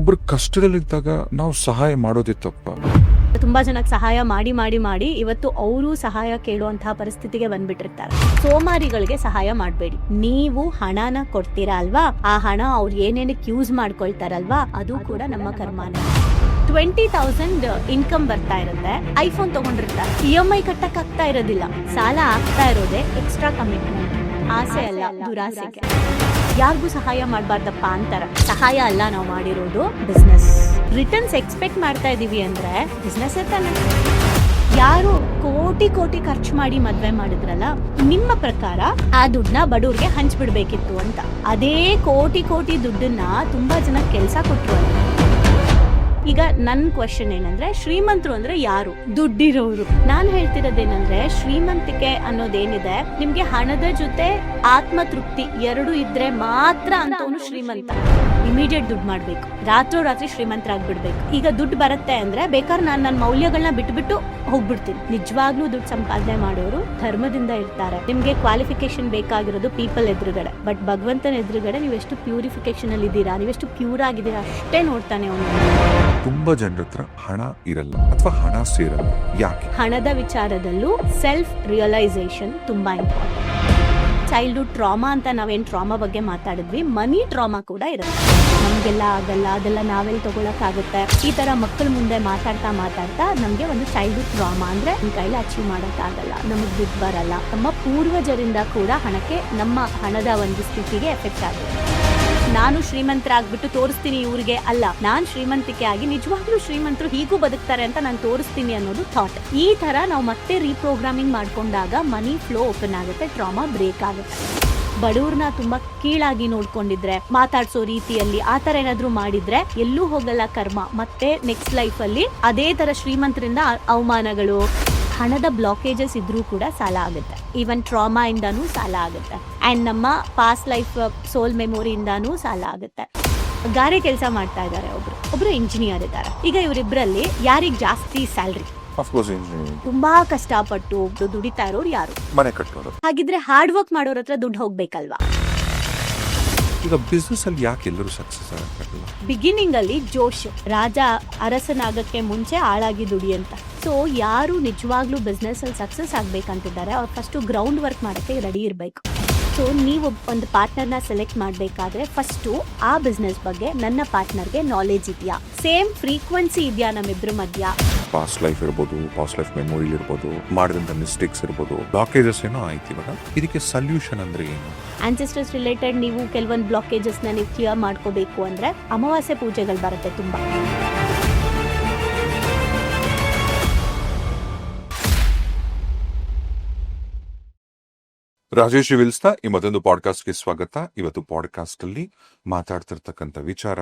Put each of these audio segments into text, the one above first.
ಒಬ್ರು ಕಷ್ಟದಲ್ಲಿದ್ದಾಗ ನಾವು ಸಹಾಯ ಮಾಡೋದೇ ತಪ್ಪ. ತುಂಬಾ ಜನಕ್ಕೆ ಸಹಾಯ ಮಾಡಿ ಮಾಡಿ ಮಾಡಿ ಇವತ್ತು ಅವರು ಸಹಾಯ ಕೇಳುವಂತಹ ಪರಿಸ್ಥಿತಿಗೆ ಬಂದ್ಬಿಟ್ಟಿರ್ತಾರೆ. ಸೋಮಾರಿಗಳಿಗೆ ಸಹಾಯ ಮಾಡಬೇಡಿ. ನೀವು ಹಣನ ಕೊಡ್ತೀರಾ ಅಲ್ವಾ, ಆ ಹಣ ಅವ್ರು ಏನೇನಕ್ಕೆ ಯೂಸ್ ಮಾಡ್ಕೊಳ್ತಾರಲ್ವಾ, ಅದು ಕೂಡ ನಮ್ಮ ಕರ್ಮಾನ. 20,000 ಇನ್ಕಮ್ ಬರ್ತಾ ಇರುತ್ತೆ, ಐಫೋನ್ ತಗೊಂಡಿರ್ತಾರೆ, EMI ಕಟ್ಟಕ್ ಆಗ್ತಾ ಇರೋದಿಲ್ಲ, ಸಾಲ ಆಗ್ತಾ ಇರೋದೇ ಎಕ್ಸ್ಟ್ರಾ ಕಮಿಟ್ಮೆಂಟ್. ಆಸೆ ಅಲ್ಲ, ದುರಾಸೆಗೆ. ಯಾರಿಗೂ ಸಹಾಯ ಮಾಡಬಾರ್ದಪ್ಪ ಅಂತಾರ. ಸಹಾಯ ಅಲ್ಲ ನಾವು ಮಾಡಿರೋದು, ಬಿಸ್ನೆಸ್. ರಿಟರ್ನ್ಸ್ ಎಕ್ಸ್ಪೆಕ್ಟ್ ಮಾಡ್ತಾ ಇದೀವಿ ಅಂದ್ರೆ ಬಿಸ್ನೆಸ್ ತಾನೆ. ಯಾರು ಕೋಟಿ ಕೋಟಿ ಖರ್ಚು ಮಾಡಿ ಮದ್ವೆ ಮಾಡಿದ್ರಲ್ಲ, ನಿಮ್ಮ ಪ್ರಕಾರ ಆ ದುಡ್ಡನ್ನ ಬಡವ್ರಿಗೆ ಹಂಚ್ಬಿಡ್ಬೇಕಿತ್ತು ಅಂತ. ಅದೇ ಕೋಟಿ ಕೋಟಿ ದುಡ್ಡನ್ನ ತುಂಬಾ ಜನ ಕೆಲಸ ಕೊಟ್ರು. ಈಗ ನನ್ ಕ್ವಶನ್ ಏನಂದ್ರೆ, ಶ್ರೀಮಂತರು ಅಂದ್ರೆ ಯಾರು? ದುಡ್ಡಿರೋರು. ನಾನ್ ಹೇಳ್ತಿರೋದೇನಂದ್ರೆ, ಶ್ರೀಮಂತಿಕೆ ಅನ್ನೋದೇನಿದೆ, ನಿಮ್ಗೆ ಹಣದ ಜೊತೆ ಆತ್ಮ ತೃಪ್ತಿ ಎರಡು ಇದ್ರೆ ಮಾತ್ರ ಅಂತವನು ಶ್ರೀಮಂತ. ಇಮಿಡಿಯೇಟ್ ದುಡ್ಡು ಮಾಡ್ಬೇಕು, ರಾತ್ರಿ ಶ್ರೀಮಂತರಾಗ್ಬಿಡ್ಬೇಕು. ಈಗ ದುಡ್ಡು ಬರುತ್ತೆ ಅಂದ್ರೆ ಬೇಕಾದ್ರೆ ನಾನು ನನ್ನ ಮೌಲ್ಯಗಳನ್ನ ಬಿಟ್ಬಿಟ್ಟು ಹೋಗ್ಬಿಡ್ತೀನಿ. ನಿಜವಾಗ್ಲೂ ದುಡ್ಡು ಸಂಪಾದನೆ ಮಾಡೋರು ಧರ್ಮದಿಂದ ಇರ್ತಾರೆ. ನಿಮ್ಗೆ ಕ್ವಾಲಿಫಿಕೇಶನ್ ಬೇಕಾಗಿರೋದು ಪೀಪಲ್ ಎದುರುಗಡೆ, ಬಟ್ ಭಗವಂತನ ಎದುರುಗಡೆ ನೀವೆಷ್ಟು ಪ್ಯೂರಿಫಿಕೇಶನ್ ಅಲ್ಲಿ ಇದ್ದೀರಾ, ನೀವೆಷ್ಟು ಪ್ಯೂರ್ ಆಗಿದ್ದೀರಾ ಅಷ್ಟೇ ನೋಡ್ತಾನೆ ಅವನು. ತುಂಬಾ ಜನರ ಹತ್ರ ಹಣ ಇರಲ್ಲ ಅಥವಾ ಹಣ ಸೇರಲ್ಲ. ಯಾಕೆ? ಹಣದ ವಿಚಾರದಲ್ಲೂ ಸೆಲ್ಫ್ ರಿಯಲೈಸೇಷನ್ ತುಂಬಾ ಇಂಪಾರ್ಟೆಂಟ್. ಚೈಲ್ಡ್ಹುಡ್ ಟ್ರಾಮಾ ಅಂತ ನಾವೇನ್ ಟ್ರಾಮಾ ಬಗ್ಗೆ ಮಾತಾಡಿದ್ವಿ, ಮನಿ ಟ್ರಾಮಾ ಕೂಡ ಇರುತ್ತೆ. ನಮ್ಗೆಲ್ಲ ಆಗಲ್ಲ, ಅದೆಲ್ಲ ನಾವೆಲ್ಲಿ ತಗೊಳಕ್ಕಾಗುತ್ತೆ. ಈ ತರ ಮಕ್ಕಳ ಮುಂದೆ ಮಾತಾಡ್ತಾ ನಮ್ಗೆ ಒಂದು ಚೈಲ್ಡ್ಹುಡ್ ಟ್ರಾಮಾ ಅಂದ್ರೆ ನಮ್ ಕೈಲಿ ಅಚೀವ್ ಆಗಲ್ಲ, ನಮಗ್ ದುಡ್ಡು ಬರಲ್ಲ. ನಮ್ಮ ಪೂರ್ವಜರಿಂದ ಕೂಡ ಹಣಕ್ಕೆ, ನಮ್ಮ ಹಣದ ಒಂದು ಸ್ಥಿತಿಗೆ ಎಫೆಕ್ಟ್ ಆಗುತ್ತೆ. ನಾನು ಶ್ರೀಮಂತರಾಗ್ಬಿಟ್ಟು ತೋರಿಸ್ತೀನಿ ಇವ್ರಿಗೆ, ಅಲ್ಲ, ನಾನ್ ಶ್ರೀಮಂತಿಕೆ ಆಗಿ ನಿಜವಾಗ್ಲೂ ಶ್ರೀಮಂತರು ಹೀಗೂ ಬದುಕ್ತಾರೆ ಅಂತ ನಾನು ತೋರಿಸ್ತೀನಿ ಅನ್ನೋದು ಥಾಟ್. ಈ ತರ ನಾವು ಮತ್ತೆ ರೀಪ್ರೋಗ್ರಾಮಿಂಗ್ ಮಾಡ್ಕೊಂಡಾಗ ಮನಿ ಫ್ಲೋ ಓಪನ್ ಆಗುತ್ತೆ, ಟ್ರಾಮಾ ಬ್ರೇಕ್ ಆಗುತ್ತೆ. ಬಡವ್ರನ್ನ ತುಂಬಾ ಕೀಳಾಗಿ ನೋಡ್ಕೊಂಡಿದ್ರೆ, ಮಾತಾಡ್ಸೋ ರೀತಿಯಲ್ಲಿ ಆ ತರ ಏನಾದ್ರು ಮಾಡಿದ್ರೆ ಎಲ್ಲೂ ಹೋಗಲ್ಲ ಕರ್ಮ. ಮತ್ತೆ ನೆಕ್ಸ್ಟ್ ಲೈಫ್ ಅಲ್ಲಿ ಅದೇ ತರ ಶ್ರೀಮಂತರಿಂದ ಅವಮಾನಗಳು, ಹಣದ ಬ್ಲಾಕೇಜಸ್ ಇದ್ರೂ ಕೂಡ ಸಾಲ ಆಗುತ್ತೆ. ಈವನ್ ಟ್ರಾಮಾ ಇಂದಾನು ಸಾಲ ಆಗುತ್ತೆ. ಅಂಡ್ ನಮ್ಮ ಪಾಸ್ಟ್ ಲೈಫ್ ಸೋಲ್ ಮೆಮೊರಿಯಿಂದಾನು ಸಾಲ ಆಗುತ್ತೆ. ಗಾರೆ ಕೆಲಸ ಮಾಡ್ತಾ ಇದ್ದಾರೆ, ಒಬ್ರು ಇಂಜಿನಿಯರ್ ಇದ್ದಾರೆ. ಈಗ ಇವರಿಬ್ಬರಲ್ಲಿ ಯಾರಿಗ್ ಜಾಸ್ತಿ ಸ್ಯಾಲ್ರಿ? ತುಂಬಾ ಕಷ್ಟಪಟ್ಟು ದುಡಿತಾ ಇರೋರು ಯಾರು? ಮನೆ ಕಟ್ಟೋರು. ಹಾಗಿದ್ರೆ ಹಾರ್ಡ್ ವರ್ಕ್ ಮಾಡೋರ ಹತ್ರ ದುಡ್ಡು ಹೋಗ್ಬೇಕಲ್ವಾ? ಈಗ ಬಿಸ್ನೆಸ್ ಅಲ್ಲಿ ಯಾಕೆ ಎಲ್ಲರೂ ಸಕ್ಸಸ್ ಆಗಲ್ಲ? ಬಿಗಿನಿಂಗ್ ಅಲ್ಲಿ ಜೋಶ್, ರಾಜ ಅರಸನಾಗಕ್ಕೆ ಮುಂಚೆ ಆಳಾಗಿ ದುಡಿ ಅಂತ. ಸೊ ಯಾರು ನಿಜವಾಗ್ಲೂ ಬಿಸ್ನೆಸ್ ಅಲ್ಲಿ ಸಕ್ಸಸ್ ಆಗ್ಬೇಕಂತಿದ್ದಾರೆ, ಅವ್ರು ಫಸ್ಟ್ ಗ್ರೌಂಡ್ ವರ್ಕ್ ಮಾಡಕ್ಕೆ ರೆಡಿ ಇರಬೇಕು. ಸೊ ನೀವು ಒಂದು ಪಾರ್ಟ್ನರ್ನ ಸೆಲೆಕ್ಟ್ ಮಾಡಬೇಕಾದ್ರೆ ಫಸ್ಟು ಆ ಬಿಸ್ನೆಸ್ ಬಗ್ಗೆ ನನ್ನ ಪಾರ್ಟ್ನರ್ಗೆ ನಾಲೆಜ್ ಇದೆಯಾ, ಸೇಮ್ ಫ್ರೀಕ್ವೆನ್ಸಿ ಇದೆಯಾ ನಮ್ಮಿಬ್ರ ಮಧ್ಯ. ಪಾಸ್ಟ್ ಲೈಫ್ ಇರ್ಬೋದು, ಪಾಸ್ಟ್ ಲೈಫ್ ಮೆಮೊರಿ ಇರ್ಬೋದು, ಮಾಡಿದಂತ ಮಿಸ್ಟೇಕ್ಸ್ ಇರ್ಬೋದು, ಬ್ಲಾಕೇಜಸ್ ಏನೋ ಆಯ್ತು. ಇವಾಗ ಇದಕ್ಕೆ ಸೊಲ್ಯೂಷನ್ ಅಂದ್ರೆ ಏನು? ಆನ್ಸೆಸ್ಟರ್ಸ್ ರಿಲೇಟೆಡ್ ನೀವು ಕೆಲವೊಂದು ಬ್ಲಾಕೇಜಸ್ ನ ನೀವು ಕ್ಲಿಯರ್ ಮಾಡ್ಕೋಬೇಕು ಅಂದ್ರೆ ಅಮಾವಾಸ್ಯೆ ಪೂಜೆಗಳು ಬರುತ್ತೆ ತುಂಬಾ. ರಾಜೇಶ್ ವಿಲ್ಸ್ನ ಈ ಮತ್ತೊಂದು ಪಾಡ್ಕಾಸ್ಟ್ಗೆ ಸ್ವಾಗತ. ಇವತ್ತು ಪಾಡ್ಕಾಸ್ಟ್ ಅಲ್ಲಿ ಮಾತಾಡ್ತಿರ್ತಕ್ಕಂಥ ವಿಚಾರ,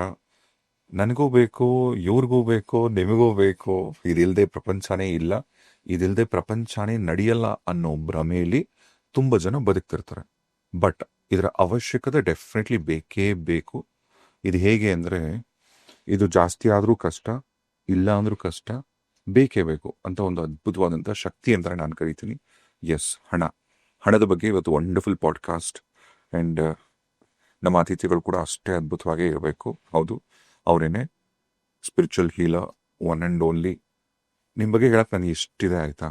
ನನಗೂ ಬೇಕು, ಇವ್ರಿಗೂ ಬೇಕು, ನಿಮಗೂ ಬೇಕು, ಇದಿಲ್ದೆ ಪ್ರಪಂಚನೇ ಇಲ್ಲ, ಇದಿಲ್ದೆ ಪ್ರಪಂಚನೇ ನಡೆಯಲ್ಲ ಅನ್ನೋ ಭ್ರಮೆಯಲ್ಲಿ ತುಂಬಾ ಜನ ಬದುಕ್ತಿರ್ತಾರೆ. ಬಟ್ ಇದರ ಅವಶ್ಯಕತೆ ಡೆಫಿನೆಟ್ಲಿ ಬೇಕೇ ಬೇಕು. ಇದು ಹೇಗೆ ಅಂದ್ರೆ, ಇದು ಜಾಸ್ತಿ ಆದ್ರೂ ಕಷ್ಟ, ಇಲ್ಲ ಅಂದ್ರೂ ಕಷ್ಟ, ಬೇಕೇ ಬೇಕು ಅಂತ ಒಂದು ಅದ್ಭುತವಾದಂಥ ಶಕ್ತಿ ಅಂತ ನಾನು ಕರಿತೀನಿ. ಎಸ್, ಹಣದ ಬಗ್ಗೆ ಇವತ್ತು ವಂಡರ್ಫುಲ್ ಪಾಡ್ಕಾಸ್ಟ್. ಆ್ಯಂಡ್ ನಮ್ಮ ಅತಿಥಿಗಳು ಕೂಡ ಅಷ್ಟೇ ಅದ್ಭುತವಾಗಿ ಇರಬೇಕು. ಹೌದು, ಅವರೇನೆ spiritual healer, one and only. ನಿಮ್ಮ ಬಗ್ಗೆ ಹೇಳಕ್ಕೆ ನನಗೆ ಇಷ್ಟಿದೆ, ಆಯಿತಾ?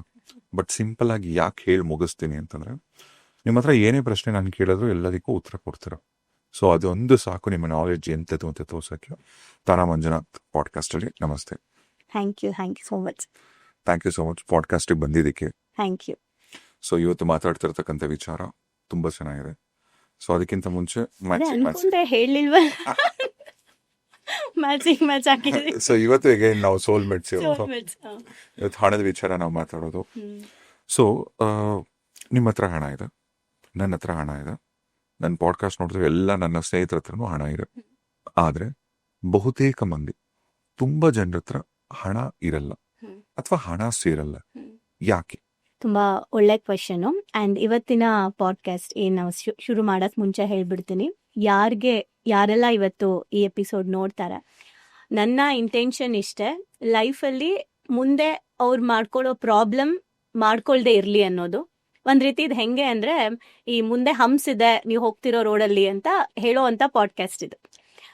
ಬಟ್ ಸಿಂಪಲ್ ಆಗಿ ಯಾಕೆ ಹೇಳಿ ಮುಗಿಸ್ತೀನಿ ಅಂತಂದರೆ, ನಿಮ್ಮ ಹತ್ರ ಏನೇ ಪ್ರಶ್ನೆ ನಾನು ಕೇಳಿದ್ರು ಎಲ್ಲದಕ್ಕೂ ಉತ್ತರ ಕೊಡ್ತೀರ. ಸೊ ಅದೊಂದು ಸಾಕು ನಿಮ್ಮ ನಾಲೆಡ್ಜ್ ಎಂಥದ್ದು ಅಂತ ತೋರ್ಸೋಕ್ಕೆ. ತಾರಾ ಮಂಜುನಾಥ್ ಪಾಡ್ಕಾಸ್ಟಲ್ಲಿ ನಮಸ್ತೆ. Thank you so much. Thank you so much ಪಾಡ್ಕಾಸ್ಟಿಗೆ ಬಂದಿದ್ದಕ್ಕೆ. Thank you. ಸೊ ಇವತ್ತು ಮಾತಾಡ್ತಿರ್ತಕ್ಕಂಥ ವಿಚಾರ ತುಂಬಾ ಚೆನ್ನಾಗಿದೆ. ಸೊ ಅದಕ್ಕಿಂತ ಮುಂಚೆ ಹೇಳಿಲ್ವಾ ಮ್ಯಾಚ್ ಹಾಕಿದ್ರಿ. ಸೊ ಇವತ್ತು ಈಗ ನಾವು ಸೋಲ್ಮೇಟ್ಸ್, ಇವತ್ತು ಹಣದ ವಿಚಾರ ನಾವು ಮಾತಾಡೋದು. ಸೊ ನಿಮ್ಮ ಹತ್ರ ಹಣ ಇದೆ, ನನ್ನ ಹತ್ರ ಹಣ ಇದೆ, ನನ್ನ ಪಾಡ್ಕಾಸ್ಟ್ ನೋಡಿದ್ರೆ ಎಲ್ಲ ನನ್ನ ಸ್ನೇಹಿತರ ಹತ್ರನೂ ಹಣ ಇದೆ. ಆದ್ರೆ ಬಹುತೇಕ ಮಂದಿ, ತುಂಬಾ ಜನರ ಹತ್ರ ಹಣ ಇರಲ್ಲ ಅಥವಾ ಹಣ ಸೇರಲ್ಲ. ಯಾಕೆ? ತುಂಬಾ ಒಳ್ಳೆ ಕ್ವೆಶನ್. ಅಂಡ್ ಇವತ್ತಿನ ಪಾಡ್ಕಾಸ್ಟ್ ನಾವು ಶುರು ಮಾಡಕ್ ಮುಂಚೆ ಹೇಳ್ಬಿಡ್ತೀನಿ, ಯಾರೆಲ್ಲ ಇವತ್ತು ಈ ಎಪಿಸೋಡ್ ನೋಡ್ತಾರೆ, ನನ್ನ ಇಂಟೆನ್ಷನ್ ಇಷ್ಟೇ, ಲೈಫಲ್ಲಿ ಮುಂದೆ ಅವ್ರು ಮಾಡ್ಕೊಳ್ಳೋ ಪ್ರಾಬ್ಲಮ್ ಮಾಡ್ಕೊಳ್ದೆ ಇರ್ಲಿ ಅನ್ನೋದು. ಒಂದ್ ರೀತಿ ಇದು ಹೆಂಗೆ ಅಂದ್ರೆ, ಈ ಮುಂದೆ ಹಂಪ್ಸ್ ಇದೆ ನೀವು ಹೋಗ್ತಿರೋ ರೋಡಲ್ಲಿ ಅಂತ ಹೇಳೋ ಅಂತ ಪಾಡ್ಕಾಸ್ಟ್ ಇದು.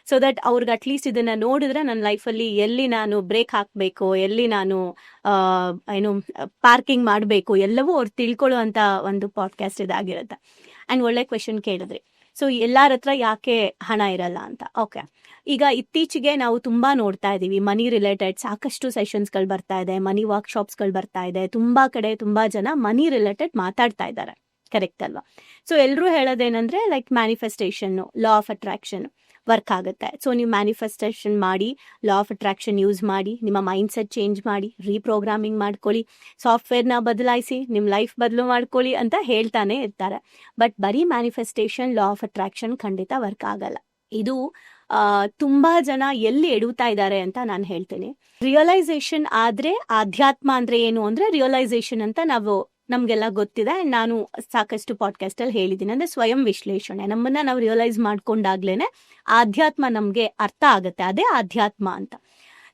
ಸೊ ದಟ್ ಅವ್ರಿಗೆ ಅಟ್ಲೀಸ್ಟ್ ಇದನ್ನ ನೋಡಿದ್ರೆ ನನ್ನ ಲೈಫಲ್ಲಿ ಎಲ್ಲಿ ನಾನು ಬ್ರೇಕ್ ಹಾಕಬೇಕು, ಎಲ್ಲಿ ನಾನು ಏನು ಪಾರ್ಕಿಂಗ್ ಮಾಡಬೇಕು, ಎಲ್ಲವೂ ಅವ್ರು ತಿಳ್ಕೊಳ್ಳುವಂತ ಒಂದು ಪಾಡ್ಕಾಸ್ಟ್ ಇದಾಗಿರುತ್ತೆ. ಅಂಡ್ ಒಳ್ಳೆ ಕ್ವೆಶನ್ ಕೇಳಿದ್ರಿ. ಸೊ ಎಲ್ಲಾರ ಹತ್ರ ಯಾಕೆ ಹಣ ಇರಲ್ಲ ಅಂತ. ಓಕೆ, ಈಗ ಇತ್ತೀಚೆಗೆ ನಾವು ತುಂಬಾ ನೋಡ್ತಾ ಇದೀವಿ ಮನಿ ರಿಲೇಟೆಡ್ ಸಾಕಷ್ಟು ಸೆಷನ್ಸ್ಗಳು ಬರ್ತಾ ಇದೆ, ಮನಿ ವರ್ಕ್ಶಾಪ್ಸ್ಗಳು ಬರ್ತಾ ಇದೆ, ತುಂಬಾ ಕಡೆ ತುಂಬಾ ಜನ ಮನಿ ರಿಲೇಟೆಡ್ ಮಾತಾಡ್ತಾ ಇದ್ದಾರೆ. ಕರೆಕ್ಟ್ ಅಲ್ವಾ? ಸೊ ಎಲ್ಲರೂ ಹೇಳೋದೇನಂದ್ರೆ like manifestation, law of attraction work ಆಗುತ್ತೆ. ಸೊ ನೀವು ಮ್ಯಾನಿಫೆಸ್ಟೇಷನ್ ಮಾಡಿ, ಲಾ ಆಫ್ ಅಟ್ರಾಕ್ಷನ್ ಯೂಸ್ ಮಾಡಿ, ನಿಮ್ಮ ಮೈಂಡ್ ಸೆಟ್ ಚೇಂಜ್ ಮಾಡಿ, ರೀಪ್ರೋಗ್ರಾಮಿಂಗ್ ಮಾಡ್ಕೊಳ್ಳಿ, ಸಾಫ್ಟ್ವೇರ್ನ ಬದಲಾಯಿಸಿ, ನಿಮ್ಮ ಲೈಫ್ ಬದಲು ಮಾಡ್ಕೊಳ್ಳಿ ಅಂತ ಹೇಳ್ತಾನೆ ಇರ್ತಾರೆ. ಬಟ್ ಬರೀ ಮ್ಯಾನಿಫೆಸ್ಟೇಷನ್, ಲಾ ಆಫ್ ಅಟ್ರಾಕ್ಷನ್ ಖಂಡಿತ ವರ್ಕ್ ಆಗಲ್ಲ. ಇದು ತುಂಬಾ ಜನ ಎಲ್ಲಿ ಎಡುತ್ತಾ ಇದ್ದಾರೆ ಅಂತ ನಾನು ಹೇಳ್ತೀನಿ. ರಿಯಲೈಸೇಷನ್ ಆದ್ರೆ ಆಧ್ಯಾತ್ಮ ಅಂದ್ರೆ ಏನು ಅಂದ್ರೆ ರಿಯಲೈಸೇಷನ್ ಅಂತ ನಮ್ಗೆಲ್ಲ ಗೊತ್ತಿದೆ. ನಾನು ಸಾಕಷ್ಟು ಪಾಡ್ಕಾಸ್ಟ್ ಅಲ್ಲಿ ಹೇಳಿದ್ದೀನಿ. ಅಂದ್ರೆ ಸ್ವಯಂ ವಿಶ್ಲೇಷಣೆ, ನಮ್ಮನ್ನ ನಾವು ರಿಯಲೈಸ್ ಮಾಡ್ಕೊಂಡಾಗ್ಲೇನೆ ಆಧ್ಯಾತ್ಮ ನಮ್ಗೆ ಅರ್ಥ ಆಗುತ್ತೆ, ಅದೇ ಆಧ್ಯಾತ್ಮ ಅಂತ.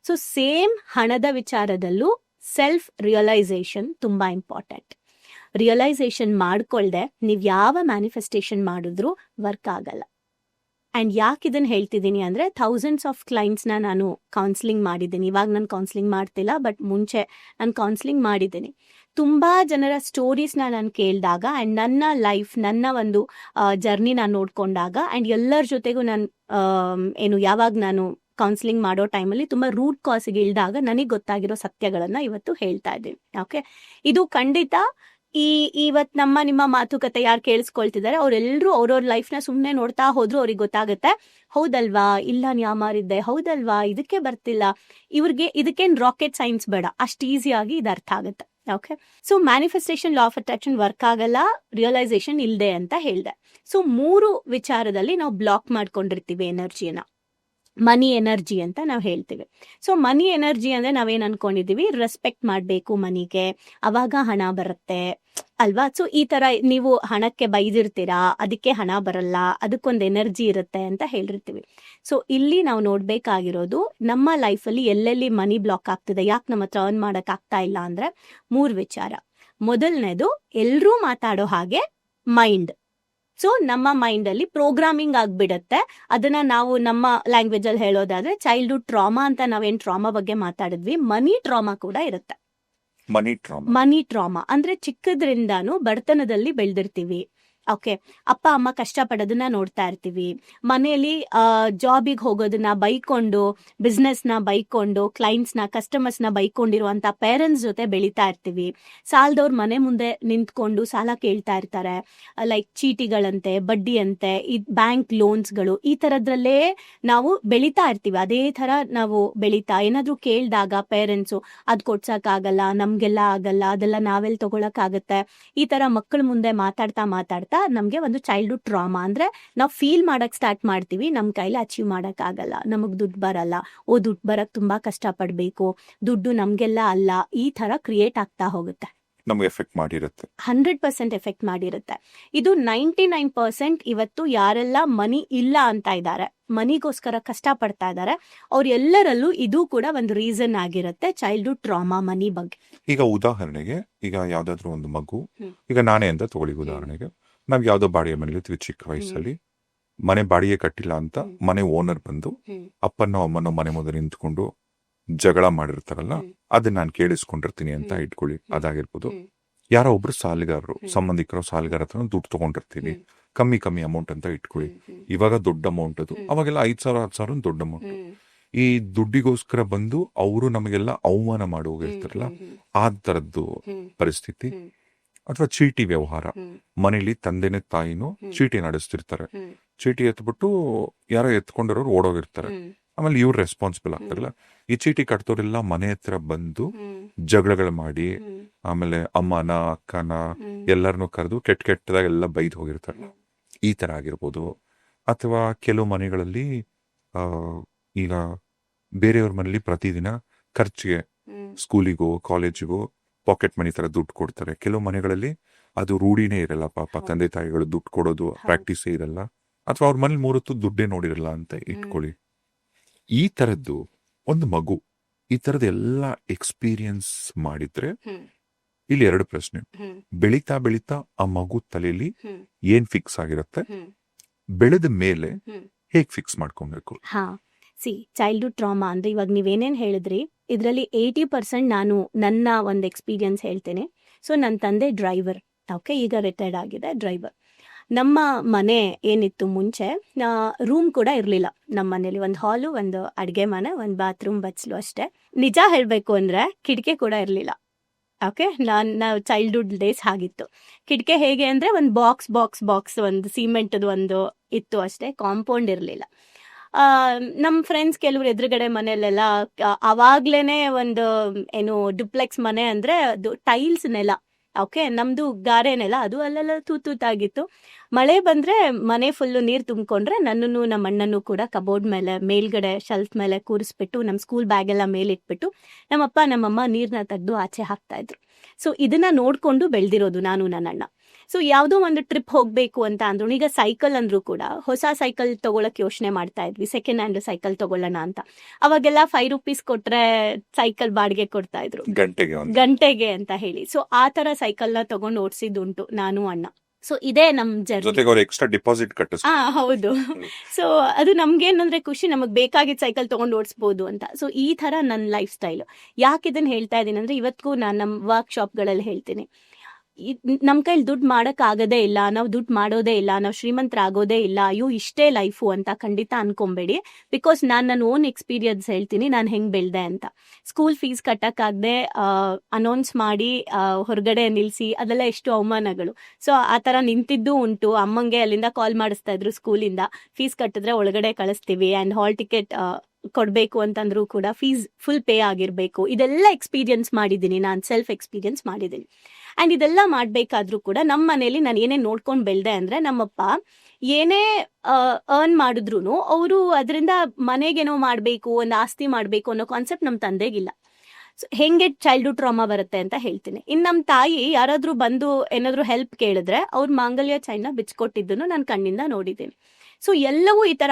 ಸೊ ಸೇಮ್ ಹಣದ ವಿಚಾರದಲ್ಲೂ ಸೆಲ್ಫ್ ರಿಯಲೈಸೇಷನ್ ತುಂಬಾ ಇಂಪಾರ್ಟೆಂಟ್. ರಿಯಲೈಸೇಷನ್ ಮಾಡ್ಕೊಳ್ದೆ ನೀವು ಯಾವ ಮ್ಯಾನಿಫೆಸ್ಟೇಷನ್ ಮಾಡಿದ್ರು ವರ್ಕ್ ಆಗಲ್ಲ. ಅಂಡ್ ಯಾಕೆ ಇದನ್ನ ಹೇಳ್ತಿದ್ದೀನಿ ಅಂದ್ರೆ ಥೌಸಂಡ್ಸ್ ಆಫ್ ಕ್ಲೈಂಟ್ಸ್ನ ನಾನು ಕೌನ್ಸಿಲಿಂಗ್ ಮಾಡಿದ್ದೀನಿ. ಇವಾಗ ನಾನು ಕೌನ್ಸಿಲಿಂಗ್ ಮಾಡ್ತಿಲ್ಲ, ಬಟ್ ಮುಂಚೆ ನಾನು ಕೌನ್ಸಿಲಿಂಗ್ ಮಾಡಿದ್ದೀನಿ. ತುಂಬಾ ಜನರ ಸ್ಟೋರೀಸ್ನ ನಾನು ಕೇಳಿದಾಗ ಅಂಡ್ ನನ್ನ ಲೈಫ್, ನನ್ನ ಒಂದು ಜರ್ನಿ ನಾನು ನೋಡ್ಕೊಂಡಾಗ ಅಂಡ್ ಎಲ್ಲರ ಜೊತೆಗೂ ನಾನು ಯಾವಾಗ ನಾನು ಕೌನ್ಸಿಲಿಂಗ್ ಮಾಡೋ ಟೈಮಲ್ಲಿ ತುಂಬಾ ರೂಟ್ ಕಾಸಿಗೆ ಇಳಿದಾಗ ನನಗೆ ಗೊತ್ತಾಗಿರೋ ಸತ್ಯಗಳನ್ನ ಇವತ್ತು ಹೇಳ್ತಾ ಇದ್ದೀನಿ. ಓಕೆ, ಇದು ಖಂಡಿತ ಇವತ್ ನಿಮ್ಮ ಮಾತುಕತೆ ಯಾರು ಕೇಳಿಸ್ಕೊಳ್ತಿದ್ದಾರೆ ಅವರೆಲ್ಲರೂ ಅವ್ರವ್ರ ಲೈಫ್ನ ಸುಮ್ಮನೆ ನೋಡ್ತಾ ಹೋದ್ರು ಅವ್ರಿಗೆ ಗೊತ್ತಾಗುತ್ತೆ, ಹೌದಲ್ವಾ, ಇಲ್ಲ ನ್ಯಾಮಾರಿದ್ದೆ, ಹೌದಲ್ವಾ, ಇದಕ್ಕೆ ಬರ್ತಿಲ್ಲ, ಇವ್ರಿಗೆ ಇದಕ್ಕೇನು ರಾಕೆಟ್ ಸೈನ್ಸ್ ಬೇಡ, ಅಷ್ಟು ಈಸಿಯಾಗಿ ಇದು ಅರ್ಥ ಆಗುತ್ತೆ. Okay, so manifestation, law of attraction work ಆಗಲ್ಲ ರಿಯಲೈಸೇಷನ್ ಇಲ್ದೆ ಅಂತ ಹೇಳಿದೆ. ಸೊ 3 ವಿಚಾರದಲ್ಲಿ ನಾವು ಬ್ಲಾಕ್ ಮಾಡ್ಕೊಂಡಿರ್ತೀವಿ ಎನರ್ಜಿನ. ಮನಿ ಎನರ್ಜಿ ಅಂತ ನಾವು ಹೇಳ್ತೀವಿ. ಸೊ ಮನಿ ಎನರ್ಜಿ ಅಂದ್ರೆ ನಾವೇನ್ ಅನ್ಕೊಂಡಿದೀವಿ, ರೆಸ್ಪೆಕ್ಟ್ ಮಾಡ್ಬೇಕು ಮನಿಗೆ, ಅವಾಗ ಹಣ ಬರುತ್ತೆ ಅಲ್ವಾ. ಸೊ ಈ ತರ ನೀವು ಹಣಕ್ಕೆ ಬೈದಿರ್ತೀರಾ, ಅದಕ್ಕೆ ಹಣ ಬರಲ್ಲ, ಅದಕ್ಕೊಂದು ಎನರ್ಜಿ ಇರುತ್ತೆ ಅಂತ ಹೇಳಿರ್ತೀವಿ. ಸೊ ಇಲ್ಲಿ ನಾವು ನೋಡ್ಬೇಕಾಗಿರೋದು ನಮ್ಮ ಲೈಫಲ್ಲಿ ಎಲ್ಲೆಲ್ಲಿ ಮನಿ ಬ್ಲಾಕ್ ಆಗ್ತಿದೆ, ಯಾಕೆ ನಮ್ಮ ಹತ್ರ ಅರ್ನ್ ಮಾಡಕ್ ಆಗ್ತಾ ಇಲ್ಲ ಅಂದ್ರೆ 3 ವಿಚಾರ. ಮೊದಲನೇದು, ಎಲ್ರೂ ಮಾತಾಡೋ ಹಾಗೆ ಮೈಂಡ್. ಸೊ ನಮ್ಮ ಮೈಂಡ್ ಅಲ್ಲಿ ಪ್ರೋಗ್ರಾಮಿಂಗ್ ಆಗ್ಬಿಡತ್ತೆ. ಅದನ್ನ ನಾವು ನಮ್ಮ ಲ್ಯಾಂಗ್ವೇಜ್ ಅಲ್ಲಿ ಹೇಳೋದಾದ್ರೆ ಚೈಲ್ಡ್ಹುಡ್ ಟ್ರಾಮಾ ಅಂತ ನಾವೇನ್ ಟ್ರಾಮಾ ಬಗ್ಗೆ ಮಾತಾಡಿದ್ವಿ, ಮನಿ ಟ್ರಾಮಾ ಕೂಡ ಇರುತ್ತೆ. ಮನಿ ಟ್ರಾಮಾ ಅಂದ್ರೆ ಚಿಕ್ಕದ್ರಿಂದಾನು ಬಡತನದಲ್ಲಿ ಬೆಳೆದಿರ್ತೀವಿ. ಓಕೆ, ಅಪ್ಪ ಅಮ್ಮ ಕಷ್ಟಪಡೋದನ್ನ ನೋಡ್ತಾ ಇರ್ತೀವಿ, ಮನೆಯಲ್ಲಿ ಜಾಬಿಗೆ ಹೋಗೋದನ್ನ ಬೈಕೊಂಡು, ಬಿಸ್ನೆಸ್ನ ಬೈಕೊಂಡು, ಕ್ಲೈಂಟ್ಸ್ನ ಕಸ್ಟಮರ್ಸ್ನ ಬೈಕೊಂಡಿರುವಂತ ಪೇರೆಂಟ್ಸ್ ಜೊತೆ ಬೆಳೀತಾ ಇರ್ತೀವಿ. ಸಾಲದವ್ರ ಮನೆ ಮುಂದೆ ನಿಂತ್ಕೊಂಡು ಸಾಲ ಕೇಳ್ತಾ ಇರ್ತಾರೆ, ಲೈಕ್ ಚೀಟಿಗಳಂತೆ, ಬಡ್ಡಿ ಅಂತೆ, ಈ ಬ್ಯಾಂಕ್ ಲೋನ್ಸ್ಗಳು, ಈ ತರದ್ರಲ್ಲೇ ನಾವು ಬೆಳೀತಾ ಇರ್ತೀವಿ. ಅದೇ ತರ ನಾವು ಬೆಳೀತಾ ಏನಾದ್ರೂ ಕೇಳಿದಾಗ ಪೇರೆಂಟ್ಸು ಅದ್ ಕೊಡ್ಸಕ್ಕಾಗಲ್ಲ, ನಮ್ಗೆಲ್ಲ ಆಗಲ್ಲ, ಅದೆಲ್ಲ ನಾವೆಲ್ಲಿ ತಗೊಳಕ್ಕಾಗತ್ತೆ, ಈ ತರ ಮಕ್ಕಳ ಮುಂದೆ ಮಾತಾಡ್ತಾ ನಮ್ಗೆ ಒಂದು ಚೈಲ್ಡ್ಹುಡ್ ಟ್ರಾಮಾ ಅಂದ್ರೆ ನಾವು ಫೀಲ್ ಮಾಡಕ್ ಸ್ಟಾರ್ಟ್ ಮಾಡ್ತೀವಿ, ನಮ್ ಕೈಲಿ ಅಚೀವ್ ಮಾಡಕ್ ಆಗಲ್ಲ, ನಮಗ್ ದುಡ್ಡು ಬರಲ್ಲ, ದುಡ್ಡು ಬರಕ್ ತುಂಬಾ ಕಷ್ಟ ಪಡ್ಬೇಕು, ದುಡ್ಡು ನಮ್ಗೆಲ್ಲ ಅಲ್ಲ, ಈ ತರ ಕ್ರಿಯೇಟ್ ಆಗ್ತಾ ಹೋಗುತ್ತೆ. ನಮ್ಗೆ ಎಫೆಕ್ಟ್ ಮಾಡಿರುತ್ತೆ, 100% ಎಫೆಕ್ಟ್ ಮಾಡಿರುತ್ತೆ. ಇದು 99% ಇವತ್ತು ಯಾರೆಲ್ಲ ಮನಿ ಇಲ್ಲ ಅಂತ ಇದ್ದಾರೆ, ಮನಿಗೋಸ್ಕರ ಕಷ್ಟ ಪಡ್ತಾ ಇದ್ದಾರೆ, ಅವ್ರ ಎಲ್ಲರಲ್ಲೂ ಇದು ಕೂಡ ಒಂದು ರೀಸನ್ ಆಗಿರುತ್ತೆ, ಚೈಲ್ಡ್ಹುಡ್ ಟ್ರಾಮಾ ಮನಿ ಬಗ್ಗೆ. ಈಗ ಉದಾಹರಣೆಗೆ, ಈಗ ಯಾವ್ದಾದ್ರು ಒಂದು ಮಗು, ಈಗ ನಾನೇ ಅಂತ ತಗೊಳ್ಳಿ ಉದಾಹರಣೆಗೆ, ನಾವ್ ಯಾವ್ದೋ ಬಾಡಿಗೆ ಮನೇಲಿ ಇರ್ತೀವಿ ಚಿಕ್ಕ ವಯಸ್ಸಲ್ಲಿ, ಮನೆ ಬಾಡಿಗೆ ಕಟ್ಟಿಲ್ಲ ಅಂತ ಮನೆ ಓನರ್ ಬಂದು ಅಪ್ಪನೋ ಅಮ್ಮನೋ ಮನೆ ಮುಂದೆ ನಿಂತ್ಕೊಂಡು ಜಗಳ ಮಾಡಿರ್ತಾರಲ್ಲ, ಅದನ್ನ ನಾನು ಕೇಳಿಸ್ಕೊಂಡಿರ್ತೀನಿ ಅಂತ ಇಟ್ಕೊಳ್ಳಿ. ಅದಾಗಿರ್ಬೋದು. ಯಾರೋ ಒಬ್ರು ಸಾಲಿಗಾರರು, ಸಂಬಂಧಿಕರು ಸಾಲಿಗಾರ ಹತ್ರ ದುಡ್ಡು ತಗೊಂಡಿರ್ತೀನಿ, ಕಮ್ಮಿ ಅಮೌಂಟ್ ಅಂತ ಇಟ್ಕೊಳ್ಳಿ. ಇವಾಗ ದೊಡ್ಡ ಅಮೌಂಟ್ ಅದು, ಅವಾಗೆಲ್ಲ 5,000 10,000 ದೊಡ್ಡ ಅಮೌಂಟ್. ಈ ದುಡ್ಡಿಗೋಸ್ಕರ ಬಂದು ಅವರು ನಮಗೆಲ್ಲ ಅವಮಾನ ಮಾಡಿ ಹೋಗಿರ್ತಾರಲ್ಲ, ಆ ತರದ್ದು ಪರಿಸ್ಥಿತಿ. ಅಥವಾ ಚೀಟಿ ವ್ಯವಹಾರ, ಮನೇಲಿ ತಂದೆನೇ ತಾಯಿನೂ ಚೀಟಿ ನಡೆಸ್ತಿರ್ತಾರೆ, ಚೀಟಿ ಎತ್ಬಿಟ್ಟು ಯಾರೋ ಎತ್ಕೊಂಡಿರೋರು ಓಡೋಗಿರ್ತಾರೆ, ಆಮೇಲೆ ಇವ್ರು ರೆಸ್ಪಾನ್ಸಿಬಲ್ ಆಗ್ತಾರಲ್ಲ. ಈ ಚೀಟಿ ಕಟ್ತೋರೆಲ್ಲ ಮನೆ ಹತ್ರ ಬಂದು ಜಗಳಗಳು ಮಾಡಿ, ಆಮೇಲೆ ಅಮ್ಮನ ಅಕ್ಕನ ಎಲ್ಲರನ್ನೂ ಕರೆದು ಕೆಟ್ಟದಾಗ ಎಲ್ಲ ಬೈದು ಹೋಗಿರ್ತಾರೆ. ಈ ತರ ಆಗಿರ್ಬೋದು. ಅಥವಾ ಕೆಲವು ಮನೆಗಳಲ್ಲಿ ಈಗ ಬೇರೆಯವ್ರ ಮನೇಲಿ ಪ್ರತಿದಿನ ಖರ್ಚಿಗೆ, ಸ್ಕೂಲಿಗೋ ಕಾಲೇಜಿಗೋ ಪಾಕೆಟ್ ಮನಿ ತರ ದುಡ್ಡು ಕೊಡ್ತಾರೆ. ಕೆಲವು ಮನೆಗಳಲ್ಲಿ ಅದು ರೂಢಿನೇ ಇರಲ್ಲ, ಪಾಪ ತಂದೆ ತಾಯಿಗಳು ದುಡ್ಡು ಕೊಡೋದು ಪ್ರಾಕ್ಟೀಸೇ ಇರಲ್ಲ, ಅಥವಾ ಅವ್ರ ಮನೇಲಿ 3 ಹೊತ್ತು ದುಡ್ಡೇ ನೋಡಿರಲ್ಲ ಅಂತ ಇಟ್ಕೊಳ್ಳಿ. ಈ ತರದ್ದು ಒಂದು ಮಗು ಈ ತರದ ಎಲ್ಲ ಎಕ್ಸ್ಪೀರಿಯನ್ಸ್ ಮಾಡಿದ್ರೆ ಇಲ್ಲಿ 2 ಪ್ರಶ್ನೆ. ಬೆಳೀತಾ ಆ ಮಗು ತಲೆಯಲ್ಲಿ ಏನ್ ಫಿಕ್ಸ್ ಆಗಿರುತ್ತೆ, ಬೆಳೆದ ಮೇಲೆ ಹೇಗೆ ಫಿಕ್ಸ್ ಮಾಡ್ಕೊಬೇಕು? ಹಾ, ಚೈಲ್ಡ್ಹುಡ್ ಟ್ರಾಮಾ ಅಂದ್ರೆ ಇವಾಗ ನೀವೇನೇನು ಹೇಳಿದ್ರಿ ಇದರಲ್ಲಿ 80% ನಾನು ನನ್ನ ಒಂದು ಎಕ್ಸ್ಪೀರಿಯನ್ಸ್ ಹೇಳ್ತೇನೆ. ಸೊ ನನ್ನ ತಂದೆ ಡ್ರೈವರ್, ಓಕೆ, ಈಗ ರಿಟೈರ್ಡ್ ಆಗಿದೆ ಡ್ರೈವರ್. ನಮ್ಮ ಮನೆ ಏನಿತ್ತು ಮುಂಚೆ, ರೂಮ್ ಕೂಡ ಇರಲಿಲ್ಲ ನಮ್ಮ ಮನೇಲಿ. ಒಂದು ಹಾಲು, ಒಂದು ಅಡುಗೆ ಮನೆ, ಒಂದು ಬಾತ್ರೂಮ್ ಬಚ್ಚಲು ಅಷ್ಟೇ. ನಿಜ ಹೇಳಬೇಕು ಅಂದರೆ ಕಿಟಕಿ ಕೂಡ ಇರಲಿಲ್ಲ. ಓಕೆ, ನನ್ನ ಚೈಲ್ಡ್ಹುಡ್ ಡೇಸ್ ಆಗಿತ್ತು. ಕಿಟಕಿ ಹೇಗೆ ಅಂದರೆ ಒಂದು ಬಾಕ್ಸ್ ಒಂದು ಸಿಮೆಂಟ್ದು ಒಂದು ಇತ್ತು ಅಷ್ಟೇ, ಕಾಂಪೌಂಡ್ ಇರಲಿಲ್ಲ. ನಮ್ಮ ಫ್ರೆಂಡ್ಸ್ ಕೆಲವರು ಎದುರುಗಡೆ ಮನೆಯಲ್ಲೆಲ್ಲ ಅವಾಗ್ಲೇನೆ ಒಂದು ಏನು ಡುಪ್ಲೆಕ್ಸ್ ಮನೆ ಅಂದರೆ ಅದು ಟೈಲ್ಸ್ ನೆಲ. ಓಕೆ, ನಮ್ಮದು ಗಾರೆ ನೆಲ, ಅದು ಅಲ್ಲೆಲ್ಲ ತೂತಾಗಿತ್ತು. ಮಳೆ ಬಂದರೆ ಮನೆ ಫುಲ್ಲು ನೀರು ತುಂಬಿಕೊಂಡ್ರೆ ನನ್ನನ್ನು ನಮ್ಮ ಅಣ್ಣನೂ ಕೂಡ ಕಬೋರ್ಡ್ ಮೇಲೆ ಮೇಲ್ಗಡೆ ಶೆಲ್ಫ್ ಮೇಲೆ ಕೂರಿಸ್ಬಿಟ್ಟು ನಮ್ಮ ಸ್ಕೂಲ್ ಬ್ಯಾಗೆಲ್ಲ ಮೇಲಿಟ್ಬಿಟ್ಟು ನಮ್ಮಪ್ಪ ನಮ್ಮಮ್ಮ ನೀರನ್ನ ತೆಗೆದು ಆಚೆ ಹಾಕ್ತಾಯಿದ್ರು. ಸೊ ಇದನ್ನು ನೋಡಿಕೊಂಡು ಬೆಳೆದಿರೋದು ನಾನು ನನ್ನ ಅಣ್ಣ. ಸೊ ಯಾವುದೋ ಒಂದು ಟ್ರಿಪ್ ಹೋಗಬೇಕು ಅಂತ ಅಂದ್ರು, ಈಗ ಸೈಕಲ್ ಅಂದರೂ ಕೂಡ ಹೊಸ ಸೈಕಲ್ ತೊಗೊಳಕ್ಕೆ ಯೋಚನೆ ಮಾಡ್ತಾ ಇದ್ವಿ, ಸೆಕೆಂಡ್ ಹ್ಯಾಂಡ್ ಸೈಕಲ್ ತೊಗೊಳ್ಳೋಣ ಅಂತ. ಅವಾಗೆಲ್ಲ 5 ರೂಪೀಸ್ ಕೊಟ್ಟರೆ ಸೈಕಲ್ ಬಾಡಿಗೆ ಕೊಡ್ತಾ ಇದ್ರು ಗಂಟೆಗೆ ಅಂತ ಹೇಳಿ. ಸೊ ಆ ಥರ ಸೈಕಲ್ನ ತೊಗೊಂಡು ಓಡಿಸಿದ್ದುಂಟು ನಾನು ಅಣ್ಣ. ಸೊ ಇದೇ ನಮ್ಮ ಜರ್ನಿ. ಎಕ್ಸ್ಟ್ರಾ ಡಿಪಾಸಿಟ್ ಹೌದು. ಸೊ ಅದು ನಮ್ಗೇನಂದ್ರೆ ಖುಷಿ, ನಮಗೆ ಬೇಕಾಗಿದ್ದ ಸೈಕಲ್ ತೊಗೊಂಡು ಓಡಿಸ್ಬೋದು ಅಂತ. ಸೊ ಈ ಥರ ನನ್ನ ಲೈಫ್ ಸ್ಟೈಲು. ಯಾಕೆ ಇದನ್ನು ಹೇಳ್ತಾ ಇದ್ದೀನಿ ಅಂದರೆ ಇವತ್ತಿಗೂ ನಾನು ನಮ್ಮ ವರ್ಕ್ಶಾಪ್ಗಳಲ್ಲಿ ಹೇಳ್ತೀನಿ, ನಮ್ಮ ಕೈಲಿ ದುಡ್ಡು ಮಾಡೋಕ್ಕಾಗೋದೇ ಇಲ್ಲ, ನಾವು ದುಡ್ಡು ಮಾಡೋದೇ ಇಲ್ಲ, ನಾವು ಶ್ರೀಮಂತರಾಗೋದೇ ಇಲ್ಲ, ಅಯ್ಯೋ ಇಷ್ಟೇ ಲೈಫು ಅಂತ ಖಂಡಿತ ಅನ್ಕೊಂಬೇಡಿ. ಬಿಕಾಸ್ ನಾನು ನನ್ನ ಓನ್ ಎಕ್ಸ್ಪೀರಿಯನ್ಸ್ ಹೇಳ್ತೀನಿ, ನಾನು ಹೆಂಗೆ ಬೆಳೆದೆ ಅಂತ. ಸ್ಕೂಲ್ ಫೀಸ್ ಕಟ್ಟೋಕ್ಕಾಗದೆ ಅನೌನ್ಸ್ ಮಾಡಿ ಹೊರಗಡೆ ನಿಲ್ಲಿಸಿ, ಅದೆಲ್ಲ ಎಷ್ಟು ಅವಮಾನಗಳು. ಸೊ ಆ ಥರ ನಿಂತಿದ್ದು ಉಂಟು. ಅಮ್ಮಂಗೆ ಅಲ್ಲಿಂದ ಕಾಲ್ ಮಾಡಿಸ್ತಾ ಇದ್ರು ಸ್ಕೂಲಿಂದ, ಫೀಸ್ ಕಟ್ಟಿದ್ರೆ ಒಳಗಡೆ ಕಳಿಸ್ತೀವಿ, ಆ್ಯಂಡ್ ಹಾಲ್ ಟಿಕೆಟ್ ಕೊಡಬೇಕು ಅಂತಂದ್ರೂ ಕೂಡ ಫೀಸ್ ಫುಲ್ ಪೇ ಆಗಿರಬೇಕು. ಇದೆಲ್ಲ ಎಕ್ಸ್ಪೀರಿಯನ್ಸ್ ಮಾಡಿದ್ದೀನಿ, ನಾನು ಸೆಲ್ಫ್ ಎಕ್ಸ್ಪೀರಿಯನ್ಸ್ ಮಾಡಿದ್ದೀನಿ. ಆ್ಯಂಡ್ ಇದೆಲ್ಲ ಮಾಡಬೇಕಾದ್ರೂ ಕೂಡ ನಮ್ಮ ಮನೇಲಿ ನಾನು ಏನೇ ನೋಡ್ಕೊಂಡು ಬೆಳೆದೆ ಅಂದರೆ, ನಮ್ಮಪ್ಪ ಏನೇ ಅರ್ನ್ ಮಾಡಿದ್ರು ಅವರು ಅದರಿಂದ ಮನೆಗೇನೋ ಮಾಡಬೇಕು, ಒಂದು ಆಸ್ತಿ ಮಾಡಬೇಕು ಅನ್ನೋ ಕಾನ್ಸೆಪ್ಟ್ ನಮ್ಮ ತಂದೆಗಿಲ್ಲ. ಸೊ ಹೆಂಗೆ ಚೈಲ್ಡ್ಹುಡ್ ಟ್ರಾಮಾ ಬರುತ್ತೆ ಅಂತ ಹೇಳ್ತೀನಿ. ಇನ್ನು ನಮ್ಮ ತಾಯಿ ಯಾರಾದರೂ ಬಂದು ಏನಾದರೂ ಹೆಲ್ಪ್ ಕೇಳಿದ್ರೆ ಅವ್ರ ಮಾಂಗಲ್ಯ ಚೈನ್ನ ಬಿಚ್ಕೊಟ್ಟಿದ್ದನ್ನು ನಾನು ಕಣ್ಣಿಂದ ನೋಡಿದ್ದೀನಿ. ಸೊ ಎಲ್ಲವೂ ಈ ಥರ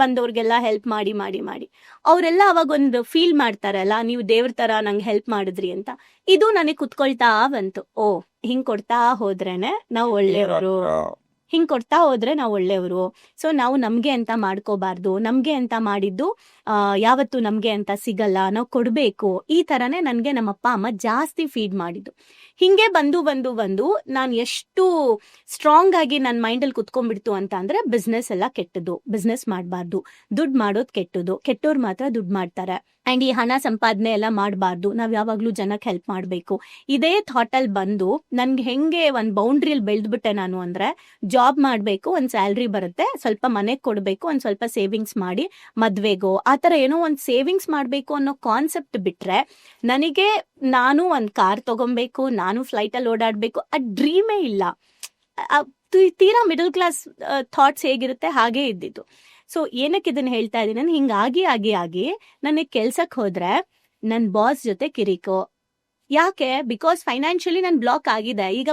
ಬಂದವ್ರಿಗೆಲ್ಲ ಹೆಲ್ಪ್ ಮಾಡಿ ಮಾಡಿ ಮಾಡಿ ಅವರೆಲ್ಲ ಅವಾಗ ಒಂದು ಫೀಲ್ ಮಾಡ್ತಾರಲ್ಲ, ನೀವು ದೇವ್ರ ಥರ ನಂಗೆ ಹೆಲ್ಪ್ ಮಾಡಿದ್ರಿ ಅಂತ. ಇದು ನನಗೆ ಕುತ್ಕೊಳ್ತಾ ಬಂತು. ಓ, ಹಿಂಗೆ ಕೊಡ್ತಾ ಹೋದ್ರೇನೆ ನಾವು ಒಳ್ಳೆಯವರು, ಹಿಂಗೆ ಕೊಡ್ತಾ ಹೋದ್ರೆ ನಾವು ಒಳ್ಳೆಯವರು. ಸೊ ನಾವು ನಮಗೆ ಅಂತ ಮಾಡ್ಕೋಬಾರ್ದು, ನಮಗೆ ಅಂತ ಮಾಡಿದ್ದು ಯಾವತ್ತು ನಮಗೆ ಅಂತ ಸಿಗಲ್ಲ, ನಾವು ಕೊಡಬೇಕು. ಈ ಥರನೇ ನನಗೆ ನಮ್ಮಪ್ಪ ಅಮ್ಮ ಜಾಸ್ತಿ ಫೀಡ್ ಮಾಡಿದ್ದು. ಹಿಂಗೆ ಬಂದು ನಾನು ಎಷ್ಟು ಸ್ಟ್ರಾಂಗ್ ಆಗಿ ನನ್ನ ಮೈಂಡಲ್ಲಿ ಕುತ್ಕೊಂಡ್ಬಿಡ್ತು ಅಂತ ಅಂದರೆ, ಬಿಸ್ನೆಸ್ ಎಲ್ಲ ಕೆಟ್ಟದ್ದು, ಬಿಸ್ನೆಸ್ ಮಾಡಬಾರ್ದು, ದುಡ್ಡು ಮಾಡೋದು ಕೆಟ್ಟದ್ದು, ಕೆಟ್ಟವ್ರು ಮಾತ್ರ ದುಡ್ಡು ಮಾಡ್ತಾರೆ, ಆ್ಯಂಡ್ ಈ ಹಣ ಸಂಪಾದನೆ ಎಲ್ಲ ಮಾಡಬಾರ್ದು, ನಾವು ಯಾವಾಗಲೂ ಜನಕ್ಕೆ ಹೆಲ್ಪ್ ಮಾಡಬೇಕು. ಇದೇ ಥಾಟಲ್ಲಿ ಬಂದು ನನಗೆ ಹೆಂಗೆ ಒಂದು ಬೌಂಡ್ರಿಯಲ್ಲಿ ಬೆಳೆದ್ಬಿಟ್ಟೆ ನಾನು ಅಂದರೆ, ಜಾಬ್ ಮಾಡಬೇಕು, ಒಂದು ಸ್ಯಾಲ್ರಿ ಬರುತ್ತೆ, ಸ್ವಲ್ಪ ಮನೆಗೆ ಕೊಡಬೇಕು, ಒಂದು ಸ್ವಲ್ಪ ಸೇವಿಂಗ್ಸ್ ಮಾಡಿ ಮದುವೆಗೋ ಆ ಥರ ಏನೋ ಒಂದು ಸೇವಿಂಗ್ಸ್ ಮಾಡಬೇಕು ಅನ್ನೋ ಕಾನ್ಸೆಪ್ಟ್ ಬಿಟ್ಟರೆ, ನನಗೆ ನಾನು ಒಂದು ಕಾರ್ ತೊಗೊಬೇಕು, ನಾನು ಫ್ಲೈಟಲ್ಲಿ ಓಡಾಡಬೇಕು ಆ ಡ್ರೀಮೇ ಇಲ್ಲ. ತೀರಾ ಮಿಡಲ್ ಕ್ಲಾಸ್ ಥಾಟ್ಸ್ ಹೇಗಿರುತ್ತೆ ಹಾಗೇ ಇದ್ದಿದ್ದು. ಸೊ ಏನಕ್ಕೆ ಇದನ್ನು ಹೇಳ್ತಾ ಇದ್ದೀನಿ, ನಾನು ಹಿಂಗಾಗಿ ಆಗಿ ನನಗೆ ಕೆಲ್ಸಕ್ಕೆ ಹೋದರೆ ನನ್ನ ಬಾಸ್ ಜೊತೆ ಕಿರಿಕೋ. ಯಾಕೆ? ಬಿಕಾಸ್ ಫೈನಾನ್ಷಿಯಲಿ ನಾನು ಬ್ಲಾಕ್ ಆಗಿದೆ. ಈಗ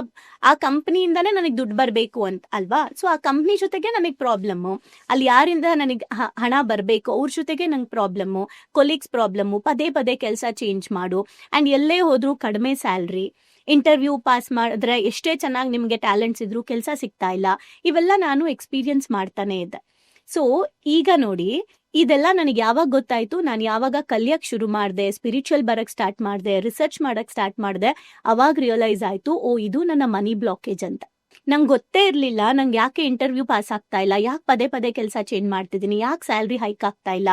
ಆ ಕಂಪ್ನಿಯಿಂದನೇ ನನಗೆ ದುಡ್ಡು ಬರಬೇಕು ಅಂತ ಅಲ್ವಾ. ಸೊ ಆ ಕಂಪ್ನಿ ಜೊತೆಗೆ ನನಗೆ ಪ್ರಾಬ್ಲಮ್ಮು, ಅಲ್ಲಿ ಯಾರಿಂದ ನನಗೆ ಹಣ ಬರಬೇಕು ಅವ್ರ ಜೊತೆಗೆ ನಂಗೆ ಪ್ರಾಬ್ಲಮ್ಮು, ಕೊಲೀಗ್ಸ್ ಪ್ರಾಬ್ಲಮ್ಮು, ಪದೇ ಕೆಲಸ ಚೇಂಜ್ ಮಾಡು, ಆ್ಯಂಡ್ ಎಲ್ಲೇ ಹೋದರೂ ಕಡಿಮೆ ಸ್ಯಾಲ್ರಿ, ಇಂಟರ್ವ್ಯೂ ಪಾಸ್ ಮಾಡಿದ್ರೆ ಎಷ್ಟೇ ಚೆನ್ನಾಗಿ ನಿಮಗೆ ಟ್ಯಾಲೆಂಟ್ಸ್ ಇದ್ರೂ ಕೆಲಸ ಸಿಗ್ತಾ ಇಲ್ಲ. ಇವೆಲ್ಲ ನಾನು ಎಕ್ಸ್ಪೀರಿಯನ್ಸ್ ಮಾಡ್ತಾನೆ ಇದ್ದೆ. ಸೊ ಈಗ ನೋಡಿ, ಇದೆಲ್ಲ ನನಗೆ ಯಾವಾಗ ಗೊತ್ತಾಯ್ತು, ನಾನು ಯಾವಾಗ ಕಲಿಯಕ್ಕೆ ಶುರು ಮಾಡಿದೆ, ಸ್ಪಿರಿಚುವಲ್ ಬರಕ್ಕೆ ಸ್ಟಾರ್ಟ್ ಮಾಡಿದೆ, ರಿಸರ್ಚ್ ಮಾಡಕ್ಕೆ ಸ್ಟಾರ್ಟ್ ಮಾಡಿದೆ, ಅವಾಗ ರಿಯಲೈಸ್ ಆಯಿತು, ಓ ಇದು ನನ್ನ ಮನಿ ಬ್ಲಾಕೇಜ್ ಅಂತ. ನಂಗೆ ಗೊತ್ತೇ ಇರಲಿಲ್ಲ ನಂಗೆ ಯಾಕೆ ಇಂಟರ್ವ್ಯೂ ಪಾಸ್ ಆಗ್ತಾ ಇಲ್ಲ, ಯಾಕೆ ಪದೇ ಕೆಲಸ ಚೇಂಜ್ ಮಾಡ್ತಿದ್ದೀನಿ, ಯಾಕೆ ಸ್ಯಾಲ್ರಿ ಹೈಕ್ ಆಗ್ತಾ ಇಲ್ಲ,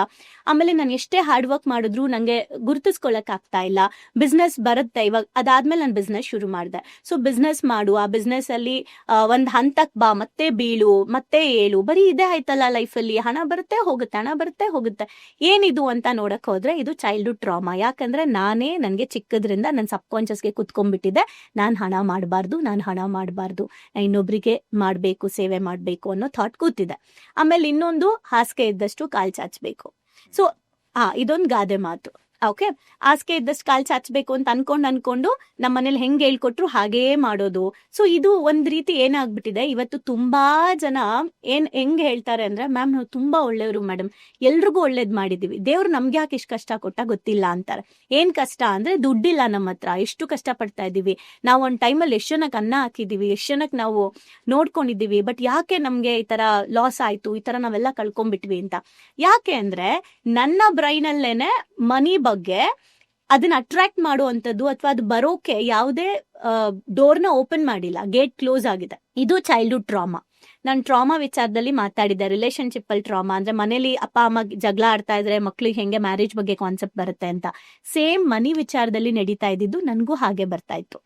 ಆಮೇಲೆ ನಾನು ಎಷ್ಟೇ ಹಾರ್ಡ್ ವರ್ಕ್ ಮಾಡಿದ್ರು ನನಗೆ ಗುರುತಿಸ್ಕೊಳ್ಳೋಕ್ಕಾಗ್ತಾ ಇಲ್ಲ. ಬಿಸ್ನೆಸ್ ಬರುತ್ತೆ ಇವಾಗ, ಅದಾದ್ಮೇಲೆ ನಾನು ಬಿಸ್ನೆಸ್ ಶುರು ಮಾಡಿದೆ. ಸೊ ಬಿಸ್ನೆಸ್ ಮಾಡು, ಆ ಬಿಸ್ನೆಸ್ಸಲ್ಲಿ ಒಂದು ಹಂತಕ್ಕೆ ಬಾ, ಮತ್ತೆ ಬೀಳು, ಮತ್ತೆ ಏಳು, ಬರೀ ಇದೇ ಆಯ್ತಲ್ಲ ಲೈಫಲ್ಲಿ, ಹಣ ಬರುತ್ತೆ ಹೋಗುತ್ತೆ. ಏನಿದು ಅಂತ ನೋಡಕ್ಕೆ ಹೋದ್ರೆ ಇದು ಚೈಲ್ಡ್ಹುಡ್ ಟ್ರಾಮಾ. ಯಾಕಂದ್ರೆ ನನಗೆ ಚಿಕ್ಕದ್ರಿಂದ ನನ್ನ ಸಬ್ಕಾನ್ಷಿಯಸ್ಗೆ ಕುತ್ಕೊಂಡ್ಬಿಟ್ಟಿದೆ, ನಾನು ಹಣ ಮಾಡಬಾರ್ದು, ಇನ್ನೊಬ್ರಿಗೆ ಮಾಡಬೇಕು, ಸೇವೆ ಮಾಡಬೇಕು ಅನ್ನೋ ಥಾಟ್ ಕೂತಿದೆ. ಆಮೇಲೆ ಇನ್ನೊಂದು, ಹಾಸಿಗೆ ಇದ್ದಷ್ಟು ಕಾಲ್ ಚಾಚಬೇಕು. ಸೊ ಇದೊಂದು ಗಾದೆ ಮಾತು, ಓಕೆ, ಹಾಸಿಗೆ ಇದ್ದಷ್ಟು ಕಾಲ್ ಚಾಚಬೇಕು ಅಂತ ಅನ್ಕೊಂಡು ನಮ್ಮ ಮನೇಲಿ ಹೆಂಗ್ ಹೇಳ್ಕೊಟ್ರು ಹಾಗೇ ಮಾಡೋದು. ಸೊ ಇದು ಒಂದ್ ರೀತಿ ಏನಾಗ್ಬಿಟ್ಟಿದೆ, ಇವತ್ತು ತುಂಬಾ ಜನ ಹೆಂಗ್ ಹೇಳ್ತಾರೆ ಅಂದ್ರೆ, ಮ್ಯಾಮ್ ನಾವು ತುಂಬಾ ಒಳ್ಳೆಯವರು ಮೇಡಮ್, ಎಲ್ರಿಗೂ ಒಳ್ಳೇದ್ ಮಾಡಿದೀವಿ, ದೇವ್ರು ನಮ್ಗೆ ಯಾಕೆ ಇಷ್ಟು ಕಷ್ಟ ಕೊಟ್ಟ ಗೊತ್ತಿಲ್ಲ ಅಂತಾರೆ. ಏನ್ ಕಷ್ಟ ಅಂದ್ರೆ ದುಡ್ಡಿಲ್ಲ ನಮ್ಮ ಹತ್ರ, ಎಷ್ಟು ಕಷ್ಟ ಪಡ್ತಾ ಇದೀವಿ ನಾವು, ಒಂದ್ ಟೈಮಲ್ಲಿ ಎಷ್ಟು ಜನಕ್ಕೆ ಅನ್ನ ಹಾಕಿದೀವಿ, ಎಷ್ಟು ಜನಕ್ಕೆ ನಾವು ನೋಡ್ಕೊಂಡಿದೀವಿ, ಬಟ್ ಯಾಕೆ ನಮ್ಗೆ ಈ ತರ ಲಾಸ್ ಆಯ್ತು, ಈ ತರ ನಾವೆಲ್ಲ ಕಳ್ಕೊಂಡ್ಬಿಟ್ವಿ ಅಂತ. ಯಾಕೆ ಅಂದ್ರೆ ನನ್ನ ಬ್ರೈನ್ ಅಲ್ಲೇನೆ ಮನಿ ಬಗ್ಗೆ ಅದನ್ನ ಅಟ್ರಾಕ್ಟ್ ಮಾಡುವಂಥದ್ದು ಅಥವಾ ಅದು ಬರೋಕೆ ಯಾವುದೇ ಡೋರ್ನ ಓಪನ್ ಮಾಡಿಲ್ಲ, ಗೇಟ್ ಕ್ಲೋಸ್ ಆಗಿದೆ. ಇದು ಚೈಲ್ಡ್ಹುಡ್ ಟ್ರಾಮಾ. ನಾನು ಟ್ರಾಮಾ ವಿಚಾರದಲ್ಲಿ ಮಾತಾಡಿದ್ದೆ, ರಿಲೇಶನ್ಶಿಪ್ ಅಲ್ಲಿ ಟ್ರಾಮಾ ಅಂದ್ರೆ ಮನೇಲಿ ಅಪ್ಪ ಅಮ್ಮ ಜಗಳ ಆಡ್ತಾ ಇದ್ರೆ ಮಕ್ಳಿಗೆ ಹೆಂಗೆ ಮ್ಯಾರೇಜ್ ಬಗ್ಗೆ ಕಾನ್ಸೆಪ್ಟ್ ಬರುತ್ತೆ ಅಂತ, ಸೇಮ್ ಮನಿ ವಿಚಾರದಲ್ಲಿ ನಡೀತಾ ಇದ್ದಿದ್ದು ನನಗೂ ಹಾಗೆ ಬರ್ತಾ ಇತ್ತು.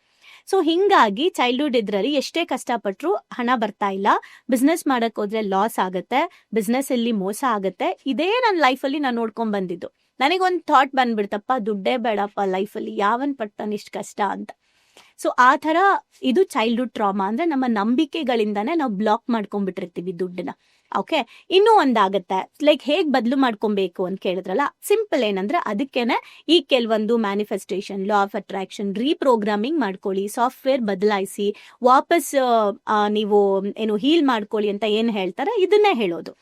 ಸೊ ಹಿಂಗಾಗಿ ಚೈಲ್ಡ್ಹುಡ್ ಇದ್ರಲ್ಲಿ ಎಷ್ಟೇ ಕಷ್ಟಪಟ್ರು ಹಣ ಬರ್ತಾ ಇಲ್ಲ, ಬಿಸ್ನೆಸ್ ಮಾಡಕ್ ಹೋದ್ರೆ ಲಾಸ್ ಆಗತ್ತೆ, ಬಿಸ್ನೆಸ್ ಅಲ್ಲಿ ಮೋಸ ಆಗತ್ತೆ. ಇದೇ ನನ್ನ ಲೈಫಲ್ಲಿ ನಾನು ನೋಡ್ಕೊಂಡ್ ಬಂದಿದ್ದು. ನನಗೊಂದು ಥಾಟ್ ಬಂದ್ಬಿಡ್ತಪ್ಪ, ದುಡ್ಡೇ ಬೇಡಪ್ಪ ಲೈಫಲ್ಲಿ, ಯಾವನ್ ಪಡ್ತಾನೆ ಇಷ್ಟು ಕಷ್ಟ ಅಂತ. ಸೊ ಆ ತರ ಇದು ಚೈಲ್ಡ್ಹುಡ್ ಟ್ರಾಮಾ. ಅಂದ್ರೆ ನಮ್ಮ ನಂಬಿಕೆಗಳಿಂದಾನೇ ನಾವು ಬ್ಲಾಕ್ ಮಾಡ್ಕೊಂಡ್ಬಿಟ್ಟಿರ್ತೀವಿ ದುಡ್ಡನ್ನ. ಓಕೆ, ಇನ್ನೂ ಒಂದಾಗತ್ತೆ, ಲೈಕ್ ಹೇಗ್ ಬದಲು ಮಾಡ್ಕೊಬೇಕು ಅಂತ ಕೇಳಿದ್ರಲ್ಲ, ಸಿಂಪಲ್ ಏನಂದ್ರೆ ಅದಕ್ಕೇನೆ ಈ ಕೆಲವೊಂದು manifestation, law of attraction, reprogramming ಮಾಡ್ಕೊಳ್ಳಿ, ಸಾಫ್ಟ್ವೇರ್ ಬದಲಾಯಿಸಿ ವಾಪಸ್ ನೀವು ಏನು ಹೀಲ್ ಮಾಡ್ಕೊಳ್ಳಿ ಅಂತ ಏನ್ ಹೇಳ್ತಾರೆ ಇದನ್ನೇ ಹೇಳೋದು.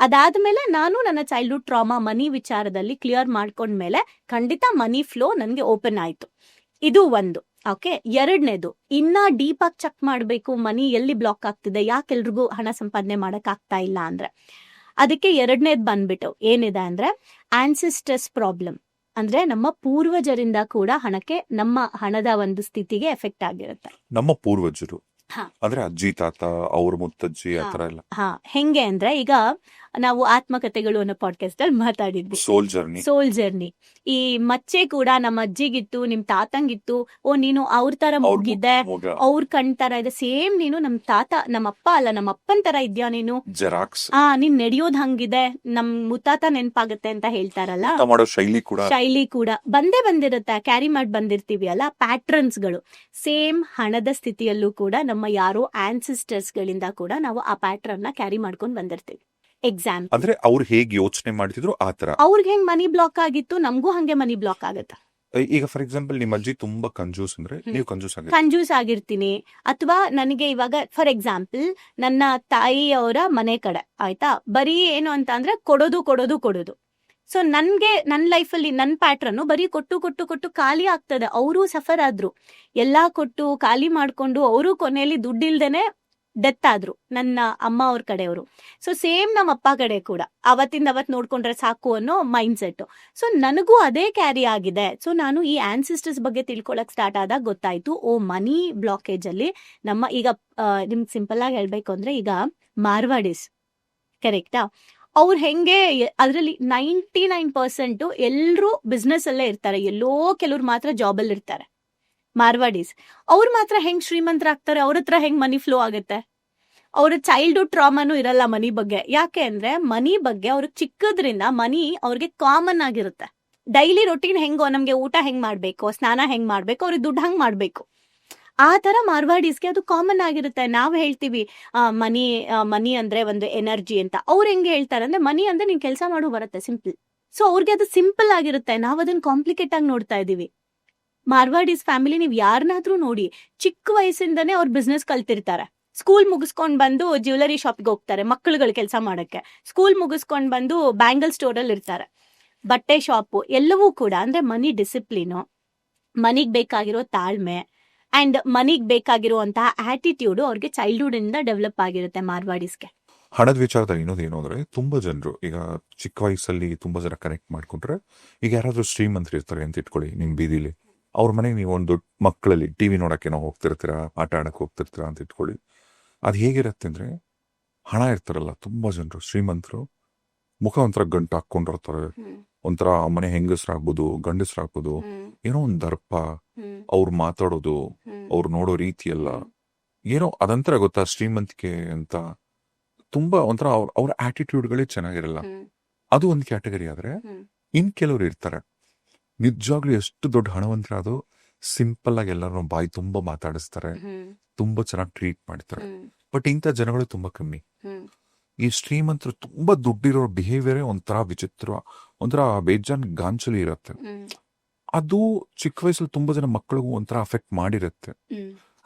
ಅದಾದ್ಮೇಲೆ ನಾನು ನನ್ನ ಚೈಲ್ಡ್ಹುಡ್ ಟ್ರಾಮಾ ಮನಿ ವಿಚಾರದಲ್ಲಿ ಕ್ಲಿಯರ್ ಮಾಡ್ಕೊಂಡ್ಮೇಲೆ ಖಂಡಿತ ಮನಿ ಫ್ಲೋ ನನ್ಗೆ ಓಪನ್ ಆಯ್ತು. ಇದು ಒಂದು. ಓಕೆ, ಎರಡನೇದು, ಇನ್ನ ಡೀಪ್ ಆಗಿ ಚೆಕ್ ಮಾಡ್ಬೇಕು ಮನಿ ಎಲ್ಲಿ ಬ್ಲಾಕ್ ಆಗ್ತಿದೆ, ಯಾಕೆ ಎಲ್ರಿಗೂ ಹಣ ಸಂಪಾದನೆ ಮಾಡಕ್ ಆಗ್ತಾ ಇಲ್ಲ ಅಂದ್ರೆ, ಅದಕ್ಕೆ ಎರಡನೇದು ಬಂದ್ಬಿಟ್ಟು ಏನಿದೆ ಅಂದ್ರೆ ಆನ್ಸಿಸ್ಟರ್ಸ್ ಪ್ರಾಬ್ಲಮ್. ಅಂದ್ರೆ ನಮ್ಮ ಪೂರ್ವಜರಿಂದ ಕೂಡ ಹಣಕ್ಕೆ, ನಮ್ಮ ಹಣದ ಒಂದು ಸ್ಥಿತಿಗೆ ಎಫೆಕ್ಟ್ ಆಗಿರುತ್ತೆ. ನಮ್ಮ ಪೂರ್ವಜರು ಹಾ. ಅಂದ್ರೆ ಅಜ್ಜಿ ತಾತ, ಅವ್ರ ಮುತ್ತಜ್ಜಿ ಆತರ ಎಲ್ಲ. ಹಾ, ಹೆಂಗೆ ಅಂದ್ರೆ ಈಗ ನಾವು ಆತ್ಮಕಥೆಗಳು ಅನ್ನೋ ಪಾಡ್ಕಾಸ್ಟ್ ಅಲ್ಲಿ ಮಾತಾಡಿದ್ವಿ, ಸೋಲ್ ಜರ್ನಿ. ಈ ಮಚ್ಚೆ ಕೂಡ ನಮ್ಮ ಅಜ್ಜಿಗಿತ್ತು, ನಿಮ್ ತಾತಂಗಿತ್ತು, ಓ ನೀನು ಅವ್ರ ತರ ಮುಗಿದ್ದೆ, ಅವ್ರ ಕಣ್ ತರ ಇದೆ, ಸೇಮ್ ನೀನು ನಮ್ ತಾತ, ನಮ್ಮ ಅಪ್ಪ ಅಲ್ಲ ನಮ್ಮ ಅಪ್ಪನ್ ತರ ಇದ್ಯಾ ನೀನು, ಜೆರಾಕ್ಸ್, ನೀನ್ ನಡೆಯೋದ್ ಹಂಗಿದೆ, ನಮ್ ಮುತ್ತಾತ ನೆನ್ಪಾಗತ್ತೆ ಅಂತ ಹೇಳ್ತಾರಲ್ಲ, ಶೈಲಿ ಕೂಡ ಬಂದೇ ಬಂದಿರುತ್ತೆ, ಕ್ಯಾರಿ ಮಾಡಿ ಬಂದಿರ್ತೀವಿ ಅಲ್ಲ, ಪ್ಯಾಟ್ರನ್ಸ್ ಗಳು. ಸೇಮ್ ಹಣದ ಸ್ಥಿತಿಯಲ್ಲೂ ಕೂಡ ನಮ್ಮ ಯಾರೋ ಆನ್ಸಿಸ್ಟರ್ಸ್ ಗಳಿಂದ ಕೂಡ ನಾವು ಆ ಪ್ಯಾಟ್ರನ್ ನ ಕ್ಯಾರಿ ಮಾಡ್ಕೊಂಡ್ ಬಂದಿರ್ತೀವಿ. ಎಕ್ಸಾಂಪಲ್ ಅಂದ್ರೆ ಅವ್ರು ಹೇಗ್ ಯೋಚನೆ ಮಾಡ್ತಿದ್ರು ಆತರ, ಅವ್ರಿಗೆ ಹೆಂಗ್ ಮನಿ ಬ್ಲಾಕ್ ಆಗಿತ್ತು ನಮಗೂ ಹಂಗೆ ಮನಿ ಬ್ಲಾಕ್ ಆಗತ್ತೆ. ಈಗ ಫಾರ್ ಎಕ್ಸಾಂಪಲ್ ನಿಮ್ಮ ಅಜ್ಜಿ ತುಂಬಾ ಕಂಜೂಸ್ ಅಂದ್ರೆ ನೀವು ಕಂಜೂಸ್ ಆಗಿರ್ತೀನಿ, ಅಥವಾ ನನಗೆ ಇವಾಗ ಫಾರ್ ಎಕ್ಸಾಂಪಲ್ ನನ್ನ ತಾಯಿಯವರ ಮನೆ ಕಡೆ ಆಯ್ತಾ, ಬರೀ ಏನು ಅಂತ ಅಂದ್ರೆ ಕೊಡೋದು ಕೊಡೋದು ಕೊಡೋದು. ಸೊ ನನ್ಗೆ ನನ್ನ ಲೈಫಲ್ಲಿ ನನ್ನ ಪ್ಯಾಟ್ರನ್ ಬರೀ ಕೊಟ್ಟು ಕೊಟ್ಟು ಕೊಟ್ಟು ಖಾಲಿ ಆಗ್ತದೆ. ಅವರು ಸಫರ್ ಆದ್ರು, ಎಲ್ಲಾ ಕೊಟ್ಟು ಖಾಲಿ ಮಾಡ್ಕೊಂಡು ಅವರು ಕೊನೆಯಲ್ಲಿ ದುಡ್ಡಿಲ್ದೇನೆ ಡೆತ್ ಆದ್ರು, ನನ್ನ ಅಮ್ಮ ಅವ್ರ ಕಡೆಯವರು. ಸೊ ಸೇಮ್ ನಮ್ಮ ಅಪ್ಪ ಕಡೆ ಕೂಡ ಅವತ್ತಿಂದ ಅವತ್ ನೋಡ್ಕೊಂಡ್ರೆ ಸಾಕು ಅನ್ನೋ ಮೈಂಡ್ ಸೆಟ್. ಸೊ ನನಗೂ ಅದೇ ಕ್ಯಾರಿ ಆಗಿದೆ. ಸೊ ನಾನು ಈ ಆನ್ಸಿಸ್ಟರ್ಸ್ ಬಗ್ಗೆ ತಿಳ್ಕೊಳಕ್ ಸ್ಟಾರ್ಟ್ ಆದಾಗ ಗೊತ್ತಾಯ್ತು, ಓ ಮನಿ ಬ್ಲಾಕೇಜ್ ಅಲ್ಲಿ ನಮ್ಮ, ಈಗ ನಿಮ್ಗೆ ಸಿಂಪಲ್ ಆಗಿ ಹೇಳ್ಬೇಕು ಅಂದ್ರೆ, ಈಗ ಮಾರ್ವಾಡಿಸ್ ಕರೆಕ್ಟಾ, ಅವ್ರು ಹೆಂಗೆ ಅದ್ರಲ್ಲಿ 99% ಎಲ್ರು ಬಿಸ್ನೆಸ್ ಅಲ್ಲೇ ಇರ್ತಾರೆ, ಎಲ್ಲೋ ಕೆಲವ್ರು ಮಾತ್ರ ಜಾಬ್ ಅಲ್ಲಿ ಇರ್ತಾರೆ. ಮಾರ್ವಾಡೀಸ್ ಅವ್ರು ಮಾತ್ರ ಹೆಂಗ್ ಶ್ರೀಮಂತರಾಗ್ತಾರೆ, ಅವ್ರ ಹತ್ರ ಹೆಂಗ್ ಮನಿ ಫ್ಲೋ ಆಗುತ್ತೆ. ಅವ್ರ ಚೈಲ್ಡ್ಹುಡ್ ಟ್ರಾಮಾನು ಇರಲ್ಲ ಮನಿ ಬಗ್ಗೆ. ಯಾಕೆ ಅಂದ್ರೆ ಮನಿ ಬಗ್ಗೆ ಅವ್ರಿಗೆ ಚಿಕ್ಕದ್ರಿಂದ ಮನಿ ಅವ್ರಿಗೆ ಕಾಮನ್ ಆಗಿರುತ್ತೆ. ಡೈಲಿ ರೊಟೀನ್ ಹೆಂಗೋ, ನಮ್ಗೆ ಊಟ ಹೆಂಗ್ ಮಾಡ್ಬೇಕು, ಸ್ನಾನ ಹೆಂಗ್ ಮಾಡ್ಬೇಕು, ಅವ್ರಿಗೆ ದುಡ್ಡು ಹಂಗ್ ಮಾಡ್ಬೇಕು, ಆ ತರ ಮಾರ್ವಾಡೀಸ್ಗೆ ಅದು ಕಾಮನ್ ಆಗಿರುತ್ತೆ. ನಾವ್ ಹೇಳ್ತೀವಿ ಮನಿ ಅಂದ್ರೆ ಒಂದು ಎನರ್ಜಿ ಅಂತ, ಅವ್ರು ಹೆಂಗೆ ಹೇಳ್ತಾರೆ ಅಂದ್ರೆ ಮನಿ ಅಂದ್ರೆ ನೀನ್ ಕೆಲಸ ಮಾಡೋ ಬರುತ್ತೆ, ಸಿಂಪಲ್. ಸೊ ಅವ್ರಿಗೆ ಅದು ಸಿಂಪಲ್ ಆಗಿರುತ್ತೆ, ನಾವ್ ಅದನ್ನ ಕಾಂಪ್ಲಿಕೇಟ್ ಆಗಿ ನೋಡ್ತಾ ಇದೀವಿ. ಮಾರ್ವಾಡೀಸ್ ಫ್ಯಾಮಿಲಿ ನೀವು ಯಾರನ್ನಾದ್ರೂ ನೋಡಿ, ಚಿಕ್ಕ ವಯಸ್ಸಿಂದನೇ ಅವ್ರು ಬಿಸ್ನೆಸ್ ಕಲ್ತಿರ್ತಾರೆ. ಸ್ಕೂಲ್ ಮುಗಿಸ್ಕೊಂಡ್ ಬಂದು ಜ್ಯುವೆಲರಿ ಶಾಪ್ಗೆ ಹೋಗ್ತಾರೆ ಮಕ್ಕಳುಗಳು ಕೆಲಸ ಮಾಡಕ್ಕೆ, ಸ್ಕೂಲ್ ಮುಗಿಸ್ಕೊಂಡ್ ಬಂದು ಬ್ಯಾಂಗಲ್ ಸ್ಟೋರ್ ಅಲ್ಲಿ ಇರ್ತಾರೆ, ಬಟ್ಟೆ ಶಾಪು, ಎಲ್ಲವೂ ಕೂಡ. ಅಂದ್ರೆ ಮನಿ ಡಿಸಿಪ್ಲಿನು, ಮನಿಗ್ ಬೇಕಾಗಿರೋ ತಾಳ್ಮೆ ಅಂಡ್ ಮನಿಗ್ ಬೇಕಾಗಿರುವಂತಹ ಆಟಿಟ್ಯೂಡ್ ಅವ್ರಿಗೆ ಚೈಲ್ಡ್ಹುಡ್ ಇಂದ ಡೆವಲಪ್ ಆಗಿರುತ್ತೆ ಮಾರ್ವಾಡೀಸ್ಗೆ. ಹಣದ ವಿಚಾರದಲ್ಲಿ ಇನ್ನೊಂದೇನು ಅಂದ್ರೆ, ತುಂಬಾ ಜನರು ಈಗ ಚಿಕ್ಕ ವಯಸ್ಸಲ್ಲಿ ತುಂಬಾ ಜನ ಕನೆಕ್ಟ್ ಮಾಡ್ಕೊಂಡ್ರೆ, ಈಗ ಯಾರಾದ್ರೂ ಶ್ರೀಮಂತರು ಇರ್ತಾರೆ ಅಂತ ಇಟ್ಕೊಳ್ಳಿ ನಿಮ್ ಬೀದಿಲಿ, ಅವ್ರ ಮನೆಗೆ ನೀವು ಒಂದು ಮಕ್ಕಳಲ್ಲಿ ಟಿವಿ ನೋಡಕ್ಕೆ ಹೋಗ್ತಿರ್ತೀರಾ, ಆಟ ಆಡಕ್ ಹೋಗ್ತಿರ್ತೀರಾ ಅಂತ ಇಟ್ಕೊಳ್ಳಿ. ಅದ್ ಹೇಗಿರತ್ತೆ ಅಂದ್ರೆ, ಹಣ ಇರ್ತಾರಲ್ಲ ತುಂಬಾ ಜನರು ಶ್ರೀಮಂತರು, ಮುಖ ಒಂಥರ ಗಂಟು ಹಾಕೊಂಡಿರ್ತಾರೆ, ಒಂಥರ ಮನೆ ಹೆಂಗಸ್ರಾಗ್ಬೋದು ಗಂಡಸ್ರಾಗ್ಬೋದು, ಏನೋ ಒಂದ್ ದರ್ಪ, ಅವ್ರು ಮಾತಾಡೋದು, ಅವ್ರು ನೋಡೋ ರೀತಿ ಎಲ್ಲ ಏನೋ ಅದಂತರ ಗೊತ್ತಾ ಶ್ರೀಮಂತಿಕೆ ಅಂತ. ತುಂಬಾ ಒಂಥರ ಅವ್ರ ಆಟಿಟ್ಯೂಡ್ಗಳೇ ಚೆನ್ನಾಗಿರಲ್ಲ. ಅದು ಒಂದ್ ಕ್ಯಾಟಗರಿ. ಆದ್ರೆ ಇನ್ ಕೆಲವ್ರು ಇರ್ತಾರೆ ನಿಜವಾಗ್ಲೂ ಎಷ್ಟು ದೊಡ್ಡ ಹಣವಂತರ, ಅದು ಸಿಂಪಲ್ ಆಗಿ ಎಲ್ಲರೂ ಬಾಯಿ ತುಂಬಾ ಮಾತಾಡಿಸ್ತಾರೆ, ತುಂಬಾ ಚೆನ್ನಾಗಿ ಟ್ರೀಟ್ ಮಾಡ್ತಾರೆ. ಬಟ್ ಇಂಥ ಜನಗಳು ತುಂಬಾ ಕಮ್ಮಿ. ಈ ಶ್ರೀಮಂತರು ತುಂಬಾ ದುಡ್ಡಿರೋ ಬಿಹೇವಿಯರೇ ಒಂಥರ ವಿಚಿತ್ರ, ಒಂಥರ ಬೇಜಾನ್ ಗಾಂಚಲಿ ಇರತ್ತೆ. ಅದು ಚಿಕ್ಕ ವಯಸ್ಸಲ್ಲಿ ತುಂಬಾ ಜನ ಮಕ್ಕಳಿಗೂ ಒಂಥರ ಅಫೆಕ್ಟ್ ಮಾಡಿರುತ್ತೆ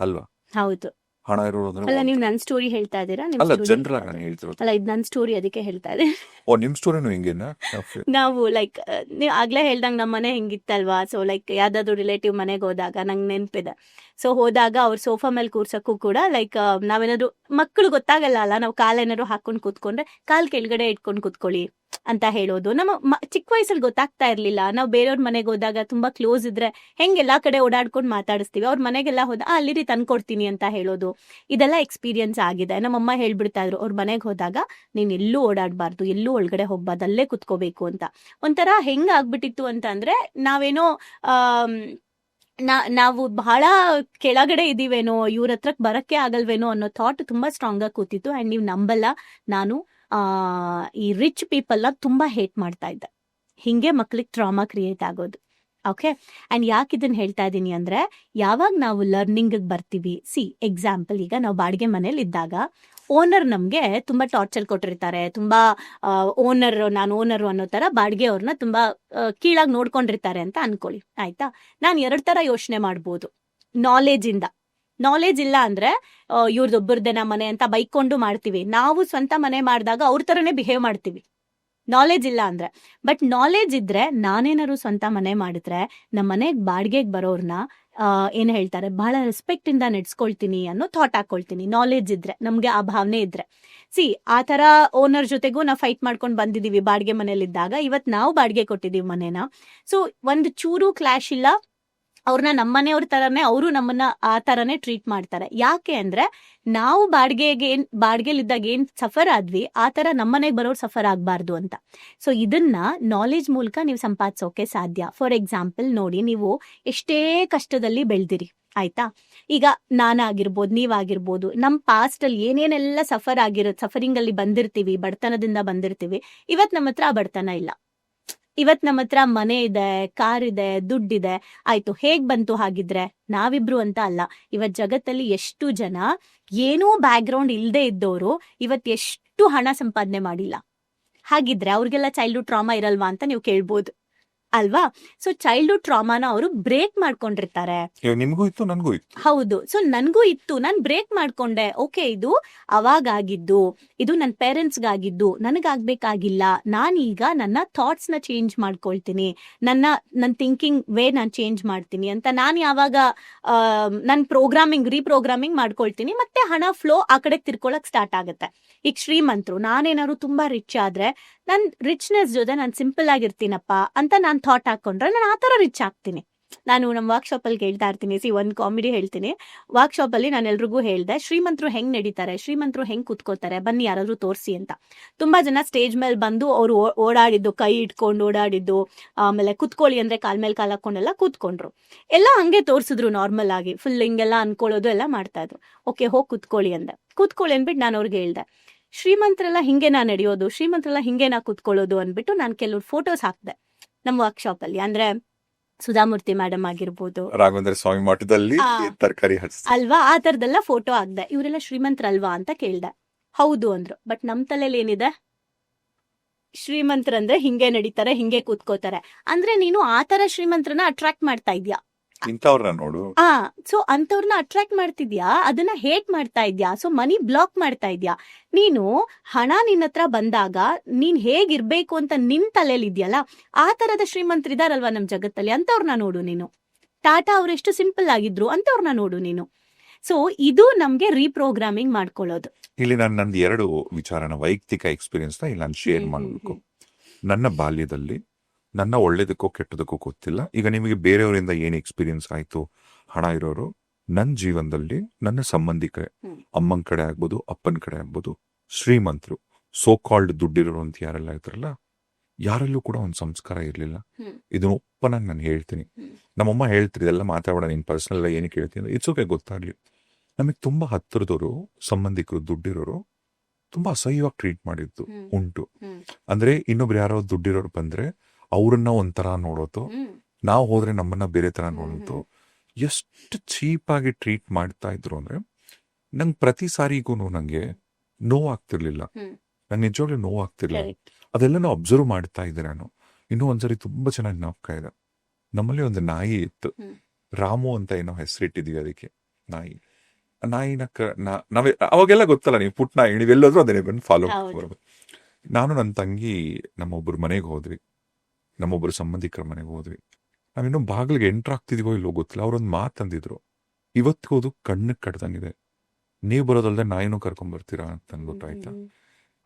ಅಲ್ವಾ? ಹೌದು. ಹಣ ಇರೋರು ಅಂದ್ರೆ ಅಲ್ಲ, ನೀವು ನನ್ ಸ್ಟೋರಿ ಹೇಳ್ತಾ ಇದ್ದೀರಾ? ನಿಮ್ ಅಲ್ಲ, story ಜನರಲ್ ಹೇಳ್ತಾ ನಾನು ಇದ್ದೀರಾ? ಹೇಳ್ತಿರೋದು. ಅಲ್ಲ, ಇದು ನನ್ ಸ್ಟೋರಿ, ಅದಕ್ಕೆ ಹೇಳ್ತಾ ಇದ್ದೆ. ಓ, ನಿಮ್ ಸ್ಟೋರಿನೂ ಹಿಂಗೇನಾ? Okay. ನಾವು ಲೈಕ್ ನೀವು ಆಗ್ಲೇ ಹೇಳ್ದಂಗೆ ನಮ್ಮ ಮನೆ ಹೆಂಗಿತ್ತಲ್ವಾ. ಸೊ ಲೈಕ್ ಯಾವ್ದಾದ್ರು ರಿಲೇಟಿವ್ ಮನೆಗೆ ಹೋದಾಗ ನಂಗೆ ನೆನಪಿದೆ. ಸೊ ಹೋದಾಗ ಅವ್ರ ಸೋಫಾ ಮೇಲೆ ಕೂರ್ಸಕ್ಕೂ ಕೂಡ ಲೈಕ್ ನಾವೇನಾದ್ರು ಮಕ್ಕಳು ಗೊತ್ತಾಗಲ್ಲ ಅಲ್ಲ, ನಾವು ಕಾಲೇನಾದ್ರು ಹಾಕೊಂಡು ಕೂತ್ಕೊಂಡ್ರೆ ಕಾಲ್ ಕೆಳಗಡೆ ಇಟ್ಕೊಂಡು ಕೂತ್ಕೊಳ್ಳಿ ಅಂತ ಹೇಳೋದು. ನಮ್ಮ ಚಿಕ್ಕ ವಯಸ್ಸಲ್ಲಿ ಗೊತ್ತಾಗ್ತಾ ಇರ್ಲಿಲ್ಲ. ನಾವು ಬೇರೆಯವ್ರ ಮನೆಗೆ ಹೋದಾಗ ತುಂಬಾ ಕ್ಲೋಸ್ ಇದ್ರೆ ಹೆಂಗ್ ಎಲ್ಲಾ ಕಡೆ ಓಡಾಡ್ಕೊಂಡು ಮಾತಾಡಿಸ್ತೀವಿ, ಅವ್ರ ಮನೆಗೆಲ್ಲ ಹೋದ ಅಲ್ಲಿರಿ ತಂದ್ಕೊಡ್ತೀನಿ ಅಂತ ಹೇಳೋದು, ಇದೆಲ್ಲ ಎಕ್ಸ್ಪೀರಿಯನ್ಸ್ ಆಗಿದೆ. ನಮ್ಮಮ್ಮ ಹೇಳ್ಬಿಡ್ತಾ ಇದ್ರು, ಅವ್ರ ಮನೆಗೆ ಹೋದಾಗ ನೀನ್ ಎಲ್ಲೂ ಓಡಾಡಬಾರ್ದು, ಎಲ್ಲೂ ಒಳಗಡೆ ಹೋಗ್ಬಾರ್ದು, ಅಲ್ಲೇ ಕುತ್ಕೋಬೇಕು ಅಂತ. ಒಂಥರ ಹೆಂಗ್ ಆಗ್ಬಿಟ್ಟಿತ್ತು ಅಂತ ಅಂದ್ರೆ ನಾವೇನೋ ನಾವು ಬಹಳ ಕೆಳಗಡೆ ಇದೀವೇನೋ, ಇವ್ರ ಹತ್ರಕ್ ಬರಕ್ಕೆ ಆಗಲ್ವೇನೋ ಅನ್ನೋ ಥಾಟ್ ತುಂಬಾ ಸ್ಟ್ರಾಂಗ್ ಆಗಿ ಕೂತಿತ್ತು. ಅಂಡ್ ನೀವು ನಂಬಲ್ಲ, ನಾನು ಈ ರಿಚ್ ಪೀಪಲ್ನ ತುಂಬಾ ಹೇಟ್ ಮಾಡ್ತಾ ಇದ್ದೆ. ಹಿಂಗೆ ಮಕ್ಳಿಗೆ ಟ್ರಾಮಾ ಕ್ರಿಯೇಟ್ ಆಗೋದು. ಓಕೆ, ಅಂಡ್ ಯಾಕೆ ಇದನ್ನ ಹೇಳ್ತಾ ಇದ್ದೀನಿ ಅಂದ್ರೆ, ಯಾವಾಗ ನಾವು ಲರ್ನಿಂಗ್ ಬರ್ತೀವಿ, ಎಕ್ಸಾಂಪಲ್ ಈಗ ನಾವು ಬಾಡಿಗೆ ಮನೇಲಿ ಇದ್ದಾಗ ಓನರ್ ನಮ್ಗೆ ತುಂಬಾ ಟಾರ್ಚರ್ ಕೊಟ್ಟಿರ್ತಾರೆ, ತುಂಬಾ ನಾನು ಓನರ್ ಅನ್ನೋ ತರ ಬಾಡಿಗೆ ಅವ್ರನ್ನ ತುಂಬಾ ಕೀಳಾಗಿ ನೋಡ್ಕೊಂಡಿರ್ತಾರೆ ಅಂತ ಅನ್ಕೊಳ್ಳಿ, ಆಯ್ತಾ? ನಾನು 2 ತರ ಯೋಚನೆ ಮಾಡ್ಬೋದು. ನಾಲೆಜ್ ಇಲ್ಲ ಅಂದ್ರೆ ಇವ್ರದೊಬ್ಬರದೇನ ಮನೆ ಅಂತ ಬೈಕೊಂಡು ಮಾಡ್ತೀವಿ. ನಾವು ಸ್ವಂತ ಮನೆ ಮಾಡಿದಾಗ ಅವ್ರ ತರನೇ ಬಿಹೇವ್ ಮಾಡ್ತೀವಿ, ನಾಲೆಜ್ ಇಲ್ಲ ಅಂದ್ರೆ. ಬಟ್ ನಾಲೆಜ್ ಇದ್ರೆ, ನಾನೇನಾದ್ರು ಸ್ವಂತ ಮನೆ ಮಾಡಿದ್ರೆ ನಮ್ಮ ಮನೆಗೆ ಬಾಡಿಗೆಗೆ ಬರೋರ್ನ ಏನ್ ಹೇಳ್ತಾರೆ, ಬಹಳ ರೆಸ್ಪೆಕ್ಟ್ ಇಂದ ನೆಡ್ಸ್ಕೊಳ್ತೀನಿ ಅನ್ನೋ ಥಾಟ್ ಹಾಕೊಳ್ತೀನಿ. ನಾಲೆಜ್ ಇದ್ರೆ, ನಮ್ಗೆ ಆ ಭಾವನೆ ಇದ್ರೆ. ಆ ತರ ಓನರ್ ಜೊತೆಗೂ ನಾವು ಫೈಟ್ ಮಾಡ್ಕೊಂಡು ಬಂದಿದೀವಿ ಬಾಡಿಗೆ ಮನೇಲಿ ಇದ್ದಾಗ. ಇವತ್ ನಾವು ಬಾಡಿಗೆ ಕೊಟ್ಟಿದೀವಿ ಮನೇನ. ಸೊ ಒಂದು ಚೂರು ಕ್ಲಾಶ್ ಇಲ್ಲ. ಅವ್ರನ್ನ ನಮ್ಮನೆಯವ್ರ ತರನೇ ಅವರು ನಮ್ಮನ್ನ ಆ ತರನೇ ಟ್ರೀಟ್ ಮಾಡ್ತಾರೆ. ಯಾಕೆ ಅಂದ್ರೆ ನಾವು ಬಾಡಿಗೆಲಿದ್ದಾಗ ಏನ್ ಸಫರ್ ಆದ್ವಿ, ಆ ತರ ನಮ್ಮನೆಗೆ ಬರೋರು ಸಫರ್ ಆಗ್ಬಾರ್ದು ಅಂತ. ಸೊ ಇದನ್ನ ನಾಲೆಜ್ ಮೂಲಕ ನೀವು ಸಂಪಾದಿಸೋಕೆ ಸಾಧ್ಯ. ಫಾರ್ ಎಕ್ಸಾಂಪಲ್ ನೋಡಿ, ನೀವು ಎಷ್ಟೇ ಕಷ್ಟದಲ್ಲಿ ಬೆಳ್ದಿರಿ, ಆಯ್ತಾ? ಈಗ ನಾನಾಗಿರ್ಬೋದು, ನೀವಾಗಿರ್ಬೋದು, ನಮ್ ಪಾಸ್ಟ್ ಅಲ್ಲಿ ಏನೇನೆಲ್ಲ ಸಫರಿಂಗ್ ಅಲ್ಲಿ ಬಂದಿರ್ತೀವಿ, ಬಡತನದಿಂದ ಬಂದಿರ್ತೀವಿ. ಇವತ್ ನಮ್ಮ ಹತ್ರ ಆ ಬಡತನ ಇಲ್ಲ. ಇವತ್ ನಮ್ಮ ಹತ್ರ ಮನೆ ಇದೆ, ಕಾರ್ ಇದೆ, ದುಡ್ಡಿದೆ. ಆಯ್ತು, ಹೇಗ್ ಬಂತು ಹಾಗಿದ್ರೆ? ನಾವಿಬ್ರು ಅಂತ ಅಲ್ಲ, ಇವತ್ ಜಗತ್ತಲ್ಲಿ ಎಷ್ಟು ಜನ ಏನೂ ಬ್ಯಾಕ್ ಗ್ರೌಂಡ್ ಇಲ್ದೇ ಇದ್ದವರು ಇವತ್ ಎಷ್ಟು ಹಣ ಸಂಪಾದನೆ ಮಾಡಿಲ್ಲ. ಹಾಗಿದ್ರೆ ಅವ್ರಿಗೆಲ್ಲ ಚೈಲ್ಡ್ಹುಡ್ ಟ್ರಾಮಾ ಇರಲ್ವಾ ಅಂತ ನೀವು ಕೇಳ್ಬೋದು ಅಲ್ವಾ? ಸೊ ಚೈಲ್ಡ್ಹುಡ್ ಟ್ರಾಮಾನ ಅವರು ಬ್ರೇಕ್ ಮಾಡ್ಕೊಂಡಿರ್ತಾರೆ. ನಿಮ್ಗೂ ಇತ್ತು, ನನ್ಗೂ ಇತ್ತು. ಹೌದು. ಸೊ ನನ್ಗೂ ಇತ್ತು, ನಾನ್ ಬ್ರೇಕ್ ಮಾಡ್ಕೊಂಡೆ. ಓಕೆ, ಇದು ಅವಾಗಾಗಿದ್ದು, ಇದು ನನ್ನ ಪೇರೆಂಟ್ಸ್ಗಾಗಿದ್ದು, ನನಗಾಗ್ಬೇಕಾಗಿಲ್ಲ. ನಾನೀಗ ನನ್ನ ಥಾಟ್ಸ್ ನ ಚೇಂಜ್ ಮಾಡ್ಕೊಳ್ತೀನಿ, ನನ್ನ ಥಿಂಕಿಂಗ್ ವೇ ನಾನು ಚೇಂಜ್ ಮಾಡ್ತೀನಿ ಅಂತ ನಾನು ಯಾವಾಗ ನನ್ ರೀಪ್ರೋಗ್ರಾಮಿಂಗ್ ಮಾಡ್ಕೊಳ್ತೀನಿ, ಮತ್ತೆ ಹಣ ಫ್ಲೋ ಆ ಕಡೆ ತಿರ್ಕೊಳಕ್ ಸ್ಟಾರ್ಟ್ ಆಗುತ್ತೆ. ಈಗ ಶ್ರೀಮಂತರು, ನಾನೇನಾದ್ರು ತುಂಬಾ ರಿಚ್ ಆದ್ರೆ ನನ್ ರಿಚ್ನೆಸ್ ಜೊತೆ ನಾನು ಸಿಂಪಲ್ ಆಗಿರ್ತೀನಪ್ಪ ಅಂತ ನಾನು ಥಾಟ್ ಹಾಕೊಂಡ್ರೆ ನಾನು ಆ ತರ ರಿಚ್ ಆಗ್ತೀನಿ. ನಾನು ನಮ್ಮ ವರ್ಕ್ಶಾಪ್ ಅಲ್ಲಿ ಕೇಳ್ತಾ ಇರ್ತೀನಿ. ಒಂದು ಕಾಮಿಡಿ ಹೇಳ್ತೀನಿ. ವರ್ಕ್ಶಾಪ್ ಅಲ್ಲಿ ನಾನು ಎಲ್ರಿಗೂ ಹೇಳ್ದೆ, ಶ್ರೀಮಂತರು ಹೆಂಗ್ ನಡೀತಾರೆ, ಶ್ರೀಮಂತರು ಹೆಂಗ್ ಕುತ್ಕೋತಾರೆ, ಬನ್ನಿ ಯಾರಾದ್ರೂ ತೋರಿಸಿ ಅಂತ. ತುಂಬಾ ಜನ ಸ್ಟೇಜ್ ಮೇಲೆ ಬಂದು ಅವ್ರು ಓಡಾಡಿದ್ದು, ಕೈ ಇಟ್ಕೊಂಡು ಓಡಾಡಿದ್ದು, ಆಮೇಲೆ ಕುತ್ಕೊಳ್ಳಿ ಅಂದ್ರೆ ಕಾಲ್ ಮೇಲೆ ಕಾಲ್ ಹಾಕೊಂಡೆಲ್ಲ ಕೂತ್ಕೊಂಡ್ರು. ಎಲ್ಲ ಹಂಗೆ ತೋರ್ಸಿದ್ರು ನಾರ್ಮಲ್ ಆಗಿ, ಫುಲ್ ಹಿಂಗೆಲ್ಲ ಅನ್ಕೊಳ್ಳೋದು ಎಲ್ಲ ಮಾಡ್ತಾ ಇದ್ರು. ಓಕೆ, ಹೋಗಿ ಕುತ್ಕೊಳ್ಳಿ ಅಂದ್ಬಿಟ್ಟು ನಾನು ಅವ್ರಿಗೆ ಹೇಳ್ದೆ, ಶ್ರೀಮಂತರೆಲ್ಲ ಹಿಂಗೆ ನಾ ನಡೆಯೋದು, ಶ್ರೀಮಂತರೆಲ್ಲ ಹಿಂಗೆ ನಾ ಕುತ್ಕೊಳ್ಳೋದು ಅಂದ್ಬಿಟ್ಟು ನಾನು ಕೆಲವ್ರು ಫೋಟೋಸ್ ಹಾಕ್ದೆ ನಮ್ಮ ವರ್ಕ್ಶಾಪ್ ಅಲ್ಲಿ. ಅಂದ್ರೆ ಸುಧಾಮೂರ್ತಿ ಮೇಡಮ್ ಆಗಿರ್ಬೋದು, ರಾಘವೇಂದ್ರ ಸ್ವಾಮಿ ಮಠದಲ್ಲಿ ತರಕಾರಿ ಅಲ್ವಾ, ಆ ತರದೆಲ್ಲ ಫೋಟೋ ಹಾಕ್ದೆ. ಇವರೆಲ್ಲ ಶ್ರೀಮಂತರಲ್ವಾ ಅಂತ ಕೇಳ್ದೆ. ಹೌದು ಅಂದ್ರು. ಬಟ್ ನಮ್ ತಲೆಯಲ್ಲಿ ಏನಿದೆ, ಶ್ರೀಮಂತರಂದ್ರೆ ಹಿಂಗೆ ನಡೀತಾರೆ, ಹಿಂಗೆ ಕೂತ್ಕೋತಾರೆ. ಅಂದ್ರೆ ನೀನು ಆ ತರ ಶ್ರೀಮಂತರನ್ನ ಅಟ್ರಾಕ್ಟ್ ಮಾಡ್ತಾ ಇದ್ಯಾ, ಇಂಥವ್ರನ್ನ ನೋಡು. ಸೊ ಅಂತವ್ರನ್ನ ಅಟ್ರಾಕ್ಟ್ ಮಾಡ್ತಿದ್ಯಾ, ಅದನ್ನ ಹೇಟ್ ಮಾಡ್ತಾ ಇದ್ಯಾ. ಸೊ ಮನಿ ಬ್ಲಾಕ್ ಮಾಡ್ತಾ ಇದ್ಯಾ. ನೀನು ಹಣ ನಿನ್ನ ಹತ್ರ ಬಂದಾಗ ನೀನ್ ಹೇಗಿರ್ಬೇಕು ಅಂತ ನಿನ್ ತಲೆಯಲ್ಲಿ ಇದೆಯಲ್ಲ, ಆ ತರದ ಶ್ರೀಮಂತರಿದಾರಲ್ವಾ ನಮ್ ಜಗತ್ತಲ್ಲಿ, ಅಂತವ್ರನ್ನ ನೋಡು ನೀನು. ಟಾಟಾ ಅವ್ರೆಷ್ಟು ಸಿಂಪಲ್ ಆಗಿದ್ರು, ಅಂತವ್ರನ್ನ ನೋಡು ನೀನು. ಸೊ ಇದು ನಮ್ಗೆ ರೀಪ್ರೋಗ್ರಾಮಿಂಗ್ ಮಾಡ್ಕೊಳ್ಳೋದು. ಇಲ್ಲಿ ನಾನು ನಂದು 2 ವಿಚಾರನ, ವೈಯಕ್ತಿಕ ಎಕ್ಸ್ಪೀರಿಯನ್ಸ್ ನ ಇಲ್ಲಿ ನಾನು ಶೇರ್ ಮಾಡ್ಬೇಕು. ನನ್ನ ಬಾಲ್ಯದಲ್ಲಿ ನನ್ನ ಒಳ್ಳೇದಕ್ಕೋ ಕೆಟ್ಟದಕ್ಕೋ ಗೊತ್ತಿಲ್ಲ. ಈಗ ನಿಮಗೆ ಬೇರೆಯವರಿಂದ ಏನ್ ಎಕ್ಸ್ಪೀರಿಯನ್ಸ್ ಆಯ್ತು, ಹಣ ಇರೋರು, ನನ್ನ ಜೀವನದಲ್ಲಿ ನನ್ನ ಸಂಬಂಧಿಕರೇ, ಅಮ್ಮನ ಕಡೆ ಆಗ್ಬೋದು, ಅಪ್ಪನ ಕಡೆ ಆಗ್ಬೋದು, ಶ್ರೀಮಂತರು, ಸೋ ಕಾಲ್ಡ್ ದುಡ್ಡಿರೋರು ಅಂತ ಯಾರೆಲ್ಲ ಇರ್ತಾರಲ್ಲ, ಯಾರಲ್ಲೂ ಕೂಡ ಒಂದು ಸಂಸ್ಕಾರ ಇರ್ಲಿಲ್ಲ. ಇದನ್ನ ಒಪ್ಪನಾಗಿ ನಾನು ಹೇಳ್ತೀನಿ. ನಮ್ಮಮ್ಮ ಹೇಳ್ತೀರಿ, ಇದೆಲ್ಲ ಮಾತಾಡೋಣ, ನೀನ್ ಪರ್ಸನಲ್ ಏನಕ್ಕೆ ಹೇಳ್ತೀನಿ, ಇಟ್ಸ್ ಓಕೆ, ಗೊತ್ತಾಗ್ಲಿ. ನಮಗೆ ತುಂಬಾ ಹತ್ತಿರದವರು, ಸಂಬಂಧಿಕರು, ದುಡ್ಡಿರೋರು ತುಂಬಾ ಅಸಹ್ಯವಾಗಿ ಟ್ರೀಟ್ ಮಾಡಿದ್ದು ಉಂಟು. ಅಂದ್ರೆ ಇನ್ನೊಬ್ರು ಯಾರೋ ದುಡ್ಡಿರೋರು ಬಂದ್ರೆ ಅವ್ರನ್ನ ಒಂಥರ ನೋಡೋದು, ನಾವು ಹೋದ್ರೆ ನಮ್ಮನ್ನ ಬೇರೆ ತರ ನೋಡೋದು, ಎಷ್ಟು ಚೀಪ್ ಆಗಿ ಟ್ರೀಟ್ ಮಾಡ್ತಾ ಇದ್ರು ಅಂದ್ರೆ ನಂಗೆ ಪ್ರತಿ ಸಾರಿಗೂ ನಂಗೆ ನೋವಾಗ್ತಿರ್ಲಿಲ್ಲ. ನಂಗೆ ನಿಜವಾಗ್ಲೂ ನೋವಾಗ್ತಿರ್ಲಿಲ್ಲ. ಅದೆಲ್ಲ ನಾವು ಅಬ್ಸರ್ವ್ ಮಾಡ್ತಾ ಇದ್ದೆ ನಾನು. ಇನ್ನೂ ಒಂದ್ಸರಿ ತುಂಬಾ ಚೆನ್ನಾಗಿ ಜ್ಞಾಪಕ ಇದೆ. ನಮ್ಮಲ್ಲಿ ಒಂದು ನಾಯಿ ಇತ್ತು, ಹ್ಮ್. ರಾಮು ಅಂತ ಏನೋ ಹೆಸರಿಟ್ಟಿದೀವಿ ಅದಕ್ಕೆ. ನಾಯಿ ನಾಯಿನ ನಾವೇ ಅವಾಗೆಲ್ಲ ಗೊತ್ತಲ್ಲ, ನೀವು ಪುಟ್ ನಾಯಿ ನೀವೆಲ್ಲೋದ್ರೂ ಅದನ್ನೇ ಬಂದು ಫಾಲೋ ಹೌದು. ಬರ್ಬೋದು. ನಾನು ನನ್ನ ತಂಗಿ ನಮ್ಮೊಬ್ರು ಮನೆಗೆ ಹೋದ್ವಿ, ನಮ್ಮೊಬ್ರು ಸಂಬಂಧಿಕರ ಮನೆಗೆ ಹೋದ್ವಿ. ನಾವಿನ್ನೂ ಬಾಗಿಲಿಗೆ ಎಂಟ್ರ್ ಆಗ್ತಿದೀವೋ ಇಲ್ಲೋ ಗೊತ್ತಿಲ್ಲ, ಅವ್ರೊಂದು ಮಾತಂದಿದ್ರು, ಇವತ್ತಿಗೋದು ಕಣ್ಣಕ್ಕೆ ಕಡ್ದಂಗಿದೆ, ನೀವು ಬರೋದಲ್ದೆ ನಾಯಿನೂ ಕರ್ಕೊಂಡ್ ಬರ್ತೀರಾ ಅಂತ ಅಂದ್ಬಿಟ್ಟು. ಆಯ್ತಾ,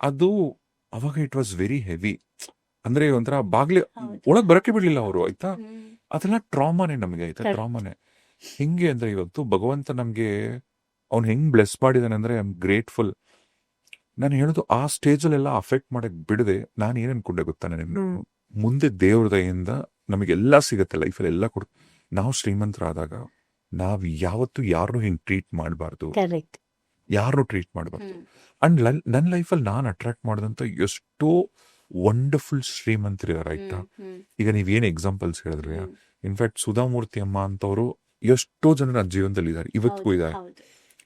ಅದು ಅವಾಗ ಇಟ್ ವಾಸ್ ವೆರಿ ಹೆವಿ. ಅಂದ್ರೆ ಒಂಥರ ಬಾಗ್ಲಿ ಹೌದು. ಒಳಗ್ ಬರಕ್ಕೆ ಬಿಡ್ಲಿಲ್ಲ ಅವರು. ಆಯ್ತಾ, ಹ್ಮ್. ಅದೆಲ್ಲ ಟ್ರಾಮಾನೇ ನಮಗೆ. ಆಯ್ತಾ, Correct. ಟ್ರಾಮಾನೇ. ಹೆಂಗೆ ಅಂದ್ರೆ ಇವತ್ತು ಭಗವಂತ ನಮ್ಗೆ ಅವ್ನು ಹೆಂಗ್ ಬ್ಲೆಸ್ ಮಾಡಿದಾನೆ ಅಂದ್ರೆ ಐ ಆಮ್ ಗ್ರೇಟ್ಫುಲ್. ನಾನು ಹೇಳೋದು ಆ ಸ್ಟೇಜಲ್ಲೆಲ್ಲ ಅಫೆಕ್ಟ್ ಮಾಡಕ್ ಬಿಡದೆ ನಾನು ಏನ್ ಅನ್ಕೊಂಡೆ ಗೊತ್ತಾ, ನನಗೆ ಮುಂದೆ ದೇವ್ರ ದಯೆಯಿಂದ ನಮಗೆಲ್ಲ ಸಿಗತ್ತೆ ಲೈಫಲ್ಲಿ, ಎಲ್ಲ ಕೊಡ್. ನಾವು ಶ್ರೀಮಂತರಾದಾಗ ನಾವ್ ಯಾವತ್ತು ಯಾರನ್ನೂ ಹಿಂಗ್ ಟ್ರೀಟ್ ಮಾಡಬಾರ್ದು, ಕರೆಕ್ಟ್. ಯಾರನ್ನೂ ಟ್ರೀಟ್ ಮಾಡಬಾರ್ದು. ಅಂಡ್ ನನ್ನ ಲೈಫಲ್ಲಿ ನಾನು ಅಟ್ರಾಕ್ಟ್ ಮಾಡಿದಂತ ಎಷ್ಟೋ ವಂಡರ್ಫುಲ್ ಶ್ರೀಮಂತರಿದಾರೆ. ಆಯ್ತಾ, ಈಗ ನೀವೇನ್ ಎಕ್ಸಾಂಪಲ್ಸ್ ಹೇಳಿದ್ರಿ, ಇನ್ಫ್ಯಾಕ್ಟ್ ಸುಧಾಮೂರ್ತಿ ಅಮ್ಮ ಅಂತವ್ರು ಎಷ್ಟೋ ಜನ ನನ್ನ ಜೀವನದಲ್ಲಿ ಇದ್ದಾರೆ, ಇವತ್ತಿಗೂ ಇದ್ದಾರೆ.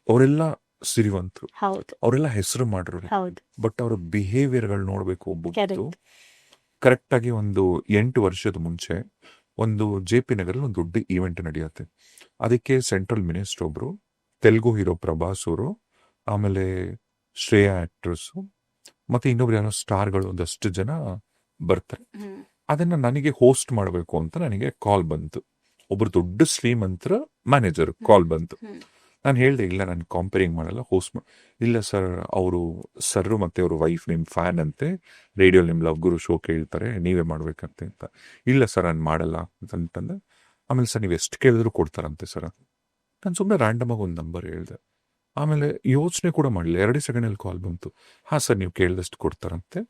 ಅವರೆಲ್ಲ ಸಿರಿವಂತರು, ಹೌದು ಅವರೆಲ್ಲ ಹೆಸರು ಮಾಡಿದ್ರು. ಹೌದು ಬಟ್ ಅವರ ಬಿಹೇವಿಯರ್ಗಳು ನೋಡ್ಬೇಕು. ಒಬ್ಬ Correct. ಕರೆಕ್ಟ್ ಆಗಿ ಒಂದು 8 ವರ್ಷದ ಮುಂಚೆ ಒಂದು JP ನಗರಲ್ಲಿ ಒಂದು ದೊಡ್ಡ ಈವೆಂಟ್ ನಡೆಯುತ್ತೆ. ಅದಕ್ಕೆ ಸೆಂಟ್ರಲ್ ಮಿನಿಸ್ಟರ್ ಒಬ್ರು, ತೆಲುಗು ಹೀರೋ ಪ್ರಭಾಸ್ ಅವರು, ಆಮೇಲೆ ಶ್ರೇಯಾ ಆಕ್ಟ್ರೆಸ್, ಮತ್ತೆ ಇನ್ನೊಬ್ರು ಯಾರೋ ಸ್ಟಾರ್ಗಳು ಒಂದಷ್ಟು ಜನ ಬರ್ತಾರೆ. ಅದನ್ನ ನನಗೆ ಹೋಸ್ಟ್ ಮಾಡಬೇಕು ಅಂತ ನನಗೆ ಕಾಲ್ ಬಂತು. ಒಬ್ರು ದೊಡ್ಡ ಶ್ರೀಮಂತರ ಮ್ಯಾನೇಜರ್ ಕಾಲ್ ಬಂತು. ನಾನು ಹೇಳ್ದೆ, ಇಲ್ಲ ನಾನು ಕಾಂಪೇರಿಂಗ್ ಮಾಡಲ್ಲ, ಹೋಸ್ಟ್ ಇಲ್ಲ ಸರ್, ಅವರು ಸರ್ರು ಮತ್ತೆ ಅವ್ರ ವೈಫ್ ನಿಮ್ ಫ್ಯಾನ್ ಅಂತೆ, ರೇಡಿಯೋ ನಿಮ್ ಲವ್ ಗುರು ಶೋ ಕೇಳ್ತಾರೆ, ನೀವೇ ಮಾಡ್ಬೇಕಂತೆ ಅಂತ. ಇಲ್ಲ ಸರ್ ನಾನು ಮಾಡಲ್ಲ ಅಂತಂದ್ರೆ, ಆಮೇಲೆ ಸರ್ ನೀವು ಎಷ್ಟು ಕೇಳಿದ್ರು ಕೊಡ್ತಾರಂತೆ ಸರ್. ನಾನು ಸುಮ್ಮನೆ ರ್ಯಾಂಡಮ್ ಆಗಿ ಒಂದು ನಂಬರ್ ಹೇಳ್ದೆ. ಆಮೇಲೆ ಯೋಚನೆ ಕೂಡ ಮಾಡಲಿಲ್ಲ, 2 ಸೆಕೆಂಡಲ್ಲಿ ಕಾಲ್ ಬಂತು. ಹಾಂ ಸರ್, ನೀವು ಕೇಳಿದಷ್ಟು ಕೊಡ್ತಾರಂತೆ,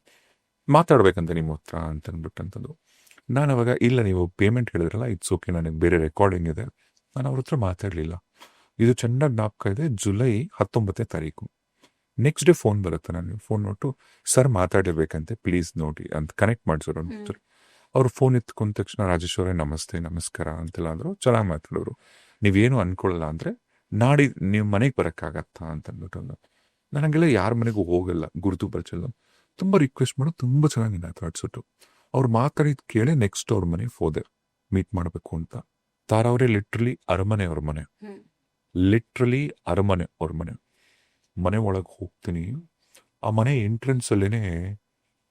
ಮಾತಾಡ್ಬೇಕಂತೆ ನಿಮ್ಮ ಹತ್ರ ಅಂತ ಅಂದ್ಬಿಟ್ಟಂಥದ್ದು. ನಾನು ಅವಾಗ, ಇಲ್ಲ ನೀವು ಪೇಮೆಂಟ್ ಹೇಳಿದ್ರಲ್ಲ, ಇಟ್ಸ್ ಓಕೆ, ನನಗೆ ಬೇರೆ ರೆಕಾರ್ಡಿಂಗ್ ಇದೆ, ನಾನು ಅವ್ರ ಹತ್ರ ಮಾತಾಡಲಿಲ್ಲ. ಇದು ಚೆನ್ನಾಗಿ ಜ್ಞಾಪಕ ಇದೆ, ಜುಲೈ 19ನೇ ತಾರೀಕು. ನೆಕ್ಸ್ಟ್ ಡೇ ಫೋನ್ ಬರುತ್ತೆ, ನಾನು ಫೋನ್ ನೋಟು, ಸರ್ ಮಾತಾಡಿರ್ಬೇಕಂತೆ, ಪ್ಲೀಸ್ ನೋಡಿ ಅಂತ ಕನೆಕ್ಟ್ ಮಾಡಿಸೋರು ಅಂತಾರೆ. ಅವ್ರು ಫೋನ್ ಎತ್ಕೊಂಡ ತಕ್ಷಣ, ರಾಜೇಶ್ವರೇ ನಮಸ್ತೆ ನಮಸ್ಕಾರ ಅಂತೆಲ್ಲ ಅಂದರು. ಚೆನ್ನಾಗಿ ಮಾತಾಡೋರು. ನೀವೇನು ಅನ್ಕೊಳ್ಳಲ್ಲ ಅಂದರೆ ನಾಡಿ ನೀವು ಮನೆಗೆ ಬರೋಕ್ಕಾಗತ್ತಾ ಅಂತ ಅಂದ್ಬಿಟ್ಟು. ನನಗೆಲ್ಲ ಯಾರ ಮನೆಗೂ ಹೋಗಲ್ಲ, ಗುರುತು ಪರಿಚಯ, ತುಂಬ ರಿಕ್ವೆಸ್ಟ್ ಮಾಡೋ, ತುಂಬ ಚೆನ್ನಾಗಿ ಮಾತಾಡ್ಸಿಟ್ಟು. ಅವ್ರು ಮಾತಾಡಿದ್ ಕೇಳಿ ನೆಕ್ಸ್ಟ್ ಅವ್ರ ಮನೆಗೆ ಹೋದೆ ಮೀಟ್ ಮಾಡಬೇಕು ಅಂತ. ತಾರವರೇ ಲಿಟ್ರಲಿ ಅರಮನೆ ಅವ್ರ ಮನೆ, ಲಿಟ್ರಲಿ ಅರಮನೆ ಅವ್ರ ಮನೆ. ಮನೆ ಒಳಗೆ ಹೋಗ್ತೀನಿ, ಆ ಮನೆ ಎಂಟ್ರೆನ್ಸ್ ಅಲ್ಲೇನೆ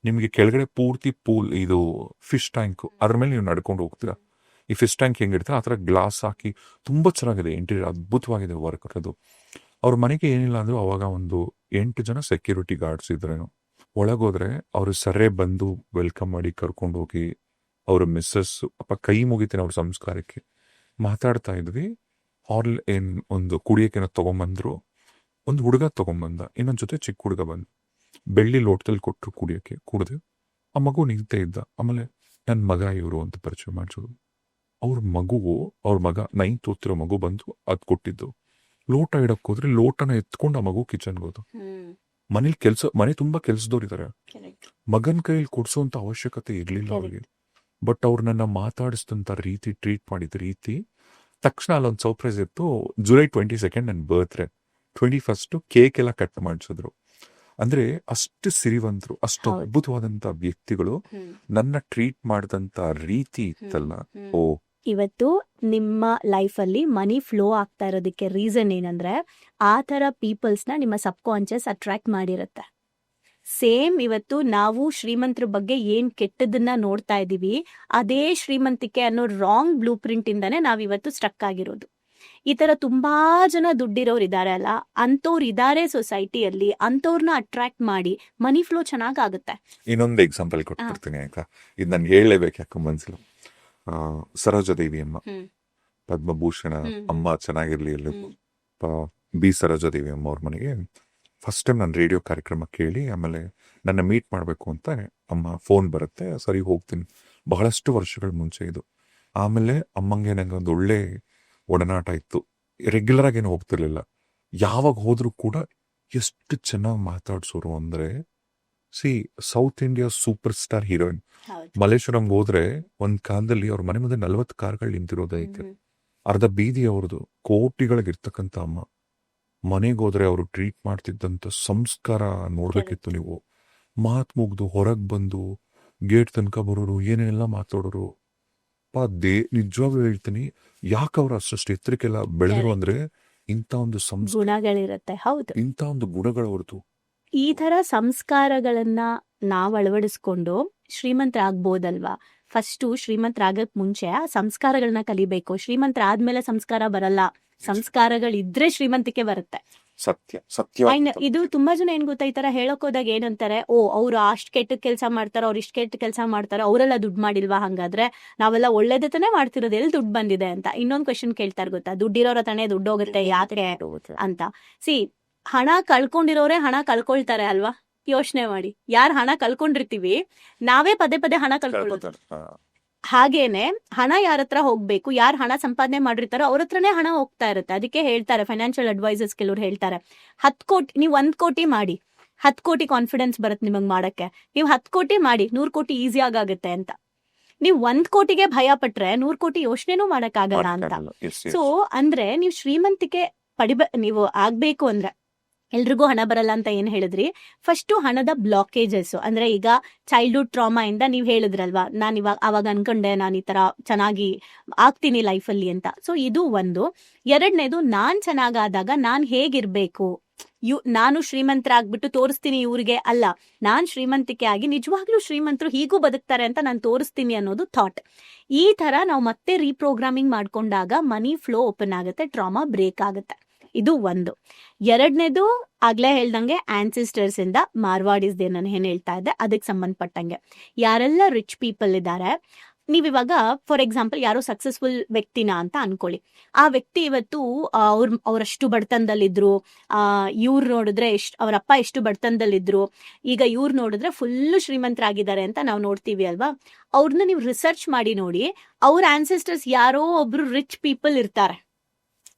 ನಿಮಗೆ ಕೆಳಗಡೆ ಪೂರ್ತಿ ಪೂಲ್, ಇದು ಫಿಶ್ ಟ್ಯಾಂಕ್, ಅದ್ರ ಮೇಲೆ ನೀವು ನಡ್ಕೊಂಡು ಹೋಗ್ತೀರಾ. ಈ ಫಿಶ್ ಟ್ಯಾಂಕ್ ಹೆಂಗಿರ್ತಾರೆ ಆ ಥರ ಗ್ಲಾಸ್ ಹಾಕಿ ತುಂಬ ಚೆನ್ನಾಗಿದೆ ಇಂಟೀರಿಯರ್, ಅದ್ಭುತವಾಗಿದೆ ವರ್ಕ್ ಅದು. ಅವ್ರ ಮನೆಗೆ ಏನಿಲ್ಲ ಅಂದ್ರೂ ಅವಾಗ ಒಂದು 8 ಜನ ಸೆಕ್ಯೂರಿಟಿ ಗಾರ್ಡ್ಸ್ ಇದ್ರೇನು. ಒಳಗೋದ್ರೆ ಅವರು ಸರೇ ಬಂದು ವೆಲ್ಕಮ್ ಮಾಡಿ ಕರ್ಕೊಂಡು ಹೋಗಿ, ಅವ್ರ ಮಿಸ್ಸಸ್ ಅಪ್ಪ ಕೈ ಮುಗಿತೀನಿ ಅವ್ರ ಸಂಸ್ಕಾರಕ್ಕೆ. ಮಾತಾಡ್ತಾ ಇದ್ವಿ. ಒಂದು ಕುಡಿಯೋಕೆನೋ ತಗೊಂಬಂದ್ರು, ಒಂದು ಹುಡುಗ ತಗೊಂಬಂದ, ಇನ್ನೊಂದ್ ಜೊತೆ ಚಿಕ್ಕ ಹುಡುಗ ಬಂದು ಬೆಳ್ಳಿ ಲೋಟದಲ್ಲಿ ಕೊಟ್ಟರು ಕುಡಿಯೋಕೆ. ಕುಡ್ದೆ ಆ ಮಗು ನಿಂತೇ ಇದ್ದ. ಆಮೇಲೆ ನನ್ನ ಮಗ ಇವರು ಅಂತ ಪರಿಚಯ ಮಾಡಿಸೋದು. ಅವ್ರ ಮಗ 9th ಓದ್ತಿರೋ ಮಗು ಬಂದು ಅದ್ ಕೊಟ್ಟಿದ್ದು. ಲೋಟ ಇಡಕ್ ಹೋದ್ರೆ ಲೋಟನ ಎತ್ಕೊಂಡು ಆ ಮಗು ಕಿಚನ್ಗೆ ಹೋದು. ಮನೆ ತುಂಬಾ ಕೆಲ್ಸದವ್ರು ಇದಾರೆ, ಮಗನ್ ಕೈಯಲ್ಲಿ ಕೊಡ್ಸೋಂತ ಅವಶ್ಯಕತೆ ಇರ್ಲಿಲ್ಲ ಅವ್ರಿಗೆ. ಬಟ್ ಅವ್ರು ನನ್ನ ಮಾತಾಡಿಸಿದಂತ ರೀತಿ, ಟ್ರೀಟ್ ಮಾಡಿದ ರೀತಿ, ತಕ್ಷಣ ಅಲ್ಲೊಂದು ಸರ್ಪ್ರೈಸ್ ಇತ್ತು. ಜುಲೈ 22 ನನ್ನ ಬರ್ತ್ಡೇ, 21 ಕೇಕ್ ಎಲ್ಲ ಕಟ್ ಮಾಡಿಸಿದ್ರು. ಅಂದ್ರೆ ಅಷ್ಟು ಸಿರಿವಂತರು, ಅಷ್ಟು ಅದ್ಭುತವಾದಂತ ವ್ಯಕ್ತಿಗಳು ನನ್ನ ಟ್ರೀಟ್ ಮಾಡಿದಂತ ರೀತಿ ಇತ್ತಲ್ಲ. ಓ, ಇವತ್ತು ನಿಮ್ಮ ಲೈಫಲ್ಲಿ ಮನಿ ಫ್ಲೋ ಆಗ್ತಾ ಇರೋದಕ್ಕೆ ರೀಸನ್ ಏನಂದ್ರೆ ಆ ಥರ ಪೀಪಲ್ಸ್ನ ನಿಮ್ಮ ಸಬ್ ಕಾನ್ಷಿಯಸ್ ಅಟ್ರಾಕ್ಟ್ ಮಾಡಿರುತ್ತೆ. ಸೇಮ್ ಇವತ್ತು ನಾವು ಶ್ರೀಮಂತರ ಬಗ್ಗೆ ಏನ್ ಕೆಟ್ಟದನ್ನ ನೋಡ್ತಾ ಇದೀವಿ, ಅದೇ ಶ್ರೀಮಂತಿಕೆ ಅನ್ನೋ ರಾಂಗ್ ಬ್ಲೂ ಪ್ರಿಂಟ್ ಇಂದಾನೆ ನಾವಿವತ್ತು ಸ್ಟ್ರಕ್ ಆಗಿರೋದು. ಈ ತರ ತುಂಬಾ ಜನ ದುಡ್ಡಿರೋರು ಇದಾರೆ ಅಲ್ಲ, ಅಂತವ್ರು ಇದಾರೆ ಸೊಸೈಟಿಯಲ್ಲಿ, ಅಂತವ್ರನ್ನ ಅಟ್ರಾಕ್ಟ್ ಮಾಡಿ ಮನಿ ಫ್ಲೋ ಚೆನ್ನಾಗಾಗುತ್ತೆ. ಇನ್ನೊಂದು ಎಕ್ಸಾಂಪಲ್ ಕೊಟ್ಬಿಡ್ತೀನಿ ಆಯ್ತಾ, ಇದು ನನ್ಗೆ ಹೇಳಲೇಬೇಕು, ಯಾಕೆ ಮನ್ಸಿಲ್ಲ. ಸರೋಜಾದೇವಿ ಅಮ್ಮ, ಪದ್ಮಭೂಷಣ ಅಮ್ಮ ಚೆನ್ನಾಗಿರ್ಲಿ ಎಲ್ಲ. ಬಿ ಸರೋಜಾದೇವಿ ಅಮ್ಮ ಅವ್ರ ಮನೆಗೆ ಫಸ್ಟ್ ಟೈಮ್ ನಾನು ರೇಡಿಯೋ ಕಾರ್ಯಕ್ರಮ ಕೇಳಿ, ಆಮೇಲೆ ನನ್ನ ಮೀಟ್ ಮಾಡಬೇಕು ಅಂತ ಅಮ್ಮ ಫೋನ್ ಬರುತ್ತೆ. ಸರಿ ಹೋಗ್ತೀನಿ. ಬಹಳಷ್ಟು ವರ್ಷಗಳ ಮುಂಚೆ ಇದು. ಆಮೇಲೆ ಅಮ್ಮಂಗೆ ನಂಗೆ ಒಂದು ಒಳ್ಳೆ ಒಡನಾಟ ಇತ್ತು. ರೆಗ್ಯುಲರ್ ಆಗಿ ಏನು ಹೋಗ್ತಿರ್ಲಿಲ್ಲ, ಯಾವಾಗ ಹೋದ್ರು ಕೂಡ ಎಷ್ಟು ಚೆನ್ನಾಗಿ ಮಾತಾಡ್ಸೋರು ಅಂದ್ರೆ, South India super star heroine. ಮಲ್ಲೇಶ್ವರಂಗೆ ಹೋದ್ರೆ ಒಂದ್ ಕಾಲದಲ್ಲಿ ಅವ್ರ ಮನೆ ಮುಂದೆ 40 ಕಾರ್ಗಳು ನಿಂತಿರೋದೈತೆ, ಅರ್ಧ ಬೀದಿ ಅವ್ರದ್ದು. ಕೋಟಿಗಳಿಗಿರ್ತಕ್ಕಂಥ ಅಮ್ಮ. ಮನೆಗೆ ಹೋದ್ರೆ ಅವರು ಟ್ರೀಟ್ ಮಾಡ್ತಿದ್ದಂತ ಸಂಸ್ಕಾರ ನೋಡ್ಬೇಕಿತ್ತು ನೀವು. ಮಾತು ಮುಗ್ದು ಹೊರಗೆ ಬಂದು ಗೇಟ್ ತನಕ ಬರೋರು, ಏನೇನೆಲ್ಲ ಮಾತಾಡೋರು. ನಿಜವಾಗ್ಲೂ ಹೇಳ್ತೀನಿ, ಯಾಕೆ ಅವ್ರು ಅಷ್ಟು ಎತ್ತರಕ್ಕೆಲ್ಲ ಬೆಳೆದ್ರು ಅಂದ್ರೆ ಇಂಥ ಒಂದು ಗುಣಗಳಿರುತ್ತೆ. ಹೌದು, ಇಂಥ ಒಂದು ಗುಣಗಳು ಅವ್ರದ್ದು. ಈ ತರ ಸಂಸ್ಕಾರಗಳನ್ನ ನಾವ್ ಅಳವಡಿಸ್ಕೊಂಡು ಶ್ರೀಮಂತರಾಗ್ಬೋದಲ್ವಾ? ಫಸ್ಟು ಶ್ರೀಮಂತರಾಗಕ್ ಮುಂಚೆ ಆ ಸಂಸ್ಕಾರಗಳನ್ನ ಕಲಿಬೇಕು. ಶ್ರೀಮಂತರಾದ್ಮೇಲೆ ಸಂಸ್ಕಾರ ಬರಲ್ಲ, ಸಂಸ್ಕಾರಗಳಿದ್ರೆ ಶ್ರೀಮಂತಿಕೆ ಬರುತ್ತೆ. ಸತ್ಯ. ಇದು ತುಂಬಾ ಜನ ಏನ್ ಗೊತ್ತಾ, ಈ ತರ ಹೇಳಕ್ ಹೋದಾಗ ಏನಂತಾರೆ, ಅವ್ರು ಅಷ್ಟ್ ಕೆಟ್ಟ ಕೆಲಸ ಮಾಡ್ತಾರ, ಅವ್ರು ಇಷ್ಟ ಕೆಟ್ಟ ಕೆಲಸ ಮಾಡ್ತಾರ, ಅವರೆಲ್ಲ ದುಡ್ಡು ಮಾಡಿಲ್ವಾ? ಹಂಗಾದ್ರೆ ನಾವೆಲ್ಲ ಒಳ್ಳೇದೇ ತಾನೇ ಮಾಡ್ತಿರೋದು, ಎಲ್ಲಿ ದುಡ್ಡು ಬಂದಿದೆ ಅಂತ. ಇನ್ನೊಂದ್ ಕ್ವೆಶನ್ ಕೇಳ್ತಾರ ಗೊತ್ತಾ, ದುಡ್ಡಿರೋರ ತಾನೇ ದುಡ್ಡು ಹೋಗುತ್ತೆ ಯಾತ್ರೆ ಅಂತ. ಹಣ ಕಳ್ಕೊಂಡಿರೋರೆ ಹಣ ಕಳ್ಕೊಳ್ತಾರೆ ಅಲ್ವಾ? ಯೋಚನೆ ಮಾಡಿ, ಯಾರ್ ಹಣ ಕಳ್ಕೊಂಡಿರ್ತೀವಿ ನಾವೇ ಪದೇ ಪದೇ ಹಣ ಕಳ್ಕೊಳ್ಳೋದು. ಹಾಗೇನೆ ಹಣ ಯಾರ ಹತ್ರ ಹೋಗ್ಬೇಕು, ಯಾರು ಹಣ ಸಂಪಾದನೆ ಮಾಡಿರ್ತಾರೋ ಅವ್ರ ಹತ್ರನೇ ಹಣ ಹೋಗ್ತಾ ಇರುತ್ತೆ. ಅದಕ್ಕೆ ಹೇಳ್ತಾರೆ ಫೈನಾನ್ಷಿಯಲ್ ಅಡ್ವೈಸರ್ಸ್ ಕೆಲವ್ರು ಹೇಳ್ತಾರೆ, 10 ಕೋಟಿ ನೀವು 1 ಕೋಟಿ ಮಾಡಿ, 10 ಕೋಟಿ ಕಾನ್ಫಿಡೆನ್ಸ್ ಬರುತ್ತೆ ನಿಮಗ್ ಮಾಡಕ್ಕೆ. ನೀವು 10 ಕೋಟಿ ಮಾಡಿ 100 ಕೋಟಿ ಈಸಿ ಆಗುತ್ತೆ ಅಂತ. ನೀವು 1 ಕೋಟಿಗೆ ಭಯ ಪಟ್ರೆ 100 ಕೋಟಿ ಯೋಚನೆನೂ ಮಾಡಕ್ ಆಗಲ್ಲ ಅಂತ. ಸೊ ಅಂದ್ರೆ ನೀವು ಶ್ರೀಮಂತಿಕೆ ನೀವು ಆಗ್ಬೇಕು ಅಂದ್ರೆ, ಎಲ್ರಿಗೂ ಹಣ ಬರಲ್ಲ ಅಂತ ಏನ್ ಹೇಳಿದ್ರಿ, ಫಸ್ಟ್ ಹಣದ ಬ್ಲಾಕೇಜಸ್ ಅಂದ್ರೆ ಈಗ ಚೈಲ್ಡ್ಹುಡ್ ಟ್ರಾಮಾ ಇಂದ ನೀವ್ ಹೇಳಿದ್ರಲ್ವಾ, ನಾನ್ ಇವಾಗ ಅವಾಗ ಅನ್ಕೊಂಡೆ ನಾನು ಈ ತರ ಚೆನ್ನಾಗಿ ಆಗ್ತೀನಿ ಲೈಫಲ್ಲಿ ಅಂತ. ಸೊ ಇದು ಒಂದು. ಎರಡನೇದು, ನಾನ್ ಚೆನ್ನಾಗಾದಾಗ ನಾನ್ ಹೇಗಿರ್ಬೇಕು, ನಾನು ಶ್ರೀಮಂತರಾಗ್ಬಿಟ್ಟು ತೋರಿಸ್ತೀನಿ ಇವ್ರಿಗೆ ಅಲ್ಲ, ನಾನ್ ಶ್ರೀಮಂತಿಕೆ ಆಗಿ ನಿಜವಾಗ್ಲೂ ಶ್ರೀಮಂತರು ಹೀಗೂ ಬದುಕ್ತಾರೆ ಅಂತ ನಾನು ತೋರಿಸ್ತೀನಿ ಅನ್ನೋದು ಥಾಟ್. ಈ ತರ ನಾವು ಮತ್ತೆ ರೀಪ್ರೋಗ್ರಾಮಿಂಗ್ ಮಾಡ್ಕೊಂಡಾಗ ಮನಿ ಫ್ಲೋ ಓಪನ್ ಆಗುತ್ತೆ, ಟ್ರಾಮಾ ಬ್ರೇಕ್ ಆಗುತ್ತೆ. ಇದು ಒಂದು. ಎರಡನೇದು, ಆಗ್ಲೇ ಹೇಳ್ದಂಗೆ ಆನ್ಸಿಸ್ಟರ್ಸ್ ಇಂದ ಮಾರ್ವಾಡಿಸ್ದೆ ನಾನು ಏನ್ ಹೇಳ್ತಾ ಇದ್ದೆ ಅದಕ್ಕೆ ಸಂಬಂಧಪಟ್ಟಂಗೆ ಯಾರೆಲ್ಲ ರಿಚ್ ಪೀಪಲ್ ಇದ್ದಾರೆ, ನೀವಿವಾಗ ಫಾರ್ ಎಕ್ಸಾಂಪಲ್ ಯಾರೋ ಸಕ್ಸಸ್ಫುಲ್ ವ್ಯಕ್ತಿನ ಅಂತ ಅನ್ಕೊಳ್ಳಿ. ಆ ವ್ಯಕ್ತಿ ಇವತ್ತು ಅವ್ರಷ್ಟು ಬಡತನದಲ್ಲಿದ್ರು, ಇವ್ರು ನೋಡಿದ್ರೆ ಅವರಪ್ಪ ಎಷ್ಟು ಬಡತನದಲ್ಲಿದ್ರು, ಈಗ ಇವ್ರು ನೋಡಿದ್ರೆ ಫುಲ್ಲು ಶ್ರೀಮಂತರಾಗಿದ್ದಾರೆ ಅಂತ ನಾವು ನೋಡ್ತೀವಿ ಅಲ್ವಾ. ಅವ್ರನ್ನ ನೀವು ರಿಸರ್ಚ್ ಮಾಡಿ ನೋಡಿ, ಅವ್ರ ಆನ್ಸಿಸ್ಟರ್ಸ್ ಯಾರೋ ಒಬ್ರು ರಿಚ್ ಪೀಪಲ್ ಇರ್ತಾರೆ,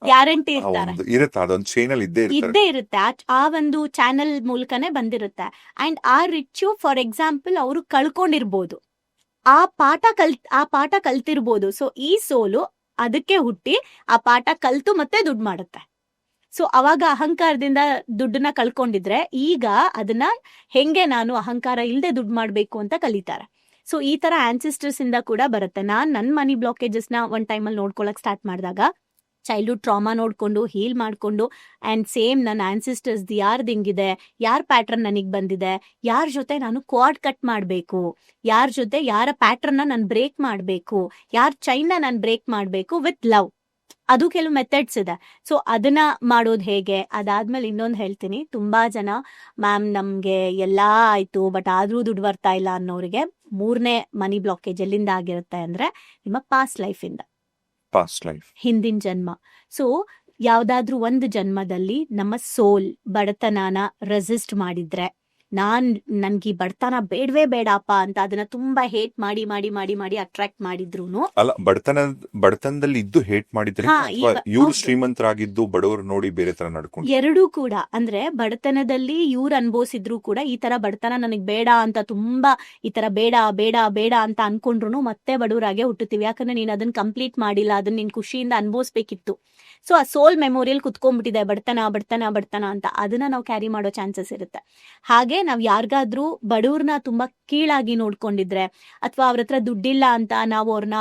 ಗ್ಯಾರಂಟಿ ಇರ್ತಾರೆ, ಇದ್ದೇ ಇರುತ್ತೆ. ಆ ಒಂದು ಚಾನೆಲ್ ಮೂಲಕನೇ ಬಂದಿರುತ್ತೆ. ಅಂಡ್ ಆ ರಿಚ್ ಫಾರ್ ಎಕ್ಸಾಂಪಲ್ ಅವರು ಕಳ್ಕೊಂಡಿರ್ಬೋದು, ಆ ಪಾಠ ಕಲ್ತಿರ್ಬೋದು. ಸೊ ಈ ಸೋಲು ಅದಕ್ಕೆ ಹುಟ್ಟಿ ಆ ಪಾಠ ಕಲ್ತು ಮತ್ತೆ ದುಡ್ಡು ಮಾಡುತ್ತೆ. ಸೊ ಅವಾಗ ಅಹಂಕಾರದಿಂದ ದುಡ್ಡನ್ನ ಕಳ್ಕೊಂಡಿದ್ರೆ ಈಗ ಅದನ್ನ ಹೆಂಗೆ ನಾನು ಅಹಂಕಾರ ಇಲ್ಲದೆ ದುಡ್ಡು ಮಾಡ್ಬೇಕು ಅಂತ ಕಲಿತಾರೆ. ಸೊ ಈ ತರ ಆನ್ಸಿಸ್ಟರ್ಸ್ ಇಂದ ಕೂಡ ಬರುತ್ತೆ. ನನ್ನ ಮನಿ ಬ್ಲಾಕೇಜಸ್ ನ ಒಂದ್ ಟೈಮಲ್ಲಿ ನೋಡ್ಕೊಳಕ್ ಸ್ಟಾರ್ಟ್ ಮಾಡಿದಾಗ ಚೈಲ್ಡ್ಹುಡ್ ಟ್ರಾಮಾ ನೋಡ್ಕೊಂಡು ಹೀಲ್ ಮಾಡ್ಕೊಂಡು, ಅಂಡ್ ಸೇಮ್ ನನ್ನ ಆನ್ಸಿಸ್ಟರ್ಸ್ ಯಾರ್ದು ಹಿಂಗಿದೆ, ಯಾರ ಪ್ಯಾಟ್ರನ್ ನನಗ್ ಬಂದಿದೆ, ಯಾರ ಜೊತೆ ನಾನು ಕ್ವಾಡ್ ಕಟ್ ಮಾಡಬೇಕು, ಯಾರ ಜೊತೆ ಯಾರ ಪ್ಯಾಟ್ರನ್ನ ನಾನು ಬ್ರೇಕ್ ಮಾಡಬೇಕು, ಯಾರ ಚೈನ್ನ ನಾನು ಬ್ರೇಕ್ ಮಾಡಬೇಕು ವಿತ್ ಲವ್. ಅದು ಕೆಲವು ಮೆಥಡ್ಸ್ ಇದೆ. ಸೊ ಅದನ್ನ ಮಾಡೋದು ಹೇಗೆ, ಅದಾದ್ಮೇಲೆ ಇನ್ನೊಂದು ಹೇಳ್ತೀನಿ. ತುಂಬಾ ಜನ ಮ್ಯಾಮ್ ನಮ್ಗೆ ಎಲ್ಲಾ ಆಯ್ತು ಬಟ್ ಆದ್ರೂ ದುಡ್ಡು ಬರ್ತಾ ಇಲ್ಲ ಅನ್ನೋರಿಗೆ 3ನೇ ಮನಿ ಬ್ಲಾಕೇಜ್ ಎಲ್ಲಿಂದ ಆಗಿರುತ್ತೆ ಅಂದ್ರೆ ನಿಮ್ಮ ಪಾಸ್ಟ್ ಲೈಫ್, ಹಿಂದಿನ ಜನ್ಮ. ಸೊ ಯಾವ್ದಾದ್ರೂ ಒಂದು ಜನ್ಮದಲ್ಲಿ ನಮ್ಮ ಸೋಲ್ ಬಡತನನ ರೆಸಿಸ್ಟ್ ಮಾಡಿದ್ರೆ, ನನ್ಗೆ ಬಡತನ ಬೇಡವೇ ಬೇಡಪ್ಪ ಅಂತ ಅದನ್ನ ತುಂಬಾ ಹೇಟ್ ಮಾಡಿ ಮಾಡಿ ಮಾಡಿ ಮಾಡಿ ಅಟ್ರಾಕ್ಟ್ ಮಾಡಿದ್ರು ಅಲ್ಲ, ಬಡತನದಲ್ಲಿ ಇದ್ದು ಹೇಟ್ ಮಾಡಿದ್ರೆ ಇವ್ರು ಶ್ರೀಮಂತರಾಗಿದ್ದು ಬಡವರು ನೋಡಿ ಬೇರೆ ತರ ನಡ್ಕೊಂಡು, ಎರಡೂ ಕೂಡ. ಅಂದ್ರೆ ಬಡತನದಲ್ಲಿ ಇವ್ರು ಅನ್ಭವಿಸಿದ್ರು ಕೂಡ ಈ ತರ ಬಡತನ ನನಗ್ ಬೇಡ ಅಂತ ತುಂಬಾ ಈ ತರ ಬೇಡ ಬೇಡ ಬೇಡ ಅಂತ ಅನ್ಕೊಂಡ್ರು ಮತ್ತೆ ಬಡವರಾಗೆ ಹುಟ್ಟುತ್ತೀವಿ. ಯಾಕಂದ್ರೆ ನೀನ್ ಅದನ್ನ ಕಂಪ್ಲೀಟ್ ಮಾಡಿಲ್ಲ, ಅದನ್ನ ನೀನ್ ಖುಷಿಯಿಂದ ಅನ್ಭವಿಸ್ಬೇಕಿತ್ತು. ಸೊ ಆ ಸೋಲ್ ಮೆಮೋರಿಯಲ್ ಕುತ್ಕೊಂಡ್ಬಿಟ್ಟಿದೆ ಬಡತನ ಬಡತನ ಬಡತನ ಅಂತ, ಅದನ್ನ ನಾವು ಕ್ಯಾರಿ ಮಾಡೋ ಚಾನ್ಸಸ್ ಇರುತ್ತೆ. ಹಾಗೆ ನಾವ್ ಯಾರಿಗಾದ್ರೂ ಬಡವ್ರನ್ನ ತುಂಬಾ ಕೀಳಾಗಿ ನೋಡ್ಕೊಂಡಿದ್ರೆ, ಅಥವಾ ಅವ್ರ ಹತ್ರ ದುಡ್ಡಿಲ್ಲ ಅಂತ ನಾವು ಅವ್ರನ್ನ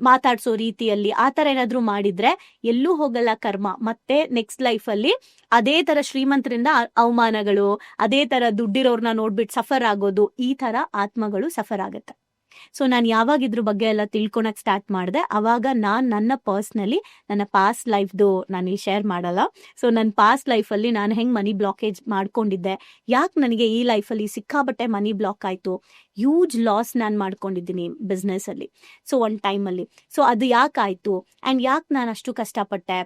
ಮಾತಾಡ್ಸೋ ರೀತಿಯಲ್ಲಿ ಆ ತರ ಏನಾದ್ರು ಮಾಡಿದ್ರೆ ಎಲ್ಲೂ ಹೋಗಲ್ಲ ಕರ್ಮ. ಮತ್ತೆ ನೆಕ್ಸ್ಟ್ ಲೈಫ್ ಅಲ್ಲಿ ಅದೇ ತರ ಶ್ರೀಮಂತರಿಂದ ಅವಮಾನಗಳು, ಅದೇ ತರ ದುಡ್ಡಿರೋರ್ನ ನೋಡ್ಬಿಟ್ಟು ಸಫರ್ ಆಗೋದು, ಈ ತರ ಆತ್ಮಗಳು ಸಫರ್ ಆಗುತ್ತೆ. ಸೊ ನಾನು ಯಾವಾಗ ಇದ್ರ ಬಗ್ಗೆ ಎಲ್ಲ ತಿಳ್ಕೊಳಕ್ ಸ್ಟಾರ್ಟ್ ಮಾಡಿದೆ, ಅವಾಗ ನನ್ನ ಪರ್ಸ್ನಲಿ ನನ್ನ ಪಾಸ್ಟ್ ಲೈಫ್ದು ನಾನು ಶೇರ್ ಮಾಡಲ್ಲ. ಸೊ ನನ್ನ ಪಾಸ್ಟ್ ಲೈಫಲ್ಲಿ ನಾನು ಹೆಂಗ್ ಮನಿ ಬ್ಲಾಕೇಜ್ ಮಾಡ್ಕೊಂಡಿದ್ದೆ, ಯಾಕೆ ನನಗೆ ಈ ಲೈಫಲ್ಲಿ ಸಿಕ್ಕಾಬಟ್ಟೆ ಮನಿ ಬ್ಲಾಕ್ ಆಯ್ತು, ಹ್ಯೂಜ್ ಲಾಸ್ ನಾನು ಮಾಡ್ಕೊಂಡಿದ್ದೀನಿ ಬಿಸ್ನೆಸ್ ಅಲ್ಲಿ. ಸೊ ಒಂದು ಟೈಮಲ್ಲಿ ಸೊ ಅದು ಯಾಕಾಯ್ತು ಅಂಡ್ ಯಾಕೆ ನಾನು ಅಷ್ಟು ಕಷ್ಟಪಟ್ಟೆ,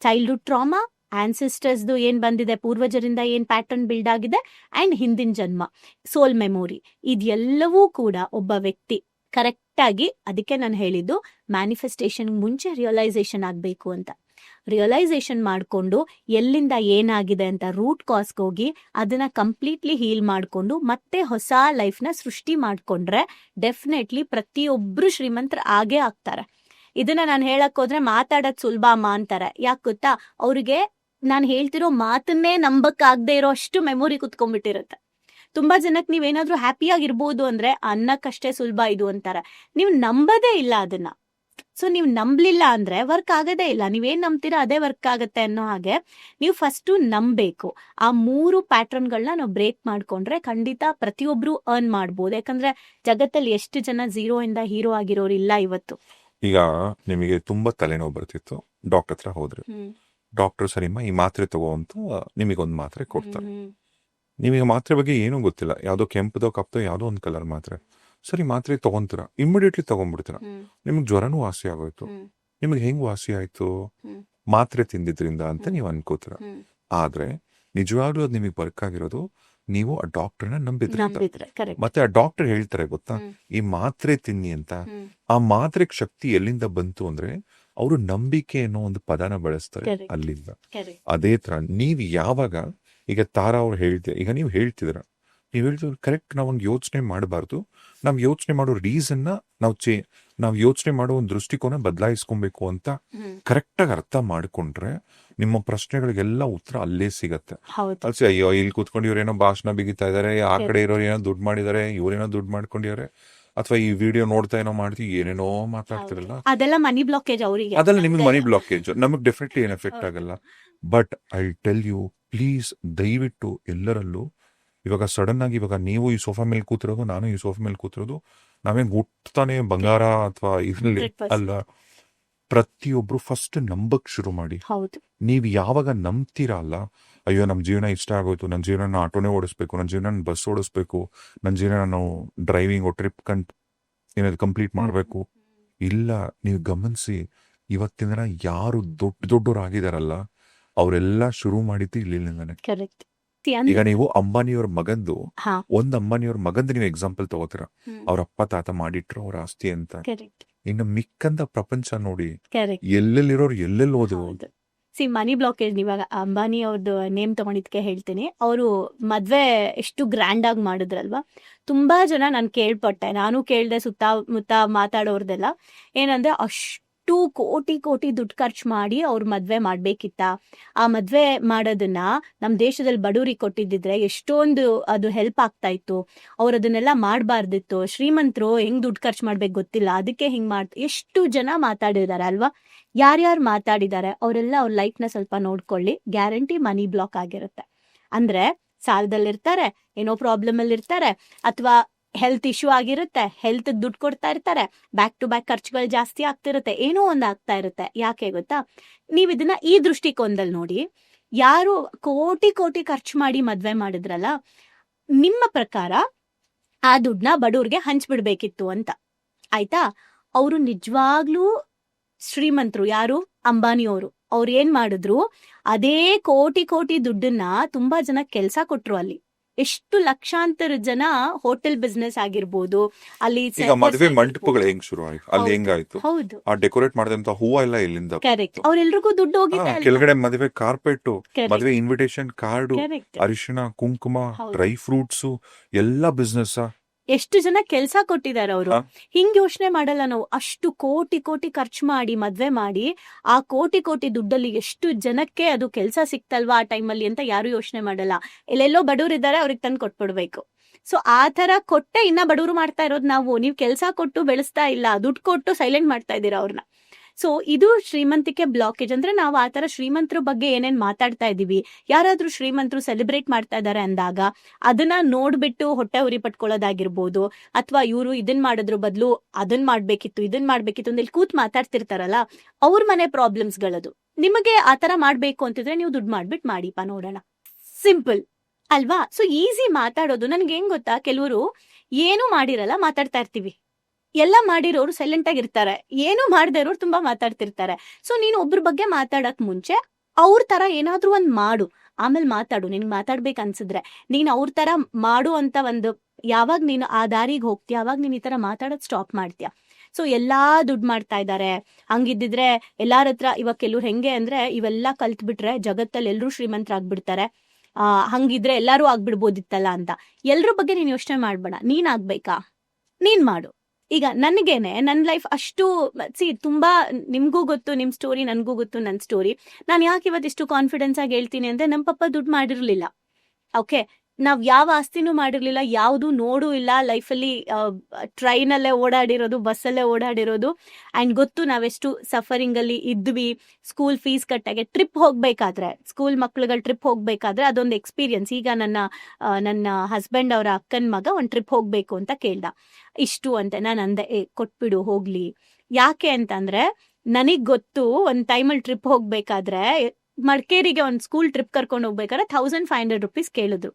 ಚೈಲ್ಡ್ಹುಡ್ ಟ್ರಾಮಾ, ಆನ್ಸಿಸ್ಟರ್ಸ್ದು ಏನ್ ಬಂದಿದೆ, ಪೂರ್ವಜರಿಂದ ಏನ್ ಪ್ಯಾಟರ್ನ್ ಬಿಲ್ಡ್ ಆಗಿದೆ, ಅಂಡ್ ಹಿಂದಿನ ಜನ್ಮ, ಸೋಲ್ ಮೆಮೊರಿ, ಇದೆಲ್ಲವೂ ಕೂಡ ಒಬ್ಬ ವ್ಯಕ್ತಿ ಕರೆಕ್ಟ್ ಆಗಿ, ಅದಕ್ಕೆ ನಾನು ಹೇಳಿದ್ದು ಮ್ಯಾನಿಫೆಸ್ಟೇಷನ್ ಮುಂಚೆ ರಿಯಲೈಸೇಷನ್ ಆಗ್ಬೇಕು ಅಂತ. ರಿಯಲೈಸೇಷನ್ ಮಾಡ್ಕೊಂಡು ಎಲ್ಲಿಂದ ಏನಾಗಿದೆ ಅಂತ ರೂಟ್ ಕಾಸ್ಗೆ ಹೋಗಿ ಅದನ್ನ ಕಂಪ್ಲೀಟ್ಲಿ ಹೀಲ್ ಮಾಡ್ಕೊಂಡು ಮತ್ತೆ ಹೊಸ ಲೈಫ್ನ ಸೃಷ್ಟಿ ಮಾಡ್ಕೊಂಡ್ರೆ ಡೆಫಿನೆಟ್ಲಿ ಪ್ರತಿಯೊಬ್ರು ಶ್ರೀಮಂತರ ಆಗೇ ಆಗ್ತಾರೆ. ಇದನ್ನ ನಾನು ಹೇಳಕ್ ಹೋದ್ರೆ ಮಾತಾಡೋದ್ ಸುಲಭ ಅಮ್ಮ ಅಂತಾರೆ. ಯಾಕೆ ಗೊತ್ತಾ, ಅವ್ರಿಗೆ ನಾನು ಹೇಳ್ತಿರೋ ಮಾತನ್ನೇ ನಂಬಕ್ ಆಗದೆ ಇರೋ ಅಷ್ಟು ಮೆಮೊರಿ ಕುತ್ಕೊಂಡ್ಬಿಟ್ಟಿರುತ್ತೆ. ತುಂಬಾ ಜನಕ್ಕೆ ನೀವೇನಾದ್ರೂ ಹ್ಯಾಪಿಯಾಗಿರ್ಬೋದು ಅಂದ್ರೆ ಅನ್ನಕ್ಕಷ್ಟೇ ಸುಲಭ ಇದು ಅಂತಾರೆ. ನೀವು ನಂಬದೇ ಇಲ್ಲ ಅದನ್ನ. ಸೊ ನೀವು ನಂಬಲಿಲ್ಲ ಅಂದ್ರೆ ವರ್ಕ್ ಆಗೋದೇ ಇಲ್ಲ. ನೀವೇನ್ ನಂಬ್ತೀರಾ ಅದೇ ವರ್ಕ್ ಆಗುತ್ತೆ ಅನ್ನೋ ಹಾಗೆ ನೀವು ಫಸ್ಟ್ ನಂಬಬೇಕು. ಆ 3 ಪ್ಯಾಟರ್ನ್ಗಳನ್ನ ನಾವು ಬ್ರೇಕ್ ಮಾಡ್ಕೊಂಡ್ರೆ ಖಂಡಿತ ಪ್ರತಿಯೊಬ್ರು ಅರ್ನ್ ಮಾಡ್ಬೋದು. ಯಾಕಂದ್ರೆ ಜಗತ್ತಲ್ಲಿ ಎಷ್ಟು ಜನ 0 ಇಂದ ಹೀರೋ ಆಗಿರೋರು ಇಲ್ಲ ಇವತ್ತು. ಈಗ ನಿಮಗೆ ತುಂಬಾ ತಲೆನೋವು ಬರ್ತಿತ್ತು, ಡಾಕ್ಟರ್ ಹತ್ರ ಹೋದ್ರಿ. ಡಾಕ್ಟರ್ ಸರಿಮ್ಮ ಈ ಮಾತ್ರೆ ತಗೋ ಅಂತ ನಿಮಗೊಂದು ಮಾತ್ರೆ ಕೊಡ್ತಾರೆ. ನಿಮಗೆ ಮಾತ್ರೆ ಬಗ್ಗೆ ಏನೂ ಗೊತ್ತಿಲ್ಲ, ಯಾವ್ದೋ ಕೆಂಪದೋ ಕಪ್ಪದೋ ಯಾವ್ದೋ ಒಂದು ಕಲರ್ ಮಾತ್ರೆ. ಸರಿ ಮಾತ್ರೆ ತಗೊಂತೀರ, ಇಮಿಡಿಯೇಟ್ಲಿ ತಗೊಂಡ್ಬಿಡ್ತೀರ. ನಿಮ್ಗೆ ಜ್ವರನೂ ವಾಸಿ ಆಗೋಯ್ತು. ನಿಮ್ಗೆ ಹೆಂಗ್ ವಾಸಿ ಆಯ್ತು? ಮಾತ್ರೆ ತಿಂದಿದ್ರಿಂದ ಅಂತ ನೀವು ಅನ್ಕೋತೀರ. ಆದ್ರೆ ನಿಜವಾಗ್ಲೂ ಅದು ನಿಮಗೆ ವರ್ಕ್ ಆಗಿರೋದು ನೀವು ಆ ಡಾಕ್ಟರ್ನ ನಂಬಿದ್ರಿಂದ. ಮತ್ತೆ ಆ ಡಾಕ್ಟರ್ ಹೇಳ್ತಾರೆ ಗೊತ್ತಾ, ಈ ಮಾತ್ರೆ ತಿನ್ನಿ ಅಂತ. ಆ ಮಾತ್ರೆಗೆ ಶಕ್ತಿ ಎಲ್ಲಿಂದ ಬಂತು ಅಂದ್ರೆ ಅವರು ನಂಬಿಕೆ ಅನ್ನೋ ಒಂದು ಪದನ ಬಳಸ್ತಾರೆ ಅಲ್ಲಿಂದ. ಅದೇ ತರ ನೀವ್ ಯಾವಾಗ ಈಗ ತಾರಾ ಅವ್ರು ಈಗ ನೀವು ಹೇಳ್ತಿದ್ರ, ನೀವು ಹೇಳ್ತಿದ್ರು ಕರೆಕ್ಟ್. ನಾವೊಂದು ಯೋಚನೆ ಮಾಡಬಾರ್ದು. ನಾವು ಯೋಚನೆ ಮಾಡೋ ರೀಸನ್ನ ನಾವು ಯೋಚನೆ ಮಾಡೋ ಒಂದು ದೃಷ್ಟಿಕೋನ ಬದಲಾಯಿಸ್ಕೊಬೇಕು ಅಂತ ಕರೆಕ್ಟಾಗಿ ಅರ್ಥ ಮಾಡ್ಕೊಂಡ್ರೆ ನಿಮ್ಮ ಪ್ರಶ್ನೆಗಳಿಗೆಲ್ಲ ಉತ್ತರ ಅಲ್ಲೇ ಸಿಗತ್ತೆ. ಅಲ್ಸಿ ಅಯ್ಯೋ ಇಲ್ಲಿ ಕೂತ್ಕೊಂಡು ಇವ್ರೇನೋ ಭಾಷಣ ಬಿಗಿತಾ ಇದಾರೆ, ಆ ಕಡೆ ಇರೋರು ಏನೋ ದುಡ್ಡು ಮಾಡಿದಾರೆ, ಇವ್ರೇನೋ ದುಡ್ಡು ಮಾಡ್ಕೊಂಡಿದ್ದಾರೆ, ಅಥವಾ ಈ ವಿಡಿಯೋ ನೋಡ್ತಾ ಏನೋ ಮಾಡ್ತೀವಿ, ಏನೇನೋ ಮಾತಾಡ್ತಿರಲ್ಲ, ಅದೆಲ್ಲ ಮನಿ ಬ್ಲಾಕೇಜ್ ಅವರಿಗೆ. ಅದೆಲ್ಲ ನಿಮ್ಗೆ ಮನಿ ಬ್ಲಾಕೇಜ್. ನಮಗ್ ಡೆಫಿನೆಟ್ಲಿ ಏನ್ ಎಫೆಕ್ಟ್ ಆಗಲ್ಲ. But I tell you please, ದಯವಿಟ್ಟು ಎಲ್ಲರಲ್ಲೂ ಇವಾಗ ಸಡನ್ ಆಗಿ ಇವಾಗ ನೀವು ಈ ಸೋಫಾ ಮೇಲೆ ಕೂತಿರೋದು, ನಾನು ಈ ಸೋಫಾ ಮೇಲೆ ಕೂತಿರೋದು, ನಾವೇನ್ ಹುಟ್ತಾನೆ ಬಂಗಾರ ಅಥವಾ ಇರ್ಲಿ ಅಲ್ಲ. ಪ್ರತಿಯೊಬ್ರು ಫಸ್ಟ್ ನಂಬಕ್ ಶುರು ಮಾಡಿ. ನೀವ್ ಯಾವಾಗ ನಂಬ್ತೀರಾ ಅಲ್ಲ, ಅಯ್ಯೋ ನಮ್ ಜೀವನ ಇಷ್ಟ ಆಗೋಯ್ತು, ನನ್ನ ಜೀವನ ಆಟೋನೇ ಓಡಿಸ್ಬೇಕು, ನನ್ನ ಜೀವನ ಬಸ್ ಓಡಿಸ್ಬೇಕು, ನನ್ನ ಜೀವನ ನಾವು ಡ್ರೈವಿಂಗ್ ಟ್ರಿಪ್ ಏನಾದ್ರು ಕಂಪ್ಲೀಟ್ ಮಾಡ್ಬೇಕು. ಇಲ್ಲ, ನೀವು ಗಮನಿಸಿ, ಇವತ್ತಿನ ದಿನ ಯಾರು ದೊಡ್ಡವ್ರು ಆಗಿದಾರಲ್ಲ ಅವರೆಲ್ಲ ಶುರು ಮಾಡಿದ್ದು ಇಲ್ಲಿಂದಾನೆ. ಈಗ ನೀವು ಅಂಬಾನಿಯವ್ರ ಮಗಂದು ಅಂಬಾನಿಯವ್ರ ಮಗಂದು ನೀವು ಎಕ್ಸಾಂಪಲ್ ತಗೋತೀರ, ಅವ್ರ ಅಪ್ಪ ತಾತ ಮಾಡಿಟ್ರು ಅವ್ರ ಆಸ್ತಿ ಅಂತ. ಇನ್ನು ಮಿಕ್ಕಂದ ಪ್ರಪಂಚ ನೋಡಿ, ಎಲ್ಲೆಲ್ಲಿರೋರು ಎಲ್ಲೆಲ್ಲಿ ಹೋದ್ರು. ಮನಿ ಬ್ಲಾಕೇಜ್. ಇವಾಗ ಅಂಬಾನಿ ಅವ್ರದ್ದು ನೇಮ್ ತಗೊಂಡಿದ್ಕೆ ಹೇಳ್ತೀನಿ. ಅವರು ಮದ್ವೆ ಎಷ್ಟು ಗ್ರ್ಯಾಂಡ್ ಆಗಿ ಮಾಡಿದ್ರಲ್ವಾ. ತುಂಬಾ ಜನ ನಾನು ಕೇಳ್ಪಟ್ಟೆ, ನಾನು ಕೇಳ್ದೆ ಸುತ್ತಮುತ್ತ ಮಾತಾಡೋರ್ದೆಲ್ಲ ಏನಂದ್ರೆ, ಅಷ್ಟು ಕೋಟಿ ದುಡ್ಡು ಖರ್ಚು ಮಾಡಿ ಅವ್ರ ಮದ್ವೆ ಮಾಡ್ಬೇಕಿತ್ತ. ಆ ಮದ್ವೆ ಮಾಡೋದನ್ನ ನಮ್ ದೇಶದಲ್ಲಿ ಬಡವರಿಗೆ ಕೊಟ್ಟಿದ್ದಿದ್ರೆ ಎಷ್ಟೊಂದು ಅದು ಹೆಲ್ಪ್ ಆಗ್ತಾ ಇತ್ತು. ಅವ್ರ ಅದನ್ನೆಲ್ಲ ಮಾಡ್ಬಾರ್ದಿತ್ತು. ಶ್ರೀಮಂತರು ಹೆಂಗ್ ದುಡ್ಡು ಖರ್ಚು ಮಾಡ್ಬೇಕು ಗೊತ್ತಿಲ್ಲ, ಅದಕ್ಕೆ ಹಿಂಗ್ ಎಷ್ಟು ಜನ ಮಾತಾಡಿದಾರೆ ಅಲ್ವಾ. ಯಾರ್ಯಾರು ಮಾತಾಡಿದ್ದಾರೆ ಅವರೆಲ್ಲ ಅವ್ರ ಲೈಫ್ ನ ಸ್ವಲ್ಪ ನೋಡ್ಕೊಳ್ಳಿ, ಗ್ಯಾರಂಟಿ ಮನಿ ಬ್ಲಾಕ್ ಆಗಿರುತ್ತೆ. ಅಂದ್ರೆ ಸಾಲದಲ್ಲಿರ್ತಾರೆ, ಏನೋ ಪ್ರಾಬ್ಲಮ್ ಅಲ್ಲಿ ಇರ್ತಾರೆ, ಅಥವಾ ಹೆಲ್ತ್ ಇಶ್ಯೂ ಆಗಿರುತ್ತೆ, ಹೆಲ್ತ್ ದುಡ್ಡು ಕೊಡ್ತಾ ಇರ್ತಾರೆ, ಬ್ಯಾಕ್ ಟು ಬ್ಯಾಕ್ ಖರ್ಚುಗಳು ಜಾಸ್ತಿ ಆಗ್ತಿರುತ್ತೆ, ಏನೋ ಒಂದು ಆಗ್ತಾ ಇರುತ್ತೆ. ಯಾಕೆ ಗೊತ್ತಾ, ನೀವ್ ಇದನ್ನ ಈ ದೃಷ್ಟಿಕೋನದಲ್ಲಿ ನೋಡಿ. ಯಾರು ಕೋಟಿ ಖರ್ಚು ಮಾಡಿ ಮದ್ವೆ ಮಾಡಿದ್ರಲ್ಲ, ನಿಮ್ಮ ಪ್ರಕಾರ ಆ ದುಡ್ಡನ್ನ ಬಡವ್ರಿಗೆ ಹಂಚ್ಬಿಡ್ಬೇಕಿತ್ತು ಅಂತ ಆಯ್ತಾ. ಅವರು ನಿಜವಾಗ್ಲೂ ಶ್ರೀಮಂತರು. ಯಾರು? ಅಂಬಾನಿಯವರು. ಅವ್ರು ಏನ್ ಮಾಡಿದ್ರು, ಅದೇ ಕೋಟಿ ದುಡ್ಡನ್ನ ತುಂಬಾ ಜನ ಕೆಲ್ಸ ಕೊಟ್ರು. ಅಲ್ಲಿ ಎಷ್ಟು ಲಕ್ಷಾಂತರ ಜನ ಹೋಟೆಲ್ ಬಿಸ್ನೆಸ್ ಆಗಿರ್ಬೋದು, ಅಲ್ಲಿ ಮದುವೆ ಮಂಟಪಗಳು ಹೆಂಗ್ ಶುರು ಆಯ್ತು, ಅಲ್ಲಿ ಹೆಂಗಾಯ್ತು, ಆ ಡೆಕೋರೇಟ್ ಮಾಡಿದಂತ ಹೂವ ಎಲ್ಲ ಇಲ್ಲಿಂದ. ಕರೆಕ್ಟ್. ಅವ್ರೆಲ್ರಿಗೂ ದುಡ್ಡು ಹೋಗಿದೆ. ಕೆಳಗಡೆ ಮದುವೆ ಕಾರ್ಪೆಟ್, ಮದುವೆ ಇನ್ವಿಟೇಷನ್ ಕಾರ್ಡು, ಅರಿಶಿಣ ಕುಂಕುಮ, ಡ್ರೈ ಫ್ರೂಟ್ಸ್ ಎಲ್ಲ ಬಿಸ್ನೆಸ್. ಎಷ್ಟು ಜನ ಕೆಲ್ಸ ಕೊಟ್ಟಿದ್ದಾರೆ ಅವರು. ಹಿಂಗ್ ಯೋಚನೆ ಮಾಡಲ್ಲ ನಾವು. ಅಷ್ಟು ಕೋಟಿ ಖರ್ಚು ಮಾಡಿ ಮದ್ವೆ ಮಾಡಿ ಆ ಕೋಟಿ ದುಡ್ಡಲ್ಲಿ ಎಷ್ಟು ಜನಕ್ಕೆ ಅದು ಕೆಲ್ಸ ಸಿಕ್ತಲ್ವಾ ಆ ಟೈಮಲ್ಲಿ ಅಂತ ಯಾರು ಯೋಚನೆ ಮಾಡಲ್ಲ. ಎಲ್ಲೆಲ್ಲೋ ಬಡವ್ರು ಇದ್ದಾರೆ, ಅವ್ರಿಗೆ ತಂದು ಕೊಟ್ಬಿಡ್ಬೇಕು. ಸೊ ಆ ತರ ಕೊಟ್ಟೆ ಇನ್ನ ಬಡವರು ಮಾಡ್ತಾ ಇರೋದು ನಾವು. ನೀವು ಕೆಲ್ಸ ಕೊಟ್ಟು ಬೆಳೆಸ್ತಾ ಇಲ್ಲ, ದುಡ್ಡು ಕೊಟ್ಟು ಸೈಲೆಂಟ್ ಮಾಡ್ತಾ ಇದ್ದೀರಾ ಅವ್ರನ್ನ. ಸೊ ಇದು ಶ್ರೀಮಂತಿಕೆ ಬ್ಲಾಕೇಜ್. ಅಂದ್ರೆ ನಾವು ಆ ತರ ಶ್ರೀಮಂತರ ಬಗ್ಗೆ ಏನೇನ್ ಮಾತಾಡ್ತಾ ಇದೀವಿ, ಯಾರಾದ್ರೂ ಶ್ರೀಮಂತರು ಸೆಲೆಬ್ರೇಟ್ ಮಾಡ್ತಾ ಇದಾರೆ ಅಂದಾಗ ಅದನ್ನ ನೋಡ್ಬಿಟ್ಟು ಹೊಟ್ಟೆ ಉರಿ ಪಟ್ಕೊಳ್ಳೋದಾಗಿರ್ಬೋದು, ಅಥವಾ ಇವರು ಇದನ್ ಮಾಡೋದ್ರ ಬದಲು ಇದನ್ ಮಾಡ್ಬೇಕಿತ್ತು ಅಂತ ಇಲ್ಲಿ ಕೂತ್ ಮಾತಾಡ್ತಿರ್ತಾರಲ್ಲ, ಅವ್ರ ಮನೆ ಪ್ರಾಬ್ಲಮ್ಸ್ ಗಳದು. ನಿಮಗೆ ಆತರ ಮಾಡ್ಬೇಕು ಅಂತಿದ್ರೆ ನೀವು ದುಡ್ಡು ಮಾಡ್ಬಿಟ್ಟು ಮಾಡಿಪ್ಪ ನೋಡೋಣ. ಸಿಂಪಲ್ ಅಲ್ವಾ. ಸೊ ಈಸಿ ಮಾತಾಡೋದು. ನನ್ಗೆ ಹೆಂಗ್ ಗೊತ್ತಾ, ಕೆಲವರು ಏನು ಮಾಡಿರಲ್ಲ ಮಾತಾಡ್ತಾ ಇರ್ತೀವಿ, ಎಲ್ಲ ಮಾಡಿರೋರು ಸೈಲೆಂಟ್ ಆಗಿರ್ತಾರೆ, ಏನು ಮಾಡದೇ ಇರೋರು ತುಂಬಾ ಮಾತಾಡ್ತಿರ್ತಾರೆ. ಸೊ ನೀನು ಒಬ್ರ ಬಗ್ಗೆ ಮಾತಾಡಕ್ ಮುಂಚೆ ಅವ್ರ ತರ ಏನಾದ್ರೂ ಒಂದ್ ಮಾಡು, ಆಮೇಲೆ ಮಾತಾಡು. ನಿನ್ಗೆ ಮಾತಾಡ್ಬೇಕು ಅನ್ಸಿದ್ರೆ ನೀನ್ ಅವ್ರ ತರ ಮಾಡು ಅಂತ ಒಂದು, ಯಾವಾಗ ನೀನು ಆ ದಾರಿಗೆ ಹೋಗ್ತೀಯ ಅವಾಗ ನೀನ್ ಈ ತರ ಮಾತಾಡೋದ್ ಸ್ಟಾಪ್ ಮಾಡ್ತೀಯ. ಸೊ ಎಲ್ಲಾ ದುಡ್ಡು ಮಾಡ್ತಾ ಇದ್ದಾರೆ, ಹಂಗಿದ್ದಿದ್ರೆ ಎಲ್ಲಾರ ಹತ್ರ. ಇವಾಗ ಕೆಲವ್ರು ಹೆಂಗೆ ಅಂದ್ರೆ, ಇವೆಲ್ಲಾ ಕಲ್ತ್ ಬಿಟ್ರೆ ಜಗತ್ತಲ್ಲಿ ಎಲ್ರೂ ಶ್ರೀಮಂತರಾಗ್ಬಿಡ್ತಾರೆ, ಹಂಗಿದ್ರೆ ಎಲ್ಲಾರು ಆಗ್ಬಿಡ್ಬೋದಿತ್ತಲ್ಲ ಅಂತ. ಎಲ್ರ ಬಗ್ಗೆ ನೀನ್ ಯೋಚನೆ ಮಾಡ್ಬೇಡ, ನೀನ್ ಆಗ್ಬೇಕಾ ನೀನ್ ಮಾಡು. ಈಗ ನನಗೇನೆ ನನ್ನ ಲೈಫ್ ಅಷ್ಟು ತುಂಬಾ, ನಿಮ್ಗೂ ಗೊತ್ತು ನಿಮ್ ಸ್ಟೋರಿ, ನನ್ಗೂ ಗೊತ್ತು ನನ್ನ ಸ್ಟೋರಿ. ನಾನು ಯಾಕೆ ಇವತ್ತು ಇಷ್ಟು ಕಾನ್ಫಿಡೆನ್ಸ್ ಆಗಿ ಹೇಳ್ತೀನಿ ಅಂದ್ರೆ, ನಮ್ಮ ಪಪ್ಪ ದುಡ್ಡು ಮಾಡಿರ್ಲಿಲ್ಲ. ಓಕೆ, ನಾವ್ ಯಾವ ಆಸ್ತಿನೂ ಮಾಡಿರ್ಲಿಲ್ಲ, ಯಾವುದು ನೋಡೂ ಇಲ್ಲ ಲೈಫಲ್ಲಿ. ಟ್ರೈನಲ್ಲೇ ಓಡಾಡಿರೋದು, ಬಸ್ಸಲ್ಲೇ ಓಡಾಡಿರೋದು. ಅಂಡ್ ಗೊತ್ತು ನಾವೆಷ್ಟು ಸಫರಿಂಗ್ ಅಲ್ಲಿ ಇದ್ವಿ. ಸ್ಕೂಲ್ ಫೀಸ್ ಕಟ್ಟಾಗೆ ಟ್ರಿಪ್ ಹೋಗ್ಬೇಕಾದ್ರೆ, ಸ್ಕೂಲ್ ಮಕ್ಳುಗಳು ಟ್ರಿಪ್ ಹೋಗ್ಬೇಕಾದ್ರೆ ಅದೊಂದು ಎಕ್ಸ್ಪೀರಿಯನ್ಸ್. ಈಗ ನನ್ನ ಹಸ್ಬೆಂಡ್ ಅವರ ಅಕ್ಕನ ಮಗ ಒಂದ್ ಟ್ರಿಪ್ ಹೋಗ್ಬೇಕು ಅಂತ ಕೇಳ್ದ. ಇಷ್ಟು ಅಂತ ನಾನು ಅಂದೆ, ಕೊಟ್ಬಿಡು ಹೋಗ್ಲಿ. ಯಾಕೆ ಅಂತಂದ್ರೆ ನನಗ್ ಗೊತ್ತು ಒಂದ್ ಟೈಮಲ್ಲಿ ಟ್ರಿಪ್ ಹೋಗ್ಬೇಕಾದ್ರೆ ಮಡಿಕೇರಿಗೆ ಒಂದು ಸ್ಕೂಲ್ ಟ್ರಿಪ್ ಕರ್ಕೊಂಡು ಹೋಗ್ಬೇಕಾದ್ರೆ 1500 rupees ಕೇಳಿದ್ರು.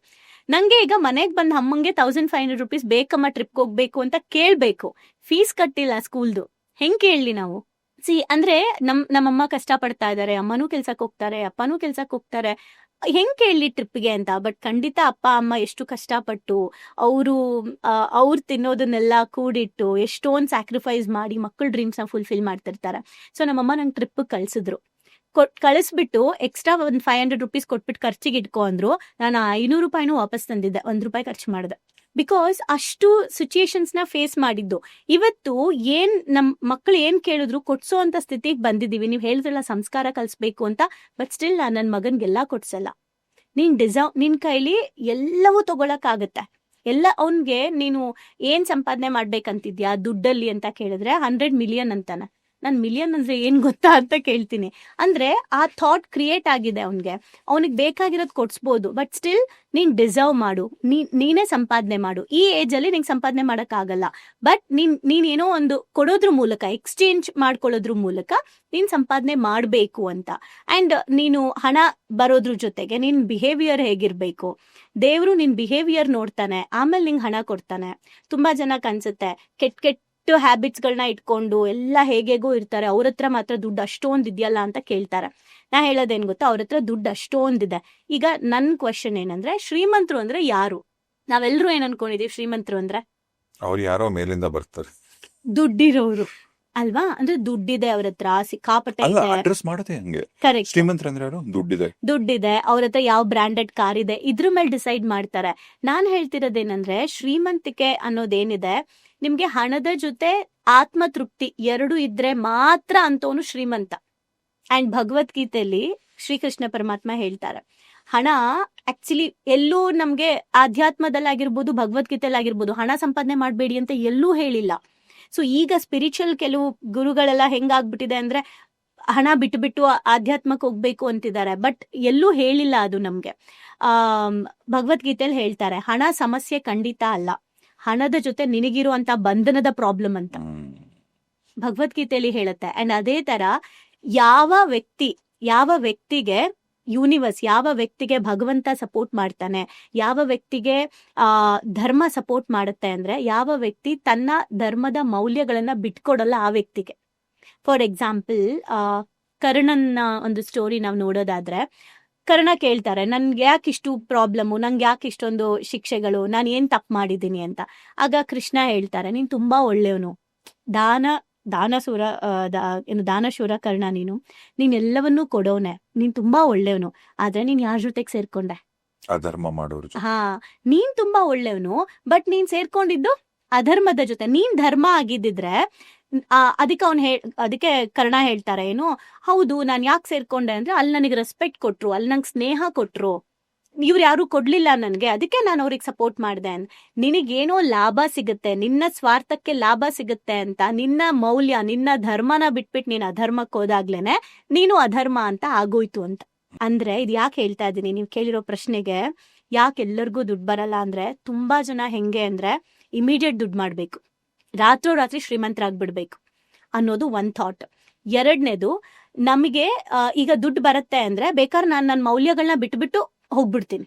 ನಂಗೆ ಈಗ ಮನೆಗೆ ಬಂದ ಅಮ್ಮಂಗೆ 1500 rupees ಬೇಕಮ್ಮ ಟ್ರಿಪ್ಗೆ ಹೋಗ್ಬೇಕು ಅಂತ ಕೇಳ್ಬೇಕು. ಫೀಸ್ ಕಟ್ಟಿಲ್ಲ ಸ್ಕೂಲ್ದು, ಹೆಂಗ್ ಕೇಳಲಿ ನಾವು? ಅಂದ್ರೆ ನಮ್ಮಮ್ಮ ಕಷ್ಟ ಪಡ್ತಾ ಇದಾರೆ, ಅಮ್ಮನೂ ಕೆಲ್ಸಕ್ಕೆ ಹೋಗ್ತಾರೆ, ಅಪ್ಪನೂ ಕೆಲ್ಸಕ್ಕೆ ಹೋಗ್ತಾರೆ, ಹೆಂಗ್ ಕೇಳಲಿ ಟ್ರಿಪ್ಗೆ ಅಂತ. ಬಟ್ ಖಂಡಿತ ಅಪ್ಪ ಅಮ್ಮ ಎಷ್ಟು ಕಷ್ಟಪಟ್ಟು ಅವ್ರು ತಿನ್ನೋದನ್ನೆಲ್ಲ ಕೂಡಿಟ್ಟು ಎಷ್ಟೊಂದು ಸ್ಯಾಕ್ರಿಫೈಸ್ ಮಾಡಿ ಮಕ್ಕಳ ಡ್ರೀಮ್ಸ್ನ ಫುಲ್ಫಿಲ್ ಮಾಡ್ತಿರ್ತಾರೆ. ಸೊ ನಮ್ಮಮ್ಮ ನಂಗೆ ಟ್ರಿಪ್ ಕಳ್ಸಿದ್ರು. ಕಳಿಸ್ಬಿಟ್ಟು ಎಕ್ಸ್ಟ್ರಾ ಒಂದು 500 rupees ಕೊಟ್ಬಿಟ್ಟು ಖರ್ಚಿಗೆ ಇಟ್ಕೊ ಅಂದ್ರು. ನಾನು 500 ರೂಪಾಯಿನೂ ವಾಪಸ್ ತಂದಿದ್ದೆ, 1 ರೂಪಾಯಿ ಖರ್ಚು ಮಾಡಿದೆ. ಬಿಕಾಸ್ ಅಷ್ಟು ಸಿಚುಯೇಷನ್ಸ್ ನ ಫೇಸ್ ಮಾಡಿದ್ದು. ಇವತ್ತು ನಮ್ ಮಕ್ಳು ಏನ್ ಕೇಳಿದ್ರು ಕೊಡ್ಸೋ ಅಂತ ಸ್ಥಿತಿಗೆ ಬಂದಿದೀವಿ. ನೀವ್ ಹೇಳಿದ್ರಲ್ಲ ಸಂಸ್ಕಾರ ಕಲಿಸ್ಬೇಕು ಅಂತ, ಬಟ್ ಸ್ಟಿಲ್ ನಾನು ನನ್ನ ಮಗನ್ಗೆಲ್ಲ ಕೊಡ್ಸಲ್ಲ. ನಿನ್ ಕೈಲಿ ಎಲ್ಲವೂ ತಗೊಳಕ್ ಆಗತ್ತೆ. ಎಲ್ಲ ಅವನ್ಗೆ ನೀನು ಏನ್ ಸಂಪಾದನೆ ಮಾಡ್ಬೇಕಂತಿದ್ಯಾ ದುಡ್ಡಲ್ಲಿ ಅಂತ ಕೇಳಿದ್ರೆ 100 million ಅಂತಾನೆ. ನಾನು ಮಿಲಿಯನ್ ಅಂದ್ರೆ ಏನ್ ಗೊತ್ತಾ ಅಂತ ಕೇಳ್ತೀನಿ. ಅಂದ್ರೆ ಆ ಥಾಟ್ ಕ್ರಿಯೇಟ್ ಆಗಿದೆ ಅವನಿಗೆ ಬೇಕಾಗಿರೋದು ಕೊಡ್ಸ್ಬೋದು. ಬಟ್ ಸ್ಟಿಲ್ ನೀನ್ ಡಿಸರ್ವ್ ಮಾಡು, ನೀನೇ ಸಂಪಾದನೆ ಮಾಡು. ಈ ಏಜ್ ಅಲ್ಲಿ ನಿಂಗೆ ಸಂಪಾದನೆ ಮಾಡಕ್ ಆಗಲ್ಲ, ಬಟ್ ನೀನ್ ಏನೋ ಒಂದು ಕೊಡೋದ್ರ ಮೂಲಕ, ಎಕ್ಸ್ಚೇಂಜ್ ಮಾಡ್ಕೊಳ್ಳೋದ್ರ ಮೂಲಕ ನೀನ್ ಸಂಪಾದನೆ ಮಾಡ್ಬೇಕು ಅಂತ. ಅಂಡ್ ನೀನು ಹಣ ಬರೋದ್ರ ಜೊತೆಗೆ ನಿನ್ ಬಿಹೇವಿಯರ್ ಹೇಗಿರ್ಬೇಕು, ದೇವ್ರು ನಿನ್ ಬಿಹೇವಿಯರ್ ನೋಡ್ತಾನೆ, ಆಮೇಲೆ ನಿಂಗೆ ಹಣ ಕೊಡ್ತಾನೆ. ತುಂಬಾ ಜನಕ್ಕೆ ಅನ್ಸುತ್ತೆ ಕೆಟ್ಟ ಹ್ಯಾಬಿಟ್ಸ್ ಗಳನ್ನ ಇಟ್ಕೊಂಡು ಎಲ್ಲ ಹೇಗೇಗೋ ಇರ್ತಾರೆ, ಅವ್ರ ಹತ್ರ ಮಾತ್ರ ದುಡ್ಡು ಅಷ್ಟೊಂದ್ ಇದೆಯಲ್ಲ ಅಂತ ಕೇಳ್ತಾರೆ. ನಾ ಹೇಳೋದೇನ್ ಗೊತ್ತಾ, ಅವ್ರ ಹತ್ರ ದುಡ್ಡು ಅಷ್ಟೊಂದಿದೆ. ಈಗ ನನ್ ಕ್ವೆಶನ್ ಏನಂದ್ರೆ, ಶ್ರೀಮಂತರು ಅಂದ್ರೆ ಯಾರು? ನಾವೆಲ್ಲರೂ ಏನ್ ಅನ್ಕೊಂಡಿದೀವಿ ಶ್ರೀಮಂತರು ಅಂದ್ರೆ ಅವ್ರು ಯಾರೋ ಮೇಲಿಂದ ಬರ್ತಾರೆ, ದುಡ್ಡಿರೋರು ಅಲ್ವಾ? ಅಂದ್ರೆ ದುಡ್ಡಿದೆ ಅವ್ರ ಹತ್ರ, ಸಿಕ್ಕಾಪಟ್ಟೆ ಅಲ್ಲ ಇದೆ. ಅಡ್ರೆಸ್ ಮಾಡೋದೇ ಹಂಗೆ. ಕರೆಕ್ಟ್. ಶ್ರೀಮಂತರ ಅಂದ್ರೆ ಯಾರು? ದುಡ್ಡಿದೆ, ಅವ್ರ ಹತ್ರ ಯಾವ ಬ್ರಾಂಡೆಡ್ ಕಾರ್ ಇದೆ, ಇದ್ರ ಮೇಲೆ ಡಿಸೈಡ್ ಮಾಡ್ತಾರೆ. ನಾನ್ ಹೇಳ್ತಿರೋದೇನಂದ್ರೆ, ಶ್ರೀಮಂತಿಕೆ ಅನ್ನೋದೇನಿದೆ, ನಿಮ್ಗೆ ಹಣದ ಜೊತೆ ಆತ್ಮ ತೃಪ್ತಿ 2 ಇದ್ರೆ ಮಾತ್ರ ಅಂತವನು ಶ್ರೀಮಂತ. ಅಂಡ್ ಭಗವದ್ಗೀತೆಯಲ್ಲಿ ಶ್ರೀಕೃಷ್ಣ ಪರಮಾತ್ಮ ಹೇಳ್ತಾರೆ, ಹಣ ಆಕ್ಚುಲಿ ಎಲ್ಲೂ ನಮ್ಗೆ ಆಧ್ಯಾತ್ಮದಲ್ಲಾಗಿರ್ಬೋದು, ಭಗವದ್ಗೀತೆಯಲ್ಲಾಗಿರ್ಬೋದು ಹಣ ಸಂಪಾದನೆ ಮಾಡ್ಬೇಡಿ ಅಂತ ಎಲ್ಲೂ ಹೇಳಿಲ್ಲ. ಸೊ ಈಗ ಸ್ಪಿರಿಚುವಲ್ ಕೆಲವು ಗುರುಗಳೆಲ್ಲ ಹೆಂಗಾಗ್ಬಿಟ್ಟಿದೆ ಅಂದ್ರೆ, ಹಣ ಬಿಟ್ಟು ಆಧ್ಯಾತ್ಮಕ್ಕೆ ಹೋಗ್ಬೇಕು ಅಂತಿದ್ದಾರೆ. ಬಟ್ ಎಲ್ಲೂ ಹೇಳಿಲ್ಲ ಅದು ನಮ್ಗೆ. ಭಗವದ್ಗೀತೆಯಲ್ಲಿ ಹೇಳ್ತಾರೆ, ಹಣ ಸಮಸ್ಯೆ ಖಂಡಿತ ಅಲ್ಲ, ಹಣದ ಜೊತೆ ನಿನಗಿರುವಂತ ಬಂಧನದ ಪ್ರಾಬ್ಲಮ್ ಅಂತ ಭಗವದ್ಗೀತೆಯಲ್ಲಿ ಹೇಳುತ್ತೆ. ಅಂಡ್ ಅದೇ ತರ ಯಾವ ವ್ಯಕ್ತಿಗೆ ಯೂನಿವರ್ಸ್, ಯಾವ ವ್ಯಕ್ತಿಗೆ ಭಗವಂತ ಸಪೋರ್ಟ್ ಮಾಡ್ತಾನೆ, ಯಾವ ವ್ಯಕ್ತಿಗೆ ಧರ್ಮ ಸಪೋರ್ಟ್ ಮಾಡುತ್ತೆ ಅಂದ್ರೆ, ಯಾವ ವ್ಯಕ್ತಿ ತನ್ನ ಧರ್ಮದ ಮೌಲ್ಯಗಳನ್ನ ಬಿಟ್ಕೊಡಲ್ಲ ಆ ವ್ಯಕ್ತಿಗೆ. ಫಾರ್ ಎಕ್ಸಾಂಪಲ್, ಕರ್ಣನ್ನ ಒಂದು ಸ್ಟೋರಿ ನಾವು ನೋಡೋದಾದ್ರೆ, ಕರ್ಣ ಕೇಳ್ತಾರೆ, ನನ್ಗೆ ಯಾಕೆ ಇಷ್ಟು ಪ್ರಾಬ್ಲಮ್ಮು, ನಂಗೆ ಯಾಕೆ ಇಷ್ಟೊಂದು ಶಿಕ್ಷೆಗಳು, ನಾನು ಏನ್ ತಪ್ಪು ಮಾಡಿದ್ದೀನಿ ಅಂತ. ಆಗ ಕೃಷ್ಣ ಹೇಳ್ತಾರೆ, ನೀನ್ ತುಂಬಾ ಒಳ್ಳೆಯವನು, ದಾನಶೂರ ಕರ್ಣ, ನೀನ್ ಎಲ್ಲವನ್ನೂ ಕೊಡೋನೆ, ನೀನ್ ತುಂಬಾ ಒಳ್ಳೆಯವನು. ಆದ್ರೆ ನೀನ್ ಯಾರ ಜೊತೆಗೆ ಸೇರ್ಕೊಂಡೆ? ಅಧರ್ಮ ಮಾಡೋರು. ನೀನ್ ತುಂಬಾ ಒಳ್ಳೆಯವನು, ಬಟ್ ನೀನ್ ಸೇರ್ಕೊಂಡಿದ್ದು ಅಧರ್ಮದ ಜೊತೆ. ನೀನ್ ಧರ್ಮ ಆಗಿದ್ದಿದ್ರೆ ಅದಕ್ಕೆ ಕರ್ಣ ಹೇಳ್ತಾರೆ, ಏನು ಹೌದು, ನಾನ್ ಯಾಕೆ ಸೇರ್ಕೊಂಡೆ ಅಂದ್ರೆ, ಅಲ್ಲಿ ನನಗೆ ರೆಸ್ಪೆಕ್ಟ್ ಕೊಟ್ರು, ಅಲ್ಲಿ ನಂಗೆ ಸ್ನೇಹ ಕೊಟ್ರು, ಇವ್ರು ಯಾರು ಕೊಡ್ಲಿಲ್ಲ ನನ್ಗೆ, ಅದಕ್ಕೆ ನಾನು ಅವ್ರಿಗೆ ಸಪೋರ್ಟ್ ಮಾಡಿದೆ. ನಿನಗೇನೋ ಲಾಭ ಸಿಗುತ್ತೆ, ನಿನ್ನ ಸ್ವಾರ್ಥಕ್ಕೆ ಲಾಭ ಸಿಗುತ್ತೆ ಅಂತ ನಿನ್ನ ಮೌಲ್ಯ, ನಿನ್ನ ಧರ್ಮನ ಬಿಟ್ಬಿಟ್ಟು ನೀನ್ ಅಧರ್ಮಕ್ಕೆ ಹೋದಾಗ್ಲೇನೆ ನೀನು ಅಧರ್ಮ ಅಂತ ಆಗೋಯ್ತು ಅಂತ. ಅಂದ್ರೆ ಇದು ಯಾಕೆ ಹೇಳ್ತಾ ಇದ್ದೀನಿ, ನೀವು ಕೇಳಿರೋ ಪ್ರಶ್ನೆಗೆ ಯಾಕೆ ಎಲ್ಲರಿಗೂ ದುಡ್ಡು ಬರಲ್ಲ ಅಂದ್ರೆ, ತುಂಬಾ ಜನ ಹೆಂಗೆ ಅಂದ್ರೆ ಇಮಿಡಿಯೇಟ್ ದುಡ್ಡು ಮಾಡ್ಬೇಕು, ರಾತ್ರಿ ಶ್ರೀಮಂತರಾಗ್ಬಿಡ್ಬೇಕು ಅನ್ನೋದು ಒಂದ್ ಥಾಟ್. ಎರಡನೇದು, ನಮಗೆ ಈಗ ದುಡ್ಡು ಬರುತ್ತೆ ಅಂದ್ರೆ ಬೇಕಾದ್ರೆ ನಾನು ನನ್ನ ಮೌಲ್ಯಗಳನ್ನ ಬಿಟ್ಬಿಟ್ಟು ಹೋಗ್ಬಿಡ್ತೀನಿ,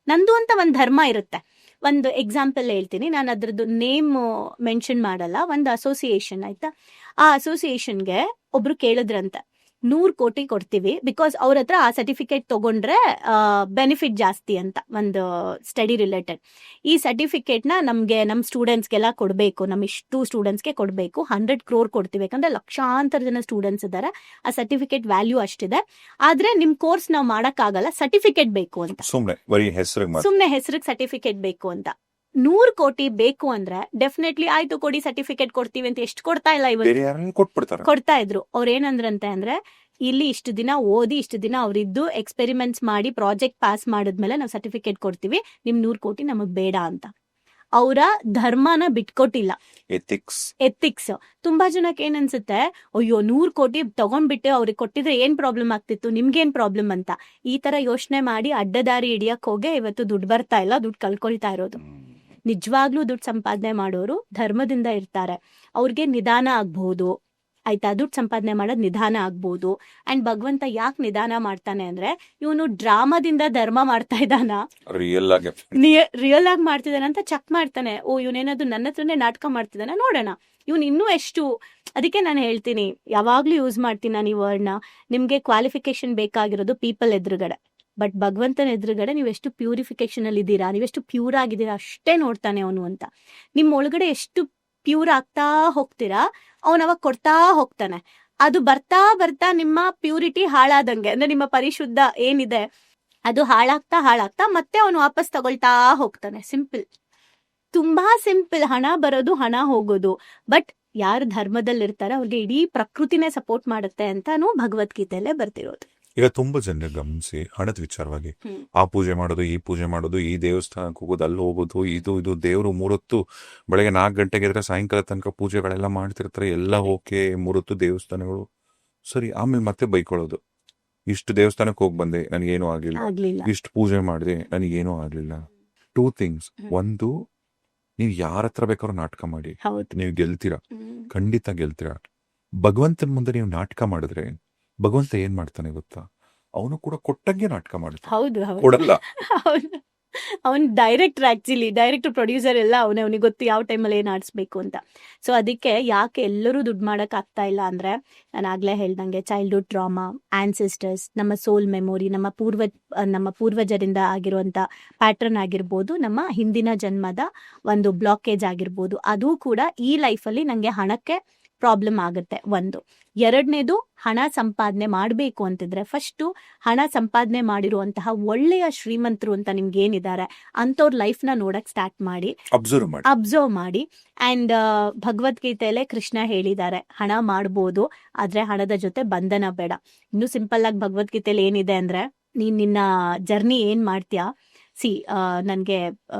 ನಂದು ಅಂತ ಒಂದು ಧರ್ಮ ಇರುತ್ತೆ. ಒಂದು ಎಕ್ಸಾಂಪಲ್ ಹೇಳ್ತೀನಿ, ನಾನು ಅದ್ರದ್ದು ನೇಮ್ ಮೆನ್ಷನ್ ಮಾಡಲ್ಲ. ಒಂದು ಅಸೋಸಿಯೇಷನ್ ಆಯ್ತಾ, ಆ ಅಸೋಸಿಯೇಷನ್ಗೆ ಒಬ್ರು ಕೇಳಿದ್ರಂತೆ, 100 ಕೋಟಿ ಕೊಡ್ತೀವಿ, ಬಿಕಾಸ್ ಅವ್ರ ಹತ್ರ ಆ ಸರ್ಟಿಫಿಕೇಟ್ ತಗೊಂಡ್ರೆ ಬೆನಿಫಿಟ್ ಜಾಸ್ತಿ ಅಂತ, ಒಂದು ಸ್ಟಡಿ ರಿಲೇಟೆಡ್. ಈ ಸರ್ಟಿಫಿಕೇಟ್ನ ನಮ್ಮ ಸ್ಟೂಡೆಂಟ್ಸ್ಗೆಲ್ಲ ಕೊಡಬೇಕು, ಇಷ್ಟು ಸ್ಟೂಡೆಂಟ್ಸ್ಗೆ ಕೊಡಬೇಕು, 100 crore ಕೊಡ್ತೀವಿ, ಯಾಕಂದ್ರೆ ಲಕ್ಷಾಂತರ ಜನ ಸ್ಟೂಡೆಂಟ್ಸ್ ಇದ್ದಾರೆ, ಆ ಸರ್ಟಿಫಿಕೇಟ್ ವ್ಯಾಲ್ಯೂ ಅಷ್ಟಿದೆ. ಆದ್ರೆ ನಿಮ್ ಕೋರ್ಸ್ ನಾವು ಮಾಡಕ್ಕಾಗಲ್ಲ, ಸರ್ಟಿಫಿಕೇಟ್ ಬೇಕು ಅಂತ, ಸುಮ್ನೆ ಹೆಸರಿಗೆ ಸರ್ಟಿಫಿಕೇಟ್ ಬೇಕು ಅಂತ. 100 ಕೋಟಿ ಬೇಕು ಅಂದ್ರೆ ಡೆಫಿನೆಟ್ಲಿ ಆಯ್ತು ಕೊಡಿ ಸರ್ಟಿಫಿಕೇಟ್ ಕೊಡ್ತೀವಿ ಅಂತ ಎಷ್ಟು ಕೊಡ್ತಾ ಇಲ್ಲ, ಇವತ್ತು ಕೊಡ್ತಾ ಇದ್ರು. ಅವ್ರ ಏನಂದ್ರಂತೆ ಅಂದ್ರೆ, ಇಲ್ಲಿ ಇಷ್ಟು ದಿನ ಓದಿ ಇಷ್ಟು ದಿನ ಅವ್ರಿದ್ದು ಎಕ್ಸ್ಪೆರಿಮೆಂಟ್ಸ್ ಮಾಡಿ ಪ್ರಾಜೆಕ್ಟ್ ಪಾಸ್ ಮಾಡಿದ್ಮೇಲೆ ನಾವು ಸರ್ಟಿಫಿಕೇಟ್ ಕೊಡ್ತೀವಿ, ನಿಮ್ 100 ಕೋಟಿ ನಮಗ್ ಬೇಡ ಅಂತ. ಅವರ ಧರ್ಮನ ಬಿಟ್ಕೊಟ್ಟಿಲ್ಲ. ಎಥಿಕ್ಸ್ ತುಂಬಾ ಜನಕ್ಕೆ ಏನ್ ಅನ್ಸುತ್ತೆ, ಅಯ್ಯೋ 100 ಕೋಟಿ ತಗೊಂಡ್ಬಿಟ್ಟು ಅವ್ರಿಗೆ ಕೊಟ್ಟಿದ್ರೆ ಏನ್ ಪ್ರಾಬ್ಲಮ್ ಆಗ್ತಿತ್ತು, ನಿಮ್ಗೇನ್ ಪ್ರಾಬ್ಲಮ್ ಅಂತ. ಈ ತರ ಯೋಚನೆ ಮಾಡಿ ಅಡ್ಡದಾರಿ ಹಿಡಿಯಕ್ ಹೋಗಿ ಇವತ್ತು ದುಡ್ಡು ಬರ್ತಾ ಇಲ್ಲ, ದುಡ್ಡು ಕಳ್ಕೊಳ್ತಾ ಇರೋದು. ನಿಜವಾಗ್ಲೂ ದುಡ್ಡು ಸಂಪಾದನೆ ಮಾಡೋರು ಧರ್ಮದಿಂದ ಇರ್ತಾರೆ. ಅವ್ರಿಗೆ ನಿಧಾನ ಆಗ್ಬಹುದು, ಆಯ್ತಾ, ದುಡ್ಡು ಸಂಪಾದನೆ ಮಾಡೋದು ನಿಧಾನ ಆಗ್ಬಹುದು. ಅಂಡ್ ಭಗವಂತ ಯಾಕೆ ನಿಧಾನ ಮಾಡ್ತಾನೆ ಅಂದ್ರೆ, ಇವನು ಡ್ರಾಮಾದಿಂದ ಧರ್ಮ ಮಾಡ್ತಾ ಇದ್ದಾನ, ರಿಯಲ್ ಆಗಿ ಮಾಡ್ತಿದ್ದಾನೆ ಅಂತ ಚೆಕ್ ಮಾಡ್ತಾನೆ. ಓ ಇವನೇನಾದ್ರು ನನ್ನ ಹತ್ರನೇ ನಾಟಕ ಮಾಡ್ತಿದ್ದಾನೆ, ನೋಡೋಣ ಇವ್ನು ಇನ್ನೂ ಎಷ್ಟು. ಅದಕ್ಕೆ ನಾನು ಹೇಳ್ತೀನಿ, ಯಾವಾಗ್ಲೂ ಯೂಸ್ ಮಾಡ್ತೀನಿ ನಾನು ಈ ವರ್ಡ್ನ. ನಿಮ್ಗೆ ಕ್ವಾಲಿಫಿಕೇಶನ್ ಬೇಕಾಗಿರೋದು ಪೀಪಲ್ ಎದುರುಗಡೆ, ಬಟ್ ಭಗವಂತನ ಎದುರುಗಡೆ ನೀವೆಷ್ಟು ಪ್ಯೂರಿಫಿಕೇಶನ್ ಅಲ್ಲಿ ಇದ್ದೀರಾ, ನೀವೆಷ್ಟು ಪ್ಯೂರ್ ಆಗಿದ್ದೀರಾ ಅಷ್ಟೇ ನೋಡ್ತಾನೆ ಅವನು ಅಂತ. ನಿಮ್ಮ ಒಳಗಡೆ ಎಷ್ಟು ಪ್ಯೂರ್ ಆಗ್ತಾ ಹೋಗ್ತೀರಾ, ಅವನ್ ಅವಾಗ ಕೊಡ್ತಾ ಹೋಗ್ತಾನೆ. ಅದು ಬರ್ತಾ ಬರ್ತಾ ನಿಮ್ಮ ಪ್ಯೂರಿಟಿ ಹಾಳಾದಂಗೆ, ಅಂದ್ರೆ ನಿಮ್ಮ ಪರಿಶುದ್ಧ ಏನಿದೆ ಅದು ಹಾಳಾಗ್ತಾ ಮತ್ತೆ ಅವನು ವಾಪಸ್ ತಗೊಳ್ತಾ ಹೋಗ್ತಾನೆ. ಸಿಂಪಲ್, ತುಂಬಾ ಸಿಂಪಲ್. ಹಣ ಬರೋದು, ಹಣ ಹೋಗೋದು. ಬಟ್ ಯಾರು ಧರ್ಮದಲ್ಲಿ ಇರ್ತಾರೆ ಅವ್ರಿಗೆ ಇಡೀ ಪ್ರಕೃತಿನೇ ಸಪೋರ್ಟ್ ಮಾಡುತ್ತೆ ಅಂತಾನು ಭಗವದ್ಗೀತೆಯಲ್ಲೇ ಬರ್ತಿರೋದು. ಈಗ ತುಂಬಾ ಜನ ಗಮನಿಸಿ ಹಣದ ವಿಚಾರವಾಗಿ ಆ ಪೂಜೆ ಮಾಡೋದು, ಈ ಪೂಜೆ ಮಾಡೋದು, ಈ ದೇವಸ್ಥಾನಕ್ಕೆ ಹೋಗೋದು, ಅಲ್ಲಿ ಹೋಗೋದು, ಇದು ದೇವ್ರು 3 ಹೊತ್ತು ಬೆಳಗ್ಗೆ 4 ಗಂಟೆಗೆ ಇದ್ರೆ ಸಾಯಂಕಾಲ ತನಕ ಪೂಜೆಗಳೆಲ್ಲ ಮಾಡ್ತಿರ್ತಾರೆ. ಎಲ್ಲ ಓಕೆ, 3 ಹೊತ್ತು ದೇವಸ್ಥಾನಗಳು ಸರಿ. ಆಮೇಲೆ ಮತ್ತೆ ಬೈಕೊಳ್ಳೋದು, ಇಷ್ಟು ದೇವಸ್ಥಾನಕ್ಕೆ ಹೋಗಿ ಬಂದೆ ನನಗೇನು ಆಗ್ಲಿಲ್ಲ, ಇಷ್ಟು ಪೂಜೆ ಮಾಡಿದೆ ನನಗೇನು ಆಗ್ಲಿಲ್ಲ. 2 ಥಿಂಗ್ಸ್. ಒಂದು, ನೀವು ಯಾರ ಹತ್ರ ಬೇಕಾದ್ರೂ ನಾಟಕ ಮಾಡಿ, ನೀವು ಗೆಲ್ತೀರಾ, ಖಂಡಿತ ಗೆಲ್ತೀರಾ. ಭಗವಂತನ ಮುಂದೆ ನೀವು ನಾಟಕ ಮಾಡಿದ್ರೆ ಭಗವಂತ ಏನ್ ಮಾಡ್ತಾನೆ ಗೊತ್ತಾ, ಅವನು ಕೂಡ ಕೊಟ್ಟಂಗೆ ನಾಟಕ ಮಾಡ್ತಾನೆ. ಹೌದು, ಕೊಡಲ್ಲ. ಅವನ್ ಡೈರೆಕ್ಟರ್, ಆಕ್ಚುಲಿ ಡೈರೆಕ್ಟರ್ ಪ್ರೊಡ್ಯೂಸರ್ ಎಲ್ಲ ಅವನಿಗೆ ಗೊತ್ತು ಯಾವ ಟೈಮಲ್ಲಿ ಏನ್ ಆಡಿಸ್ಬೇಕು ಅಂತ. ಸೊ ಅದಕ್ಕೆ ಯಾಕೆ ಎಲ್ಲರೂ ದುಡ್ಡು ಮಾಡಕ್ ಆಗ್ತಾ ಇಲ್ಲ ಅಂದ್ರೆ, ನಾನು ಆಗ್ಲೇ ಹೇಳ್ದಂಗೆ ಚೈಲ್ಡ್ಹುಡ್ ಟ್ರಾಮಾ, ಆನ್ಸೆಸ್ಟರ್ಸ್, ನಮ್ಮ ಸೋಲ್ ಮೆಮೊರಿ, ನಮ್ಮ ಪೂರ್ವಜರಿಂದ ಆಗಿರುವಂತ ಪ್ಯಾಟರ್ನ್ ಆಗಿರ್ಬೋದು, ನಮ್ಮ ಹಿಂದಿನ ಜನ್ಮದ ಒಂದು ಬ್ಲಾಕೇಜ್ ಆಗಿರ್ಬೋದು, ಅದು ಕೂಡ ಈ ಲೈಫಲ್ಲಿ ನಂಗೆ ಹಣಕ್ಕೆ ಪ್ರಾಬ್ಲಮ್ ಆಗುತ್ತೆ. ಒಂದು. ಎರಡನೇದು, ಹಣ ಸಂಪಾದನೆ ಮಾಡಬೇಕು ಅಂತಿದ್ರೆ ಫಸ್ಟು ಹಣ ಸಂಪಾದನೆ ಮಾಡಿರುವಂತಹ ಒಳ್ಳೆಯ ಶ್ರೀಮಂತರು ಅಂತ ನಿಮ್ಗೆ ಏನಿದ್ದಾರೆ ಅಂತವ್ರ ಲೈಫ್ನ ನೋಡಕ್ ಸ್ಟಾರ್ಟ್ ಮಾಡಿ, ಅಬ್ಸರ್ವ್ ಮಾಡಿ. ಅಂಡ್ ಭಗವದ್ಗೀತೆಯಲ್ಲೇ ಕೃಷ್ಣ ಹೇಳಿದ್ದಾರೆ, ಹಣ ಮಾಡ್ಬೋದು ಆದ್ರೆ ಹಣದ ಜೊತೆ ಬಂಧನ ಬೇಡ. ಇನ್ನು ಸಿಂಪಲ್ ಆಗಿ ಭಗವದ್ಗೀತೆಯಲ್ಲಿ ಏನಿದೆ ಅಂದ್ರೆ, ನೀನ್ ನಿನ್ನ ಜರ್ನಿ ಏನ್ ಮಾಡ್ತೀಯಾ, ನನ್ಗೆ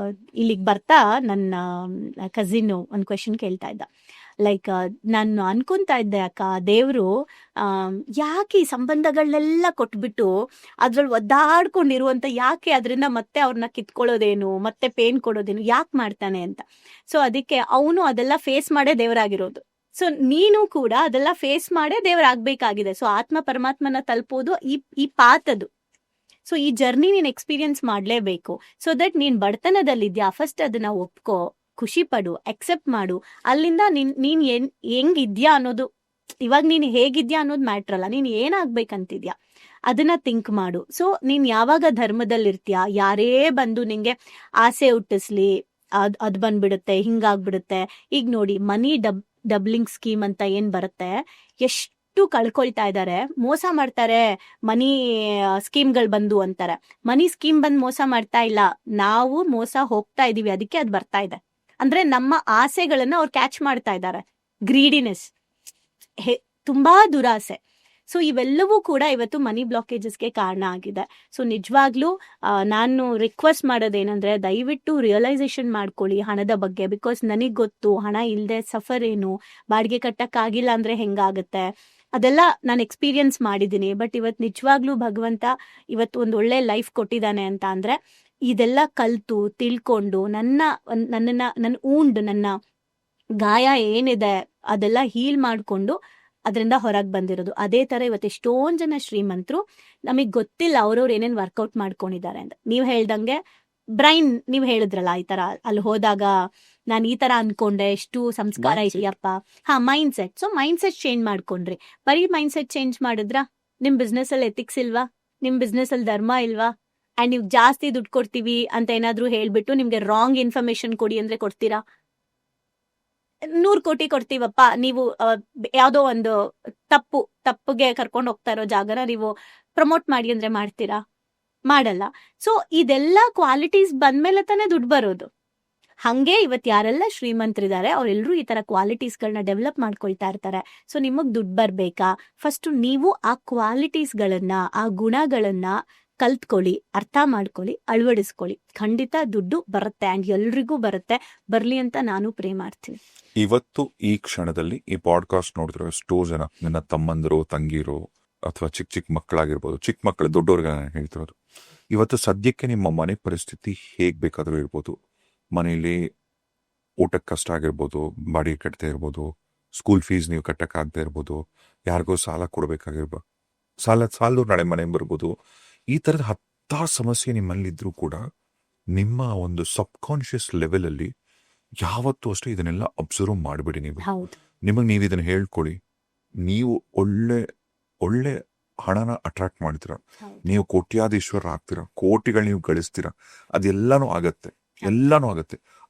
ಇಲ್ಲಿಗೆ ಬರ್ತಾ ನನ್ನ ಕಸಿನ್ ಒಂದ್ ಕ್ವೆಶನ್ ಕೇಳ್ತಾ ಇದ್ದ. ಲೈಕ್ ನಾನು ಅನ್ಕೊಂತಾ ಇದ್ದೆ, ಅಕ್ಕ ದೇವ್ರು ಯಾಕೆ ಈ ಸಂಬಂಧಗಳನ್ನೆಲ್ಲ ಕೊಟ್ಬಿಟ್ಟು ಅದ್ರಲ್ಲಿ ಒದ್ದಾಡ್ಕೊಂಡಿರುವಂತ, ಯಾಕೆ ಅದರಿಂದ ಮತ್ತೆ ಅವ್ರನ್ನ ಕಿತ್ಕೊಳ್ಳೋದೇನು, ಮತ್ತೆ ಪೇನ್ ಕೊಡೋದೇನು, ಯಾಕೆ ಮಾಡ್ತಾನೆ ಅಂತ. ಸೊ ಅದಕ್ಕೆ ಅವನು ಅದೆಲ್ಲ ಫೇಸ್ ಮಾಡೇ ದೇವರಾಗಿರೋದು. ಸೊ ನೀನು ಕೂಡ ಅದೆಲ್ಲ ಫೇಸ್ ಮಾಡೇ ದೇವರಾಗಬೇಕಾಗಿದೆ. ಸೊ ಆತ್ಮ ಪರಮಾತ್ಮನ ತಲುಪೋದು ಈ ಪಾತದು. ಸೊ ಈ ಜರ್ನಿ ನೀನ್ ಎಕ್ಸ್ಪೀರಿಯನ್ಸ್ ಮಾಡ್ಲೇಬೇಕು. ಸೊ ದಟ್ ನೀನ್ ಬಡತನದಲ್ಲಿದ್ಯಾ, ಫಸ್ಟ್ ಅದನ್ನ ಒಪ್ಕೋ, ಖುಷಿ ಪಡು, ಅಕ್ಸೆಪ್ಟ್ ಮಾಡು. ಅಲ್ಲಿಂದ ನೀನ್ ಹೆಂಗಿದ್ಯಾ ಅನ್ನೋದು, ಇವಾಗ ನೀನ್ ಹೇಗಿದ್ಯಾ ಅನ್ನೋದು ಮ್ಯಾಟ್ರ್ ಅಲ್ಲ, ನೀನ್ ಏನಾಗ್ಬೇಕಂತಿದ್ಯಾ ಅದನ್ನ ಥಿಂಕ್ ಮಾಡು. ಸೊ ನೀನ್ ಯಾವಾಗ ಧರ್ಮದಲ್ಲಿರ್ತೀಯಾ, ಯಾರೇ ಬಂದು ನಿಂಗೆ ಆಸೆ ಹುಟ್ಟಿಸ್ಲಿ, ಅದ್ ಬಂದ್ಬಿಡುತ್ತೆ, ಹಿಂಗಾಗ್ಬಿಡುತ್ತೆ. ಈಗ ನೋಡಿ, ಮನಿ ಡಬ್ಲಿಂಗ್ ಸ್ಕೀಮ್ ಅಂತ ಏನ್ ಬರುತ್ತೆ, ಎಷ್ಟು ಕಳ್ಕೊಳ್ತಾ ಇದ್ದಾರೆ, ಮೋಸ ಮಾಡ್ತಾರೆ. ಮನಿ ಸ್ಕೀಮ್ಗಳು ಬಂದು ಅಂತಾರೆ, ಮನಿ ಸ್ಕೀಮ್ ಬಂದ್ ಮೋಸ ಮಾಡ್ತಾ ಇಲ್ಲ, ನಾವು ಮೋಸ ಹೋಗ್ತಾ ಇದೀವಿ, ಅದಕ್ಕೆ ಅದ್ ಬರ್ತಾ ಇದೆ. ಅಂದ್ರೆ ನಮ್ಮ ಆಸೆಗಳನ್ನ ಅವ್ರು ಕ್ಯಾಚ್ ಮಾಡ್ತಾ ಇದ್ದಾರೆ. ಗ್ರೀಡಿನೆಸ್, ತುಂಬಾ ದುರಾಸೆ. ಸೊ ಇವೆಲ್ಲವೂ ಕೂಡ ಇವತ್ತು ಮನಿ ಬ್ಲಾಕೇಜಸ್ಗೆ ಕಾರಣ ಆಗಿದೆ. ಸೊ ನಿಜವಾಗ್ಲೂ ನಾನು ರಿಕ್ವೆಸ್ಟ್ ಮಾಡೋದೇನಂದ್ರೆ, ದಯವಿಟ್ಟು ರಿಯಲೈಸೇಷನ್ ಮಾಡ್ಕೊಳ್ಳಿ ಹಣದ ಬಗ್ಗೆ. ಬಿಕಾಸ್ ನನಗ್ ಗೊತ್ತು, ಹಣ ಇಲ್ಲದೆ ಸಫರ್ ಏನು, ಬಾಡಿಗೆ ಕಟ್ಟಕ್ಕಾಗಿಲ್ಲ ಅಂದ್ರೆ ಹೆಂಗಾಗತ್ತೆ, ಅದೆಲ್ಲ ನಾನು ಎಕ್ಸ್ಪೀರಿಯನ್ಸ್ ಮಾಡಿದ್ದೀನಿ. ಬಟ್ ಇವತ್ತು ನಿಜವಾಗ್ಲೂ ಭಗವಂತ ಇವತ್ತು ಒಂದು ಒಳ್ಳೆ ಲೈಫ್ ಕೊಟ್ಟಿದ್ದಾನೆ ಅಂತ ಅಂದ್ರೆ, ಇದೆಲ್ಲ ಕಲ್ತು ತಿಳ್ಕೊಂಡು ನನ್ನ ನನ್ನ ಗಾಯ ಏನಿದೆ ಅದೆಲ್ಲ ಹೀಲ್ ಮಾಡ್ಕೊಂಡು ಅದರಿಂದ ಹೊರಗೆ ಬಂದಿರೋದು. ಅದೇ ತರ ಇವತ್ತು ಎಷ್ಟೊಂದ್ ಜನ ಶ್ರೀಮಂತರು ನಮಗ್ ಗೊತ್ತಿಲ್ಲ ಅವ್ರವ್ರು ಏನೇನ್ ವರ್ಕೌಟ್ ಮಾಡ್ಕೊಂಡಿದ್ದಾರೆ ಅಂತ. ನೀವ್ ಹೇಳ್ದಂಗೆ ಬ್ರೈನ್, ನೀವ್ ಹೇಳಿದ್ರಲ್ಲ ಈ ತರ, ಅಲ್ಲಿ ಹೋದಾಗ ನಾನು ಈ ತರ ಅನ್ಕೊಂಡೆ, ಎಷ್ಟು ಸಂಸ್ಕಾರ ಇದೆಯಪ್ಪ. Mind set. So mind set change ಮಾಡ್ಕೊಂಡ್ರಿ. ಬರೀ ಮೈಂಡ್ ಸೆಟ್ ಚೇಂಜ್ ಮಾಡಿದ್ರ ನಿಮ್ ಬಿಸ್ನೆಸ್ ಅಲ್ಲಿ ಎಥಿಕ್ಸ್ ಇಲ್ವಾ, ನಿಮ್ ಬಿಸ್ನೆಸ್ ಅಲ್ಲಿ ಧರ್ಮ ಇಲ್ವಾ, ಅಂಡ್ ನೀವು ಜಾಸ್ತಿ ದುಡ್ಡು ಕೊಡ್ತೀವಿ ಅಂತ ಏನಾದ್ರು ಹೇಳ್ಬಿಟ್ಟು ನಿಮ್ಗೆ ರಾಂಗ್ ಇನ್ಫಾರ್ಮೇಶನ್ ಕೊಡಿ ಅಂದ್ರೆ ಕೊಡ್ತೀರಾ? 100 ಕೋಟಿ ಕೊಡ್ತೀವಪ್ಪ, ನೀವು ಯಾವ್ದೋ ಒಂದು ತಪ್ಪುಗೆ ಕರ್ಕೊಂಡು ಹೋಗ್ತಾ ಇರೋ ಜಾಗನ ನೀವು ಪ್ರಮೋಟ್ ಮಾಡಿ ಅಂದ್ರೆ ಮಾಡ್ತೀರಾ? ಮಾಡಲ್ಲ. ಸೊ ಇದೆಲ್ಲ ಕ್ವಾಲಿಟೀಸ್ ಬಂದ್ಮೇಲೆ ತಾನೇ ದುಡ್ಡು ಬರೋದು. ಹಂಗೆ ಇವತ್ತು ಯಾರೆಲ್ಲ ಶ್ರೀಮಂತರಿದ್ದಾರೆ ಅವರೆಲ್ಲರೂ ಈ ತರ ಕ್ವಾಲಿಟೀಸ್ಗಳನ್ನ ಡೆವಲಪ್ ಮಾಡ್ಕೊಳ್ತಾ ಇರ್ತಾರೆ. ಸೊ ನಿಮಗ್ ದುಡ್ಡು ಬರ್ಬೇಕಾ, ಫಸ್ಟ್ ನೀವು ಆ ಕ್ವಾಲಿಟೀಸ್ಗಳನ್ನ, ಆ ಗುಣಗಳನ್ನ ಕಲ್ತ್ಕೊಳ್ಳಿ, ಅರ್ಥ ಮಾಡ್ಕೊಳ್ಳಿ, ಅಳವಡಿಸ್ಕೊಳ್ಳಿ. ಖಂಡಿತ ದುಡ್ಡು ಬರುತ್ತೆ ಅಂಡ್ ಎಲ್ರಿಗೂ ಬರುತ್ತೆ. ಬರ್ಲಿ ಅಂತ ನಾನು ಪ್ರೇ ಮಾಡ್ತೀನಿ. ಇವತ್ತು ಈ ಕ್ಷಣದಲ್ಲಿ ಈ ಪಾಡ್ಕಾಸ್ಟ್ ನೋಡಿದ್ರು ಎಷ್ಟೋ ಜನ ನನ್ನ ತಮ್ಮಂದಿರು, ತಂಗಿರು ಅಥವಾ ಚಿಕ್ಕ ಚಿಕ್ಕ ಮಕ್ಕಳಾಗಿರ್ಬೋದು, ಚಿಕ್ಕ ಮಕ್ಕಳು ದೊಡ್ಡವ್ರಿಗೆ ನಾನು ಹೇಳ್ತಿರೋದು, ಇವತ್ತು ಸದ್ಯಕ್ಕೆ ನಿಮ್ಮ ಮನೆ ಪರಿಸ್ಥಿತಿ ಹೇಗ್ ಬೇಕಾದ್ರೂ ಇರ್ಬೋದು. ಮನೆಯಲ್ಲಿ ಊಟಕ್ಕೆ ಕಷ್ಟ ಆಗಿರ್ಬೋದು, ಬಾಡಿಗೆ ಕಟ್ಟದೆ ಇರ್ಬೋದು, ಸ್ಕೂಲ್ ಫೀಸ್ ನೀವು ಕಟ್ಟಕ್ಕಾಗದೆ ಇರ್ಬೋದು, ಯಾರಿಗೋ ಸಾಲ ಕೊಡ್ಬೇಕಾಗಿರ್ಬೋದು, ಸಾಲದವ್ರು ನಾಳೆ ಮನೆಗೆ ಬರ್ಬೋದು. ಈ ತರದ ಹತ್ತಾರು ಸಮಸ್ಯೆ ನಿಮ್ಮಲ್ಲಿದ್ರೂ ಕೂಡ ನಿಮ್ಮ ಒಂದು ಸಬ್ ಕಾನ್ಶಿಯಸ್ ಲೆವೆಲ್ ಅಲ್ಲಿ ಯಾವತ್ತೂ ಅಷ್ಟೇ ಇದನ್ನೆಲ್ಲ ಅಬ್ಸರ್ವ್ ಮಾಡಬೇಡಿ. ನೀವು ಇದನ್ನ ಹೇಳ್ಕೊಳ್ಳಿ, ನೀವು ಒಳ್ಳೆ ಹಣನ ಅಟ್ರಾಕ್ಟ್ ಮಾಡ್ತೀರಾ, ನೀವು ಕೋಟ್ಯಾಧೀಶ್ವರ ಆಗ್ತೀರಾ, ಕೋಟಿಗಳು ನೀವು ಗಳಿಸ್ತೀರಾ, ಅದೆಲ್ಲಾನು ಆಗತ್ತೆ.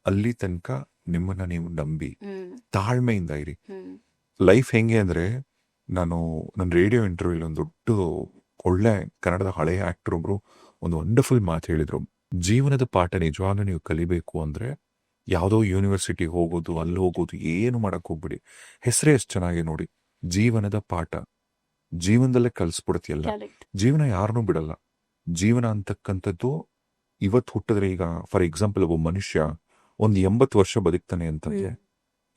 ಅಲ್ಲಿ ತನಕ ನಿಮ್ಮನ್ನ ನೀವು ನಂಬಿ ತಾಳ್ಮೆಯಿಂದ ಇರಿ. ಲೈಫ್ ಹೆಂಗೆ ಅಂದ್ರೆ, ನನ್ನ ರೇಡಿಯೋ ಇಂಟರ್ವ್ಯೂಲ್ ಒಂದು ದೊಡ್ಡ ಒಳ್ಳೆ ಕನ್ನಡದ ಹಳೆಯ ಆಕ್ಟರ್ ಒಬ್ರು ಒಂದು ವಂಡರ್ಫುಲ್ ಮಾತು ಹೇಳಿದ್ರು. ಜೀವನದ ಪಾಠ ನಿಜವಾಗ್ಲೂ ನೀವು ಕಲಿಬೇಕು ಅಂದ್ರೆ ಯಾವುದೋ ಯೂನಿವರ್ಸಿಟಿಗೆ ಹೋಗೋದು, ಅಲ್ಲಿ ಹೋಗೋದು ಏನು ಮಾಡಕ್ ಹೋಗ್ಬಿಡಿ. ಹೆಸರೇ ಎಷ್ಟು ಚೆನ್ನಾಗಿ ನೋಡಿ, ಜೀವನದ ಪಾಠ. ಜೀವನದಲ್ಲೇ ಕಲಿಸ್ಬಿಡುತ್ತೆಲ್ಲ. ಜೀವನ ಯಾರನ್ನೂ ಬಿಡಲ್ಲ. ಜೀವನ ಅಂತಕ್ಕಂಥದ್ದು ಇವತ್ತು ಹುಟ್ಟಿದ್ರೆ, ಈಗ ಫಾರ್ ಎಕ್ಸಾಂಪಲ್ ಒಬ್ಬ ಮನುಷ್ಯ ಒಂದು 80 ವರ್ಷ ಬದುಕ್ತಾನೆ ಅಂತಂದ್ರೆ,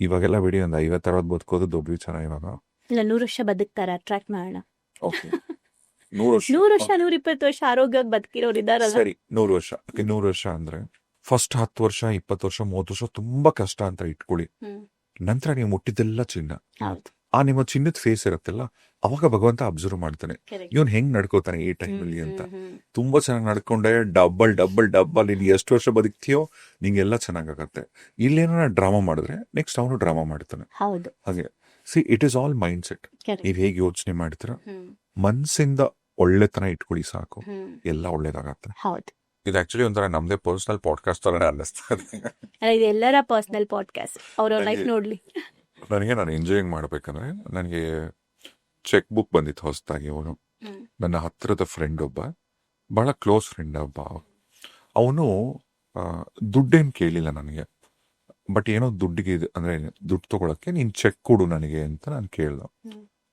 ಇವಾಗೆಲ್ಲ ಬಿಡಿ ಒಂದು 50-60 ಬದುಕೋದು ದೊಡ್ಡ ವಿಚಾರ. ಇವಾಗ 100 ವರ್ಷ ಬದುಕ್ತಾರೆ, ಅಟ್ರಾಕ್ಟ್ ಮಾಡೋಣ. 100 ವರ್ಷ 120 ವರ್ಷ ಆರೋಗ್ಯವಾಗಿ ಬದುಕಿರೋರು ಇದಾರಲ್ಲ. ಸರಿ, 100 ವರ್ಷ ಅಂದ್ರೆ ಫಸ್ಟ್ 10 ವರ್ಷ 20 ವರ್ಷ 30 ವರ್ಷ ತುಂಬಾ ಕಷ್ಟ ಅಂತ ಇಟ್ಕೊಳ್ಳಿ. ನಂತರ ನೀವು ಮುಟ್ಟಿದ್ದೆಲ್ಲ ಚಿನ್ನ. ಆ ನಿಮ್ಮ ಚಿನ್ನದ ಫೇಸ್ ಇರತ್ತಲ್ಲ, ಅವಾಗ ಭಗವಂತ ಅಬ್ಸರ್ವ್ ಮಾಡ್ತಾನೆ, ಇವನ್ ಹೆಂಗ್ ನಡ್ಕೋತಾನೆ ಈ ಟೈಮಲ್ಲಿ ಅಂತ. ತುಂಬಾ ಚೆನ್ನಾಗಿ ನಡ್ಕೊಂಡೆ, ಡಬ್ಬಲ್ ನೀನ್ ಎಷ್ಟು ವರ್ಷ ಬದುಕ್ತೀಯೋ ನಿಂಗೆಲ್ಲ ಚೆನ್ನಾಗತ್ತೆ. ಇಲ್ಲೇನೋ ಡ್ರಾಮಾ ಮಾಡಿದ್ರೆ ನೆಕ್ಸ್ಟ್ ಅವನು ಡ್ರಾಮಾ ಮಾಡ್ತಾನೆ. ಹಾಗೆ it is all mind set. ನೀವ್ ಹೇಗೆ ಯೋಚನೆ ಮಾಡ್ತೀರಾ, ಮನ್ಸಿಂದ ಒಳ್ಳೆತನ ಇಟ್ಕೊಳ್ಳಿ ಸಾಕು, ಎಲ್ಲ ಒಳ್ಳೇದಾಗತ್ತೆ. ಇದು ಆಕ್ಚುಲಿ ಒಂಥರ ನಮ್ದೇ ಪರ್ಸನಲ್ ಪಾಡ್ಕಾಸ್ಟ್ ತರ ಅನ್ನಿಸ್ತಾ ಇದೆ. ಇದು ಎಲ್ಲರ ಪರ್ಸನಲ್ ಪಾಡ್ಕಾಸ್ಟ್, ಅವ್ರ ಲೈಫ್ ನೋಡ್ಲಿ. ನಾನು ಎಂಜಾಯಿಂಗ್ ಮಾಡ್ಬೇಕಂದ್ರೆ, ನನಗೆ ಚೆಕ್ ಬುಕ್ ಬಂದಿತ್ತು ಹೊಸದಾಗಿ. ಅವನು ನನ್ನ ಹತ್ತಿರದ ಫ್ರೆಂಡ್ ಒಬ್ಬ, ಬಹಳ ಕ್ಲೋಸ್ ಫ್ರೆಂಡ್ ಒಬ್ಬ. ಅವನು ದುಡ್ಡೇನು ಕೇಳಿಲ್ಲ ನನಗೆ, ಬಟ್ ಏನೋ ದುಡ್ಡಿಗೆ ಅಂದ್ರೆ ದುಡ್ಡು ತಗೊಳಕ್ಕೆ ನೀನ್ ಚೆಕ್ ಕೊಡು ನನಗೆ ಅಂತ ನಾನು ಕೇಳ್ದ.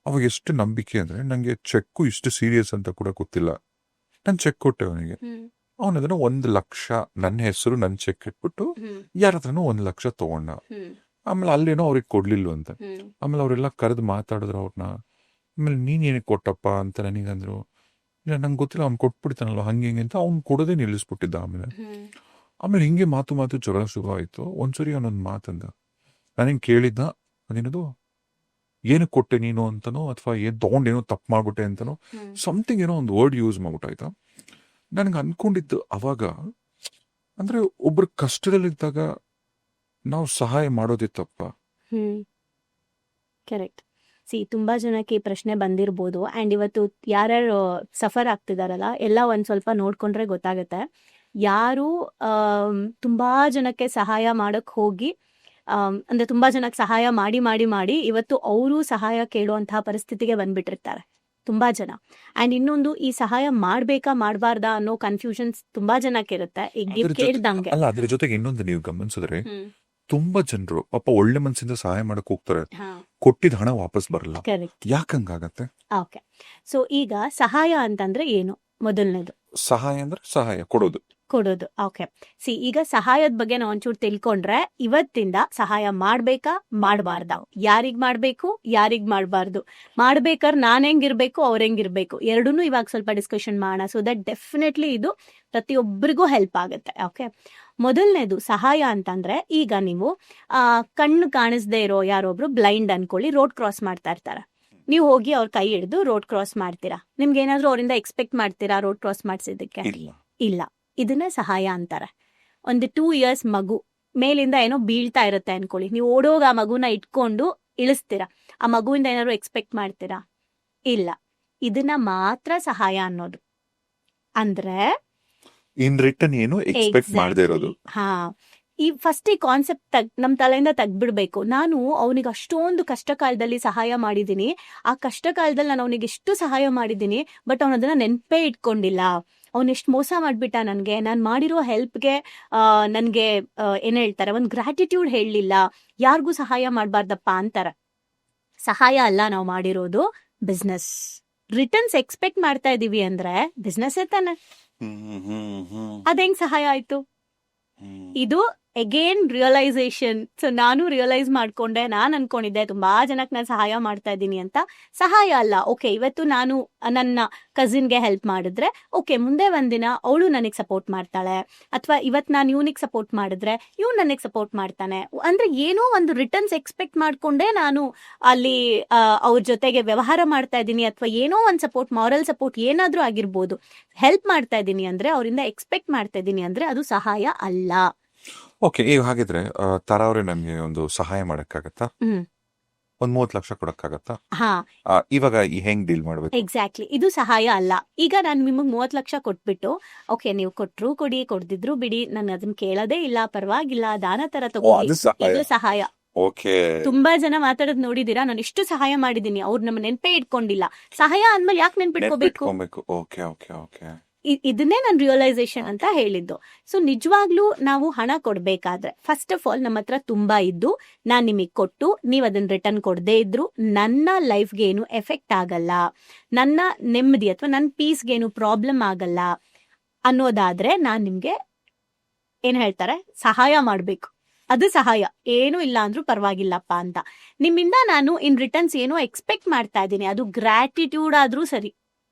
ಅವಾಗ ಎಷ್ಟು ನಂಬಿಕೆ ಅಂದ್ರೆ, ನಂಗೆ ಚೆಕ್ಕು ಇಷ್ಟು ಸೀರಿಯಸ್ ಅಂತ ಕೂಡ ಗೊತ್ತಿಲ್ಲ. ನಾನು ಚೆಕ್ ಕೊಟ್ಟೆ ಅವನಿಗೆ. ಅವನದನ್ನ 1 ಲಕ್ಷ ನನ್ನ ಹೆಸರು, ನನ್ನ ಚೆಕ್ ಇಟ್ಬಿಟ್ಟು ಯಾರ ಹತ್ರನೂ 1 ಲಕ್ಷ ತಗೊಂಡ. ಆಮೇಲೆ ಅಲ್ಲೇನೋ ಅವ್ರಿಗೆ ಕೊಡ್ಲಿಲ್ಲ ಅಂತ. ಆಮೇಲೆ ಅವರೆಲ್ಲ ಕರೆದು ಮಾತಾಡಿದ್ರು ಅವ್ರನ್ನ. ಆಮೇಲೆ ನೀನ್ ಏನಕ್ಕೆ ಕೊಟ್ಟಪ್ಪ ಅಂತ ನನಗಂದ್ರು. ಇಲ್ಲ ನಂಗೆ ಗೊತ್ತಿಲ್ಲ, ಅವ್ನು ಕೊಟ್ಬಿಡ್ತಾನಲ್ವ ಹಂಗೆ ಹಿಂಗೆ ಅಂತ ಅವ್ನು ಕೊಡೋದೇ ನಿಲ್ಲಿಸ್ಬಿಟ್ಟಿದ್ದ. ಆಮೇಲೆ ಹಿಂಗೆ ಮಾತು ಜಗಳ ಶುರು ಆಯ್ತು. ಒಂದ್ಸರಿ ಅವನೊಂದು ಮಾತಂದ, ನಾನು ಕೇಳಿದ್ದ, ಅದೇನದು ಏನಕ್ಕೆ ಕೊಟ್ಟೆ ನೀನು ಅಂತನೋ, ಅಥವಾ ಏನ್ ತಗೊಂಡೇನೋ ತಪ್ಪು ಮಾಡ್ಬಿಟ್ಟೆ ಅಂತನೋ, ಸಮಥಿಂಗ್ ಏನೋ ಒಂದು ವರ್ಡ್ ಯೂಸ್ ಮಾಡ್ಬಿಟ್ಟಾಯ್ತಾ. ನನ್ಗೆ ಅನ್ಕೊಂಡಿದ್ದು ಅವಾಗ, ಅಂದ್ರೆ ಒಬ್ರು ಕಷ್ಟದಲ್ಲಿದ್ದಾಗ ನಾವು ಸಹಾಯ ಮಾಡೋದೇ ತಪ್ಪ? ಕರೆಕ್ಟ್. ತುಂಬಾ ಜನಕ್ಕೆ ಈ ಪ್ರಶ್ನೆ ಬಂದಿರ್ಬೋದು. ಅಂಡ್ ಇವತ್ತು ಯಾರ್ಯಾರು ಸಫರ್ ಆಗ್ತಿದಾರಲ್ಲ, ಎಲ್ಲ ಒಂದ್ ಸ್ವಲ್ಪ ನೋಡ್ಕೊಂಡ್ರೆ ಗೊತ್ತಾಗುತ್ತೆ. ಯಾರು ತುಂಬಾ ಜನಕ್ಕೆ ಸಹಾಯ ಮಾಡಕ್ ಹೋಗಿ, ಅಂದ್ರೆ ತುಂಬಾ ಜನಕ್ಕೆ ಸಹಾಯ ಮಾಡಿ ಇವತ್ತು ಅವರು ಸಹಾಯ ಕೇಳುವಂತಹ ಪರಿಸ್ಥಿತಿಗೆ ಬಂದ್ಬಿಟ್ಟಿರ್ತಾರೆ ತುಂಬಾ ಜನ. ಅಂಡ್ ಇನ್ನೊಂದು, ಈ ಸಹಾಯ ಮಾಡ್ಬೇಕಾ ಮಾಡ್ಬಾರ್ದಾ ಅನ್ನೋ ಕನ್ಫ್ಯೂಷನ್ಸ್ ತುಂಬಾ ಜನಕ್ಕೆ ಇರುತ್ತೆ. ಈಗ ಕೇಳ್ದಂಗೆ ಅಲ್ಲ, ಅದ್ರ ಜೊತೆಗೆ ಇನ್ನೊಂದು ನೀವು ಗಮನಿಸಿದ್ರೆ, ತುಂಬಾ ಜನರು ಪಾಪ ಒಳ್ಳೆ ಮನಸ್ಸಿಂದ ಸಹಾಯ ಮಾಡಕ್ ಹೋಗ್ತಾರೆ, ಕೊಟ್ಟಿದ ಹಣ ವಾಪಸ್ ಬರಲ್ಲ. ಯಾಕಂಗಾಗತ್ತೆ? ಓಕೆ, ಸೊ ಈಗ ಸಹಾಯ ಅಂತಂದ್ರೆ ಏನು? ಮೊದಲನೇದು ಸಹಾಯ ಅಂದ್ರೆ ಸಹಾಯ ಕೊಡೋದು. ಓಕೆ, ಈಗ ಸಹಾಯದ ಬಗ್ಗೆ ನಾವು ಒಂಚೂರು ತಿಳ್ಕೊಂಡ್ರೆ, ಇವತ್ತಿಂದ ಸಹಾಯ ಮಾಡ್ಬೇಕಾ ಮಾಡ್ಬಾರ್ದ, ಯಾರಿಗ್ ಮಾಡ್ಬೇಕು ಯಾರಿಗ್ ಮಾಡ್ಬಾರ್ದು, ಮಾಡ್ಬೇಕಾದ್ರೆ ನಾನ್ ಹೆಂಗಿರ್ಬೇಕು ಅವ್ರ ಹೆಂಗಿರ್ಬೇಕು, ಎರಡನ್ನೂ ಇವಾಗ ಸ್ವಲ್ಪ ಡಿಸ್ಕಷನ್ ಮಾಡೋಣ. ಸೊ ದಟ್ ಡೆಫಿನೆಟ್ಲಿ ಇದು ಪ್ರತಿಯೊಬ್ಬರಿಗೂ ಹೆಲ್ಪ್ ಆಗುತ್ತೆ. ಓಕೆ, ಮೊದಲನೇದು ಸಹಾಯ ಅಂತಂದ್ರೆ, ಈಗ ನೀವು ಕಣ್ಣು ಕಾಣಿಸ್ದೇ ಇರೋ ಯಾರೊಬ್ರು ಬ್ಲೈಂಡ್ ಅನ್ಕೊಳ್ಳಿ, ರೋಡ್ ಕ್ರಾಸ್ ಮಾಡ್ತಾ ಇರ್ತಾರೆ. ನೀವು ಹೋಗಿ ಅವ್ರ ಕೈ ಹಿಡಿದು ರೋಡ್ ಕ್ರಾಸ್ ಮಾಡ್ತೀರಾ. ನಿಮ್ಗೆ ಏನಾದ್ರು ಅವರಿಂದ ಎಕ್ಸ್ಪೆಕ್ಟ್ ಮಾಡ್ತೀರಾ ರೋಡ್ ಕ್ರಾಸ್ ಮಾಡ್ಸಿದ್ದಕ್ಕೆ? ಇಲ್ಲ. ಇದನ್ನ ಸಹಾಯ ಅಂತಾರೆ. ಒಂದು 2 years ಮಗು ಮೇಲಿಂದ ಏನೋ ಬೀಳ್ತಾ ಇರುತ್ತೆ ಅನ್ಕೊಳ್ಳಿ, ನೀವು ಓಡೋಗ ಆ ಮಗುನ ಇಟ್ಕೊಂಡು ಇಳಿಸ್ತೀರಾ. ಆ ಮಗುವಿಂದ ಏನಾದ್ರು ಎಕ್ಸ್ಪೆಕ್ಟ್ ಮಾಡ್ತೀರಾ? ಇಲ್ಲ. ಇದನ್ನ ಮಾತ್ರ ಸಹಾಯ ಅನ್ನೋದು. ಅಂದ್ರೆ ಇನ್ ರಿಟರ್ನ್ ಏನು ಎಕ್ಸ್ಪೆಕ್ಟ್ ಮಾಡದೇ ಇರೋದು. ಈ ಫಸ್ಟ್ ಈ ಕಾನ್ಸೆಪ್ಟ್ ನಮ್ ತಲೆಯಿಂದ ತೆಗ್ದ್ಬಿಡ್ಬೇಕು. ನಾನು ಅವನಿಗೆ ಅಷ್ಟೊಂದು ಕಷ್ಟ ಕಾಲದಲ್ಲಿ ಸಹಾಯ ಮಾಡಿದೀನಿ, ಆ ಕಷ್ಟ ಕಾಲದಲ್ಲಿ ನಾನು ಅವನಿಗೆ ಎಷ್ಟು ಸಹಾಯ ಮಾಡಿದೀನಿ, ಬಟ್ ಅವನದನ್ನ ನೆನ್ಪೇ ಇಟ್ಕೊಂಡಿಲ್ಲ. ಎಷ್ಟು ಮೋಸ ಮಾಡ್ಬಿಟ್ಟ ನನ್ಗೆ, ನಾನ್ ಮಾಡಿರೋ ಹೆಲ್ಪ್ಗೆ ನನ್ಗೆ ಏನ್ ಹೇಳ್ತಾರೆ, ಒಂದ್ ಗ್ರಾಟಿಟ್ಯೂಡ್ ಹೇಳಲಿಲ್ಲ, ಯಾರಿಗೂ ಸಹಾಯ ಮಾಡ್ಬಾರ್ದಪ್ಪ ಅಂತಾರೆ. ಸಹಾಯ ಅಲ್ಲ ನಾವು ಮಾಡಿರೋದು, ಬಿಸ್ನೆಸ್. ರಿಟರ್ನ್ಸ್ ಎಕ್ಸ್ಪೆಕ್ಟ್ ಮಾಡ್ತಾ ಇದೀವಿ ಅಂದ್ರೆ ಬಿಸ್ನೆಸ್ ತಾನೆ, ಅದೇಂಗ್ ಸಹಾಯ ಆಯ್ತು? ಇದು ಅಗೇನ್ ರಿಯಲೈಸೇಷನ್. ಸೊ ನಾನು ರಿಯಲೈಸ್ ಮಾಡ್ಕೊಂಡೆ, ನಾನ್ ಅನ್ಕೊಂಡಿದ್ದೆ ತುಂಬಾ ಜನಕ್ಕೆ ನಾನು ಸಹಾಯ ಮಾಡ್ತಾ ಇದ್ದೀನಿ ಅಂತ. ಸಹಾಯ ಅಲ್ಲ. ಓಕೆ, ಇವತ್ತು ನಾನು ನನ್ನ ಕಸಿನ್ಗೆ ಹೆಲ್ಪ್ ಮಾಡಿದ್ರೆ ಓಕೆ, ಮುಂದೆ ಒಂದಿನ ಅವಳು ನನಗೆ ಸಪೋರ್ಟ್ ಮಾಡ್ತಾಳೆ, ಅಥವಾ ಇವತ್ತು ನಾನು ಇವನಿಗೆ ಸಪೋರ್ಟ್ ಮಾಡಿದ್ರೆ ಇವ್ನು ನನಗೆ ಸಪೋರ್ಟ್ ಮಾಡ್ತಾನೆ. ಅಂದ್ರೆ ಏನೋ ಒಂದು ರಿಟರ್ನ್ಸ್ ಎಕ್ಸ್ಪೆಕ್ಟ್ ಮಾಡ್ಕೊಂಡೆ ನಾನು ಅಲ್ಲಿ ಅವ್ರ ಜೊತೆಗೆ ವ್ಯವಹಾರ ಮಾಡ್ತಾ ಇದ್ದೀನಿ, ಅಥವಾ ಏನೋ ಒಂದು ಸಪೋರ್ಟ್, ಮಾರಲ್ ಸಪೋರ್ಟ್ ಏನಾದ್ರೂ ಆಗಿರ್ಬೋದು. ಹೆಲ್ಪ್ ಮಾಡ್ತಾ ಇದ್ದೀನಿ ಅಂದ್ರೆ, ಅವರಿಂದ ಎಕ್ಸ್ಪೆಕ್ಟ್ ಮಾಡ್ತಾ ಇದ್ದೀನಿ ಅಂದ್ರೆ ಅದು ಸಹಾಯ ಅಲ್ಲ. ಓಕೆ, ಈಗ ಹಾಗಿದ್ರೆ ತಾರಾ ಅವ್ರೆ ನನ್ಗೆ ಒಂದು ಸಹಾಯ ಮಾಡಕ್ಕಾಗತ್ತಾ? ಒಂದ್ 30 ಲಕ್ಷ ಕೊಡಕ್ಕಾಗತ್ತಾ? ಹಾ, ಇವಾಗ ಹೆಂಗ್ ಡೀಲ್ ಮಾಡ್ಬೇಕು? ಎಕ್ಸಾಕ್ಟ್ಲಿ, ಇದು ಸಹಾಯ ಅಲ್ಲ. ಈಗ ನಾನು ನಿಮಗ್ 30 ಲಕ್ಷ ಕೊಟ್ಬಿಟ್ಟು ಓಕೆ ನೀವು ಕೊಟ್ರು ಕೊಡಿ, ಕೊಡ್ದಿದ್ರು ಬಿಡಿ, ನಾನು ಅದನ್ನ ಕೇಳೋದೇ ಇಲ್ಲ, ಪರವಾಗಿಲ್ಲ, ದಾನ ತರ ತಗೊಳ್ಳಿ, ಅದು ಸಹಾಯ. ಇದು ಸಹಾಯ. ಓಕೆ, ತುಂಬಾ ಜನ ಮಾತಾಡೋದ್ ನೋಡಿದೀರಾ, ನಾನು ಎಷ್ಟು ಸಹಾಯ ಮಾಡಿದೀನಿ, ಅವ್ರು ನಮ್ಮ ನೆನ್ಪೇ ಇಟ್ಕೊಂಡಿಲ್ಲ. ಸಹಾಯ ಅಂದ್ಮೇಲೆ ಯಾಕೆ ನೆನ್ಪಿಟ್ಕೋಬೇಕು? Okay okay okay. ಇದನ್ನೇ ನಾನು ರಿಯಲೈಸೇಷನ್ ಅಂತ ಹೇಳಿದ್ದು. ಸೊ ನಿಜವಾಗ್ಲೂ ನಾವು ಹಣ ಕೊಡ್ಬೇಕಾದ್ರೆ ಫಸ್ಟ್ ಆಫ್ ಆಲ್ ನಮ್ಮ ಹತ್ರ ತುಂಬಾ ಇದ್ದು ನಾನ್ ನಿಮಗ್ ಕೊಟ್ಟು ನೀವ್ ಅದನ್ನ ರಿಟರ್ನ್ ಕೊಡದೇ ಇದ್ರು ನನ್ನ ಲೈಫ್ಗೆ ಏನು ಎಫೆಕ್ಟ್ ಆಗಲ್ಲ, ನನ್ನ ನೆಮ್ಮದಿ ಅಥವಾ ನನ್ನ ಪೀಸ್ಗೆ ಏನು ಪ್ರಾಬ್ಲಮ್ ಆಗಲ್ಲ ಅನ್ನೋದಾದ್ರೆ ನಾನ್ ನಿಮ್ಗೆ ಏನ್ ಹೇಳ್ತಾರೆ, ಸಹಾಯ ಮಾಡ್ಬೇಕು. ಅದು ಸಹಾಯ. ಏನು ಇಲ್ಲ ಅಂದ್ರೂ ಪರವಾಗಿಲ್ಲಪ್ಪ ಅಂತ. ನಿಮ್ಮಿಂದ ನಾನು ಇನ್ ರಿಟರ್ನ್ಸ್ ಏನೋ ಎಕ್ಸ್ಪೆಕ್ಟ್ ಮಾಡ್ತಾ ಇದ್ದೀನಿ, ಅದು ಗ್ರಾಟಿಟ್ಯೂಡ್ ಆದ್ರೂ ಸರಿ.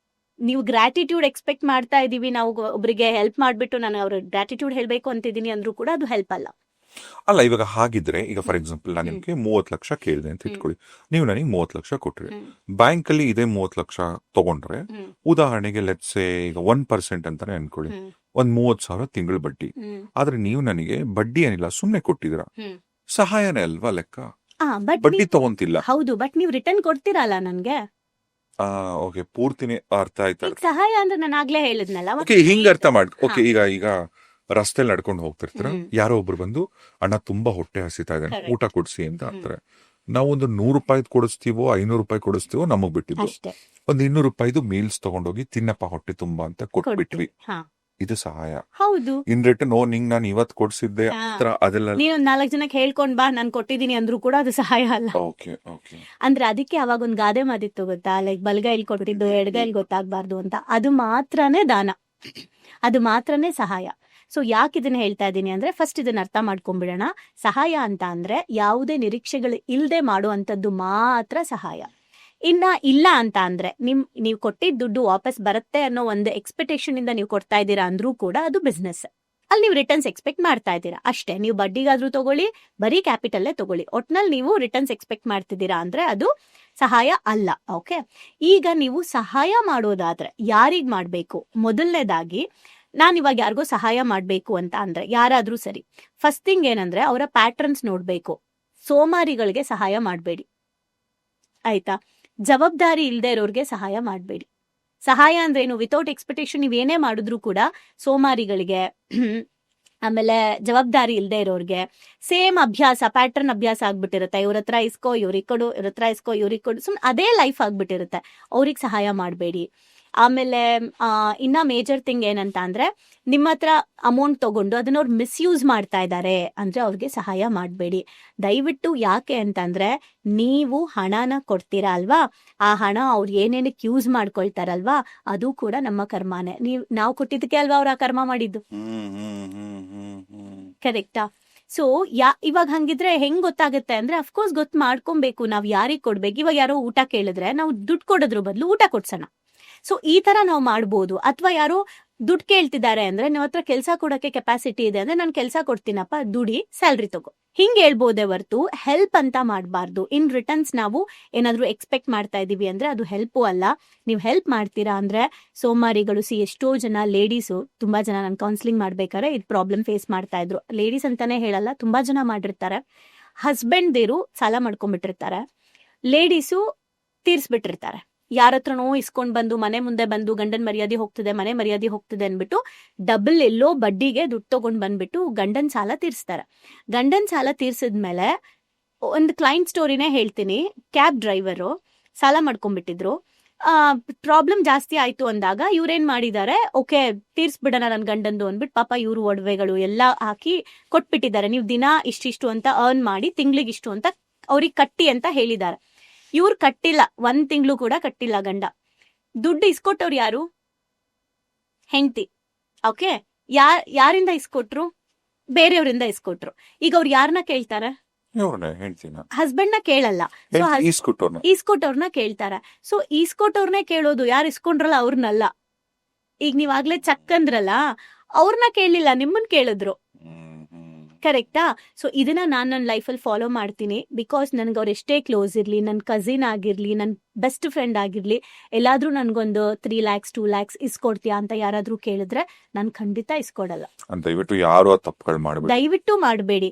ನೀವು ಗ್ರಾಟಿಟ್ಯೂಡ್ ಎಕ್ಸ್ಪೆಕ್ಟ್ ಮಾಡ್ತಾ ಇದೀವಿ, ನಾವು ಒಬ್ರಿಗೆ ಹೆಲ್ಪ್ ಮಾಡ್ಬಿಟ್ಟು ನಾನು ಅವ್ರ ಗ್ರಾಟಿಟ್ಯೂಡ್ ಹೇಳ್ಬೇಕು ಅಂತಿದ್ದೀನಿ ಅಂದ್ರೂ ಕೂಡ ಅದು ಹೆಲ್ಪ್ ಅಲ್ಲ. ಅಲ್ಲ, ಇವಾಗ ಹಾಗಿದ್ರೆ ಈಗ ಫಾರ್ ಎಕ್ಸಾಂಪಲ್ ನಾನು ನಿಮ್ಗೆ 30 ಲಕ್ಷ ಕೇಳಿದೆ ಅಂತ ಇಟ್ಕೊಳ್ಳಿ, ನೀವು ನನಗೆ 30 ಲಕ್ಷ ಕೊಟ್ರಿ, ಬ್ಯಾಂಕ್ ಅಲ್ಲಿ ಇದೇ 30 ಲಕ್ಷ ತಗೊಂಡ್ರೆ ಉದಾಹರಣೆಗೆ ಲೆಟ್ಸೆ ಈಗ 1% ಅಂತಾನೆ ಅನ್ಕೊಳ್ಳಿ, ಒಂದ್ 30,000 ತಿಂಗಳ ಬಡ್ಡಿ. ಆದ್ರೆ ನೀವು ನನಗೆ ಬಡ್ಡಿ ಏನಿಲ್ಲ, ಸುಮ್ನೆ ಕೊಟ್ಟಿದ್ರ, ಸಹಾಯನೇ ಅಲ್ವಾ ಲೆಕ್ಕ? ಬಡ್ಡಿ ತಗೊಂತಿಲ್ಲ. ಹೌದು, ಬಟ್ ನೀವು ರಿಟರ್ನ್ ಕೊಡ್ತೀರಲ್ಲ ನನ್ಗೆ. ಓಕೆ, ಪೂರ್ತಿನೇ ಅರ್ಥ ಆಯ್ತಾ? ಸಹಾಯ ಅಂದ್ರೆ ನಾನು ಆಗ್ಲೇ ಹೇಳಿದ್ನಲ್ಲ. ಓಕೆ, ಹಿಂಗ ಅರ್ಥ ಮಾಡಿ. ಓಕೆ, ಈಗ ರಸ್ತೆಲಿ ನಡ್ಕೊಂಡು ಹೋಗ್ತಿರ್ತೀರ, ಯಾರೋ ಒಬ್ರು ಬಂದು ಅಣ್ಣ ತುಂಬಾ ಹೊಟ್ಟೆ ಹಸಿತಾ ಇದೆ, ಊಟ ಕೊಡ್ಸಿ ಅಂತ ಅಂತಾರೆ. ನಾವೊಂದು 100 ರೂಪಾಯಿ ಕೊಡಿಸ್ತೀವೋ 500 ರೂಪಾಯಿ ಕೊಡಿಸ್ತೀವೋ ನಮಗ್ ಬಿಟ್ಟಿದ್ದು. ಒಂದ್ 200 ರೂಪಾಯಿದು ಮೀಲ್ಸ್ ತಗೊಂಡೋಗಿ ತಿನ್ನಪ್ಪ ಹೊಟ್ಟೆ ತುಂಬಾ ಅಂತ ಕೊಟ್ಬಿಟ್ವಿ, ಇದು ಸಹಾಯ. ಹೌದು. ಇನ್ ರಿಟರ್ನ್ ನಿಂಗ್ ನಾನು ಇವತ್ ಕೊಡ್ಸಿದ್ದೆ ಅದೆಲ್ಲ ನೀವ್ 4 ಜನಕ್ಕೆ ಹೇಳ್ಕೊಂಡ್ ಬಾ ನಾನ್ ಕೊಟ್ಟಿದೀನಿ ಅಂದ್ರೂ ಕೂಡ ಅದು ಸಹಾಯ ಅಲ್ಲ. Okay okay. ಅಂದ್ರೆ ಅದಕ್ಕೆ ಅವಾಗ ಒಂದ್ ಗಾದೆ ಮಾತಿತ್ತು ಗೊತ್ತಾ, ಲೈಕ್ ಬಲಗೈಲಿ ಕೊಟ್ಟಿದ್ದು ಎಡಗೈಲಿ ಗೊತ್ತಾಗ್ಬಾರ್ದು ಅಂತ. ಅದು ಮಾತ್ರನೇ ದಾನ, ಅದು ಮಾತ್ರನೇ ಸಹಾಯ. ಸೊ ಯಾಕೆ ಇದನ್ನ ಹೇಳ್ತಾ ಇದ್ದೀನಿ ಅಂದ್ರೆ, ಫಸ್ಟ್ ಇದನ್ನ ಅರ್ಥ ಮಾಡ್ಕೊಂಡ್ಬಿಡೋಣ. ಸಹಾಯ ಅಂತ ಅಂದ್ರೆ ಯಾವುದೇ ನಿರೀಕ್ಷೆಗಳು ಇಲ್ದೆ ಮಾಡುವಂತದ್ದು ಮಾತ್ರ ಸಹಾಯ. ಇನ್ನ ಇಲ್ಲ ಅಂತ ಅಂದ್ರೆ ನೀವು ಕೊಟ್ಟಿದ್ದ ದುಡ್ಡು ವಾಪಸ್ ಬರುತ್ತೆ ಅನ್ನೋ ಒಂದು ಎಕ್ಸ್ಪೆಕ್ಟೇಷನ್ ಇಂದ ನೀವು ಕೊಡ್ತಾ ಇದ್ದೀರಾ ಅಂದ್ರೂ ಕೂಡ ಅದು ಬಿಸ್ನೆಸ್. ಅಲ್ಲಿ ನೀವು ರಿಟರ್ನ್ಸ್ ಎಕ್ಸ್ಪೆಕ್ಟ್ ಮಾಡ್ತಾ ಇದ್ದೀರಾ ಅಷ್ಟೇ. ನೀವು ಬಡ್ಡಿಗಾದ್ರೂ ತಗೊಳ್ಳಿ, ಬರೀ ಕ್ಯಾಪಿಟಲ್ಲೇ ತಗೊಳ್ಳಿ, ಒಟ್ನಲ್ಲಿ ನೀವು ರಿಟರ್ನ್ಸ್ ಎಕ್ಸ್ಪೆಕ್ಟ್ ಮಾಡ್ತಿದ್ದೀರಾ ಅಂದ್ರೆ ಅದು ಸಹಾಯ ಅಲ್ಲ. ಓಕೆ, ಈಗ ನೀವು ಸಹಾಯ ಮಾಡೋದಾದ್ರೆ ಯಾರಿಗ್ ಮಾಡ್ಬೇಕು? ಮೊದಲನೇದಾಗಿ ನಾನು ಇವಾಗ ಯಾರಿಗೋ ಸಹಾಯ ಮಾಡ್ಬೇಕು ಅಂತ ಅಂದ್ರೆ ಯಾರಾದ್ರೂ ಸರಿ, ಫಸ್ಟ್ ಥಿಂಗ್ ಏನಂದ್ರೆ ಅವರ ಪ್ಯಾಟ್ರನ್ಸ್ ನೋಡ್ಬೇಕು. ಸೋಮಾರಿಗಳಿಗೆ ಸಹಾಯ ಮಾಡಬೇಡಿ, ಆಯ್ತಾ? ಜವಾಬ್ದಾರಿ ಇಲ್ದೇ ಇರೋರ್ಗೆ ಸಹಾಯ ಮಾಡಬೇಡಿ. ಸಹಾಯ ಅಂದ್ರೆ ಏನು? ವಿತೌಟ್ ಎಕ್ಸ್ಪೆಕ್ಟೇಷನ್ ನೀವೇನೇ ಮಾಡಿದ್ರು ಕೂಡ ಸೋಮಾರಿಗಳಿಗೆ, ಆಮೇಲೆ ಜವಾಬ್ದಾರಿ ಇಲ್ದೇ ಇರೋರ್ಗೆ ಸೇಮ್ ಅಭ್ಯಾಸ, ಪ್ಯಾಟರ್ನ್ ಅಭ್ಯಾಸ ಆಗ್ಬಿಟ್ಟಿರುತ್ತೆ. ಇವ್ರ ಹತ್ರ ಇಸ್ಕೋ ಇವ್ರಿಗೆ ಕೊಡು, ಇವ್ರ ಹತ್ರ ಇಸ್ಕೋ ಇವ್ರಿಗೆ ಕೊಡು, ಸುಮ್ಮನೆ ಅದೇ ಲೈಫ್ ಆಗ್ಬಿಟ್ಟಿರುತ್ತೆ. ಅವ್ರಿಗೆ ಸಹಾಯ ಮಾಡಬೇಡಿ. ಆಮೇಲೆ ಇನ್ನ ಮೇಜರ್ ಥಿಂಗ್ ಏನಂತ ಅಂದ್ರೆ, ನಿಮ್ಮ ಹತ್ರ ಅಮೌಂಟ್ ತಗೊಂಡು ಅದನ್ನ ಅವ್ರು ಮಿಸ್ಯೂಸ್ ಮಾಡ್ತಾ ಇದ್ದಾರೆ ಅಂದ್ರೆ ಅವ್ರಿಗೆ ಸಹಾಯ ಮಾಡಬೇಡಿ ದಯವಿಟ್ಟು. ಯಾಕೆ ಅಂತಂದ್ರೆ, ನೀವು ಹಣನ ಕೊಡ್ತೀರಾ ಅಲ್ವಾ, ಆ ಹಣ ಅವ್ರು ಏನೇನಕ್ಕೆ ಯೂಸ್ ಮಾಡ್ಕೊಳ್ತಾರಲ್ವಾ ಅದು ಕೂಡ ನಮ್ಮ ಕರ್ಮಾನೇ. ನಾವು ಕೊಟ್ಟಿದ್ದಕ್ಕೆ ಅಲ್ವಾ ಅವ್ರು ಆ ಕರ್ಮ ಮಾಡಿದ್ದು, ಕರೆಕ್ಟಾ? ಸೊ ಇವಾಗ ಹಂಗಿದ್ರೆ ಹೆಂಗ್ ಗೊತ್ತಾಗುತ್ತೆ ಅಂದ್ರೆ, ಅಫ್ಕೋರ್ಸ್ ಗೊತ್ತು ಮಾಡ್ಕೊಬೇಕು ನಾವ್ ಯಾರಿಗ್ ಕೊಡ್ಬೇಕು. ಇವಾಗ ಯಾರೋ ಊಟ ಕೇಳಿದ್ರೆ ನಾವು ದುಡ್ಡು ಕೊಡೋದ್ರ ಬದಲು ಊಟ ಕೊಡ್ಸೋಣ. ಸೊ ಈ ತರ ನಾವು ಮಾಡ್ಬೋದು. ಅಥವಾ ಯಾರೋ ದುಡ್ಡು ಕೇಳ್ತಿದ್ದಾರೆ ಅಂದ್ರೆ, ನಿಮ್ಮ ಹತ್ರ ಕೆಲಸ ಕೊಡೋಕೆ ಕೆಪಾಸಿಟಿ ಇದೆ ಅಂದ್ರೆ ನಾನು ಕೆಲಸ ಕೊಡ್ತೀನಪ್ಪ, ದುಡಿ, ಸ್ಯಾಲ್ರಿ ತಗೋ, ಹಿಂಗ್ ಹೇಳ್ಬೋದೇ ಹೊರ್ತು ಹೆಲ್ಪ್ ಅಂತ ಮಾಡಬಾರ್ದು. ಇನ್ ರಿಟರ್ನ್ಸ್ ನಾವು ಏನಾದ್ರು ಎಕ್ಸ್ಪೆಕ್ಟ್ ಮಾಡ್ತಾ ಇದೀವಿ ಅಂದ್ರೆ ಅದು ಹೆಲ್ಪು ಅಲ್ಲ. ನೀವು ಹೆಲ್ಪ್ ಮಾಡ್ತೀರಾ ಅಂದ್ರೆ ಸೋಮಾರಿಗಳು. ಎಷ್ಟೋ ಜನ ಲೇಡೀಸು, ತುಂಬಾ ಜನ ನಾನು ಕೌನ್ಸಿಲಿಂಗ್ ಮಾಡ್ಬೇಕಾದ್ರೆ ಇದು ಪ್ರಾಬ್ಲಮ್ ಫೇಸ್ ಮಾಡ್ತಾ ಇದ್ರು. ಲೇಡೀಸ್ ಅಂತಾನೆ ಹೇಳಲ್ಲ, ತುಂಬಾ ಜನ ಮಾಡಿರ್ತಾರೆ. ಹಸ್ಬೆಂಡ್ ದೇರು ಸಾಲ ಮಾಡ್ಕೊಂಡ್ಬಿಟ್ಟಿರ್ತಾರೆ, ಲೇಡೀಸು ತೀರ್ಸ್ಬಿಟ್ಟಿರ್ತಾರೆ. ಯಾರ ಹತ್ರನೋ ಇಸ್ಕೊಂಡ್ ಬಂದು ಮನೆ ಮುಂದೆ ಬಂದು ಗಂಡನ್ ಮರ್ಯಾದೆ ಹೋಗ್ತದೆ, ಮನೆ ಮರ್ಯಾದೆ ಹೋಗ್ತದೆ ಅನ್ಬಿಟ್ಟು ಡಬಲ್ ಎಲ್ಲೋ ಬಡ್ಡಿಗೆ ದುಡ್ಡು ತಗೊಂಡ್ ಬಂದ್ಬಿಟ್ಟು ಗಂಡನ್ ಸಾಲ ತೀರ್ಸ್ತಾರೆ. ಗಂಡನ್ ಸಾಲ ತೀರ್ಸಿದ್ಮೇಲೆ ಒಂದು ಕ್ಲೈಂಟ್ ಸ್ಟೋರಿನೇ ಹೇಳ್ತೀನಿ. ಕ್ಯಾಬ್ ಡ್ರೈವರು ಸಾಲ ಮಾಡ್ಕೊಂಡ್ಬಿಟ್ಟಿದ್ರು. ಪ್ರಾಬ್ಲಮ್ ಜಾಸ್ತಿ ಆಯ್ತು ಅಂದಾಗ ಇವ್ರೇನ್ ಮಾಡಿದ್ದಾರೆ, ಓಕೆ ತೀರ್ಸ್ಬಿಡೋಣ ನನ್ ಗಂಡಂದು ಅಂದ್ಬಿಟ್ಟು ಪಾಪ ಇವ್ರು ಒಡವೆಗಳು ಎಲ್ಲ ಹಾಕಿ ಕೊಟ್ಬಿಟ್ಟಿದ್ದಾರೆ. ನೀವು ದಿನ ಇಷ್ಟಿಷ್ಟು ಅಂತ ಅರ್ನ್ ಮಾಡಿ ತಿಂಗ್ಳಿಗೆ ಇಷ್ಟು ಅಂತ ಅವ್ರಿಗೆ ಕಟ್ಟಿ ಅಂತ ಹೇಳಿದ್ದಾರೆ. ಇವ್ರು ಕಟ್ಟಿಲ್ಲ, 1 ತಿಂಗಳು ಕೂಡ ಕಟ್ಟಿಲ್ಲ ಗಂಡ. ದುಡ್ಡು ಇಸ್ಕೊಟ್ಟವ್ರು ಯಾರು? ಹೆಂಡತಿ. ಓಕೆ, ಯಾರಿಂದ ಇಸ್ಕೊಟ್ರು? ಬೇರೆಯವರಿಂದ ಇಸ್ಕೊಟ್ರು. ಈಗ ಅವ್ರು ಯಾರನ್ನ ಕೇಳ್ತಾರೆ? ಹಸ್ಬೆಂಡ್ ನ ಕೇಳಲ್ಲ, ಈಸ್ಕೊಟ್ಟವ್ರನ್ನ ಕೇಳ್ತಾರೆ. ಸೊ ಈಸ್ಕೊಟ್ಟವ್ರನ್ನೇ ಕೇಳೋದು, ಯಾರು ಇಸ್ಕೊಂಡ್ರಲ್ಲ ಅವ್ರನ್ನಲ್ಲ. ಈಗ ನೀವ್ ಆಗ್ಲೇ ಚಕ್ಕಂದ್ರಲ್ಲ, ಅವ್ರನ್ನ ಕೇಳಲಿಲ್ಲ, ನಿಮ್ಮನ್ ಕೇಳಿದ್ರು. ಕರೆಕ್ಟಾ? ಸೊ ಇದನ್ನ ನಾನು ನನ್ನ ಲೈಫಲ್ಲಿ ಫಾಲೋ ಮಾಡ್ತೀನಿ. ಬಿಕಾಸ್ ನನ್ಗೆ ಅವ್ರು ಎಷ್ಟೇ ಕ್ಲೋಸ್ ಇರ್ಲಿ, ನನ್ನ ಕಸಿನ್ ಆಗಿರ್ಲಿ, ನನ್ನ ಬೆಸ್ಟ್ ಫ್ರೆಂಡ್ ಆಗಿರ್ಲಿ, ಎಲ್ಲಾದ್ರೂ ನನ್ಗೊಂದು 3 lakhs 2 lakhs ಇಸ್ಕೊಡ್ತೀಯಾ ಅಂತ ಯಾರಾದ್ರೂ ಕೇಳಿದ್ರೆ ನಾನು ಖಂಡಿತ ಇಸ್ಕೊಡಲ್ಲ. ದಯವಿಟ್ಟು ಯಾರು ತಪ್ಪುಗಳು ಮಾಡಬೇಡಿ, ದಯವಿಟ್ಟು ಮಾಡಬೇಡಿ.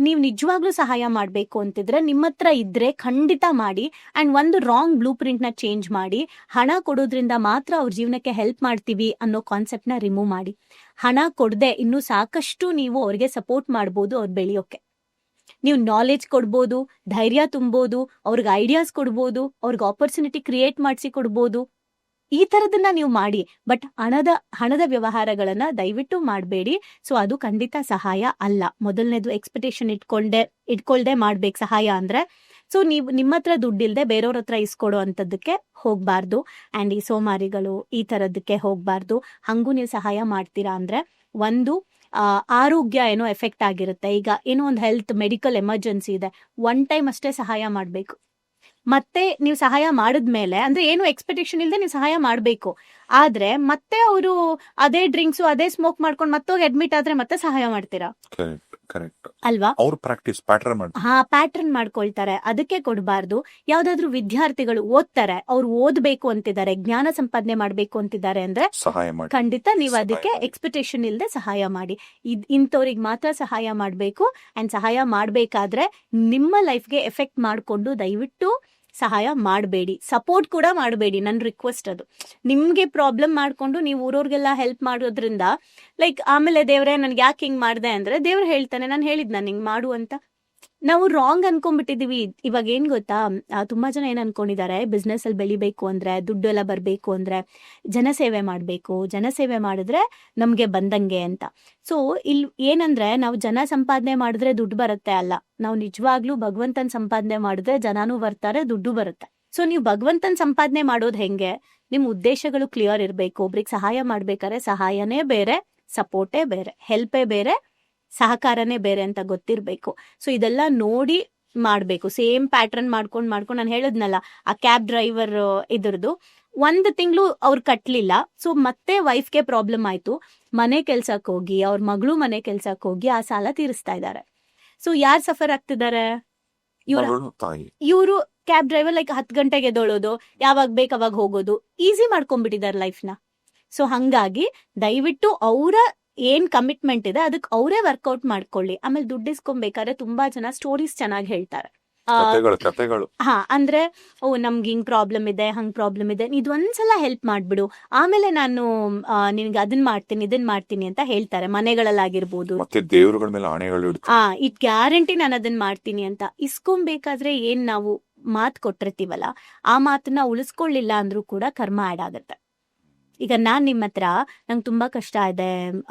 ನೀವ್ ನಿಜವಾಗ್ಲೂ ಸಹಾಯ ಮಾಡ್ಬೇಕು ಅಂತಿದ್ರೆ ನಿಮ್ಮ ಹತ್ರ ಇದ್ರೆ ಖಂಡಿತ ಮಾಡಿ. ಅಂಡ್ ಒಂದು ರಾಂಗ್ ಬ್ಲೂ ಪ್ರಿಂಟ್ ನ ಚೇಂಜ್ ಮಾಡಿ. ಹಣ ಕೊಡೋದ್ರಿಂದ ಮಾತ್ರ ಅವ್ರ ಜೀವನಕ್ಕೆ ಹೆಲ್ಪ್ ಮಾಡ್ತೀವಿ ಅನ್ನೋ ಕಾನ್ಸೆಪ್ಟ್ ನ ರಿಮೂವ್ ಮಾಡಿ. ಹಣ ಕೊಡದೆ ಇನ್ನೂ ಸಾಕಷ್ಟು ನೀವು ಅವ್ರಿಗೆ ಸಪೋರ್ಟ್ ಮಾಡ್ಬೋದು. ಅವ್ರು ಬೆಳೆಯೋಕೆ ನೀವು ನಾಲೆಜ್ ಕೊಡ್ಬೋದು, ಧೈರ್ಯ ತುಂಬೋದು, ಅವ್ರಿಗೆ ಐಡಿಯಾಸ್ ಕೊಡ್ಬೋದು, ಅವ್ರಿಗೆ ಆಪರ್ಚುನಿಟಿ ಕ್ರಿಯೇಟ್ ಮಾಡಿಸಿ ಕೊಡ್ಬೋದು. ಈ ತರದನ್ನ ನೀವು ಮಾಡಿ. ಬಟ್ ಹಣದ ವ್ಯವಹಾರಗಳನ್ನ ದಯವಿಟ್ಟು ಮಾಡಬೇಡಿ. ಸೊ ಅದು ಖಂಡಿತ ಸಹಾಯ ಅಲ್ಲ. ಮೊದಲನೇದು ಎಕ್ಸ್ಪೆಕ್ಟೇಷನ್ ಇಟ್ಕೊಳ್ದೆ ಮಾಡ್ಬೇಕು ಸಹಾಯ ಅಂದ್ರೆ. ಸೊ ನೀವು ನಿಮ್ಮ ಹತ್ರ ದುಡ್ಡಿಲ್ದೆ ಬೇರೆಯವ್ರ ಹತ್ರ ಇಸ್ಕೊಡೋ ಅಂತದಕ್ಕೆ ಹೋಗ್ಬಾರ್ದು. ಅಂಡ್ ಈ ಸೋಮಾರಿಗಳು ಈ ತರದಕ್ಕೆ ಹೋಗ್ಬಾರ್ದು. ಹಂಗೂ ನೀವು ಸಹಾಯ ಮಾಡ್ತೀರಾ ಅಂದ್ರೆ ಒಂದು ಆರೋಗ್ಯ ಏನೋ ಎಫೆಕ್ಟ್ ಆಗಿರುತ್ತೆ. ಈಗ ಏನೋ ಒಂದು ಹೆಲ್ತ್ ಮೆಡಿಕಲ್ ಎಮರ್ಜೆನ್ಸಿ ಇದೆ, 1 time ಅಷ್ಟೇ ಸಹಾಯ ಮಾಡ್ಬೇಕು. ಮತ್ತೆ ನೀವು ಸಹಾಯ ಮಾಡಿದ್ಮೇಲೆ ಅಂದ್ರೆ ಏನು ಎಕ್ಸ್ಪೆಕ್ಟೇಷನ್ ಇಲ್ಲದೆ ನೀವು ಸಹಾಯ ಮಾಡ್ಬೇಕು. ಆದ್ರೆ ಮತ್ತೆ ಅವರು ಅದೇ ಡ್ರಿಂಕ್ಸ್ ಅದೇ ಸ್ಮೋಕ್ ಮಾಡ್ಕೊಂಡು ಮತ್ತೋಗಿ ಅಡ್ಮಿಟ್ ಆದ್ರೆ ಮತ್ತೆ ಸಹಾಯ ಮಾಡ್ತೀರಾ ಅಲ್ವಾ? ಅವ್ರು ಪ್ರಾಕ್ಟೀಸ್ ಪ್ಯಾಟರ್ನ್ ಮಾಡ್ಕೊಳ್ತಾರೆ. ಅದಕ್ಕೆ ಕೊಡಬಾರ್ದು. ಯಾವ್ದಾದ್ರು ವಿದ್ಯಾರ್ಥಿಗಳು ಓದ್ತಾರೆ, ಅವ್ರು ಓದ್ಬೇಕು ಅಂತಿದ್ದಾರೆ, ಜ್ಞಾನ ಸಂಪಾದನೆ ಮಾಡ್ಬೇಕು ಅಂತಿದ್ದಾರೆ ಅಂದ್ರೆ ಖಂಡಿತ ನೀವು ಅದಕ್ಕೆ ಎಕ್ಸ್ಪೆಕ್ಟೇಷನ್ ಇಲ್ಲದೆ ಸಹಾಯ ಮಾಡಿ. ಇಂಥವ್ರಿಗೆ ಮಾತ್ರ ಸಹಾಯ ಮಾಡ್ಬೇಕು. ಅಂಡ್ ಸಹಾಯ ಮಾಡ್ಬೇಕಾದ್ರೆ ನಿಮ್ಮ ಲೈಫ್ಗೆ ಎಫೆಕ್ಟ್ ಮಾಡ್ಕೊಂಡು ದಯವಿಟ್ಟು ಸಹಾಯ ಮಾಡಬೇಡಿ. ಸಪೋರ್ಟ್ ಕೂಡ ಮಾಡಬೇಡಿ. ನನ್ನ ರಿಕ್ವೆಸ್ಟ್ ಅದು. ನಿಮ್ಗೆ ಪ್ರಾಬ್ಲಮ್ ಮಾಡ್ಕೊಂಡು ನೀವು ಊರವ್ರಿಗೆಲ್ಲ ಹೆಲ್ಪ್ ಮಾಡೋದ್ರಿಂದ ಲೈಕ್ ಆಮೇಲೆ ದೇವ್ರೆ ನನ್ಗೆ ಯಾಕೆ ಹಿಂಗ್ ಮಾಡ್ದೆ ಅಂದ್ರೆ ದೇವ್ರು ಹೇಳ್ತಾನೆ, ನಾನು ಹೇಳಿದ್ ನಾನು ಹಿಂಗ್ ಮಾಡು ಅಂತ. ನಾವು ರಾಂಗ್ ಅನ್ಕೊಂಡ್ಬಿಟ್ಟಿದೀವಿ. ಇವಾಗ ಏನ್ ಗೊತ್ತಾ, ತುಂಬಾ ಜನ ಏನ್ ಅನ್ಕೊಂಡಿದ್ದಾರೆ, ಬಿಸ್ನೆಸ್ ಅಲ್ಲಿ ಬೆಳಿಬೇಕು ಅಂದ್ರೆ, ದುಡ್ಡು ಎಲ್ಲ ಬರ್ಬೇಕು ಅಂದ್ರೆ ಜನಸೇವೆ ಮಾಡ್ಬೇಕು, ಜನಸೇವೆ ಮಾಡಿದ್ರೆ ನಮ್ಗೆ ಬಂದಂಗೆ ಅಂತ. ಸೊ ಇಲ್ಲಿ ಏನಂದ್ರೆ ನಾವು ಜನ ಸಂಪಾದನೆ ಮಾಡಿದ್ರೆ ದುಡ್ಡು ಬರುತ್ತೆ ಅಲ್ಲ. ನಾವು ನಿಜವಾಗ್ಲೂ ಭಗವಂತನ ಸಂಪಾದನೆ ಮಾಡಿದ್ರೆ ಜನನೂ ಬರ್ತಾರೆ, ದುಡ್ಡು ಬರುತ್ತೆ. ಸೊ ನೀವು ಭಗವಂತನ ಸಂಪಾದನೆ ಮಾಡೋದು ಹೆಂಗೆ? ನಿಮ್ ಉದ್ದೇಶಗಳು ಕ್ಲಿಯರ್ ಇರ್ಬೇಕು. ಒಬ್ರಿಗೆ ಸಹಾಯ ಮಾಡ್ಬೇಕಾದ್ರೆ ಸಹಾಯನೇ ಬೇರೆ, ಸಪೋರ್ಟೇ ಬೇರೆ, ಹೆಲ್ಪೇ ಬೇರೆ, ಸಹಕಾರನೇ ಬೇರೆ ಅಂತ ಗೊತ್ತಿರ್ಬೇಕು. ಸೊ ಇದೆಲ್ಲ ನೋಡಿ ಮಾಡ್ಬೇಕು. ಸೇಮ್ ಪ್ಯಾಟರ್ನ್ ಮಾಡ್ಕೊಂಡು ನಾನು ಹೇಳದ್ನಲ್ಲ, ಆ ಕ್ಯಾಬ್ ಡ್ರೈವರ್ ಇದ್ರದ್ದು 1 ತಿಂಗಳು ಅವ್ರು ಕಟ್ಲಿಲ್ಲ. ಸೊ ಮತ್ತೆ ವೈಫ್ಗೆ ಪ್ರಾಬ್ಲಮ್ ಆಯ್ತು. ಮನೆ ಕೆಲ್ಸಕ್ಕೆ ಹೋಗಿ, ಅವ್ರ ಮಗಳು ಮನೆ ಕೆಲ್ಸಕ್ಕೆ ಹೋಗಿ ಆ ಸಾಲ ತೀರಿಸ್ತಾ ಇದ್ದಾರೆ. ಸೊ ಯಾರು ಸಫರ್ ಆಗ್ತಿದ್ದಾರೆ? ಇವರು ಕ್ಯಾಬ್ ಡ್ರೈವರ್ ಲೈಕ್ 10 ಗಂಟೆಗೆ ಎದ್ದೋಳೋದು, ಯಾವಾಗ ಬೇಕು ಅವಾಗ ಹೋಗೋದು, ಈಸಿ ಮಾಡ್ಕೊಂಡ್ಬಿಟ್ಟಿದ್ದಾರೆ ಲೈಫ್ನ. ಸೊ ಹಂಗಾಗಿ ದಯವಿಟ್ಟು ಅವರ ಏನ್ ಕಮಿಟ್ಮೆಂಟ್ ಇದೆ ಅದಕ್ಕೆ ಅವರೇ ವರ್ಕೌಟ್ ಮಾಡ್ಕೊಳ್ಳಿ. ಆಮೇಲೆ ದುಡ್ಡು ಇಸ್ಕೊಬೇಕಾದ್ರೆ ತುಂಬಾ ಜನ ಸ್ಟೋರೀಸ್ ಚೆನ್ನಾಗಿ ಹೇಳ್ತಾರೆ. ಅಂದ್ರೆ ನಮ್ಗೆ ಹಿಂಗ್ ಪ್ರಾಬ್ಲಮ್ ಇದೆ, ಹಂಗ್ ಪ್ರಾಬ್ಲಮ್ ಇದೆ, ಇದೊಂದ್ಸಲ ಹೆಲ್ಪ್ ಮಾಡ್ಬಿಡು, ಆಮೇಲೆ ನಾನು ನಿನ್ಗೆ ಅದನ್ ಮಾಡ್ತೀನಿ ಇದನ್ ಮಾಡ್ತೀನಿ ಅಂತ ಹೇಳ್ತಾರೆ. ಮನೆಗಳಲ್ಲಾಗಿರ್ಬೋದು, ದೇವರುಗಳ ಮೇಲೆ ಆಣೆಗಳು, ಇಟ್ ಗ್ಯಾರಂಟಿ ನಾನು ಅದನ್ ಮಾಡ್ತೀನಿ ಅಂತ. ಇಸ್ಕೊಬೇಕಾದ್ರೆ ಏನ್ ನಾವು ಮಾತು ಕೊಟ್ಟಿರ್ತೀವಲ್ಲ, ಆ ಮಾತನ್ನ ಉಳಿಸ್ಕೊಳ್ಳಿಲ್ಲ ಅಂದ್ರೂ ಕೂಡ ಕರ್ಮ ಆಡ್ ಆಗತ್ತೆ. ಈಗ ನಾನ್ ನಿಮ್ಮ ಹತ್ರ ನಂಗೆ ತುಂಬಾ ಕಷ್ಟ ಇದೆ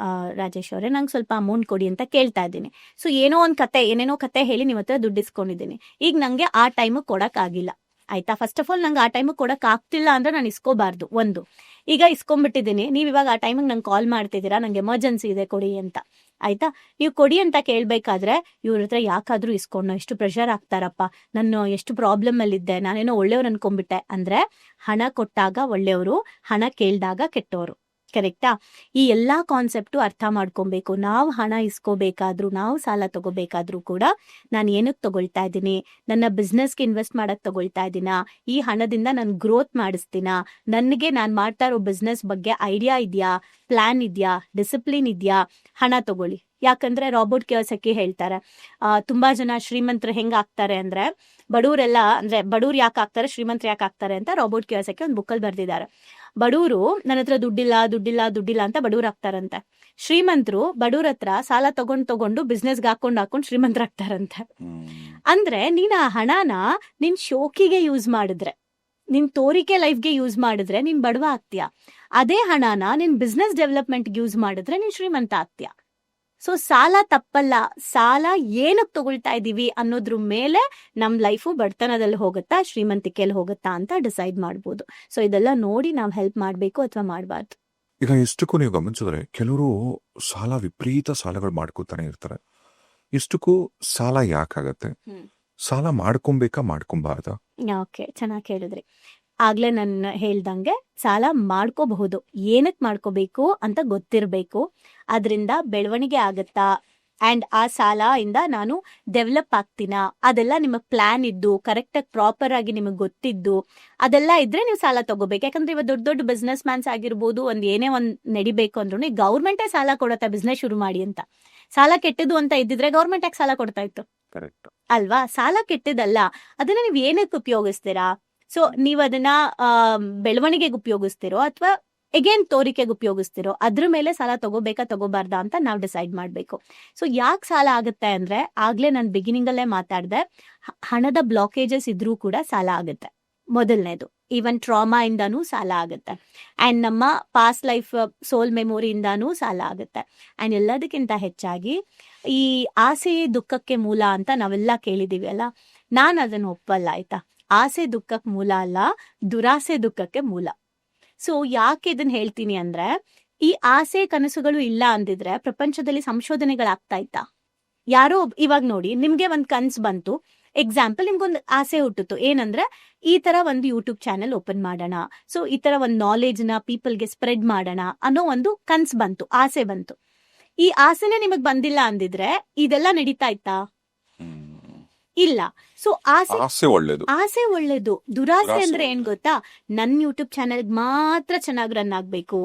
ರಾಜೇಶ್ ಅವರೇ, ನಂಗೆ ಸ್ವಲ್ಪ ಅಮೌಂಟ್ ಕೊಡಿ ಅಂತ ಕೇಳ್ತಾ ಇದ್ದೀನಿ. ಸೊ ಏನೇನೋ ಕತೆ ಹೇಳಿ ನಿಮ್ಮ ಹತ್ರ ದುಡ್ಡು ಇಸ್ಕೊಂಡಿದ್ದೀನಿ. ಈಗ ನಂಗೆ ಆ ಟೈಮ್ ಕೊಡಕ್ ಆಗಿಲ್ಲ, ಆಯ್ತಾ? ಫಸ್ಟ್ ಆಫ್ ಆಲ್ ನಂಗೆ ಆ ಟೈಮ್ ಕೊಡಕ್ ಆಗ್ತಿಲ್ಲ ಅಂದ್ರೆ ನಾನು ಇಸ್ಕೋಬಾರ್ದು. ಒಂದು, ಈಗ ಇಸ್ಕೊಂಡ್ಬಿಟ್ಟಿದ್ದೀನಿ, ನೀವ್ ಇವಾಗ ಆ ಟೈಮಿಗೆ ನಂಗೆ ಕಾಲ್ ಮಾಡ್ತಿದ್ದೀರಾ, ನಂಗೆ ಎಮರ್ಜೆನ್ಸಿ ಇದೆ ಕೊಡಿ ಅಂತ, ಆಯ್ತಾ? ನೀವು ಕೊಡಿ ಅಂತ ಕೇಳ್ಬೇಕಾದ್ರೆ ಇವ್ರ ಹತ್ರ ಯಾಕಾದ್ರೂ ಇಸ್ಕೊಂಡು ಎಷ್ಟು ಪ್ರೆಷರ್ ಆಗ್ತಾರಪ್ಪ, ನಾನು ಎಷ್ಟು ಪ್ರಾಬ್ಲಮ್ ಅಲ್ಲಿ ಇದ್ದೆ, ನಾನೇನೋ ಒಳ್ಳೆಯವ್ರು ಅನ್ಕೊಂಡ್ಬಿಟ್ಟೆ ಅಂದ್ರೆ, ಹಣ ಕೊಟ್ಟಾಗ ಒಳ್ಳೆಯವರು, ಹಣ ಕೇಳ್ದಾಗ ಕೆಟ್ಟವರು. ಕರೆಕ್ಟಾ? ಈ ಎಲ್ಲಾ ಕಾನ್ಸೆಪ್ಟು ಅರ್ಥ ಮಾಡ್ಕೊಬೇಕು. ನಾವು ಹಣ ಇಸ್ಕೋಬೇಕಾದ್ರೂ, ನಾವು ಸಾಲ ತಗೋಬೇಕಾದ್ರೂ ಕೂಡ ನಾನು ಏನಕ್ಕೆ ತಗೊಳ್ತಾ ಇದ್ದೀನಿ, ನನ್ನ ಬಿಸ್ನೆಸ್ಗೆ ಇನ್ವೆಸ್ಟ್ ಮಾಡಕ್ ತಗೊಳ್ತಾ ಇದ್ದೀನಾ, ಈ ಹಣದಿಂದ ನಾನು ಗ್ರೋತ್ ಮಾಡಿಸ್ತೀನಾ, ನನಗೆ ನಾನು ಮಾಡ್ತಾ ಇರೋ ಬಿಸ್ನೆಸ್ ಬಗ್ಗೆ ಐಡಿಯಾ ಇದೆಯಾ, ಪ್ಲಾನ್ ಇದೆಯಾ, ಡಿಸಿಪ್ಲಿನ್ ಇದೆಯಾ, ಹಣ ತಗೊಳ್ಳಿ. ಯಾಕಂದ್ರೆ ರಾಬರ್ಟ್ ಕಿಯೋಸಕಿ ಹೇಳ್ತಾರೆ, ತುಂಬಾ ಜನ ಶ್ರೀಮಂತರು ಹೆಂಗ್ ಆಗ್ತಾರೆ ಅಂದ್ರೆ, ಬಡವರೆಲ್ಲ ಅಂದ್ರೆ ಬಡವ್ರು ಯಾಕೆ ಆಗ್ತಾರೆ, ಶ್ರೀಮಂತರು ಯಾಕೆ ಆಗ್ತಾರೆ ಅಂತ ರಾಬರ್ಟ್ ಕಿಯೋಸಕಿ ಒಂದು ಬುಕ್ಕಲ್ಲಿ ಬರ್ದಿದ್ದಾರೆ. ಬಡವರು ನನ್ನ ಹತ್ರ ದುಡ್ಡಿಲ್ಲ ಅಂತ ಬಡವ್ರು ಆಗ್ತಾರಂತೆ. ಶ್ರೀಮಂತರು ಬಡವ್ರ ಹತ್ರ ಸಾಲ ತಗೊಂಡು ಬಿಸ್ನೆಸ್ಗೆ ಹಾಕೊಂಡು ಶ್ರೀಮಂತರಾಗ್ತಾರಂತೆ. ಅಂದ್ರೆ ನೀನ್ ಆ ಹಣನ ನಿನ್ ಶೋಕಿಗೆ ಯೂಸ್ ಮಾಡಿದ್ರೆ, ನಿನ್ ತೋರಿಕೆ ಲೈಫ್ಗೆ ಯೂಸ್ ಮಾಡಿದ್ರೆ ನೀನ್ ಬಡವ ಆಗ್ತೀಯ. ಅದೇ ಹಣನ ನಿನ್ ಬಿಸ್ನೆಸ್ ಡೆವಲಪ್ಮೆಂಟ್ಗೆ ಯೂಸ್ ಮಾಡಿದ್ರೆ ನೀನ್ ಶ್ರೀಮಂತ ಆಗ್ತೀಯ. ಸೊ ಸಾಲ ತಪ್ಪಲ್ಲ. ಸಾಲ ಏನಕ್ಕೆ ತಗೊಳ್ತಾ ಇದೀವಿ ಅನ್ನೋದ್ರ ಮೇಲೆ ನಮ್ ಲೈಫು ಬಡತನದಲ್ಲಿ ಹೋಗುತ್ತಾ ಶ್ರೀಮಂತಿಕೆಯಲ್ಲಿ ಹೋಗುತ್ತಾ ಅಂತ ಡಿಸೈಡ್ ಮಾಡ್ಬೋದು. ಸೊ ಇದೆಲ್ಲ ನೋಡಿ ನಾವ್ ಹೆಲ್ಪ್ ಮಾಡ್ಬೇಕು ಅಥವಾ ಮಾಡಬಾರ್ದು. ಈಗ ಎಷ್ಟಕ್ಕೂ ನೀವು ಗಮನಿಸಿದ್ರೆ ಕೆಲವರು ಸಾಲ ವಿಪರೀತ ಸಾಲಗಳು ಮಾಡ್ಕೋತಾನೆ ಇರ್ತಾರೆ. ಇಷ್ಟಕ್ಕೂ ಸಾಲ ಯಾಕಾಗತ್ತೆ? ಸಾಲ ಮಾಡ್ಕೊಬೇಕಾ ಮಾಡ್ಕೊಂಬಾರ್ದ? ಓಕೆ, ಚೆನ್ನಾಗಿ ಕೇಳಿದ್ರಿ. ಆಗ್ಲೇ ನಾನು ಹೇಳ್ದಂಗೆ ಸಾಲ ಮಾಡ್ಕೋಬಹುದು, ಏನಕ್ ಮಾಡ್ಕೋಬೇಕು ಅಂತ ಗೊತ್ತಿರ್ಬೇಕು. ಅದರಿಂದ ಬೆಳವಣಿಗೆ ಆಗತ್ತಾ ಅಂಡ್ ಆ ಸಾಲ ಇಂದ ನಾನು ಡೆವಲಪ್ ಆಗ್ತೀನಾ, ಅದೆಲ್ಲ ನಿಮಗ್ ಪ್ಲಾನ್ ಇದ್ದು ಕರೆಕ್ಟಾಗಿ ಪ್ರಾಪರ್ ಆಗಿ ನಿಮಗ್ ಗೊತ್ತಿದ್ದು ಅದೆಲ್ಲ ಇದ್ರೆ ನೀವು ಸಾಲ ತಗೋಬೇಕು. ಯಾಕಂದ್ರೆ ಇವಾಗ ದೊಡ್ಡ ದೊಡ್ಡ ಬಿಸ್ನೆಸ್ ಮ್ಯಾನ್ಸ್ ಆಗಿರ್ಬೋದು, ಏನೇ ಒಂದ್ ನಡಿಬೇಕು ಅಂದ್ರೂ ಗೌರ್ಮೆಂಟೇ ಸಾಲ ಕೊಡತ್ತೆ ಬಿಸ್ನೆಸ್ ಶುರು ಮಾಡಿ ಅಂತ. ಸಾಲ ಕೆಟ್ಟದು ಅಂತ ಇದ್ದಿದ್ರೆ ಗೌರ್ಮೆಂಟ್ ಯಾಕೆ ಸಾಲ ಕೊಡ್ತಾ ಇತ್ತು? ಕರೆಕ್ಟ್ ಅಲ್ವಾ? ಸಾಲ ಕೆಟ್ಟದಲ್ಲ. ಅದನ್ನ ನೀವ್ ಏನಕ್ಕೆ ಉಪಯೋಗಿಸ್ತೀರಾ? ಸೊ ನೀವ್ ಅದನ್ನ ಬೆಳವಣಿಗೆಗೆ ಉಪಯೋಗಿಸ್ತಿರೋ ಅಥವಾ ಎಗೇನ್ ತೋರಿಕೆಗೆ ಉಪಯೋಗಿಸ್ತಿರೋ ಅದ್ರ ಮೇಲೆ ಸಾಲ ತಗೋಬೇಕಾ ತಗೋಬಾರ್ದಾ ಅಂತ ನಾವ್ ಡಿಸೈಡ್ ಮಾಡ್ಬೇಕು. ಸೊ ಯಾಕೆ ಸಾಲ ಆಗುತ್ತೆ ಅಂದ್ರೆ, ಆಗ್ಲೇ ನಾನು ಬಿಗಿನಿಂಗ್ ಅಲ್ಲೇ ಮಾತಾಡ್ದೆ, ಹಣದ ಬ್ಲಾಕೇಜಸ್ ಇದ್ರೂ ಕೂಡ ಸಾಲ ಆಗುತ್ತೆ. ಮೊದಲನೇದು, ಈವನ್ ಟ್ರಾಮಾ ಇಂದಾನೂ ಸಾಲ ಆಗುತ್ತೆ, ಅಂಡ್ ನಮ್ಮ ಪಾಸ್ಟ್ ಲೈಫ್ ಸೋಲ್ ಮೆಮೊರಿಯಿಂದಾನೂ ಸಾಲ ಆಗುತ್ತೆ. ಅಂಡ್ ಎಲ್ಲದಕ್ಕಿಂತ ಹೆಚ್ಚಾಗಿ ಈ ಆಸೆ ದುಃಖಕ್ಕೆ ಮೂಲ ಅಂತ ನಾವೆಲ್ಲ ಕೇಳಿದೀವಿ ಅಲ್ಲ, ನಾನು ಅದನ್ನ ಒಪ್ಪಲ್ಲ. ಆಯ್ತಾ? ಆಸೆ ದುಃಖಕ್ಕೆ ಮೂಲ ಅಲ್ಲ, ದುರಾಸೆ ದುಃಖಕ್ಕೆ ಮೂಲ. ಸೊ ಯಾಕೆ ಇದನ್ನ ಹೇಳ್ತೀನಿ ಅಂದ್ರೆ, ಈ ಆಸೆ ಕನಸುಗಳು ಇಲ್ಲ ಅಂದಿದ್ರೆ ಪ್ರಪಂಚದಲ್ಲಿ ಸಂಶೋಧನೆಗಳಾಗ್ತಾ ಇತ್ತಾ? ಯಾರೋ ಇವಾಗ ನೋಡಿ, ನಿಮ್ಗೆ ಒಂದ್ ಕನ್ಸ್ ಬಂತು, ಎಕ್ಸಾಂಪಲ್ ನಿಮ್ಗೊಂದು ಆಸೆ ಹುಟ್ಟಿತು, ಏನಂದ್ರೆ ಈ ತರ ಒಂದು ಯೂಟ್ಯೂಬ್ ಚಾನೆಲ್ ಓಪನ್ ಮಾಡೋಣ, ಸೊ ಈ ತರ ಒಂದು ನಾಲೆಜ್ ನ ಪೀಪಲ್ಗೆ ಸ್ಪ್ರೆಡ್ ಮಾಡೋಣ ಅನ್ನೋ ಒಂದು ಕನ್ಸ್ ಬಂತು, ಆಸೆ ಬಂತು. ಈ ಆಸೆನೆ ನಿಮಗ್ ಬಂದಿಲ್ಲ ಅಂದಿದ್ರೆ ಇದೆಲ್ಲ ನಡೀತಾ ಇತ್ತಾ? ಇಲ್ಲ. ಸೊ ಆಸೆ ಒಳ್ಳೇದು, ಆಸೆ ಒಳ್ಳೇದು. ದುರಾಸೆ ಅಂದ್ರೆ ಏನ್ ಗೊತ್ತಾ? ನನ್ ಯೂಟ್ಯೂಬ್ ಚಾನೆಲ್ ಮಾತ್ರ ಚೆನ್ನಾಗಿ ರನ್ ಆಗ್ಬೇಕು,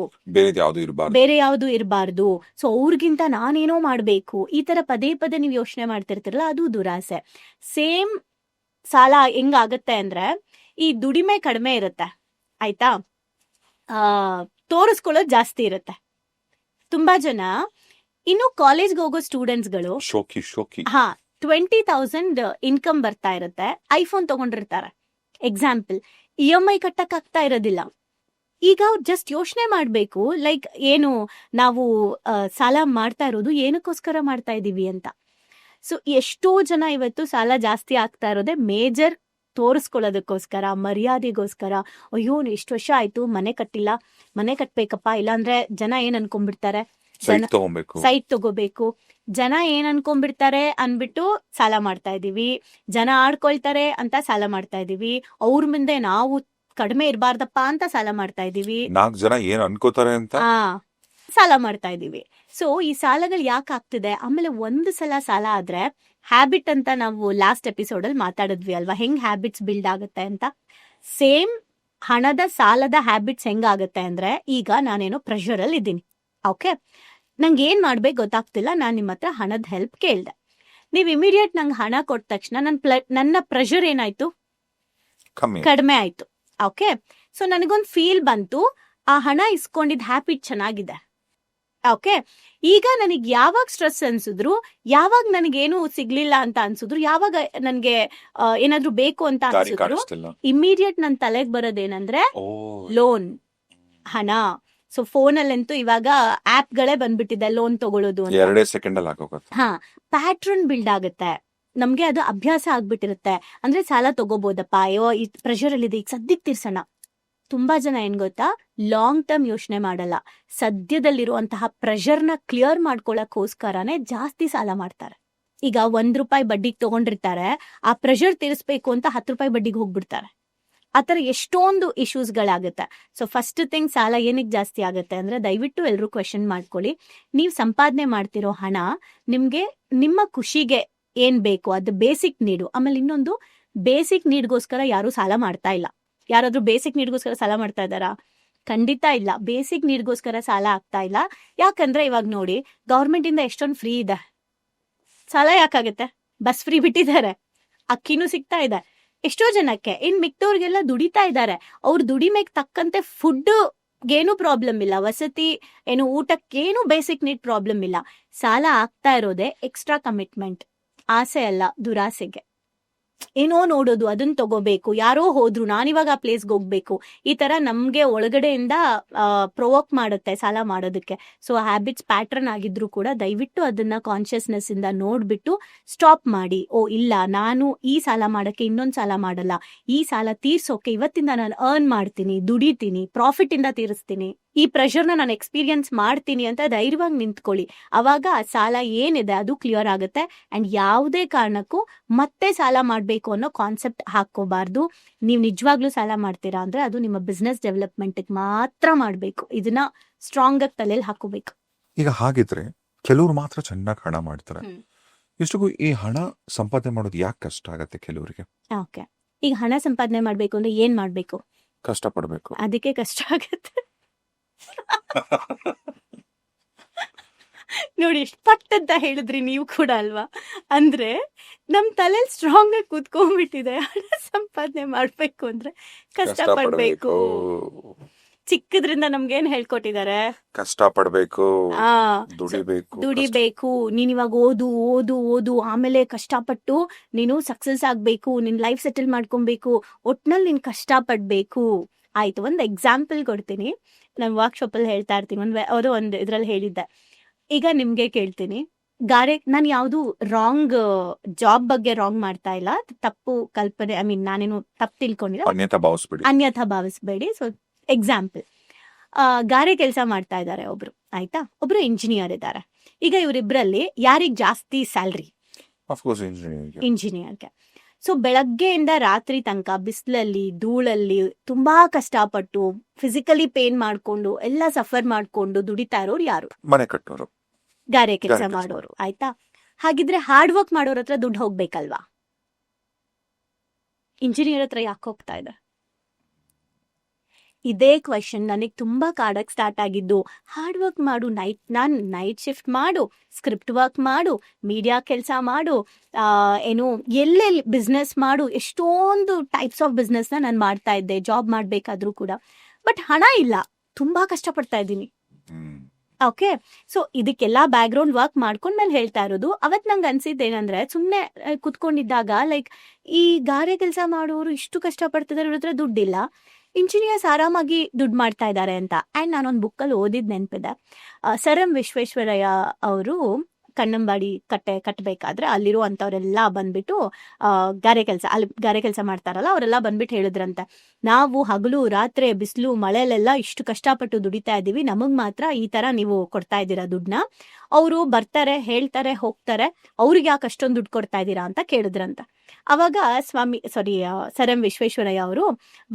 ಬೇರೆ ಯಾವ್ದು ಇರಬಾರ್ದು, ಸೊ ಅವ್ರಿಗಿಂತ ನಾನೇನೋ ಮಾಡ್ಬೇಕು, ಈ ತರ ಪದೇ ಪದೇ ನೀವು ಯೋಚನೆ ಮಾಡ್ತಿರ್ತಿರಲ್ಲ, ಅದು ದುರಾಸೆ. ಸೇಮ್ ಸಾಲ ಹೆಂಗಾಗತ್ತೆ ಅಂದ್ರೆ, ಈ ದುಡಿಮೆ ಕಡಿಮೆ ಇರುತ್ತೆ, ಆಯ್ತಾ, ತೋರಿಸ್ಕೊಳ್ಳೋದು ಜಾಸ್ತಿ ಇರುತ್ತೆ. ತುಂಬಾ ಜನ ಇನ್ನು ಕಾಲೇಜ್ಗೆ ಹೋಗೋ ಸ್ಟೂಡೆಂಟ್ಸ್ಗಳು 20,000 ಇನ್ಕಮ್ ಬರ್ತಾ ಇರುತ್ತೆ, ಐಫೋನ್ ತಗೊಂಡಿರ್ತಾರೆ. ಎಕ್ಸಾಂಪಲ್, EMI ಕಟ್ಟಕ್ ಆಗ್ತಾ ಇರೋದಿಲ್ಲ. ಈಗ ಅವ್ರು ಜಸ್ಟ್ ಯೋಚನೆ ಮಾಡ್ಬೇಕು, ಲೈಕ್ ಏನು ನಾವು ಸಾಲ ಮಾಡ್ತಾ ಇರೋದು ಏನಕ್ಕೋಸ್ಕರ ಮಾಡ್ತಾ ಇದೀವಿ ಅಂತ. ಸೊ ಎಷ್ಟೋ ಜನ ಇವತ್ತು ಸಾಲ ಜಾಸ್ತಿ ಆಗ್ತಾ ಇರೋದೇ ಮೇಜರ್ ತೋರಿಸ್ಕೊಳ್ಳೋದಕ್ಕೋಸ್ಕರ, ಮರ್ಯಾದೆಗೋಸ್ಕರ. ಅಯ್ಯೋ ಇಷ್ಟು ವರ್ಷ ಆಯ್ತು ಮನೆ ಕಟ್ಟಿಲ್ಲ, ಮನೆ ಕಟ್ಬೇಕಪ್ಪ, ಇಲ್ಲಾಂದ್ರೆ ಜನ ಏನ್ ಅನ್ಕೊಂಡ್ಬಿಡ್ತಾರೆ, ಸೈಟ್ ತಗೋಬೇಕು, ಜನ ಏನ್ ಅನ್ಕೊಂಡ್ಬಿಡ್ತಾರೆ ಅನ್ಬಿಟ್ಟು ಸಾಲ ಮಾಡ್ತಾ ಇದೀವಿ, ಜನ ಆಡ್ಕೊಳ್ತಾರೆ ಅಂತ ಸಾಲ ಮಾಡ್ತಾ ಇದೀವಿ, ಅವ್ರ ಮುಂದೆ ನಾವು ಕಡಿಮೆ ಇರಬಾರ್ದಪ್ಪ ಅಂತ ಸಾಲ ಮಾಡ್ತಾ ಇದೀವಿ, 4 ಜನ ಏನ್ ಅನ್ಕೋತಾರೆ ಅಂತ ಸಾಲ ಮಾಡ್ತಾ ಇದೀವಿ. ಸೊ ಈ ಸಾಲಗಳು ಯಾಕೆ ಆಗ್ತಿದೆ? ಆಮೇಲೆ ಒಂದು ಸಲ ಸಾಲ ಆದ್ರೆ ಹ್ಯಾಬಿಟ್ ಅಂತ ನಾವು ಲಾಸ್ಟ್ ಎಪಿಸೋಡ್ ಅಲ್ಲಿ ಮಾತಾಡಿದ್ವಿ ಅಲ್ವಾ, ಹೆಂಗ್ ಹ್ಯಾಬಿಟ್ಸ್ ಬಿಲ್ಡ್ ಆಗುತ್ತೆ ಅಂತ. ಸೇಮ್ ಹಣದ ಸಾಲದ ಹ್ಯಾಬಿಟ್ಸ್ ಹೆಂಗಾಗತ್ತೆ ಅಂದ್ರೆ, ಈಗ ನಾನೇನೋ ಪ್ರೆಷರ್ ಅಲ್ಲಿ ಇದ್ದೀನಿ, ಓಕೆ, ನಂಗೆ ಏನ್ ಮಾಡ್ಬೇಕು ಗೊತ್ತಾಗ್ತಿಲ್ಲ, ನಾನ್ ನಿಮ್ಮ ಹತ್ರ ಹಣದ ಹೆಲ್ಪ್ ಕೇಳ್ದೆ, ನೀವ್ ಇಮಿಡಿಯೇಟ್ ನಂಗೆ ಹಣ ಕೊಟ್ಟ ತಕ್ಷಣ ನನ್ನ ಪ್ರೆಷರ್ ಏನಾಯ್ತು? ಕಡಿಮೆ ಆಯ್ತು. ಓಕೆ, ಸೊ ನನಗೊಂದು ಫೀಲ್ ಬಂತು, ಆ ಹಣ ಇಸ್ಕೊಂಡಿದ್ ಹ್ಯಾಬಿಟ್ ಚೆನ್ನಾಗಿದೆ. ಓಕೆ, ಈಗ ನನಗ್ ಯಾವಾಗ ಸ್ಟ್ರೆಸ್ ಅನ್ಸಿದ್ರು, ಯಾವಾಗ ನನಗೇನು ಸಿಗ್ಲಿಲ್ಲ ಅಂತ ಅನ್ಸಿದ್ರು, ಯಾವಾಗ ನನ್ಗೆ ಏನಾದ್ರು ಬೇಕು ಅಂತ ಅನ್ಸಿದ್ರು, ಇಮಿಡಿಯೇಟ್ ನನ್ ತಲೆಗೆ ಬರೋದೇನಂದ್ರೆ ಲೋನ್, ಹಣ. ಸೊ ಫೋನಲ್ಲಂತೂ ಇವಾಗ ಆಪ್ ಗಳೇ ಬಂದ್ಬಿಟ್ಟಿದೆ ಲೋನ್ ತಗೊಳ್ಳೋದು ಅಂತ. 2 ಸೆಕೆಂಡ್ ಅಲ್ಲಿ ಆಗೋಗುತ್ತೆ. ಪ್ಯಾಟ್ರನ್ ಬಿಲ್ಡ್ ಆಗುತ್ತೆ, ನಮ್ಗೆ ಅದು ಅಭ್ಯಾಸ ಆಗ್ಬಿಟ್ಟಿರುತ್ತೆ. ಅಂದ್ರೆ ಸಾಲ ತಗೋಬಹುದಪ್ಪ, ಅಯ್ಯೋ ಈ ಪ್ರೆಷರ್ ಅಲ್ಲಿ ಇದೆ, ಈಗ ಸದ್ಯಕ್ಕೆ ತೀರ್ಸೋಣ. ತುಂಬಾ ಜನ ಏನ್ ಗೊತ್ತಾ, ಲಾಂಗ್ ಟರ್ಮ್ ಯೋಚನೆ ಮಾಡಲ್ಲ, ಸದ್ಯದಲ್ಲಿರುವಂತಹ ಪ್ರೆಷರ್ ನ ಕ್ಲಿಯರ್ ಮಾಡ್ಕೊಳಕ್ಕೋಸ್ಕರನೇ ಜಾಸ್ತಿ ಸಾಲ ಮಾಡ್ತಾರೆ. ಈಗ ₹1 ಬಡ್ಡಿಗೆ ತಗೊಂಡಿರ್ತಾರೆ, ಆ ಪ್ರೆಷರ್ ತೀರಿಸ್ಬೇಕು ಅಂತ ₹10 ಬಡ್ಡಿಗೆ ಹೋಗ್ಬಿಡ್ತಾರೆ. ಆತರ ಎಷ್ಟೊಂದು ಇಶ್ಯೂಸ್ ಗಳಾಗುತ್ತೆ. ಸೊ ಫಸ್ಟ್ ಥಿಂಗ್, ಸಾಲ ಏನಕ್ಕೆ ಜಾಸ್ತಿ ಆಗುತ್ತೆ ಅಂದ್ರೆ, ದಯವಿಟ್ಟು ಎಲ್ರು ಕ್ವೆಶನ್ ಮಾಡ್ಕೊಳ್ಳಿ, ನೀವ್ ಸಂಪಾದನೆ ಮಾಡ್ತಿರೋ ಹಣ ನಿಮ್ಗೆ ನಿಮ್ಮ ಖುಷಿಗೆ ಏನ್ ಬೇಕು ಅದು ಬೇಸಿಕ್ ನೀಡು. ಆಮೇಲೆ ಇನ್ನೊಂದು, ಬೇಸಿಕ್ ನೀಡ್ಗೋಸ್ಕರ ಯಾರು ಸಾಲ ಮಾಡ್ತಾ ಇಲ್ಲ. ಯಾರಾದ್ರೂ ಬೇಸಿಕ್ ನೀಡ್ಗೋಸ್ಕರ ಸಾಲ ಮಾಡ್ತಾ ಇದ್ದಾರಾ? ಖಂಡಿತ ಇಲ್ಲ. ಬೇಸಿಕ್ ನೀಡ್ಗೋಸ್ಕರ ಸಾಲ ಆಗ್ತಾ ಇಲ್ಲ. ಯಾಕಂದ್ರೆ ಇವಾಗ ನೋಡಿ, ಗವರ್ಮೆಂಟ್ ಇಂದ ಎಷ್ಟೊಂದು ಫ್ರೀ ಇದೆ, ಸಾಲ ಯಾಕಾಗತ್ತೆ? ಬಸ್ ಫ್ರೀ ಬಿಟ್ಟಿದ್ದಾರೆ, ಅಕ್ಕಿನೂ ಸಿಗ್ತಾ ಇದೆ ಎಷ್ಟೋ ಜನಕ್ಕೆ. ಇನ್ ಮಿಕ್ತವ್ರಿಗೆಲ್ಲ ದುಡಿತಾ ಇದ್ದಾರೆ, ಅವ್ರ ದುಡಿಮೆಗೆ ತಕ್ಕಂತೆ ಫುಡ್ ಏನು ಪ್ರಾಬ್ಲಮ್ ಇಲ್ಲ, ವಸತಿ ಏನು ಊಟಕ್ಕೇನು ಬೇಸಿಕ್ ನೀಡ್ ಪ್ರಾಬ್ಲಮ್ ಇಲ್ಲ. ಸಾಲ ಆಗ್ತಾ ಇರೋದೇ ಎಕ್ಸ್ಟ್ರಾ ಕಮಿಟ್ಮೆಂಟ್, ಆಸೆ ಅಲ್ಲ, ದುರಾಸೆಗೆ. ಏನೋ ನೋಡೋದು, ಅದನ್ನ ತಗೋಬೇಕು, ಯಾರೋ ಹೋದ್ರು ನಾನಿವಾಗ ಆ ಪ್ಲೇಸ್ಗೆ ಹೋಗ್ಬೇಕು, ಈ ತರ ನಮ್ಗೆ ಒಳಗಡೆಯಿಂದ ಪ್ರೊವೋಕ್ ಮಾಡುತ್ತೆ ಸಾಲ ಮಾಡೋದಕ್ಕೆ. ಸೊ ಹ್ಯಾಬಿಟ್ಸ್ ಪ್ಯಾಟರ್ನ್ ಆಗಿದ್ರು ಕೂಡ ದಯವಿಟ್ಟು ಅದನ್ನ ಕಾನ್ಶಿಯಸ್ನೆಸ್ ಇಂದ ನೋಡ್ಬಿಟ್ಟು ಸ್ಟಾಪ್ ಮಾಡಿ. ಓ ಇಲ್ಲ, ನಾನು ಈ ಸಾಲ ಮಾಡಕ್ಕೆ ಇನ್ನೊಂದ್ ಸಾಲ ಮಾಡಲ್ಲ, ಈ ಸಾಲ ತೀರ್ಸೋಕೆ ಇವತ್ತಿಂದ ನಾನು ಅರ್ನ್ ಮಾಡ್ತೀನಿ, ದುಡಿತೀನಿ, ಪ್ರಾಫಿಟ್ ಇಂದ ತೀರಿಸ್ತೀನಿ, ಈ ಪ್ರೆಷರ್ನ ನಾನು ಎಕ್ಸ್ಪೀರಿಯನ್ಸ್ ಮಾಡ್ತೀನಿ ಅಂತ ಧೈರ್ಯವಾಗಿ ನಿಂತ್ಕೊಳ್ಳಿ. ಅವಾಗ ಆ ಸಾಲ ಏನಿದೆ ಅದು ಕ್ಲಿಯರ್ ಆಗುತ್ತೆ. ಅಂಡ್ ಯಾವುದೇ ಕಾರಣಕ್ಕೂ ಮತ್ತೆ ಸಾಲ ಮಾಡಬೇಕು ಅನ್ನೋ ಕಾನ್ಸೆಪ್ಟ್ ಹಾಕೋಬಾರ್ದು. ನೀವು ನಿಜವಾಗ್ಲೂ ಸಾಲ ಮಾಡ್ತೀರಾ ಅಂದ್ರೆ ಅದು ನಿಮ್ಮ ಬಿಸ್ನೆಸ್ ಡೆವಲಪ್ಮೆಂಟ್ ಮಾತ್ರ ಮಾಡಬೇಕು. ಇದನ್ನ ಸ್ಟ್ರಾಂಗ್ ಆಗಿ ತಲೆಯಲ್ಲಿ ಹಾಕೋಬೇಕು. ಈಗ ಹಾಗಿದ್ರೆ ಕೆಲವ್ರು ಮಾತ್ರ ಚೆನ್ನಾಗಿ ಹಣ ಮಾಡ್ತಾರೆ. ಹ್ಮ್. ಇಷ್ಟಕ್ಕೂ ಈ ಹಣ ಸಂಪಾದನೆ ಮಾಡೋದು ಯಾಕೆ ಕಷ್ಟ ಆಗತ್ತೆ ಕೆಲವರಿಗೆ? ಓಕೆ, ಈಗ ಹಣ ಸಂಪಾದನೆ ಮಾಡ್ಬೇಕು ಅಂದ್ರೆ ಏನ್ ಮಾಡ್ಬೇಕು? ಕಷ್ಟಪಡ್ಬೇಕು. ಅದಕ್ಕೆ ಕಷ್ಟ ಆಗತ್ತೆ. ನೋಡಿ ಎಷ್ಟು ಪಟ್ ಅಂತ ಹೇಳಿದ್ರಿ ನೀವು ಕೂಡ ಅಲ್ವಾ? ಅಂದ್ರೆ ನಮ್ ತಲೆಯಲ್ಲಿ ಸ್ಟ್ರಾಂಗ್ ಆಗಿ ಕೂತ್ಕೊಂಡ್ಬಿಟ್ಟಿದೆ, ಹಣ ಸಂಪಾದನೆ ಮಾಡ್ಬೇಕು ಅಂದ್ರೆ ಕಷ್ಟಪಡ್ಬೇಕು. ಚಿಕ್ಕದ್ರಿಂದ ನಮ್ಗೇನ್ ಹೇಳ್ಕೊಟ್ಟಿದ್ದಾರೆ? ಕಷ್ಟಪಡ್ಬೇಕು, ಆ ದುಡಿಬೇಕು. ದುಡಿಬೇಕು, ನೀನ್ ಇವಾಗ ಓದು ಓದು ಓದು, ಆಮೇಲೆ ಕಷ್ಟಪಟ್ಟು ನೀನು ಸಕ್ಸಸ್ ಆಗ್ಬೇಕು, ನಿನ್ ಲೈಫ್ ಸೆಟಲ್ ಮಾಡ್ಕೊಬೇಕು, ಒಟ್ನಲ್ಲಿ ನೀನ್ ಕಷ್ಟಪಡ್ಬೇಕು. ಆಯ್ತು, ಒಂದ್ ಎಕ್ಸಾಂಪಲ್ ಕೊಡ್ತೀನಿ. ನಾನು ವರ್ಕ್ಶಾಪ್ ಅಲ್ಲಿ ಹೇಳ್ತಾ ಇರ್ತೀನಿ, ಅವರು ಒಂದು ಇದ್ರಲ್ಲಿ ಹೇಳಿದ್ದೆ. ಈಗ ನಿಮ್ಗೆ ಕೇಳ್ತೀನಿ, ನಾನು ಯಾವ್ದು ರಾಂಗ್ ಜಾಬ್ ಬಗ್ಗೆ ರಾಂಗ್ ಮಾಡ್ತಾ ಇಲ್ಲ, ತಪ್ಪು ಕಲ್ಪನೆ, ಐ ಮೀನ್ ನಾನೇನು ತಪ್ಪು ತಿಳ್ಕೊಂಡಿಲ್ಲ, ಅನ್ಯಥಾ ಭಾವಿಸ್ಬೇಡಿ. ಸೊ ಎಕ್ಸಾಂಪಲ್, ಗಾರೆ ಕೆಲಸ ಮಾಡ್ತಾ ಇದ್ದಾರೆ ಒಬ್ರು, ಆಯ್ತಾ, ಒಬ್ರು ಇಂಜಿನಿಯರ್ ಇದ್ದಾರೆ. ಈಗ ಇವರಿಬ್ರಲ್ಲಿ ಯಾರಿಗ್ ಜಾಸ್ತಿ ಸ್ಯಾಲ್ರಿ? ಇಂಜಿನಿಯರ್ಗೆ. ಸೊ ಬೆಳಗ್ಗೆಯಿಂದ ರಾತ್ರಿ ತನಕ ಬಿಸಿಲಲ್ಲಿ ಧೂಳಲ್ಲಿ ತುಂಬಾ ಕಷ್ಟಪಟ್ಟು ಫಿಸಿಕಲಿ ಪೇನ್ ಮಾಡ್ಕೊಂಡು ಎಲ್ಲ ಸಫರ್ ಮಾಡ್ಕೊಂಡು ದುಡಿತಾ ಇರೋರು ಯಾರು? ಮನೆ ಕಟ್ಟೋರು, ಗಾರೆ ಕೆಲಸ ಮಾಡೋರು. ಆಯ್ತಾ, ಹಾಗಿದ್ರೆ ಹಾರ್ಡ್ ವರ್ಕ್ ಮಾಡೋರ ಹತ್ರ ದುಡ್ಡು ಹೋಗ್ಬೇಕಲ್ವಾ? ಇಂಜಿನಿಯರ್ ಹತ್ರ ಯಾಕೆ ಹೋಗ್ತಾ ಇದೆ? ಇದೇ ಕ್ವೆಶನ್ ನನಗೆ ತುಂಬಾ ಕಾಡಕ್ ಸ್ಟಾರ್ಟ್ ಆಗಿದ್ದು. ಹಾರ್ಡ್ ವರ್ಕ್ ಮಾಡು, ನೈಟ್ ಶಿಫ್ಟ್ ಮಾಡು, ಸ್ಕ್ರಿಪ್ಟ್ ವರ್ಕ್ ಮಾಡು, ಮೀಡಿಯಾ ಕೆಲಸ ಮಾಡು, ಏನು ಎಲ್ಲೆಲ್ಲಿ ಬಿಸ್ನೆಸ್ ಮಾಡು, ಎಷ್ಟೊಂದು ಟೈಪ್ಸ್ ಆಫ್ ಬಿಸ್ನೆಸ್ ನಾನು ಮಾಡ್ತಾ ಇದ್ದೆ ಜಾಬ್ ಮಾಡ್ಬೇಕಾದ್ರೂ ಕೂಡ. ಬಟ್ ಹಣ ಇಲ್ಲ, ತುಂಬಾ ಕಷ್ಟಪಡ್ತಾ ಇದ್ದೀನಿ. ಓಕೆ, ಸೊ ಇದಕ್ಕೆಲ್ಲಾ ಬ್ಯಾಕ್ ಗ್ರೌಂಡ್ ವರ್ಕ್ ಮಾಡ್ಕೊಂಡ್ಮೇಲೆ ಹೇಳ್ತಾ ಇರೋದು. ಅವತ್ ನಂಗೆ ಅನ್ಸಿದ್ದೇನಂದ್ರೆ, ಸುಮ್ನೆ ಕುತ್ಕೊಂಡಿದ್ದಾಗ ಲೈಕ್ ಈ ಗಾರೆ ಕೆಲಸ ಮಾಡೋರು ಇಷ್ಟು ಕಷ್ಟಪಡ್ತಿದ್ದಾರೆ, ಇವ್ರ ಹತ್ರ ದುಡ್ಡಿಲ್ಲ, ಇಂಜಿನಿಯರ್ಸ್ ಆರಾಮಾಗಿ ದುಡ್ಡು ಮಾಡ್ತಾ ಇದ್ದಾರೆ ಅಂತ. ಅಂಡ್ ನಾನೊಂದು ಬುಕ್ಕಲ್ಲಿ ಓದಿದ್ ನೆನಪಿದೆ. ಸರ್ ಎಂ ವಿಶ್ವೇಶ್ವರಯ್ಯ ಅವರು ಕನ್ನಂಬಾಡಿ ಕಟ್ಟಬೇಕಾದ್ರೆ ಅಲ್ಲಿರುವಂತವ್ರೆಲ್ಲ ಬಂದ್ಬಿಟ್ಟು ಗಾರೆ ಕೆಲಸ ಮಾಡ್ತಾರಲ್ಲ, ಅವರೆಲ್ಲ ಬಂದ್ಬಿಟ್ಟು ಹೇಳಿದ್ರಂತೆ, ನಾವು ಹಗಲು ರಾತ್ರಿ ಬಿಸಿಲು ಮಳೆಲೆಲ್ಲ ಇಷ್ಟು ಕಷ್ಟಪಟ್ಟು ದುಡಿತಾ ಇದೀವಿ, ನಮಗ್ ಮಾತ್ರ ಈ ತರ ನೀವು ಕೊಡ್ತಾ ಇದ್ದೀರಾ ದುಡ್ಡನ್ನ. ಅವರು ಬರ್ತಾರೆ, ಹೇಳ್ತಾರೆ, ಹೋಗ್ತಾರೆ, ಅವ್ರಿಗೆ ಯಾಕೆ ಅಷ್ಟೊಂದು ದುಡ್ಡು ಕೊಡ್ತಾ ಇದ್ದೀರಾ ಅಂತ ಕೇಳಿದ್ರಂತ. ಅವಾಗ ಸರ್ ಎಂ ವಿಶ್ವೇಶ್ವರಯ್ಯ ಅವರು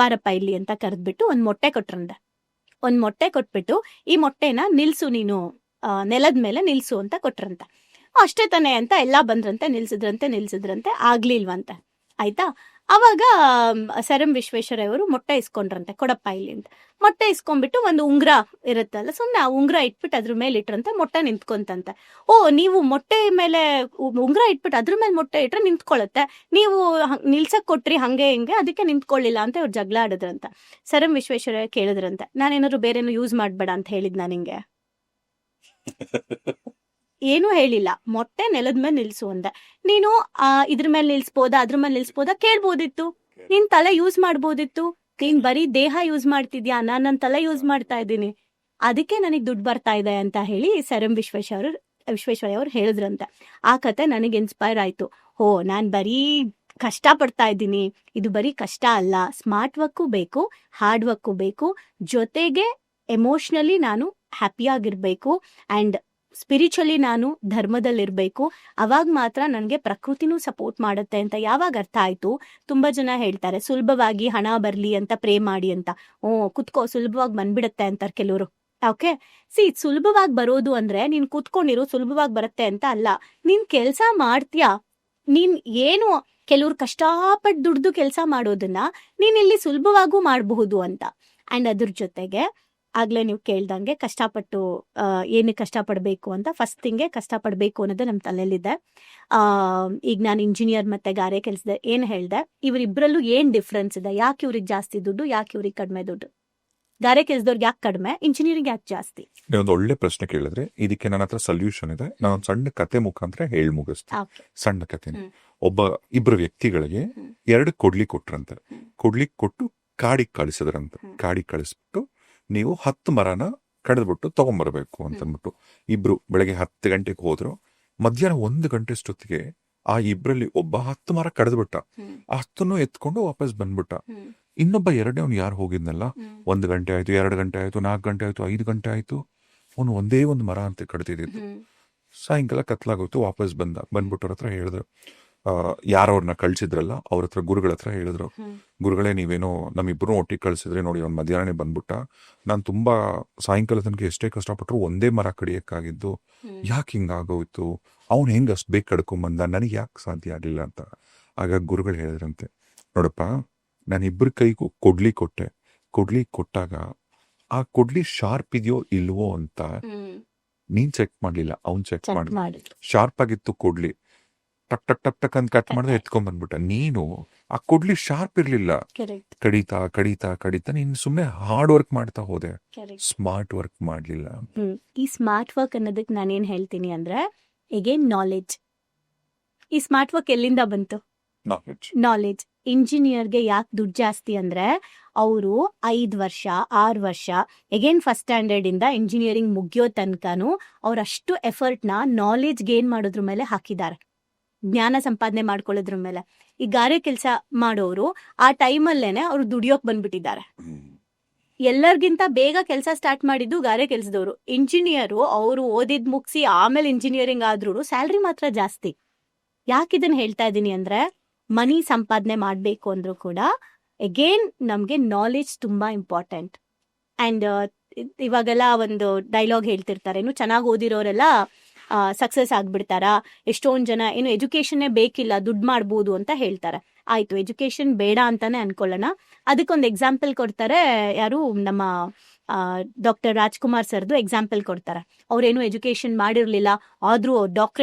ಬಾರಪ್ಪ ಇಲ್ಲಿ ಅಂತ ಕರೆದ್ಬಿಟ್ಟು ಒಂದ್ ಮೊಟ್ಟೆ ಕೊಟ್ರಂತೆ. ಒಂದ್ ಮೊಟ್ಟೆ ಕೊಟ್ಬಿಟ್ಟು, ಈ ಮೊಟ್ಟೆನ ನಿಲ್ಸು, ನೀನು ನೆಲದ ಮೇಲೆ ನಿಲ್ಸು ಅಂತ ಕೊಟ್ರಂತ. ಅಷ್ಟೇ ತಾನೆ ಅಂತ ಎಲ್ಲಾ ಬಂದ್ರಂತೆ, ನಿಲ್ಸಿದ್ರಂತೆ, ಆಗ್ಲಿಲ್ವಂತೆ. ಆಯ್ತಾ, ಅವಾಗ ಸರ್ ಎಂ ವಿಶ್ವೇಶ್ವರಯ್ಯ ಅವರು ಮೊಟ್ಟೆ ಇಸ್ಕೊಂಡ್ರಂತೆ, ಕೊಡಪ್ಪ ಇಲ್ಲಿ ಅಂತ. ಮೊಟ್ಟೆ ಇಸ್ಕೊಂಡ್ಬಿಟ್ಟು ಒಂದು ಉಂಗ್ರ ಇರುತ್ತಲ್ಲ, ಸುಮ್ನೆ ಆ ಉಂಗ್ರ ಇಟ್ಬಿಟ್ಟು ಅದ್ರ ಮೇಲೆ ಇಟ್ರಂತೆ, ಮೊಟ್ಟೆ ನಿಂತ್ಕೊಂತಂತೆ. ಓ, ನೀವು ಮೊಟ್ಟೆ ಮೇಲೆ ಉಂಗ್ರ ಇಟ್ಬಿಟ್ಟು ಅದ್ರ ಮೇಲೆ ಮೊಟ್ಟೆ ಇಟ್ರೆ ನಿಂತ್ಕೊಳ್ಳುತ್ತೆ, ನೀವು ನಿಲ್ಸಕ್ ಕೊಟ್ರಿ ಹಂಗೆ ಹಿಂಗೆ, ಅದಕ್ಕೆ ನಿಂತ್ಕೊಳ್ಳಿಲ್ಲ ಅಂತ ಇವ್ರು ಜಗಳ ಆಡಿದ್ರಂತ. ಸರ್ ಎಂ ವಿಶ್ವೇಶ್ವರಯ್ಯ ಕೇಳಿದ್ರಂತೆ, ನಾನೇನಾದ್ರು ಬೇರೆನೂ ಯೂಸ್ ಮಾಡ್ಬೇಡ ಅಂತ ಹೇಳಿದ್ನ ನಿಂಗೆ? ಏನೂ ಹೇಳಿಲ್ಲ, ಮೊಟ್ಟೆ ನೆಲದ ಮೇಲೆ ನಿಲ್ಸು ಅಂದೆ. ನೀನು ಇದ್ರ ಮೇಲೆ ನಿಲ್ಸ್ಬೋದಾ, ಅದ್ರ ಮೇಲೆ ನಿಲ್ಸ್ಬೋದಾ ಕೇಳ್ಬೋದಿತ್ತು, ನಿನ್ ತಲೆ ಯೂಸ್ ಮಾಡ್ಬೋದಿತ್ತು. ನೀನ್ ಬರೀ ದೇಹ ಯೂಸ್ ಮಾಡ್ತಿದ್ಯಾ, ನಾನ್ ನನ್ ತಲೆ ಯೂಸ್ ಮಾಡ್ತಾ ಇದ್ದೀನಿ, ಅದಕ್ಕೆ ನನಗ್ ದುಡ್ಡು ಬರ್ತಾ ಇದೆ ಅಂತ ಹೇಳಿ ಸರ್ ಎಂ ವಿಶ್ವೇಶ್ವರಯ್ಯ ಅವ್ರು ಹೇಳಿದ್ರಂತೆ. ಆ ಕತೆ ನನಗೆ ಇನ್ಸ್ಪೈರ್ ಆಯ್ತು. ಓ, ನಾನ್ ಬರೀ ಕಷ್ಟ ಪಡ್ತಾ ಇದ್ದೀನಿ, ಇದು ಬರೀ ಕಷ್ಟ ಅಲ್ಲ, ಸ್ಮಾರ್ಟ್ ವರ್ಕು ಬೇಕು, ಹಾರ್ಡ್ ವರ್ಕು ಬೇಕು, ಜೊತೆಗೆ ಎಮೋಷನಲಿ ನಾನು ಹ್ಯಾಪಿಯಾಗಿರ್ಬೇಕು, ಅಂಡ್ ಸ್ಪಿರಿಚುವಲಿ ನಾನು ಧರ್ಮದಲ್ಲಿರ್ಬೇಕು. ಅವಾಗ ಮಾತ್ರ ನನಗೆ ಪ್ರಕೃತಿನೂ ಸಪೋರ್ಟ್ ಮಾಡುತ್ತೆ ಅಂತ ಯಾವಾಗ ಅರ್ಥ ಆಯ್ತು. ತುಂಬಾ ಜನ ಹೇಳ್ತಾರೆ ಸುಲಭವಾಗಿ ಹಣ ಬರ್ಲಿ ಅಂತ ಪ್ರೇ ಮಾಡಿ ಅಂತ. ಕುತ್ಕೋ, ಸುಲಭವಾಗಿ ಬಂದ್ಬಿಡುತ್ತೆ ಅಂತಾರೆ ಕೆಲವರು. ಓಕೆ, ಸುಲಭವಾಗಿ ಬರೋದು ಅಂದ್ರೆ ನೀನ್ ಕೂತ್ಕೊಂಡಿರು, ಸುಲಭವಾಗಿ ಬರುತ್ತೆ ಅಂತ ಅಲ್ಲ. ನೀನ್ ಕೆಲ್ಸ ಮಾಡ್ತೀಯಾ, ನೀನ್ ಏನು ಕೆಲವ್ರು ಕಷ್ಟಪಟ್ಟು ದುಡ್ದು ಕೆಲಸ ಮಾಡೋದನ್ನ ನೀನ್ ಇಲ್ಲಿ ಸುಲಭವಾಗೂ ಮಾಡಬಹುದು ಅಂತ. ಅಂಡ್ ಅದ್ರ ಜೊತೆಗೆ ಆಗ್ಲೇ ನೀವು ಕೇಳ್ದಂಗೆ ಕಷ್ಟಪಟ್ಟು ಏನಕ್ಕೆ ಕಷ್ಟಪಡ್ಬೇಕು ಅಂತ, ಫಸ್ಟ್ ಥಿಂಗೆ ಕಷ್ಟಪಡ್ಬೇಕು ಅನ್ನೋದು ನಮ್ ತಲೆಯಲ್ಲಿದೆ. ಈಗ ನಾನು ಇಂಜಿನಿಯರ್ ಮತ್ತೆ ಗಾರೆ ಕೆಲ್ಸದ ಏನ್ ಹೇಳ್ದೆ, ಇವರಿಬ್ರಲ್ಲೂ ಏನ್ ಡಿಫ್ರೆನ್ಸ್ ಇದೆ? ಯಾಕೆ ಇವ್ರಿಗೆ ಜಾಸ್ತಿ ದುಡ್ಡು, ಯಾಕೆ ಇವ್ರಿಗೆ ಕಡಿಮೆ ದುಡ್ಡು? ಗಾರೆ ಕೆಲ್ಸದವ್ರಿಗೆ ಯಾಕೆ ಕಡಿಮೆ, ಇಂಜಿನಿಯರಿಂಗ್ ಯಾಕೆ ಜಾಸ್ತಿ? ನೀವೊಂದು ಒಳ್ಳೆ ಪ್ರಶ್ನೆ ಕೇಳಿದ್ರೆ ಇದಕ್ಕೆ ನನ್ನ ಹತ್ರ ಸೊಲ್ಯೂಷನ್ ಇದೆ. ನಾನೊಂದು ಸಣ್ಣ ಕತೆ ಮುಖಾಂತರ ಹೇಳಿ ಮುಗಿಸ್ತೀನಿ. ಸಣ್ಣ ಕತೆ. ಇಬ್ರು ವ್ಯಕ್ತಿಗಳಿಗೆ 2 ಕೊಡ್ಲಿ ಕೊಟ್ರಂತೆ. ಕೊಡ್ಲಿ ಕೊಟ್ಟು ಕಾಡಿಗೆ ಕಳಿಸಿದ್ರಂತೆ. ಕಾಡಿಗೆ ಕಳಿಸ್ಬಿಟ್ಟು ನೀವು 10 ಮರನ ಕಡಿದ್ಬಿಟ್ಟು ತಗೊಂಡ್ಬರ್ಬೇಕು ಅಂತಂದ್ಬಿಟ್ಟು ಇಬ್ರು ಬೆಳಗ್ಗೆ 10 ಗಂಟೆಗೆ ಹೋದ್ರು. ಮಧ್ಯಾಹ್ನ 1 ಗಂಟೆ ಅಷ್ಟೊತ್ತಿಗೆ ಆ ಇಬ್ರಲ್ಲಿ ಒಬ್ಬ 10 ಮರ ಕಡಿದ್ಬಿಟ್ಟ. ಆ 10 ಎತ್ಕೊಂಡು ವಾಪಸ್ ಬಂದ್ಬಿಟ್ಟ. ಇನ್ನೊಬ್ಬ ಎರಡನೇವ್ನು ಯಾರು ಹೋಗಿದ್ನಲ್ಲ, 1 ಗಂಟೆ ಆಯ್ತು, 2 ಗಂಟೆ ಆಯ್ತು, 4 ಗಂಟೆ ಆಯ್ತು, 5 ಗಂಟೆ ಆಯ್ತು, ಅವನು ಒಂದೇ ಒಂದು ಮರ ಅಂತ ಕಡ್ದಿದ್ದು. ಸಾಯಂಕಾಲ ಕತ್ಲಾಗೋಯ್ತು, ವಾಪಸ್ ಬಂದ್ಬಿಟ್ಟವ್ರ ಹತ್ರ ಹೇಳಿದ್ರು, ಯಾರವ್ರನ್ನ ಕಳ್ಸಿದ್ರಲ್ಲ ಅವ್ರ ಹತ್ರ, ಗುರುಗಳ ಹತ್ರ ಹೇಳಿದ್ರು, ಗುರುಗಳೇ ನೀವೇನೋ ನಮ್ಮಿಬ್ರು ಒಟ್ಟಿಗೆ ಕಳ್ಸಿದ್ರೆ ನೋಡಿ, ಅವ್ನು ಮಧ್ಯಾಹ್ನ ಬಂದ್ಬಿಟ್ಟ, ನಾನು ತುಂಬಾ ಸಾಯಂಕಾಲ ತನಕ ಎಷ್ಟೇ ಕಷ್ಟಪಟ್ಟರು ಒಂದೇ ಮರ ಕಡಿಯಕ್ಕಾಗಿದ್ದು, ಯಾಕೆ ಹಿಂಗಾಗೋಯ್ತು, ಅವ್ನು ಹೆಂಗ್ ಅಷ್ಟು ಬೇಗ ಕಡ್ಕೊಂಬಂದ, ನನಗೆ ಯಾಕೆ ಸಾಧ್ಯ ಆಗಲಿಲ್ಲ ಅಂತ. ಆಗ ಗುರುಗಳು ಹೇಳಿದ್ರಂತೆ, ನೋಡಪ್ಪ, ನಾನು ಇಬ್ಬರ ಕೈಗೂ ಕೊಡ್ಲಿ ಕೊಟ್ಟೆ. ಕೊಡ್ಲಿ ಕೊಟ್ಟಾಗ ಆ ಕೊಡ್ಲಿ ಶಾರ್ಪ್ ಇದೆಯೋ ಇಲ್ವೋ ಅಂತ ನೀನ್ ಚೆಕ್ ಮಾಡ್ಲಿಲ್ಲ, ಅವ್ನ್ ಚೆಕ್ ಮಾಡಿ. ಶಾರ್ಪ್ ಆಗಿತ್ತು ಕೊಡ್ಲಿ, ಟಕ್ ಟಕ್ ಟಕ್ ಟಕ್ ಅಂತ ಕಟ್ ಮಾಡಿದ್ರೆ ಎತ್ಕೊಂಡ್ ಬಂದ್ಬಿಟ್ಟ. ನೀನು ಆ ಕೊಡ್ಲಿ ಶಾರ್ಪ್ ಇರ್ಲಿಲ್ಲ, ಕಡಿತಾ ಕಡಿತಾ ಕಡಿತಾ ನೀನ್ ಸುಮ್ನೆ ಹಾರ್ಡ್ ವರ್ಕ್ ಮಾಡ್ತಾ ಹೋದೆ, ಸ್ಮಾರ್ಟ್ ವರ್ಕ್ ಮಾಡ್ಲಿಲ್ಲ. ಈ ಸ್ಮಾರ್ಟ್ ವರ್ಕ್ ಅನ್ನೋದಕ್ಕೆ ನಾನೇನ್ ಹೇಳ್ತೀನಿ ಅಂದ್ರೆ, ಎಗೇನ್ ನಾಲೆಡ್ಜ್. ಈ ಸ್ಮಾರ್ಟ್ ವರ್ಕ್ ಎಲ್ಲಿಂದ ಬಂತು? ನಾಲೆಡ್ಜ್. ಇಂಜಿನಿಯರ್ಗೆ ಯಾಕೆ ದುಡ್ಡು ಜಾಸ್ತಿ ಅಂದ್ರೆ, ಅವರು 5 ವರ್ಷ 6 ವರ್ಷ ಎಗೇನ್ ಫಸ್ಟ್ ಸ್ಟ್ಯಾಂಡರ್ಡ್ ಇಂದ ಇಂಜಿನಿಯರಿಂಗ್ ಮುಗಿಯೋ ತನಕನೂ ಅವರಷ್ಟು ಎಫರ್ಟ್ನ ನಾಲೆಡ್ಜ್ ಗೇನ್ ಮಾಡೋದ್ರ ಮೇಲೆ ಹಾಕಿದ್ದಾರೆ, ಜ್ಞಾನ ಸಂಪಾದನೆ ಮಾಡ್ಕೊಳ್ಳೋದ್ರ ಮೇಲೆ. ಈ ಗಾರೆ ಕೆಲಸ ಮಾಡೋರು ಆ ಟೈಮಲ್ಲೇನೆ ಅವ್ರು ದುಡಿಯೋಕ್ ಬಂದ್ಬಿಟ್ಟಿದ್ದಾರೆ. ಎಲ್ಲರಿಗಿಂತ ಬೇಗ ಕೆಲಸ ಸ್ಟಾರ್ಟ್ ಮಾಡಿದ್ದು ಗಾರೆ ಕೆಲಸದವರು. ಇಂಜಿನಿಯರು ಅವರು ಓದಿದ್ ಮುಗಿಸಿ ಆಮೇಲೆ ಇಂಜಿನಿಯರಿಂಗ್ ಆದ್ರೂ ಸ್ಯಾಲ್ರಿ ಮಾತ್ರ ಜಾಸ್ತಿ. ಯಾಕೆ ಇದನ್ನ ಹೇಳ್ತಾ ಇದ್ದೀನಿ ಅಂದ್ರೆ, ಮನಿ ಸಂಪಾದನೆ ಮಾಡಬೇಕು ಅಂದ್ರೂ ಕೂಡ ಅಗೇನ್ ನಮಗೆ ನಾಲೆಡ್ಜ್ ತುಂಬಾ ಇಂಪಾರ್ಟೆಂಟ್. ಅಂಡ್ ಇವಾಗೆಲ್ಲ ಒಂದು ಡೈಲಾಗ್ ಹೇಳ್ತಿರ್ತಾರೆ, ಏನು ಚೆನ್ನಾಗಿ ಓದಿರೋರೆಲ್ಲ ಸಕ್ಸಸ್ ಆಗ್ಬಿಡ್ತಾರಾ, ಎಷ್ಟೊಂದು ಜನ ಏನು ಎಜುಕೇಶನ್ನೇ ಬೇಕಿಲ್ಲ ದುಡ್ಡು ಮಾಡ್ಬೋದು ಅಂತ ಹೇಳ್ತಾರೆ. ಆಯ್ತು, ಎಜುಕೇಶನ್ ಬೇಡ ಅಂತಾನೆ ಅನ್ಕೊಳ್ಳೋಣ. ಅದಕ್ಕೊಂದು ಎಕ್ಸಾಂಪಲ್ ಕೊಡ್ತಾರೆ, ಯಾರು ನಮ್ಮ ಡಾಕ್ಟರ್ ರಾಜ್ಕುಮಾರ್ ಸರ್ದು ಎಕ್ಸಾಂಪಲ್ ಕೊಡ್ತಾರೆ. ಅವ್ರೇನು ಎಜುಕೇಶನ್ ಮಾಡಿರ್ಲಿಲ್ಲ, ಆದ್ರೂ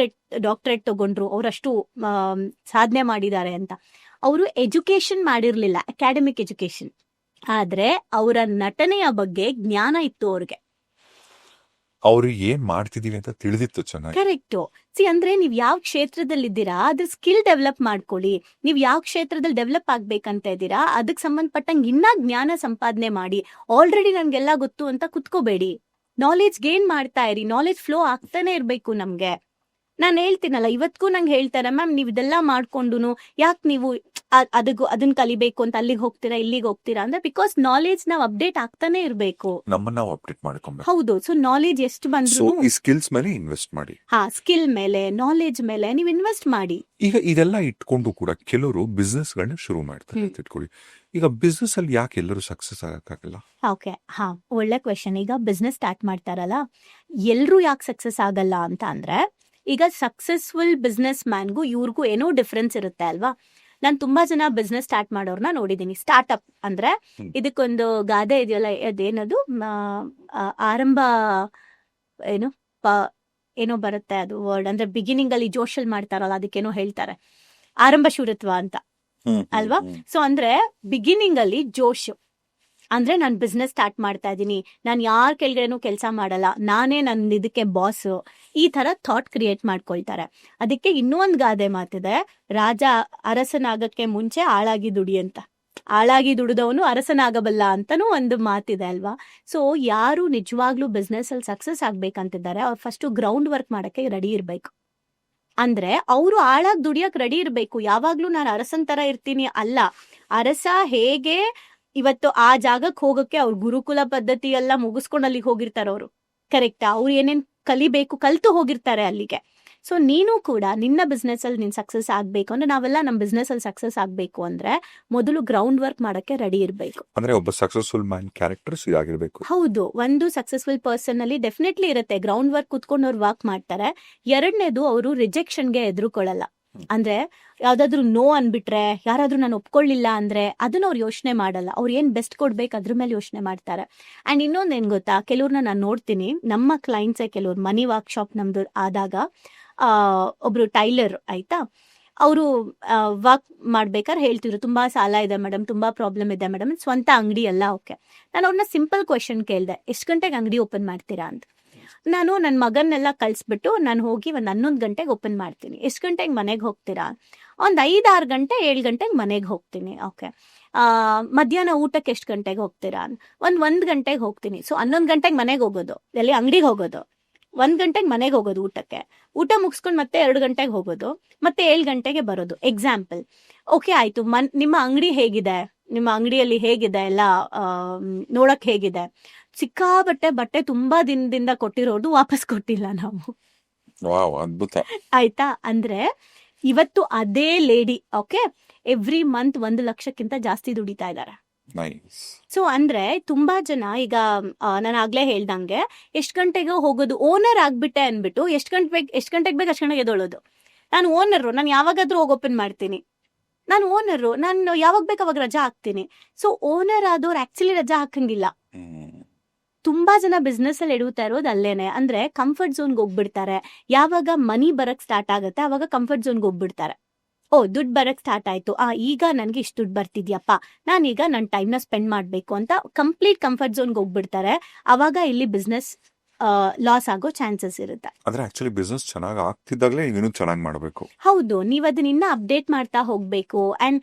ಡಾಕ್ಟರೇಟ್ ತಗೊಂಡ್ರು, ಅವರಷ್ಟು ಸಾಧನೆ ಮಾಡಿದ್ದಾರೆ ಅಂತ. ಅವರು ಎಜುಕೇಶನ್ ಮಾಡಿರ್ಲಿಲ್ಲ, ಅಕಾಡೆಮಿಕ್ ಎಜುಕೇಶನ್, ಆದ್ರೆ ಅವರ ನಟನೆಯ ಬಗ್ಗೆ ಜ್ಞಾನ ಇತ್ತು ಅವ್ರಿಗೆ. ಅವ್ರು ಏನ್ ಮಾಡ್ತಿದೀವಿ ಅಂತ ತಿಳಿದಿತ್ತು ಚೆನ್ನಾಗಿ. ಕರೆಕ್ಟ್. ಅಂದ್ರೆ ನೀವ್ ಯಾವ ಕ್ಷೇತ್ರದಲ್ಲಿ ಇದ್ದೀರಾ ಅದ್ರ ಸ್ಕಿಲ್ ಡೆವಲಪ್ ಮಾಡ್ಕೊಳ್ಳಿ. ನೀವ್ ಯಾವ ಕ್ಷೇತ್ರದಲ್ಲಿ ಡೆವಲಪ್ ಆಗ್ಬೇಕಂತ ಇದ್ದೀರಾ ಅದಕ್ಕೆ ಸಂಬಂಧಪಟ್ಟಂಗೆ ಇನ್ನ ಜ್ಞಾನ ಸಂಪಾದನೆ ಮಾಡಿ. ಆಲ್ರೆಡಿ ನನ್ಗೆಲ್ಲ ಗೊತ್ತು ಅಂತ ಕುತ್ಕೋಬೇಡಿ, ನಾಲೆಡ್ಜ್ ಗೇನ್ ಮಾಡ್ತಾ ಇರಿ. ನಾಲೆಡ್ಜ್ ಫ್ಲೋ ಆಗ್ತಾನೆ ಇರ್ಬೇಕು ನಮ್ಗೆ. ನಾನು ಹೇಳ್ತೀನಲ್ಲ, ಇವತ್ಗೂ ನಂಗೆ ಹೇಳ್ತಾರೆ, ಮ್ಯಾಮ್ ನೀವು ಇದೆಲ್ಲ ಮಾಡ್ಕೊಂಡು ಯಾಕೆ ನೀವು ಅದನ್ನ ಕಲಿಬೇಕು ಅಂತ ಅಲ್ಲಿಗೆ ಹೋಗ್ತೀರಾ ಇಲ್ಲಿಗೆ ಹೋಗ್ತೀರಾ ಅಂದ್ರೆ, ಬಿಕಾಸ್ ನಾಲೆಡ್ಜ್ ನಾವು ಅಪ್ಡೇಟ್ ಆಗ್ತಾನೆ ಇರ್ಬೇಕು, ನಮ್ಮನ್ನ ನಾವು ಅಪ್ಡೇಟ್ ಮಾಡ್ಕೊಬೇಕು. ಹೌದು. ಸೊ ನಾಲೆಡ್ಜ್ ಎಷ್ಟು ಬಂದ್ರು ಈ ಸ್ಕಿಲ್ಸ್ ಮೇಲೆ ಇನ್ವೆಸ್ಟ್ ಮಾಡಿ. ಸ್ಕಿಲ್ ಮೇಲೆ, ನಾಲೆಡ್ಜ್ ಮೇಲೆ ನೀವು ಇನ್ವೆಸ್ಟ್ ಮಾಡಿ. ಈಗ ಇದೆಲ್ಲ ಇಟ್ಕೊಂಡು ಕೂಡ ಕೆಲವರು ಬಿಸ್ನೆಸ್ ಗಳನ್ನ ಶುರು ಮಾಡ್ತಾರೆ ಅಂತ ಇಟ್ಕೊಳ್ಳಿ. ಈಗ ಬಿಸ್ನೆಸ್ ಅಲ್ಲಿ ಯಾಕೆ ಎಲ್ಲರೂ ಸಕ್ಸಸ್ ಆಗಕ್ಕಾಗಲ್ಲ? ಓಕೆ, ಒಳ್ಳೆ ಕ್ವೆಶನ್. ಈಗ ಬಿಸ್ನೆಸ್ ಸ್ಟಾರ್ಟ್ ಮಾಡ್ತಾರಲ್ಲ, ಎಲ್ರು ಯಾಕೆ ಸಕ್ಸಸ್ ಆಗಲ್ಲ ಅಂತ ಅಂದ್ರೆ, ಈಗ ಸಕ್ಸಸ್ಫುಲ್ ಬಿಸ್ನೆಸ್ ಮ್ಯಾನ್ಗೂ ಇವ್ರಿಗೂ ಏನೋ ಡಿಫ್ರೆನ್ಸ್ ಇರುತ್ತೆ ಅಲ್ವಾ. ನಾನು ತುಂಬಾ ಜನ ಬಿಸ್ನೆಸ್ ಸ್ಟಾರ್ಟ್ ಮಾಡೋರ್ನ ನೋಡಿದೀನಿ. ಸ್ಟಾರ್ಟ್ಅಪ್ ಅಂದ್ರೆ ಇದಕ್ಕೊಂದು ಗಾದೆ ಇದೆಯಲ್ಲ, ಅದೇನದು ಆರಂಭ ಏನೋ ಬರುತ್ತೆ ಅದು ವರ್ಡ್, ಅಂದ್ರೆ ಬಿಗಿನಿಂಗ್ ಅಲ್ಲಿ ಜೋಶಲ್ ಮಾಡ್ತಾರಲ್ಲ, ಅದಕ್ಕೇನೋ ಹೇಳ್ತಾರೆ, ಆರಂಭ ಶೂರತ್ವ ಅಂತ ಅಲ್ವಾ. ಸೊ ಅಂದ್ರೆ ಬಿಗಿನಿಂಗ್ ಅಲ್ಲಿ ಜೋಶ್ ಅಂದ್ರೆ, ನಾನು ಬಿಸ್ನೆಸ್ ಸ್ಟಾರ್ಟ್ ಮಾಡ್ತಾ ಇದ್ದೀನಿ, ನಾನು ಯಾರ ಕೆಳಗಡೆನೂ ಕೆಲಸ ಮಾಡಲ್ಲ, ನಾನೇ ನನ್ನ ಇದಕ್ಕೆ ಬಾಸ್, ಈ ತರ ಥಾಟ್ ಕ್ರಿಯೇಟ್ ಮಾಡ್ಕೊಳ್ತಾರೆ. ಅದಕ್ಕೆ ಇನ್ನೂ ಒಂದು ಗಾದೆ ಮಾತಿದೆ, ರಾಜ ಅರಸನಾಗಕ್ಕೆ ಮುಂಚೆ ಆಳಾಗಿ ದುಡಿ ಅಂತ. ಆಳಾಗಿ ದುಡಿದವನು ಅರಸನಾಗಬಲ್ಲ ಅಂತಾನೂ ಒಂದು ಮಾತಿದೆ ಅಲ್ವಾ. ಸೊ ಯಾರು ನಿಜವಾಗ್ಲೂ ಬಿಸ್ನೆಸ್ ಅಲ್ಲಿ ಸಕ್ಸಸ್ ಆಗ್ಬೇಕಂತಿದ್ದಾರೆ, ಅವ್ರು ಫಸ್ಟ್ ಗ್ರೌಂಡ್ ವರ್ಕ್ ಮಾಡಕ್ಕೆ ರೆಡಿ ಇರ್ಬೇಕು. ಅಂದ್ರೆ ಅವರು ಆಳಾಗಿ ದುಡಿಯಕ್ ರೆಡಿ ಇರ್ಬೇಕು. ಯಾವಾಗ್ಲೂ ನಾನು ಅರಸನ್ ತರ ಇರ್ತೀನಿ ಅಲ್ಲ. ಅರಸ ಹೇಗೆ ಇವತ್ತು ಆ ಜಾಗಕ್ಕೆ ಹೋಗಕ್ಕೆ ಅವ್ರ ಗುರುಕುಲ ಪದ್ಧತಿ ಎಲ್ಲ ಮುಗಿಸ್ಕೊಂಡು ಅಲ್ಲಿಗೆ ಹೋಗಿರ್ತಾರೆ ಅವರು, ಕರೆಕ್ಟಾ? ಅವ್ರು ಏನೇನ್ ಕಲಿಬೇಕು ಕಲ್ತು ಹೋಗಿರ್ತಾರೆ ಅಲ್ಲಿಗೆ. ಸೊ ನೀನು ಕೂಡ ನಿನ್ನ ಬಿಸ್ನೆಸ್ ಅಲ್ಲಿ ನೀನ್ ಸಕ್ಸಸ್ ಆಗ್ಬೇಕು ಅಂದ್ರೆ, ನಾವೆಲ್ಲ ನಮ್ಮ ಬಿಸ್ನೆಸ್ ಅಲ್ಲಿ ಸಕ್ಸಸ್ ಆಗ್ಬೇಕು ಅಂದ್ರೆ ಮೊದಲು ಗ್ರೌಂಡ್ ವರ್ಕ್ ಮಾಡಕ್ಕೆ ರೆಡಿ ಇರ್ಬೇಕು. ಅಂದ್ರೆ ಒಬ್ಬ ಸಕ್ಸಸ್ಫುಲ್ ಮ್ಯಾನ್ ಕ್ಯಾರೆಕ್ಟರ್ಸ್ ಇದಾಗಿರ್ಬೇಕು. ಹೌದು, ಒಂದು ಸಕ್ಸಸ್ಫುಲ್ ಪರ್ಸನ್ ಅಲ್ಲಿ ಡೆಫಿನೆಟ್ಲಿ ಇರುತ್ತೆ, ಗ್ರೌಂಡ್ ವರ್ಕ್ ಕುತ್ಕೊಂಡು ಅವ್ರು ವರ್ಕ್ ಮಾಡ್ತಾರೆ. ಎರಡನೇದು, ಅವರು ರಿಜೆಕ್ಷನ್ಗೆ ಎದುರುಕೊಳ್ಳಲ್ಲ. ಅಂದ್ರೆ ಯಾವ್ದಾದ್ರು ನೋ ಅನ್ಬಿಟ್ರೆ, ಯಾರಾದ್ರೂ ನಾನು ಒಪ್ಕೊಳ್ಳಿಲ್ಲ ಅಂದ್ರೆ ಅದನ್ನ ಅವ್ರು ಯೋಚನೆ ಮಾಡಲ್ಲ. ಅವ್ರು ಏನ್ ಬೆಸ್ಟ್ ಕೊಡ್ಬೇಕು ಅದ್ರ ಮೇಲೆ ಯೋಚನೆ ಮಾಡ್ತಾರೆ. ಅಂಡ್ ಇನ್ನೊಂದ್ ಏನ್ ಗೊತ್ತಾ, ಕೆಲವ್ರನ್ನ ನಾನು ನೋಡ್ತೀನಿ, ನಮ್ಮ ಕ್ಲೈಂಟ್ಸೇ ಕೆಲವ್ರು. ಮನಿ ವರ್ಕ್ಶಾಪ್ ನಮ್ದು ಆದಾಗ ಒಬ್ರು ಟೈಲರ್ ಆಯ್ತಾ, ಅವರು ವರ್ಕ್ ಮಾಡ್ಬೇಕಾದ್ರೆ ಹೇಳ್ತಿದ್ರು, ತುಂಬಾ ಸಾಲ ಇದೆ ಮೇಡಮ್, ತುಂಬಾ ಪ್ರಾಬ್ಲಮ್ ಇದೆ ಮೇಡಮ್, ಸ್ವಂತ ಅಂಗಡಿ ಅಲ್ಲ. ಓಕೆ, ನಾನು ಅವ್ರನ್ನ ಸಿಂಪಲ್ ಕ್ವೆಶನ್ ಕೇಳ್ದೆ, ಎಷ್ಟು ಗಂಟೆಗೆ ಅಂಗಡಿ ಓಪನ್ ಮಾಡ್ತೀರಾ ಅಂತ. ನಾನು ನನ್ನ ಮಗನ್ನೆಲ್ಲ ಕಳಿಸ್ಬಿಟ್ಟು ನಾನು ಹೋಗಿ ಒಂದು 11 ಗಂಟೆಗೆ ಓಪನ್ ಮಾಡ್ತೀನಿ, ಎಷ್ಟು ಗಂಟೆಗೆ ಮನೆಗೆ ಹೋಗ್ತೀರಾ? ಒಂದು 5-6 ಗಂಟೆ 7 ಗಂಟೆಗೆ ಮನೆಗೆ ಹೋಗ್ತೀನಿ. ಓಕೆ, ಮಧ್ಯಾಹ್ನ ಊಟಕ್ಕೆ ಎಷ್ಟು ಗಂಟೆಗೆ ಹೋಗ್ತೀರಾ? 1 ಗಂಟೆಗೆ ಹೋಗ್ತೀನಿ. ಸೊ 11 ಗಂಟೆಗೆ ಮನೆಗೆ ಹೋಗೋದು, ಎಲ್ಲಿ ಅಂಗಡಿಗೆ ಹೋಗೋದು, 1 ಗಂಟೆಗೆ ಮನೆಗೆ ಹೋಗೋದು ಊಟಕ್ಕೆ, ಊಟ ಮುಗಿಸ್ಕೊಂಡು ಮತ್ತೆ 2 ಗಂಟೆಗೆ ಹೋಗೋದು, ಮತ್ತೆ 7 ಗಂಟೆಗೆ ಬರೋದು. ಎಕ್ಸಾಂಪಲ್. ಓಕೆ ಆಯ್ತು, ನಿಮ್ಮ ಅಂಗಡಿ ಹೇಗಿದೆ, ನಿಮ್ಮ ಅಂಗಡಿಯಲ್ಲಿ ಹೇಗಿದೆ ಎಲ್ಲ ನೋಡಕ್ ಹೇಗಿದೆ? ಸಿಕ್ಕಾಬಟ್ಟೆ ಬಟ್ಟೆ ತುಂಬಾ ದಿನದಿಂದ ಕೊಟ್ಟಿರೋದು ವಾಪಸ್ ಕೊಟ್ಟಿಲ್ಲ ನಾವು. ವಾವ್, ಅದ್ಭುತ. ಆಯ್ತಾ? ಅಂದ್ರೆ ಇವತ್ತು ಅದೇ ಲೇಡಿ ಓಕೆ ಎವ್ರಿ ಮಂತ್ 1 ಲಕ್ಷಕ್ಕಿಂತ ಜಾಸ್ತಿ ದುಡಿತಾ ಇದ್ದಾರೆ. ನೈಸ್. ಸೊ ಅಂದ್ರೆ ತುಂಬಾ ಜನ ಈಗ ನಾನು ಆಗ್ಲೇ ಹೇಳ್ದಂಗೆ ಎಷ್ಟ್ ಗಂಟೆಗೆ ಹೋಗೋದು, ಓನರ್ ಆಗ್ಬಿಟ್ಟೆ ಅನ್ಬಿಟ್ಟು ಎಷ್ಟ್ ಗಂಟೆಗೆ ಬೇಕು ಅಷ್ಟ್ ಗಂಟೆಗೆ ಎದ್ದೊಳೋದು. ನಾನು ಓನರು, ನಾನು ಯಾವಾಗಾದ್ರೂ ಹೋಗಿ ಓಪನ್ ಮಾಡ್ತೀನಿ. ನಾನು ಓನರು, ನಾನು ಯಾವಾಗ ಬೇಕು ಅವಾಗ ರಜಾ ಹಾಕ್ತೀನಿ. ಸೊ ಓನರ್ ಆದವ್ರು ಆಕ್ಚುಲಿ ರಜಾ ಹಾಕಂಗಿಲ್ಲ. ತುಂಬಾ ಜನ ಬಿಸ್ನೆಸ್ ಅಲ್ಲಿ ಎಡುತ್ತಾ ಇರೋದು ಅಲ್ಲೇನೆ. ಅಂದ್ರೆ ಕಂಫರ್ಟ್ ಝೋನ್ಗೆ ಹೋಗ್ಬಿಡ್ತಾರೆ. ಯಾವಾಗ ಮನಿ ಬರಕ್ ಸ್ಟಾರ್ಟ್ ಆಗುತ್ತೆ ಅವಾಗ ಕಂಫರ್ಟ್ ಝೋನ್ಗೆ ಹೋಗ್ಬಿಡ್ತಾರೆ. ಓ, ದುಡ್ಡು ಬರಕ್ ಸ್ಟಾರ್ಟ್ ಆಯ್ತು, ಈಗ ನನ್ಗೆ ಇಷ್ಟು ದುಡ್ಡು ಬರ್ತಿದ್ಯಪ್ಪ, ನಾನೀಗ ನನ್ನ ಟೈಮ್ನ ಸ್ಪೆಂಡ್ ಮಾಡ್ಬೇಕು ಅಂತ ಕಂಪ್ಲೀಟ್ ಕಂಫರ್ಟ್ ಝೋನ್ಗೆ ಹೋಗ್ಬಿಡ್ತಾರೆ. ಅವಾಗ ಇಲ್ಲಿ ಬಿಸ್ನೆಸ್ ಲಾಸ್ ಆಗೋ ಚಾನ್ಸಸ್ ಇರುತ್ತೆ. ಅಂದ್ರೆ ಆಕ್ಚುಲಿ ಬಿಸ್ನೆಸ್ ಚೆನ್ನಾಗಿ ಆಗ್ತಿದ್ದಾಗಲೇ ಇನ್ನೂ ಚೆನ್ನಾಗಿ ಮಾಡಬೇಕು. ಹೌದು, ನೀವ್ ಅದನ್ನ ಇನ್ನ ಅಪ್ಡೇಟ್ ಮಾಡ್ತಾ ಹೋಗ್ಬೇಕು. ಅಂಡ್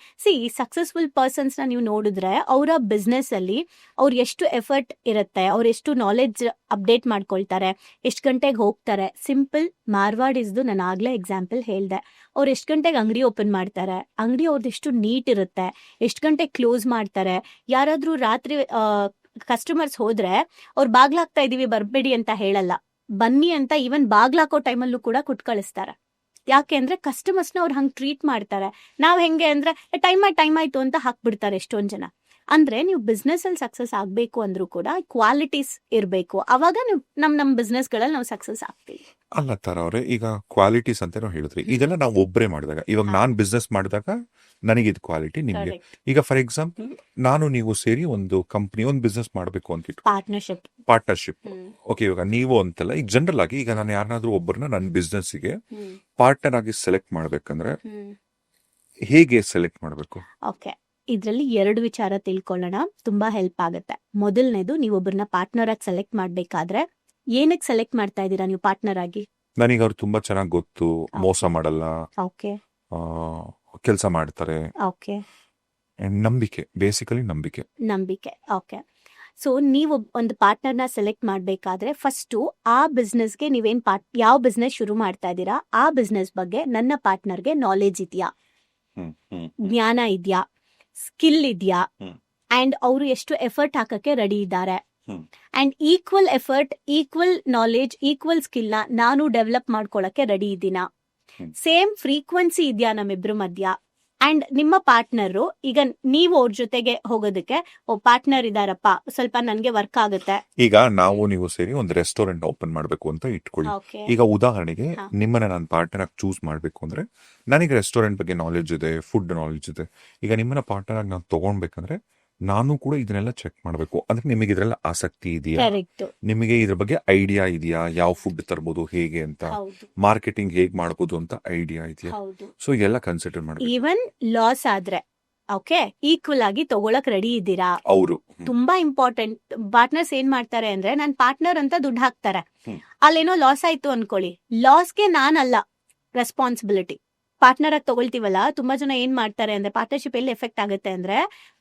ಸಕ್ಸಸ್ಫುಲ್ ಪರ್ಸನ್ಸ್ ನ ನೀವು ನೋಡಿದ್ರೆ ಅವರ ಬಿಸ್ನೆಸ್ ಅಲ್ಲಿ ಅವ್ರು ಎಷ್ಟು ಎಫರ್ಟ್ ಇರುತ್ತೆ, ಅವ್ರು ಎಷ್ಟು ನಾಲೆಡ್ಜ್ ಅಪ್ಡೇಟ್ ಮಾಡ್ಕೊಳ್ತಾರೆ, ಎಷ್ಟು ಗಂಟೆಗೆ ಹೋಗ್ತಾರೆ. ಸಿಂಪಲ್ ಮಾರ್ವಾಡ್ ಇಸ್ದು ನಾನು ಆಗ್ಲೇ ಎಕ್ಸಾಂಪಲ್ ಹೇಳ್ದೆ. ಅವ್ರು ಎಷ್ಟು ಗಂಟೆಗೆ ಅಂಗಡಿ ಓಪನ್ ಮಾಡ್ತಾರೆ, ಅಂಗಡಿ ಅವ್ರದ್ದು ಎಷ್ಟು ನೀಟ್ ಇರುತ್ತೆ, ಎಷ್ಟು ಗಂಟೆಗೆ ಕ್ಲೋಸ್ ಮಾಡ್ತಾರೆ. ಯಾರಾದ್ರೂ ರಾತ್ರಿ ಕಸ್ಟಮರ್ಸ್ ಹೋದ್ರೆ ಅವ್ರು ಬಾಗ್ಲಾಕ್ತಾ ಇದೀವಿ ಬರ್ಬೇಡಿ ಅಂತ ಹೇಳಲ್ಲ, ಬನ್ನಿ ಅಂತ ಈವನ್ ಬಾಗ್ಲಾಕೋ ಟೈಮಲ್ಲೂ ಕೂಡ ಕುಟ್ ಕಳಿಸ್ತಾರೆ. ಯಾಕೆ ಅಂದ್ರೆ ಕಸ್ಟಮರ್ಸ್ನ ಅವ್ರು ಹಂಗೆ ಟ್ರೀಟ್ ಮಾಡ್ತಾರೆ. ನಾವ್ ಹೆಂಗೆ ಅಂದ್ರೆ ಟೈಮ್ ಆಯ್ತು ಅಂತ ಹಾಕ್ಬಿಡ್ತಾರೆ ಎಷ್ಟೊಂದ್ ಜನ. ಅಂದ್ರೆ ನೀವು ಬಿಸ್ನೆಸ್ ಅಲ್ಲಿ ಸಕ್ಸಸ್ ಆಗ್ಬೇಕು ಅಂದ್ರೂ ಕೂಡ ಕ್ವಾಲಿಟೀಸ್ ಇರ್ಬೇಕು, ಅವಾಗ ನೀವು ನಮ್ ಬಿಸ್ನೆಸ್ ಗಳಲ್ಲಿ ನಾವು ಸಕ್ಸಸ್ ಆಗ್ತೀವಿ. ಅಲ್ಲ ತರ ಅವ್ರೆ, ಈಗ ಕ್ವಾಲಿಟೀಸ್ ಅಂತ ನಾವು ಹೇಳಿದ್ರಿ, ಇದೆಲ್ಲ ನಾವು ಒಬ್ಬರೇ ಮಾಡಿದಾಗ, ಇವಾಗ ನಾನ್ ಬಿಸ್ನೆಸ್ ಮಾಡಿದಾಗ ನನಗೆ ಇದು ಕ್ವಾಲಿಟಿ, ನಿಮ್ಗೆ ಈಗ ಫಾರ್ ಎಕ್ಸಾಂಪಲ್ ನಾನು ನೀವು ಸೇರಿ ಒಂದು ಕಂಪ್ನಿ ಒಂದು ಬಿಸ್ನೆಸ್ ಮಾಡಬೇಕು ಅಂತ ಪಾರ್ಟ್ನರ್ಶಿಪ್. ಓಕೆ, ಇವಾಗ ನೀವು ಅಂತಲ್ಲ, ಈಗ ಜನರಲ್ ಆಗಿ ಈಗ ನಾನು ಯಾರನ್ನಾದ್ರೂ ಒಬ್ಬರನ್ನ ನನ್ನ ಬಿಸ್ನೆಸ್ಗೆ ಪಾರ್ಟ್ನರ್ ಆಗಿ ಸೆಲೆಕ್ಟ್ ಮಾಡ್ಬೇಕಂದ್ರೆ ಹೇಗೆ ಸೆಲೆಕ್ಟ್ ಮಾಡಬೇಕು? ಓಕೆ, ಇದ್ರಲ್ಲಿ 2 ವಿಚಾರ ತಿಳ್ಕೊಳ್ಳೋಣ, ತುಂಬಾ ಹೆಲ್ಪ್ ಆಗುತ್ತೆ. ಮೊದಲನೇದು, ನೀವು ಒಬ್ಬರನ್ನ ಪಾರ್ಟ್ನರ್ ಆಗಿ ಸೆಲೆಕ್ಟ್ ಮಾಡ್ಬೇಕಾದ್ರೆ ಏನಕ್ಕೆ ಸೆಲೆಕ್ಟ್ ಮಾಡ್ತಾ ಇದ್ದೀರಾ ನೀವು ಪಾರ್ಟ್ನರ್ ಆಗಿ? ನನಗೆ ಅವ್ರು ತುಂಬಾ ಚೆನ್ನಾಗಿ ಗೊತ್ತು, ಮೋಸ ಮಾಡಲ್ಲ, ಓಕೆ, ಕೆಲಸ ಮಾಡ್ತಾರೆ, ಓಕೆ, ನಂಬಿಕೆ, ಬೇಸಿಕಲಿ ನಂಬಿಕೆ. ಓಕೆ. ಸೊ ನೀವು ಒಂದು ಪಾರ್ಟ್ನರ್ನ ಸೆಲೆಕ್ಟ್ ಮಾಡ್ಬೇಕಾದ್ರೆ ಫಸ್ಟ್ ಆ ಬಿಸ್ನೆಸ್ಗೆ ನೀವೇನ್ ಯಾವ ಬಿಸ್ನೆಸ್ ಶುರು ಮಾಡ್ತಾ ಇದ್ದೀರಾ, ಆ ಬಿಸ್ನೆಸ್ ಬಗ್ಗೆ ನನ್ನ ಪಾರ್ಟ್ನರ್ಗೆ ನಾಲೆಜ್ ಇದೆಯಾ, ಜ್ಞಾನ ಇದೆಯಾ, ಸ್ಕಿಲ್ ಇದೆಯಾ, ಅಂಡ್ ಅವರು ಎಷ್ಟು ಎಫರ್ಟ್ ಹಾಕಕ್ಕೆ ರೆಡಿ ಇದ್ದಾರೆ, and equal effort, equal knowledge, equal skill ನ ನಾನು ಡೆವಲಪ್ ಮಾಡ್ಕೊಳಕ್ಕೆ ರೆಡಿ ಇದ್ದೀನಾ, ಸೇಮ್ ಫ್ರೀಕ್ವೆನ್ಸಿ ಇದೆಯಾ ನಮ್ಮಿಬ್ರು ಮಧ್ಯ. ಅಂಡ್ ನಿಮ್ಮ ಪಾರ್ಟ್ನರು, ಈಗ ನೀವು ಅವ್ರ ಜೊತೆಗೆ ಹೋಗೋದಕ್ಕೆ ಪಾರ್ಟ್ನರ್ ಇದಾರಪ್ಪ, ಸ್ವಲ್ಪ ನನ್ಗೆ ವರ್ಕ್ ಆಗುತ್ತೆ. ಈಗ ನಾವು ನೀವು ಸೇರಿ ಒಂದು ರೆಸ್ಟೋರೆಂಟ್ ಓಪನ್ ಮಾಡ್ಬೇಕು ಅಂತ ಇಟ್ಕೊಳ್ಳಿ. ಈಗ ಉದಾಹರಣೆಗೆ ನಿಮ್ಮನ್ನ ನಾನು ಪಾರ್ಟ್ನರ್ ಆಗಿ ಚೂಸ್ ಮಾಡ್ಬೇಕು ಅಂದ್ರೆ ನನಗೆ ರೆಸ್ಟೋರೆಂಟ್ ಬಗ್ಗೆ ನಾಲೆಜ್ ಇದೆ, ಫುಡ್ ನಾಲೆಜ್ ಇದೆ. ಈಗ ನಿಮ್ಮನ್ನ ಪಾರ್ಟ್ನರ್ ಆಗಿ ನಾನು ತಗೊಂಡ್ಬೇಕಂದ್ರೆ ನಾನು ಕೂಡ ಇದನ್ನೆಲ್ಲ ಚೆಕ್ ಮಾಡಬೇಕು. ಅಂದ್ರೆ ನಿಮಗೆ ಇದ್ರೆಲ್ಲ ಆಸಕ್ತಿ ಇದೆಯಾ, ನಿಮಗೆ ಇದ್ರ ಬಗ್ಗೆ ಐಡಿಯಾ ಇದೆಯಾ, ಯಾವ ಫುಡ್ ತರಬಹುದು, ಹೇಗೆ ಅಂತ, ಮಾರ್ಕೆಟಿಂಗ್ ಹೇಗ್ ಮಾಡಬಹುದು ಅಂತ ಐಡಿಯಾ ಇದೆಯಾ. ಸೊ ಎಲ್ಲ ಕನ್ಸಿಡರ್ ಮಾಡಬೇಕು. ಈವನ್ ಲಾಸ್ ಆದ್ರೆ ಓಕೆ, ಈಕ್ವಲ್ ಆಗಿ ತಗೊಳಕ್ ರೆಡಿ ಇದ್ದೀರಾ. ಅವರು ತುಂಬಾ ಇಂಪಾರ್ಟೆಂಟ್. ಪಾರ್ಟ್ನರ್ಸ್ ಏನ್ ಮಾಡ್ತಾರೆ ಅಂದ್ರೆ ನನ್ ಪಾರ್ಟ್ನರ್ ಅಂತ ದುಡ್ಡು ಹಾಕ್ತಾರೆ, ಅಲ್ಲೇನೋ ಲಾಸ್ ಆಯ್ತು ಅನ್ಕೊಳ್ಳಿ, ಲಾಸ್ಗೆ ನಾನಲ್ಲ ರೆಸ್ಪಾನ್ಸಿಬಿಲಿಟಿ. ಪಾರ್ಟ್ನರ್ ಆಗಿ ತಗೊಳ್ತೀವಲ್ಲ, ತುಂಬಾ ಜನ ಏನ್ ಮಾಡ್ತಾರೆ ಅಂದ್ರೆ ಪಾರ್ಟ್ನರ್ಶಿಪ್ ಎಲ್ಲಿ ಎಫೆಕ್ಟ್ ಆಗುತ್ತೆ ಅಂದ್ರೆ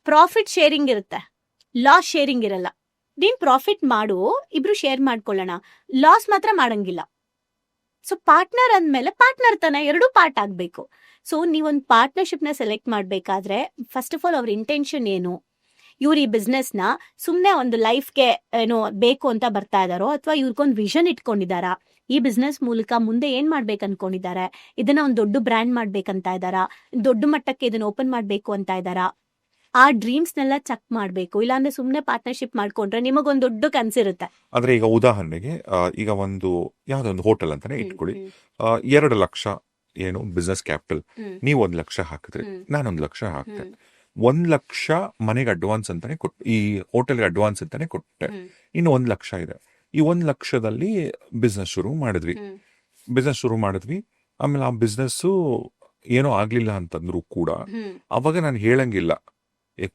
ಪ್ರಾಫಿಟ್ ಶೇರಿಂಗ್ ಇರುತ್ತೆ, ಲಾಸ್ ಶೇರಿಂಗ್ ಇರಲ್ಲ. ನೀನ್ ಪ್ರಾಫಿಟ್ ಮಾಡು, ಇಬ್ರು ಶೇರ್ ಮಾಡ್ಕೊಳ್ಳೋಣ, ಲಾಸ್ ಮಾತ್ರ ಮಾಡಂಗಿಲ್ಲ. ಸೊ ಪಾರ್ಟ್ನರ್ ಅಂದ್ಮೇಲೆ ಪಾರ್ಟ್ನರ್ ತಾನೆ, 2 ಪಾರ್ಟ್ ಆಗ್ಬೇಕು. ಸೊ ನೀವೊಂದು ಪಾರ್ಟ್ನರ್ಶಿಪ್ ನ ಸೆಲೆಕ್ಟ್ ಮಾಡ್ಬೇಕಾದ್ರೆ ಫಸ್ಟ್ ಆಫ್ ಆಲ್ ಅವ್ರ ಇಂಟೆನ್ಷನ್ ಏನು, ಇವ್ರು ಈ ಬಿಸ್ನೆಸ್ ನ ಸುಮ್ನೆ ಒಂದು ಲೈಫ್ಗೆ ಏನೋ ಬೇಕು ಅಂತ ಬರ್ತಾ ಇದಾರೋ, ಅಥವಾ ಇವ್ರಿಗೊಂದು ವಿಷನ್ ಇಟ್ಕೊಂಡಿದಾರಾ, ಈ ಬಿಸ್ನೆಸ್ ಮೂಲಕ ಮುಂದೆ ಏನ್ ಮಾಡ್ಬೇಕು ಅನ್ಕೊಂಡಿದ್ದಾರೆ, ಇದನ್ನ ಒಂದು ದೊಡ್ಡ ಬ್ರ್ಯಾಂಡ್ ಮಾಡ್ಬೇಕಂತ ಇದಾರಾ, ದೊಡ್ಡ ಮಟ್ಟಕ್ಕೆ ಇದನ್ನ ಓಪನ್ ಮಾಡ್ಬೇಕು ಅಂತ ಇದಾರಾ, ಆ ಡ್ರೀಮ್ಸ್ ನೆಲ್ಲ ಚೆಕ್ ಮಾಡ್ಬೇಕು. ಇಲ್ಲಾಂದ್ರೆ ಸುಮ್ನೆ ಪಾರ್ಟ್ನರ್ಶಿಪ್ ಮಾಡ್ಕೊಂಡ್ರೆ ನಿಮಗೊಂದು ದೊಡ್ಡ ಕನ್ಸಿರುತ್ತೆ. ಅಂದ್ರೆ ಈಗ ಉದಾಹರಣೆಗೆ ಈಗ ಒಂದು ಯಾವ್ದೊಂದು ಹೋಟೆಲ್ ಅಂತಾನೆ ಇಟ್ಕೊಳ್ಳಿ, 2 ಲಕ್ಷ ಏನು ಬಿಸ್ನೆಸ್ ಕ್ಯಾಪಿಟಲ್, ನೀವು 1 ಲಕ್ಷ ಹಾಕಿದ್ರಿ, ನಾನು 1 ಲಕ್ಷ ಹಾಕ್ತೆ. 1 ಲಕ್ಷ ಮನೆಗೆ ಅಡ್ವಾನ್ಸ್ ಅಂತಾನೆ ಕೊಟ್ಟು, ಈ ಹೋಟೆಲ್ಗೆ ಅಡ್ವಾನ್ಸ್ ಅಂತಾನೆ ಕೊಟ್ಟೆ. ಇನ್ನು 1 ಲಕ್ಷ ಇದೆ. ಈ 1 ಲಕ್ಷದಲ್ಲಿ ಬಿಸ್ನೆಸ್ ಶುರು ಮಾಡಿದ್ವಿ. ಆಮೇಲೆ ಆ ಬಿಸ್ನೆಸ್ ಏನೋ ಆಗ್ಲಿಲ್ಲ ಅಂತಂದ್ರು ಕೂಡ ಅವಾಗ ನಾನು ಹೇಳಂಗಿಲ್ಲ,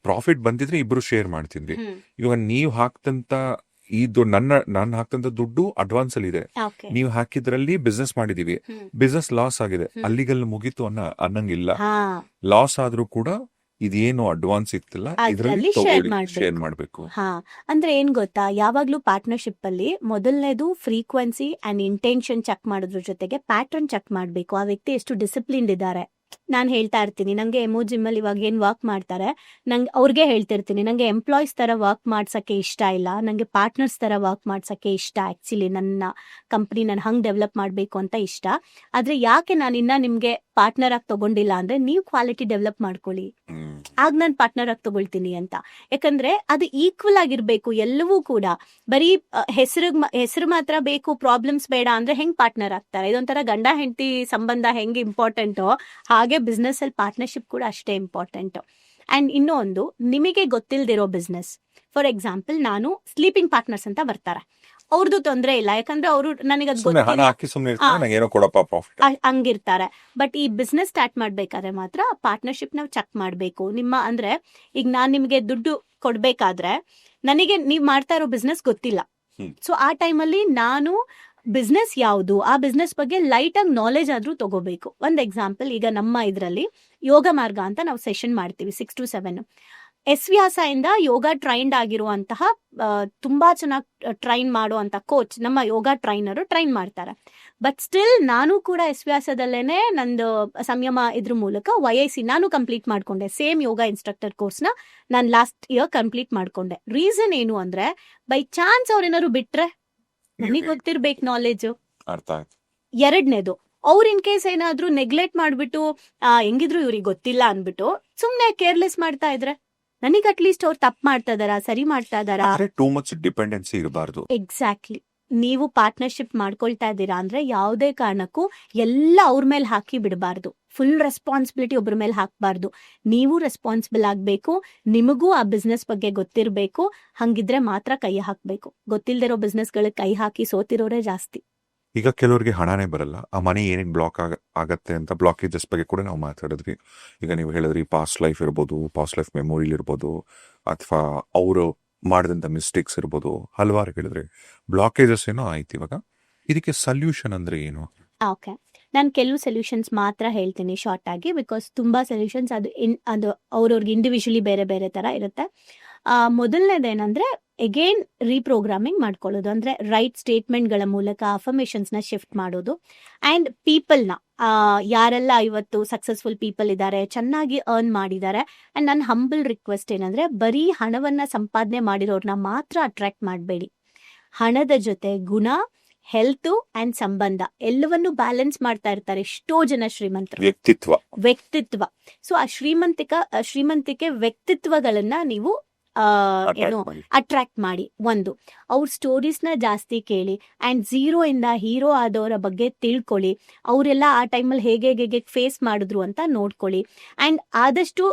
ಪ್ರಾಫಿಟ್ ಬಂದಿದ್ರೆ ಇಬ್ರು ಶೇರ್ ಮಾಡ್ತಿದ್ವಿ. ಇವಾಗ ನೀವು ಹಾಕ್ತಂತ ಇದು ನಾನು ಹಾಕ್ತಂತ ದುಡ್ಡು ಅಡ್ವಾನ್ಸ್ ಅಲ್ಲಿ ಇದೆ, ಓಕೆ. ನೀವು ಹಾಕಿದ್ರಲ್ಲಿ ಬಿಸ್ನೆಸ್ ಮಾಡಿದೀವಿ, ಹ್ಮ್. ಬಿಸ್ನೆಸ್ ಲಾಸ್ ಆಗಿದೆ, ಅಲ್ಲಿಗೆಲ್ಲ ಮುಗೀತು ಅನ್ನಂಗಿಲ್ಲ. ಹಾ, ಲಾಸ್ ಆದ್ರೂ ಕೂಡ ಇದೇನು ಅಡ್ವಾನ್ಸ್ ಇತ್ತಿಲ್ಲ, ಅದ್ರಲ್ಲಿ ಇದರಲ್ಲಿ share ಶೇರ್ ಮಾಡ್ಬೇಕು. ಮಾಡ್ಬೇಕು. ಹಾ. ಅಂದ್ರೆ ಏನ್ ಗೊತ್ತಾ, ಯಾವಾಗ್ಲೂ ಪಾರ್ಟ್ನರ್ಶಿಪ್ ಅಲ್ಲಿ ಮೊದಲನೇದು ಫ್ರೀಕ್ವೆನ್ಸಿ ಅಂಡ್ ಇಂಟೆನ್ಷನ್ ಚೆಕ್ ಮಾಡೋದ್ರ ಜೊತೆಗೆ ಪ್ಯಾಟರ್ನ್ ಚೆಕ್ ಮಾಡ್ಬೇಕು. ಆ ವ್ಯಕ್ತಿ ಎಷ್ಟು ಡಿಸಿಪ್ಲಿನ್ ಇದ್ದಾರೆ. ನಾನು ಹೇಳ್ತಾ ಇರ್ತೀನಿ, ನಂಗೆ ಎಮೋಜಿಮ್ ಅಲ್ಲಿ ಇವಾಗ ಏನ್ ವರ್ಕ್ ಮಾಡ್ತಾರೆ, ನಂಗೆ ಅವ್ರಿಗೆ ಹೇಳ್ತಿರ್ತೀನಿ, ನಂಗೆ ಎಂಪ್ಲಾಯೀಸ್ ತರ ವರ್ಕ್ ಮಾಡ್ಸಕ್ಕೆ ಇಷ್ಟ ಇಲ್ಲ, ನಂಗೆ ಪಾರ್ಟ್ನರ್ಸ್ ತರ ವರ್ಕ್ ಮಾಡ್ಸಕ್ಕೆ ಇಷ್ಟ. ಆಕ್ಚುಲಿ ನನ್ನ ಕಂಪ್ನಿ ನಾನು ಹಂಗ್ ಡೆವಲಪ್ ಮಾಡ್ಬೇಕು ಅಂತ ಇಷ್ಟ. ಆದ್ರೆ ಯಾಕೆ ನಾನು ಇನ್ನ ನಿಮ್ಗೆ ಪಾರ್ಟ್ನರ್ ಆಗಿ ತಗೊಂಡಿಲ್ಲ ಅಂದ್ರೆ, ನೀವು ಕ್ವಾಲಿಟಿ ಡೆವಲಪ್ ಮಾಡ್ಕೊಳ್ಳಿ, ಹ್ಮ್. ಆಗ ನಾನು ಪಾರ್ಟ್ನರ್ ಆಗಿ ತಗೊಳ್ತೀನಿ ಅಂತ. ಯಾಕಂದ್ರೆ ಅದು ಈಕ್ವಲ್ ಆಗಿರ್ಬೇಕು ಎಲ್ಲವೂ ಕೂಡ. ಬರೀ ಹೆಸರು ಮಾತ್ರ ಬೇಕು, ಪ್ರಾಬ್ಲಮ್ಸ್ ಬೇಡ ಅಂದ್ರೆ ಹೆಂಗ್ ಪಾರ್ಟ್ನರ್ ಆಗ್ತಾರೆ? ಇದೊಂಥರ ಗಂಡ ಹೆಂಡತಿ ಸಂಬಂಧ ಹೆಂಗ್ ಇಂಪಾರ್ಟೆಂಟೋ ಹಾಗೆ ಬಿಸ್ನೆಸ್ ಅಲ್ಲಿ ಪಾರ್ಟ್ನರ್ಶಿಪ್ ಕೂಡ ಅಷ್ಟೇ ಇಂಪಾರ್ಟೆಂಟ್. ಅಂಡ್ ಇನ್ನೊಂದು, ನಿಮಗೆ ಗೊತ್ತಿಲ್ದಿರೋ ಬಿಸ್ನೆಸ್, ಫಾರ್ ಎಕ್ಸಾಂಪಲ್ ನಾನು ಸ್ಲೀಪಿಂಗ್ ಪಾರ್ಟ್ನರ್ಸ್ ಅಂತ ಬರ್ತಾರೆ, ಅವ್ರದ್ದು ತೊಂದರೆ ಇಲ್ಲ, ಯಾಕಂದ್ರೆ ಅವರು ನನಗೆ ಅದು ಸುಮ್ನೆ ಹಣ ಗೊತ್ತಿಲ್ಲ, ಹಾಕಿ ಸುಮ್ನೆ ಇರ್ತಾರೆ, ನಂಗೆ ಏನೋ ಕೊಡಪ್ಪ ಪ್ರಾಫಿಟ್. ಹಂಗಿರ್ತಾರೆ. ಬಟ್ ಈ ಬಿಸ್ನೆಸ್ ಸ್ಟಾರ್ಟ್ ಮಾಡ್ಬೇಕಾದ್ರೆ ಮಾತ್ರ ಪಾರ್ಟ್ನರ್ಶಿಪ್ ನಾವು ಚೆಕ್ ಮಾಡ್ಬೇಕು. ಅಂದ್ರೆ ಈಗ ನಾನ್ ನಿಮ್ಗೆ ದುಡ್ಡು ಕೊಡ್ಬೇಕಾದ್ರೆ ನನಗೆ ನೀವ್ ಮಾಡ್ತಾ ಇರೋ ಬಿಸ್ನೆಸ್ ಗೊತ್ತಿಲ್ಲ. ಹ್ಮ್. ಸೊ ಆ ಟೈಮಲ್ಲಿ ನಾನು ಬಿಸ್ನೆಸ್ ಯಾವುದು, ಆ ಬಿಸ್ನೆಸ್ ಬಗ್ಗೆ ಲೈಟ್ ಆಗಿ ನಾಲೆಜ್ ಆದ್ರೂ ತಗೋಬೇಕು. ಒಂದ್ ಎಕ್ಸಾಂಪಲ್, ಈಗ ನಮ್ಮ ಇದ್ರಲ್ಲಿ ಯೋಗ ಮಾರ್ಗ ಅಂತ ನಾವು ಸೆಷನ್ ಮಾಡ್ತೀವಿ 6 to 7. ಎಸ್ವ್ಯಾಸ ಇಂದ ಯೋಗ ಟ್ರೈನ್ಡ್ ಆಗಿರುವಂತಹ ತುಂಬಾ ಚೆನ್ನಾಗಿ ಟ್ರೈನ್ ಮಾಡುವಂತ ಕೋಚ್, ನಮ್ಮ ಯೋಗ ಟ್ರೈನರ್ ಟ್ರೈನ್ ಮಾಡ್ತಾರೆ. ಬಟ್ ಸ್ಟಿಲ್ ನಾನು ಕೂಡ ಎಸ್ವ್ಯಾಸದಲ್ಲೇನೆ ನಂದು ಸಂಯಮ ಇದ್ರ ಮೂಲಕ YIC ನಾನು ಕಂಪ್ಲೀಟ್ ಮಾಡ್ಕೊಂಡೆ. ಸೇಮ್ ಯೋಗ ಇನ್ಸ್ಟ್ರಕ್ಟರ್ ಕೋರ್ಸ್ನ ನಾನು ಲಾಸ್ಟ್ ಇಯರ್ ಕಂಪ್ಲೀಟ್ ಮಾಡ್ಕೊಂಡೆ. ರೀಸನ್ ಏನು ಅಂದ್ರೆ, ಬೈ ಚಾನ್ಸ್ ಅವ್ರೇನಾದ್ರು ಬಿಟ್ರೆ ನನಗೆ ಗೊತ್ತಿರ್ಬೇಕು ನಾಲೆಜ್. ಅರ್ಥ ಆಯ್ತು. ಎರಡನೇದು, ಅವ್ರ ಇನ್ ಕೇಸ್ ಏನಾದ್ರೂ ನೆಗ್ಲೆಕ್ಟ್ ಮಾಡ್ಬಿಟ್ಟು ಹೆಂಗಿದ್ರು ಇವ್ರಿಗೆ ಗೊತ್ತಿಲ್ಲ ಅನ್ಬಿಟ್ಟು ಸುಮ್ನೆ ಕೇರ್ಲೆಸ್ ಮಾಡ್ತಾ ಇದ್ರೆ, ನನಗೆ ಅಟ್ಲೀಸ್ಟ್ ಅವ್ರು ತಪ್ಪು ಮಾಡ್ತಾ ಇದಾರಾ, ಸರಿ ಮಾಡ್ತಾ ಇದಾರಾ? ಟೂ ಮಚ್ ಡಿಪೆಂಡೆನ್ಸಿ ಇರಬಾರ್ದು. ಎಕ್ಸಾಕ್ಟ್ಲಿ. ನೀವು ಪಾರ್ಟ್ನರ್ಶಿಪ್ ಮಾಡ್ಕೊಳ್ತಾ ಇದ್ದೀರಾ ಅಂದ್ರೆ ಯಾವುದೇ ಕಾರಣಕ್ಕೂ ಎಲ್ಲ ಅವ್ರ ಮೇಲೆ ಹಾಕಿ ಬಿಡಬಾರ್ದು. ಫುಲ್ ರೆಸ್ಪಾನ್ಸಿಬಿಲಿಟಿ ಒಬ್ಬರ ಮೇಲೆ ಹಾಕಬಾರ್ದು. ನೀವು ರೆಸ್ಪಾನ್ಸಿಬಲ್ ಆಗ್ಬೇಕು, ನಿಮಗೂ ಆ ಬಿಸ್ನೆಸ್ ಬಗ್ಗೆ ಗೊತ್ತಿರಬೇಕು. ಹಂಗಿದ್ರೆ ಮಾತ್ರ ಕೈ ಹಾಕ್ಬೇಕು. ಗೊತ್ತಿಲ್ದಿರೋ ಬಿಸ್ನೆಸ್ಗಳಿಗೆ ಕೈ ಹಾಕಿ ಸೋತಿರೋರೇ ಜಾಸ್ತಿ. ಈಗ ಕೆಲವರಿಗೆ ಹಣನೇ ಬರಲ್ಲ, ಆ ಮನಿ ಏನಕ್ಕೆ ಬ್ಲಾಕ್ ಆಗತ್ತೆ ಅಂತ ಬ್ಲಾಕೇಜಸ್ ಬಗ್ಗೆ ಕೂಡ ನಾವು ಮಾತಾಡಿದ್ವಿ. ಈಗ ನೀವು ಹೇಳಿದ್ರಿ ಪಾಸ್ಟ್ ಲೈಫ್ ಇರ್ಬೋದು, ಪಾಸ್ಟ್ ಲೈಫ್ ಮೆಮೊರಿಲಿ ಇರ್ಬೋದು, ಅಥವಾ ಅವರು ಮಾಡಿದಂಥ ಮಿಸ್ಟೇಕ್ಸ್ ಇರ್ಬೋದು, ಹಲವಾರು ಹೇಳಿದ್ರೆ ಬ್ಲಾಕೇಜಸ್ ಏನೋ ಆಯ್ತು. ಇವಾಗ ಇದಕ್ಕೆ ಸೊಲ್ಯೂಷನ್ ಅಂದ್ರೆ ಏನು? ಓಕೆ, ನಾನು ಕೆಲವು ಸೊಲ್ಯೂಷನ್ಸ್ ಮಾತ್ರ ಹೇಳ್ತೀನಿ ಶಾರ್ಟ್ ಆಗಿ, ಬಿಕಾಸ್ ತುಂಬಾ ಸೊಲ್ಯೂಷನ್ಸ್ ಅದು ಅವ್ರವ್ರಿಗೆ ಇಂಡಿವಿಜುವಲಿ ಬೇರೆ ಬೇರೆ ತರ ಇರುತ್ತೆ. ಮೊದಲನೇದೇನಂದ್ರೆ, ಅಗೇನ್ ರೀಪ್ರೋಗ್ರಾಮಿಂಗ್ ಮಾಡ್ಕೊಳ್ಳೋದು. ಅಂದ್ರೆ ರೈಟ್ ಸ್ಟೇಟ್ಮೆಂಟ್ಗಳ ಮೂಲಕ ಅಫರ್ಮೇಷನ್ಸ್ನ ಶಿಫ್ಟ್ ಮಾಡೋದು. ಆ್ಯಂಡ್ ಪೀಪಲ್ನ, ಯಾರೆಲ್ಲ ಇವತ್ತು ಸಕ್ಸಸ್ಫುಲ್ ಪೀಪಲ್ ಇದ್ದಾರೆ, ಚೆನ್ನಾಗಿ ಅರ್ನ್ ಮಾಡಿದ್ದಾರೆ, ಆ್ಯಂಡ್ ನನ್ನ ಹಂಬಲ್ ರಿಕ್ವೆಸ್ಟ್ ಏನಂದ್ರೆ, ಬರೀ ಹಣವನ್ನ ಸಂಪಾದನೆ ಮಾಡಿರೋರ್ನ ಮಾತ್ರ ಅಟ್ರಾಕ್ಟ್ ಮಾಡಬೇಡಿ. ಹಣದ ಜೊತೆ ಗುಣ, ಹೆಲ್ತ್ ಅಂಡ್ ಸಂಬಂಧ ಎಲ್ಲವನ್ನು ಬ್ಯಾಲೆನ್ಸ್ ಮಾಡ್ತಾ ಇರ್ತಾರೆ ಎಷ್ಟೋ ಜನ ಶ್ರೀಮಂತರು. ವ್ಯಕ್ತಿತ್ವ. ಸೊ ಆ ಶ್ರೀಮಂತಿಕೆ ವ್ಯಕ್ತಿತ್ವಗಳನ್ನ ನೀವು ಅಟ್ರಾಕ್ಟ್ ಮಾಡಿ. ಒಂದು, ಅವ್ರ ಸ್ಟೋರೀಸ್ನ ಜಾಸ್ತಿ ಕೇಳಿ, ಅಂಡ್ ಝೀರೋ ಇಂದ ಹೀರೋ ಆದವರ ಬಗ್ಗೆ ತಿಳ್ಕೊಳ್ಳಿ. ಅವರೆಲ್ಲ ಆ ಟೈಮಲ್ಲಿ ಹೇಗೆ ಫೇಸ್ ಮಾಡಿದ್ರು ಅಂತ ನೋಡ್ಕೊಳ್ಳಿ. ಅಂಡ್ ಆದಷ್ಟು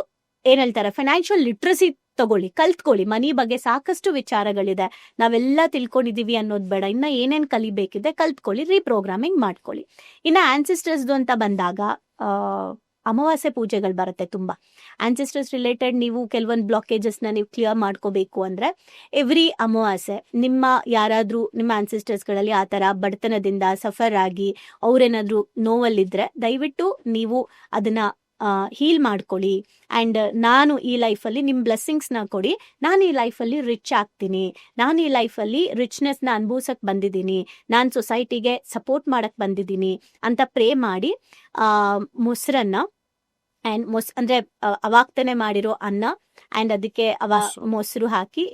ಏನ್ ಹೇಳ್ತಾರೆ, ಫೈನಾನ್ಷಿಯಲ್ ಲಿಟ್ರಸಿ ತಗೊಳ್ಳಿ, ಕಲ್ತ್ಕೊಳ್ಳಿ. ಮನಿ ಬಗ್ಗೆ ಸಾಕಷ್ಟು ವಿಚಾರಗಳಿದೆ, ನಾವೆಲ್ಲ ತಿಳ್ಕೊಂಡಿದೀವಿ ಅನ್ನೋದು ಬೇಡ. ಇನ್ನ ಏನೇನ್ ಕಲಿಬೇಕಿದೆ ಕಲ್ತ್ಕೊಳ್ಳಿ, ರೀಪ್ರೋಗ್ರಾಮಿಂಗ್ ಮಾಡ್ಕೊಳ್ಳಿ. ಇನ್ನ ಆನ್ಸಿಸ್ಟರ್ಸ್ದು ಅಂತ ಬಂದಾಗ, ಅಮಾವಾಸ್ಯೆ ಪೂಜೆಗಳು ಬರುತ್ತೆ ತುಂಬಾ. ಆನ್ಸಿಸ್ಟರ್ಸ್ ರಿಲೇಟೆಡ್ ನೀವು ಕೆಲವೊಂದು ಬ್ಲಾಕೇಜಸ್ನ ನೀವು ಕ್ಲಿಯರ್ ಮಾಡ್ಕೋಬೇಕು ಅಂದ್ರೆ, ಎವ್ರಿ ಅಮಾವಾಸ್ಯೆ ಯಾರಾದ್ರೂ ನಿಮ್ಮ ಆನ್ಸಿಸ್ಟರ್ಸ್ಗಳಲ್ಲಿ ಆ ಥರ ಬಡತನದಿಂದ ಸಫರ್ ಆಗಿ ಅವ್ರೇನಾದ್ರೂ ನೋವಲ್ಲಿದ್ರೆ, ದಯವಿಟ್ಟು ನೀವು ಅದನ್ನ ಹೀಲ್ ಮಾಡ್ಕೊಳ್ಳಿ. ಆ್ಯಂಡ್ ನಾನು ಈ ಲೈಫಲ್ಲಿ ನಿಮ್ಮ ಬ್ಲೆಸ್ಸಿಂಗ್ಸ್ನ ಕೊಡಿ, ನಾನು ಈ ಲೈಫಲ್ಲಿ ರಿಚ್ ಆಗ್ತೀನಿ, ನಾನು ಈ ಲೈಫಲ್ಲಿ ರಿಚ್ನೆಸ್ನ ಅನುಭವಿಸಕ್ಕೆ ಬಂದಿದ್ದೀನಿ, ನಾನು ಸೊಸೈಟಿಗೆ ಸಪೋರ್ಟ್ ಮಾಡಕ್ಕೆ ಬಂದಿದ್ದೀನಿ ಅಂತ ಪ್ರೇ ಮಾಡಿ, ಮೊಸರನ್ನ ಆ್ಯಂಡ್ ಅಂದ್ರೆ ಅವಾಗ್ತಾನೆ ಮಾಡಿರೋ ಅನ್ನ ಆ್ಯಂಡ್ ಅದಕ್ಕೆ ಮೊಸರು ಹಾಕಿ,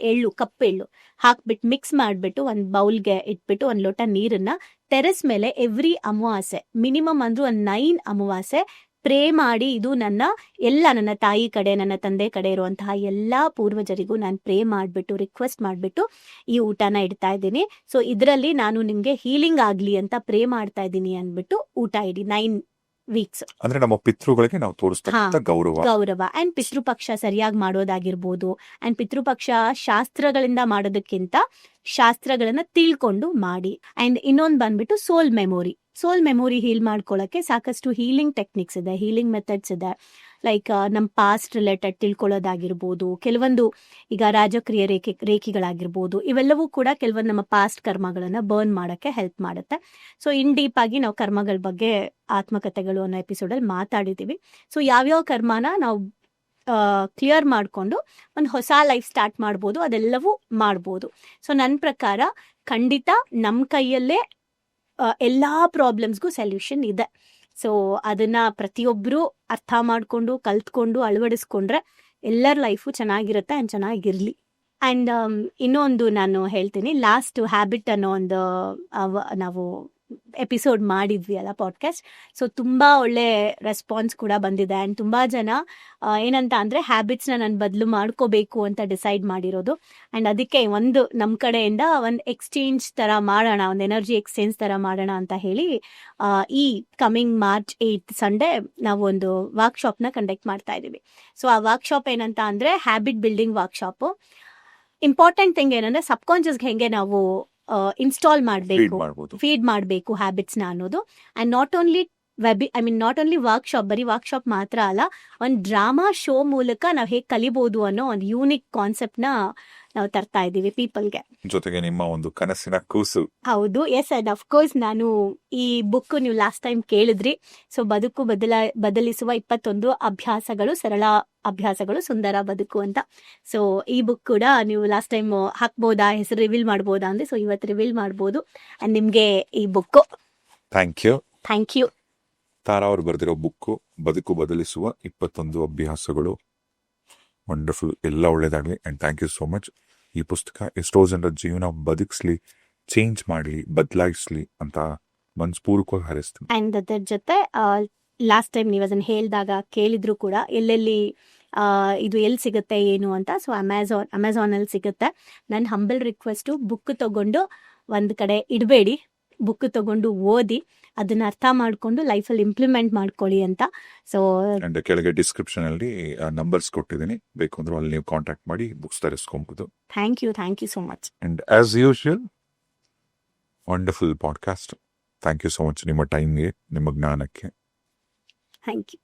ಕಪ್ಪೆಳ್ಳು ಹಾಕ್ಬಿಟ್ಟು ಮಿಕ್ಸ್ ಮಾಡಿಬಿಟ್ಟು ಒಂದು ಬೌಲ್ಗೆ ಇಟ್ಬಿಟ್ಟು 1 ಲೋಟ ನೀರನ್ನ ಟೆರೆಸ್ ಮೇಲೆ ಎವ್ರಿ ಅಮಾವಾಸ್ಯೆ, ಮಿನಿಮಮ್ ಅಂದ್ರೂ 9 ಅಮಾವಾಸ್ಯೆ ಪ್ರೇ ಮಾಡಿ. ಇದು ನನ್ನ ತಾಯಿ ಕಡೆ, ನನ್ನ ತಂದೆ ಕಡೆ ಇರುವಂತಹ ಎಲ್ಲಾ ಪೂರ್ವಜರಿಗೂ ನಾನು ಪ್ರೇ ಮಾಡ್ಬಿಟ್ಟು, ರಿಕ್ವೆಸ್ಟ್ ಮಾಡ್ಬಿಟ್ಟು ಈ ಊಟನ ಇಡ್ತಾ ಇದ್ದೀನಿ. ಸೊ ಇದರಲ್ಲಿ ನಾನು ನಿಮ್ಗೆ ಹೀಲಿಂಗ್ ಆಗ್ಲಿ ಅಂತ ಪ್ರೇ ಮಾಡ್ತಾ ಇದ್ದೀನಿ ಅಂದ್ಬಿಟ್ಟು ಊಟ ಇಡಿ 9 ವೀಕ್ಸ್. ಅಂದ್ರೆ ನಮ್ಮ ಪಿತೃಗಳಿಗೆ ನಾವು ತೋರಿಸ್ತಕ್ಕಂಥ ಗೌರವ. ಅಂಡ್ ಪಿತೃಪಕ್ಷ ಸರಿಯಾಗಿ ಮಾಡೋದಾಗಿರ್ಬೋದು. ಅಂಡ್ ಪಿತೃಪಕ್ಷ ಶಾಸ್ತ್ರಗಳಿಂದ ಮಾಡೋದಕ್ಕಿಂತ ಶಾಸ್ತ್ರಗಳನ್ನ ತಿಳ್ಕೊಂಡು ಮಾಡಿ. ಅಂಡ್ ಇನ್ನೊಂದು ಬಂದ್ಬಿಟ್ಟು ಸೋಲ್ ಮೆಮೊರಿ ಹೀಲ್ ಮಾಡ್ಕೊಳ್ಳೋಕೆ ಸಾಕಷ್ಟು ಹೀಲಿಂಗ್ ಟೆಕ್ನಿಕ್ಸ್ ಇದೆ, ಹೀಲಿಂಗ್ ಮೆಥಡ್ಸ್ ಇದೆ. ಲೈಕ್ ನಮ್ಮ ಪಾಸ್ಟ್ ರಿಲೇಟೆಡ್ ತಿಳ್ಕೊಳ್ಳೋದಾಗಿರ್ಬೋದು, ಕೆಲವೊಂದು ಈಗ ರಾಜಕ್ರಿಯ ರೇಖೆಗಳಾಗಿರ್ಬೋದು, ಇವೆಲ್ಲವೂ ಕೂಡ ಕೆಲವೊಂದು ನಮ್ಮ ಪಾಸ್ಟ್ ಕರ್ಮಗಳನ್ನು ಬರ್ನ್ ಮಾಡೋಕ್ಕೆ ಹೆಲ್ಪ್ ಮಾಡುತ್ತೆ. ಸೊ ಇನ್ ಡೀಪ್ ಆಗಿ ನಾವು ಕರ್ಮಗಳ ಬಗ್ಗೆ ಆತ್ಮಕಥೆಗಳು ಅನ್ನೋ ಎಪಿಸೋಡಲ್ಲಿ ಮಾತಾಡಿದ್ದೀವಿ. ಸೊ ಯಾವ್ಯಾವ ಕರ್ಮನ ನಾವು ಕ್ಲಿಯರ್ ಮಾಡಿಕೊಂಡು ಒಂದು ಹೊಸ ಲೈಫ್ ಸ್ಟಾರ್ಟ್ ಮಾಡ್ಬೋದು, ಅದೆಲ್ಲವೂ ಮಾಡ್ಬೋದು. ಸೊ ನನ್ನ ಪ್ರಕಾರ ಖಂಡಿತ ನಮ್ಮ ಕೈಯಲ್ಲೇ ಎಲ್ಲ ಪ್ರಾಬ್ಲಮ್ಸ್ಗೂ ಸೊಲ್ಯೂಷನ್ ಇದೆ. ಸೊ ಅದನ್ನ ಪ್ರತಿಯೊಬ್ಬರು ಅರ್ಥ ಮಾಡಿಕೊಂಡು ಕಲ್ತ್ಕೊಂಡು ಅಳವಡಿಸ್ಕೊಂಡ್ರೆ ಎಲ್ಲರ ಲೈಫು ಚೆನ್ನಾಗಿರುತ್ತೆ ಆ್ಯಂಡ್ ಚೆನ್ನಾಗಿರಲಿ. ಆ್ಯಂಡ್ ಇನ್ನೊಂದು ನಾನು ಹೇಳ್ತೀನಿ, ಲಾಸ್ಟ್ ಹ್ಯಾಬಿಟ್ ಅನ್ನೋ ಒಂದು ನಾವು ಎಪಿಸೋಡ್ ಮಾಡಿದ್ವಿ ಅಲ್ಲ ಪಾಡ್ಕಾಸ್ಟ್. ಸೊ ತುಂಬ ಒಳ್ಳೆ ರೆಸ್ಪಾನ್ಸ್ ಕೂಡ ಬಂದಿದೆ. ಆ್ಯಂಡ್ ತುಂಬ ಜನ ಏನಂತ ಅಂದರೆ ಹ್ಯಾಬಿಟ್ಸ್ನ ನಾನು ಬದಲು ಮಾಡ್ಕೋಬೇಕು ಅಂತ ಡಿಸೈಡ್ ಮಾಡಿರೋದು. ಆ್ಯಂಡ್ ಅದಕ್ಕೆ ಒಂದು ನಮ್ಮ ಕಡೆಯಿಂದ ಒಂದು ಎಕ್ಸ್ಚೇಂಜ್ ಥರ ಮಾಡೋಣ, ಒಂದು ಎನರ್ಜಿ ಎಕ್ಸ್ಚೇಂಜ್ ಥರ ಮಾಡೋಣ ಅಂತ ಹೇಳಿ ಈ ಕಮಿಂಗ್ March 8 ಸಂಡೇ ನಾವು ಒಂದು ವರ್ಕ್ಶಾಪ್ನ ಕಂಡಕ್ಟ್ ಮಾಡ್ತಾ ಇದ್ದೀವಿ. ಸೊ ಆ ವರ್ಕ್ಶಾಪ್ ಏನಂತ ಅಂದರೆ habit building workshop. Important thing ಏನಂದರೆ ಸಬ್ಕಾನ್ಷಿಯಸ್ಗೆ ಹೆಂಗೆ ನಾವು ಇನ್ಸ್ಟಾಲ್ ಮಾಡಬೇಕು, ಫೀಡ್ ಮಾಡಬೇಕು ಹ್ಯಾಬಿಟ್ಸ್ನ ಅನ್ನೋದು. ಆ್ಯಂಡ್ ನಾಟ್ ಓನ್ಲಿ ವರ್ಕ್ಶಾಪ್, ಬರೀ ವರ್ಕ್ಶಾಪ್ ಮಾತ್ರ ಅಲ್ಲ, ಒಂದು ಡ್ರಾಮಾ ಶೋ ಮೂಲಕ ನಾವು ಹೇಗೆ ಕಲಿಬೋದು ಅನ್ನೋ ಒಂದು ಯೂನಿಕ್ ಕಾನ್ಸೆಪ್ಟ್ನ ನಾವು ತರ್ತಾ ಇದ್ದೀವಿ ಪೀಪಲ್ಗೆ. ಜೊತೆಗೆ ನಿಮ್ಮ ಒಂದು ಕನಸಿನ ಕೂಸು. ಹೌದು, ಎಸ್. ಆ್ಯಂಡ್ ಅಫ್ಕೋರ್ಸ್ ನಾನು ಈ ಬುಕ್ ನೀವು ಲಾಸ್ಟ್ ಟೈಮ್ ಕೇಳಿದ್ರಿ. ಸೊ ಬದುಕು ಬದಲಿಸುವ 21 ಅಭ್ಯಾಸಗಳು, ಸರಳ ಅಭ್ಯಾಸಗಳು, ಸುಂದರ ಬದುಕು ಅಂತ. ಸೊ ಈ ಬುಕ್ ಕೂಡ ನೀವು ಲಾಸ್ಟ್ ಟೈಮ್ ಹಾಕ್ಬೋದಾ, ಹೆಸರು ರಿವೀಲ್ ಮಾಡ್ಬೋದಾ ಅಂದರೆ, ಸೊ ಇವತ್ತು ರಿವೀಲ್ ಮಾಡ್ಬೋದು. ಆ್ಯಂಡ್ ನಿಮಗೆ ಈ ಬುಕ್ಕು ಥ್ಯಾಂಕ್ ಯು ತಾರಾ ಅವರು ಬರೆದಿರೋ ಬುಕ್ಕು ಬದುಕು ಬದಲಿಸುವ 21 ಅಭ್ಯಾಸಗಳು. ವಂಡರ್ಫುಲ್, ಎಲ್ಲ ಒಳ್ಳೇದಾಗಲಿ and thank you so much. ಈ ಪುಸ್ತಕ ಎಷ್ಟೋ ಜನರ ಜೀವನ ಬದುಕಿಸ್ಲಿ, ಚೇಂಜ್ ಮಾಡಲಿ, ಬದಲಾಯಿಸ್ಲಿ ಅಂತ ಮನಸ್ಪೂರ್ವಕವಾಗಿ ಹಾರೈಸ್ತೀನಿ. ಆ್ಯಂಡ್ ಅದರ ಜೊತೆ ಲಾಸ್ಟ್ ಟೈಮ್ ನೀವು ಅದನ್ನು ಹೇಳಿದಾಗ ಕೇಳಿದ್ರು ಕೂಡ ಎಲ್ಲೆಲ್ಲಿ ಇದು ಎಲ್ಲಿ ಸಿಗುತ್ತೆ ಏನು ಅಂತ. ಸೊ ಅಮೆಝಾನಲ್ಲಿ ಸಿಗುತ್ತೆ. ನನ್ನ ಹಂಬಲ್ ರಿಕ್ವೆಸ್ಟು, ಬುಕ್ ತಗೊಂಡು ಒಂದು ಕಡೆ ಇಡಬೇಡಿ, ಬುಕ್ ತಗೊಂಡು ಓದಿ, ಅದನ್ನ ಅರ್ಥ ಮಾಡಿಕೊಂಡು ಲೈಫಲ್ಲಿ ಇಂಪ್ಲಿಮೆಂಟ್ ಮಾಡ್ಕೊಳ್ಳಿ ಅಂತ. ಸೊ ಕೆಳಗೆ ಡಿಸ್ಕ್ರಿಪ್ಷನ್ ಅಲ್ಲಿ ನಂಬರ್ಸ್ ಕೊಟ್ಟಿದ್ದೀನಿ, ಬೇಕು ಅಂದ್ರೆ ಅಲ್ಲಿ ನೀವು ಕಾಂಟ್ಯಾಕ್ಟ್ ಮಾಡಿ ಬುಕ್ಸ್ ತರಿಸ್ಕೊಬಹುದು. Thank you so much. And as usual wonderful podcast. Thank you so much ನಿಮ್ಮ ಟೈಮ್ಗೆ, ನಿಮ್ಮ ಜ್ಞಾನಕ್ಕೆ. Thank you.